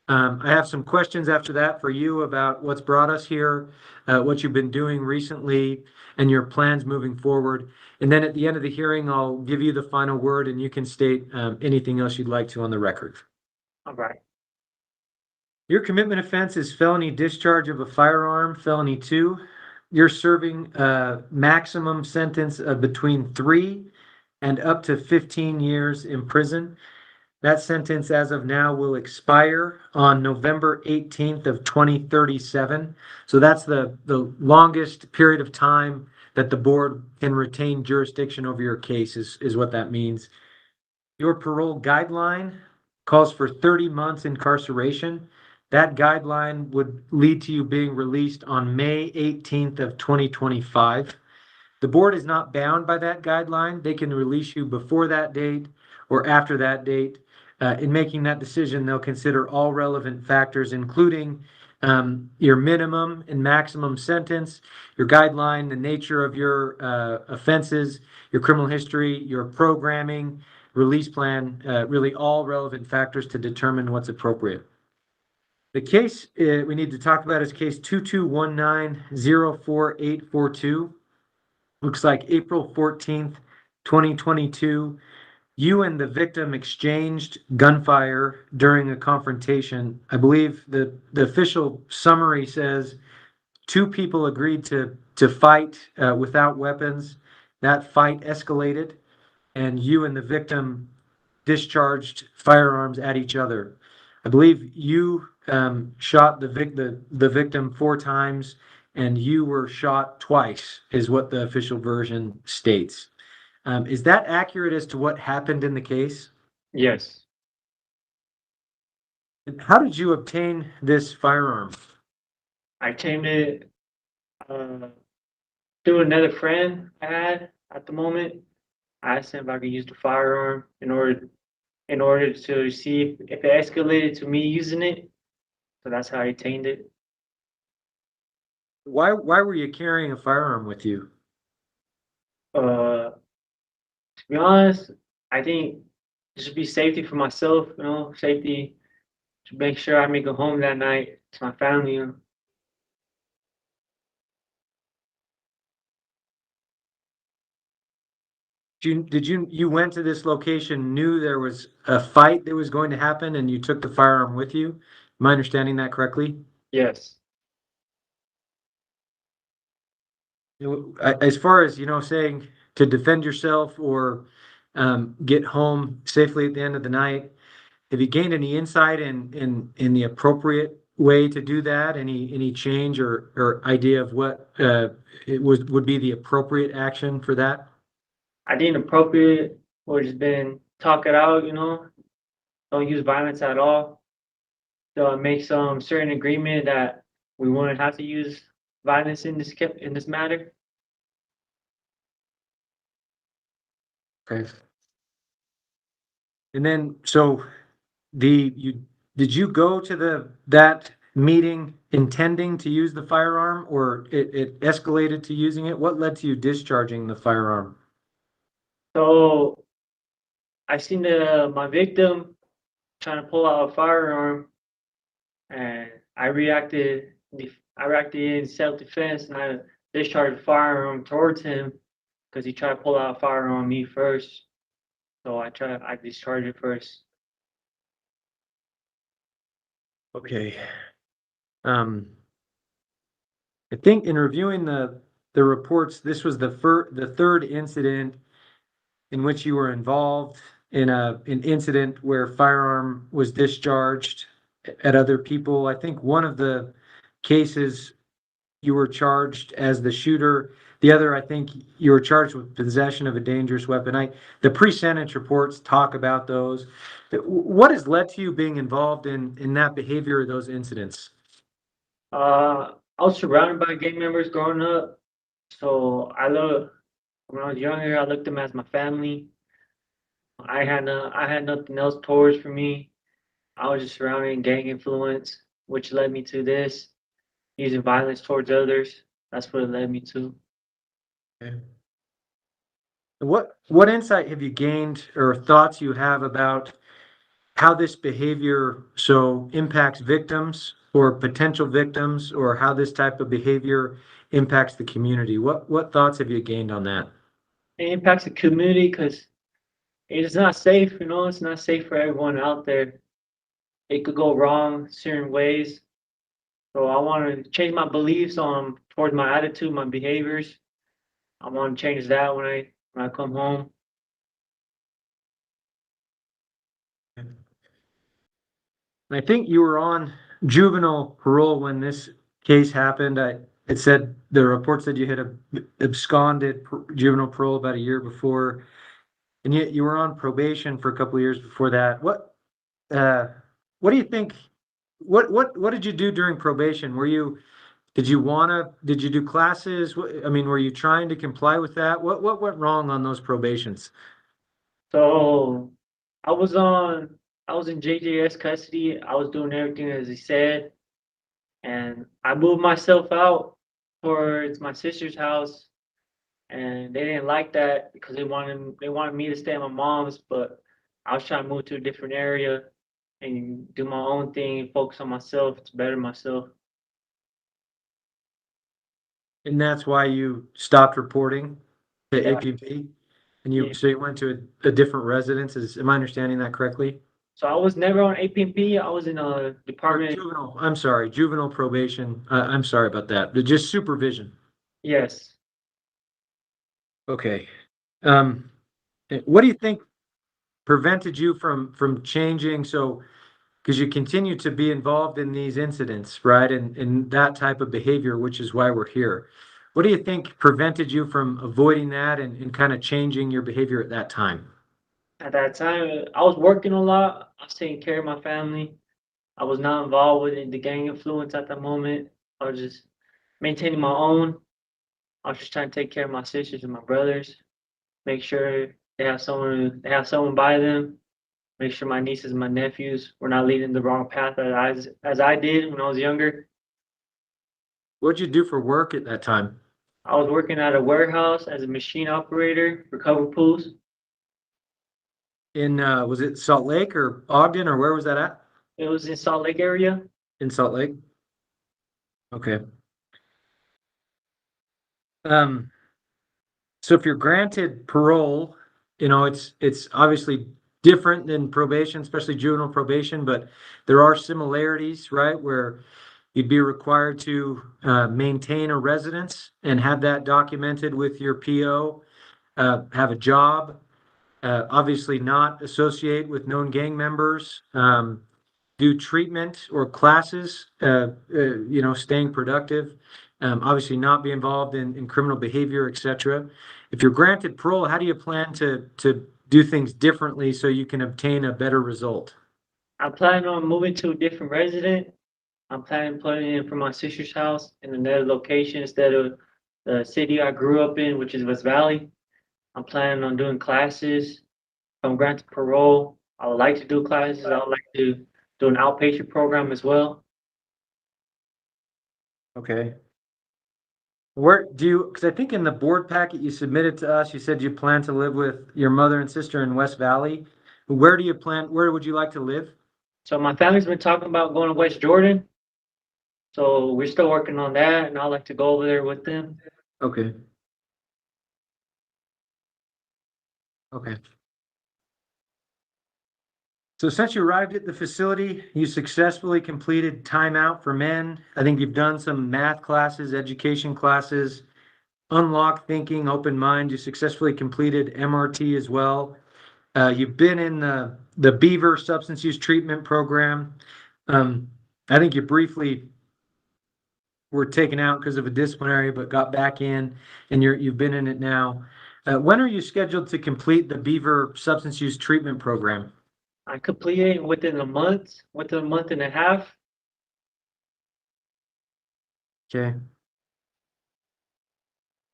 I have some questions after that for you about what's brought us here, what you've been doing recently, and your plans moving forward. And then at the end of the hearing, I'll give you the final word and you can state anything else you'd like to on the record. All right. Your commitment offense is felony discharge of a firearm, felony 2. You're serving a maximum sentence of between 3 and up to 15 years in prison. That sentence as of now will expire on November 18th of 2037. So that's the longest period of time that the board can retain jurisdiction over your case is what that means. Your parole guideline calls for 30 months incarceration. That guideline would lead to you being released on May 18th of 2025. The board is not bound by that guideline. They can release you before that date or after that date. In making that decision, they'll consider all relevant factors, including your minimum and maximum sentence, your guideline, the nature of your offenses, your criminal history, your programming, release plan, really all relevant factors to determine what's appropriate. The case we need to talk about is case 2219-04842. Looks like April 14th, 2022. You and the victim exchanged gunfire during a confrontation. I believe the official summary says 2 people agreed to fight without weapons. That fight escalated, and you and the victim discharged firearms at each other. I believe you shot the victim 4 times, and you were shot twice, is what the official version states. Is that accurate as to what happened in the case? Yes. And how did you obtain this firearm? I obtained it through another friend I had at the moment. I asked him if I could use the firearm in order to see if it escalated to me using it. So that's how I obtained it. Why were you carrying a firearm with you? To be honest, I think it should be safety for myself, safety to make sure I make it home that night to my family. You went to this location, knew there was a fight that was going to happen, and you took the firearm with you? Am I understanding that correctly? Yes. As far as, saying to defend yourself or get home safely at the end of the night, have you gained any insight in the appropriate way to do that? Any change or idea of what would be the appropriate action for that? I think appropriate would just been talk it out, don't use violence at all. So make some certain agreement that we wouldn't have to use violence in this matter. Okay. And then, so did you go to that meeting intending to use the firearm, or it escalated to using it? What led to you discharging the firearm? So I seen my victim trying to pull out a firearm, and I reacted in self-defense, and I discharged the firearm towards him because he tried to pull out a firearm on me first. So I discharged it first. Okay. I think in reviewing the reports, this was the third incident in which you were involved in an incident where firearm was discharged at other people. I think one of the cases you were charged as the shooter. The other, I think you were charged with possession of a dangerous weapon. The pre-sentence reports talk about those. What has led to you being involved in that behavior or those incidents? I was surrounded by gang members growing up, so when I was younger, I looked them as my family. I had nothing else towards for me. I was just surrounded in gang influence, which led me to this, using violence towards others. That's what it led me to. Okay. What insight have you gained or thoughts you have about how this behavior impacts victims or potential victims, or how this type of behavior impacts the community? What thoughts have you gained on that? It impacts the community because it's not safe, it's not safe for everyone out there. It could go wrong certain ways. So I want to change my beliefs towards my attitude, my behaviors. I want to change that when I come home. I think you were on juvenile parole when this case happened. It said the report said you had absconded juvenile parole about a year before, and yet you were on probation for a couple of years before that. What do you think? What did you do during probation? Did you do classes? Were you trying to comply with that? What went wrong on those probations? So I was in JJS custody. I was doing everything as he said, and I moved myself out towards my sister's house, and they didn't like that because they wanted me to stay at my mom's, but I was trying to move to a different area and do my own thing and focus on myself to better myself. And that's why you stopped reporting to Yeah. APP? And Yeah. so you went to a different residence? Am I understanding that correctly? So I was never on APP. I was in a department. I'm sorry, juvenile probation. I'm sorry about that. Just supervision. Yes. Okay. What do you think prevented you from changing? So, because you continue to be involved in these incidents, right? And that type of behavior, which is why we're here. What do you think prevented you from avoiding that and kind of changing your behavior at that time? At that time, I was working a lot. I was taking care of my family. I was not involved with the gang influence at the moment. I was just maintaining my own. I was just trying to take care of my sisters and my brothers, make sure they have someone by them, make sure my nieces and my nephews were not leading the wrong path as I did when I was younger. What'd you do for work at that time? I was working at a warehouse as a machine operator for cover pools. In was it Salt Lake or Ogden, or where was that at? It was in Salt Lake area. In Salt Lake. Okay. So if you're granted parole, you know, it's obviously different than probation, especially juvenile probation, but there are similarities, right? Where you'd be required to maintain a residence and have that documented with your PO, have a job, obviously not associate with known gang members, do treatment or classes, you know, staying productive, obviously not be involved in criminal behavior, etc. If you're granted parole, how do you plan to do things differently so you can obtain a better result? I plan on moving to a different resident. I'm planning on putting in for my sister's house in another location instead of the city I grew up in, which is West Valley. I'm planning on doing classes. If I'm granted parole, I would like to do classes. I would like to do an outpatient program as well. Okay. Where do you, because I think in the board packet you submitted to us, you said you plan to live with your mother and sister in West Valley. Where would you like to live? So my family's been talking about going to West Jordan. So we're still working on that, and I'd like to go over there with them. Okay. Okay. So since you arrived at the facility, you successfully completed timeout for men. I think you've done some math classes, education classes, unlock thinking, open mind. You successfully completed MRT as well. You've been in the Beaver substance use treatment program. I think you briefly were taken out because of a disciplinary, but got back in, and you've been in it now. When are you scheduled to complete the Beaver substance use treatment program? I completed it within a month and a half. Okay.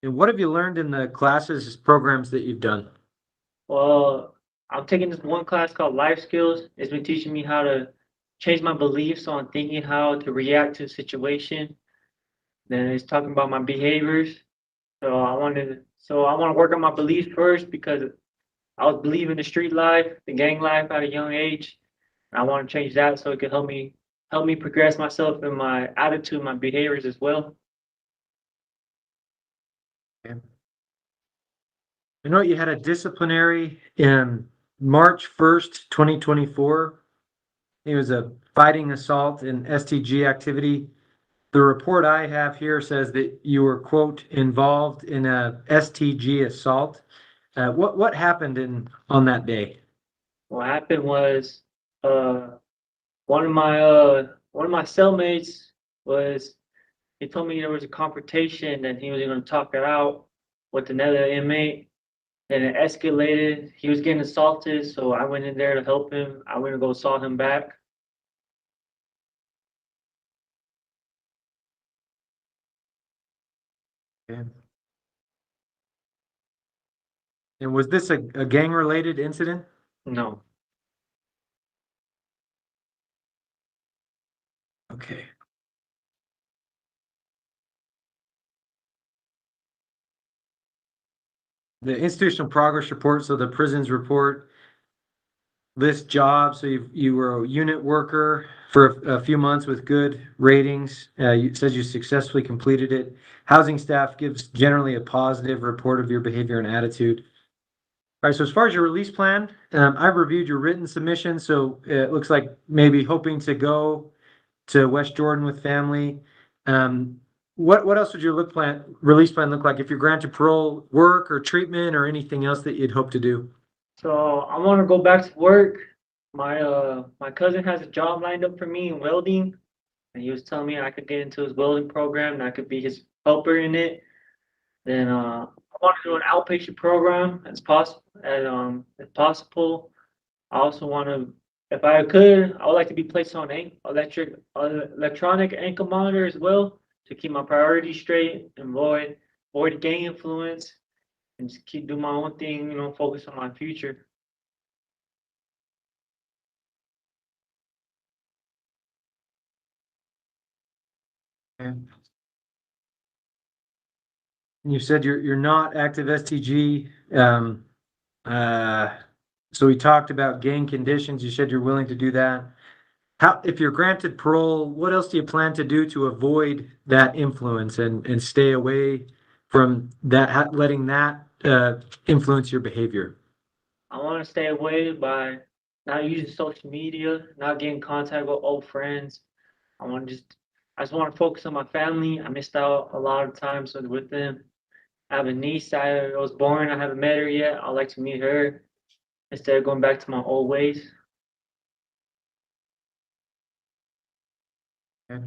And what have you learned in the classes, programs that you've done? Well, I'm taking this one class called Life Skills. It's been teaching me how to change my beliefs on thinking how to react to a situation. Then it's talking about my behaviors. So I want to work on my beliefs first because I was believing the street life, the gang life at a young age. And I want to change that so it can help me progress myself in my attitude, my behaviors as well. Okay. I know you had a disciplinary in March 1st, 2024. It was a fighting assault and STG activity. The report I have here says that you were, quote, involved in a STG assault. What happened on that day? What happened was one of my cellmates he told me there was a confrontation and he was going to talk it out with another inmate. Then it escalated. He was getting assaulted, so I went in there to help him. I went to go assault him back. Okay. And was this a gang-related incident? No. Okay. The institutional progress report, so the prisons report, lists jobs. So you were a unit worker for a few months with good ratings. It says you successfully completed it. Housing staff gives generally a positive report of your behavior and attitude. All right, so as far as your release plan, I've reviewed your written submission. So it looks like maybe hoping to go to West Jordan with family. What else would your release plan look like if you're granted parole, work or treatment or anything else that you'd hope to do? So I want to go back to work. My cousin has a job lined up for me in welding, and he was telling me I could get into his welding program and I could be his helper in it. Then I want to do an outpatient program as possible. And if possible, I also want to, if I could, I would like to be placed on electronic ankle monitor as well to keep my priorities straight and avoid gang influence and just keep doing my own thing. Focus on my future. Okay. You said you're not active STG. So we talked about gang conditions. You said you're willing to do that. If you're granted parole, what else do you plan to do to avoid that influence and stay away from that, letting that influence your behavior? I want to stay away by not using social media, not getting in contact with old friends. I just want to focus on my family. I missed out a lot of times with them. I have a niece that was born. I haven't met her yet. I'd like to meet her instead of going back to my old ways. Okay.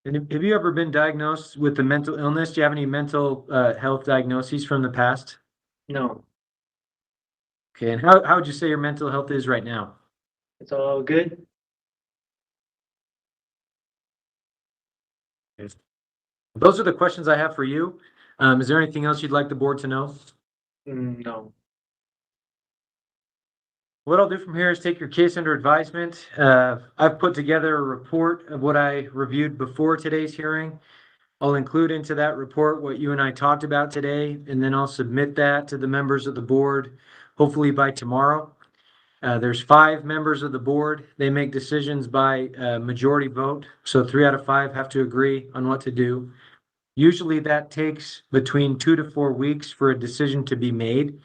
And have you ever been diagnosed with a mental illness? Do you have any mental health diagnoses from the past? No, Okay, and how would you say your mental health is right now? it's all good. Okay. Those are the questions I have for you. Is there anything else you'd like the board to know? No. What I'll do from here is take your case under advisement. I've put together a report of what I reviewed before today's hearing. I'll include into that report what you and I talked about today, and then I'll submit that to the members of the board, hopefully by tomorrow. There's 5 members of the board. They make decisions by majority vote, so 3 out of 5 have to agree on what to do. Usually that takes between 2 to 4 weeks for a decision to be made.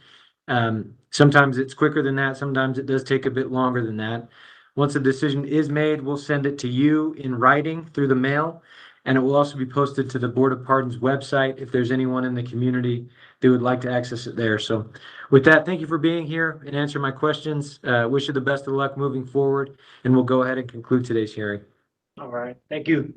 Sometimes it's quicker than that. Sometimes it does take a bit longer than that. Once a decision is made, we'll send it to you in writing through the mail, and it will also be posted to the Board of Pardons website if there's anyone in the community that would like to access it there. So with that, thank you for being here and answering my questions. Wish you the best of luck moving forward, and we'll go ahead and conclude today's hearing. All right. Thank you.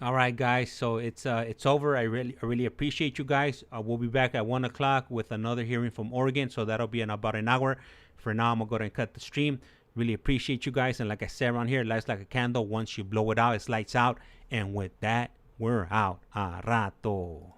All right, guys. So it's over. I really appreciate you guys. We'll be back at 1 o'clock with another hearing from Oregon. So that'll be in about an hour. For now, I'm gonna go ahead and cut the stream. Really appreciate you guys. And like I said around here, it lights like a candle. Once you blow it out, it's lights out. And with that, we're out. A rato.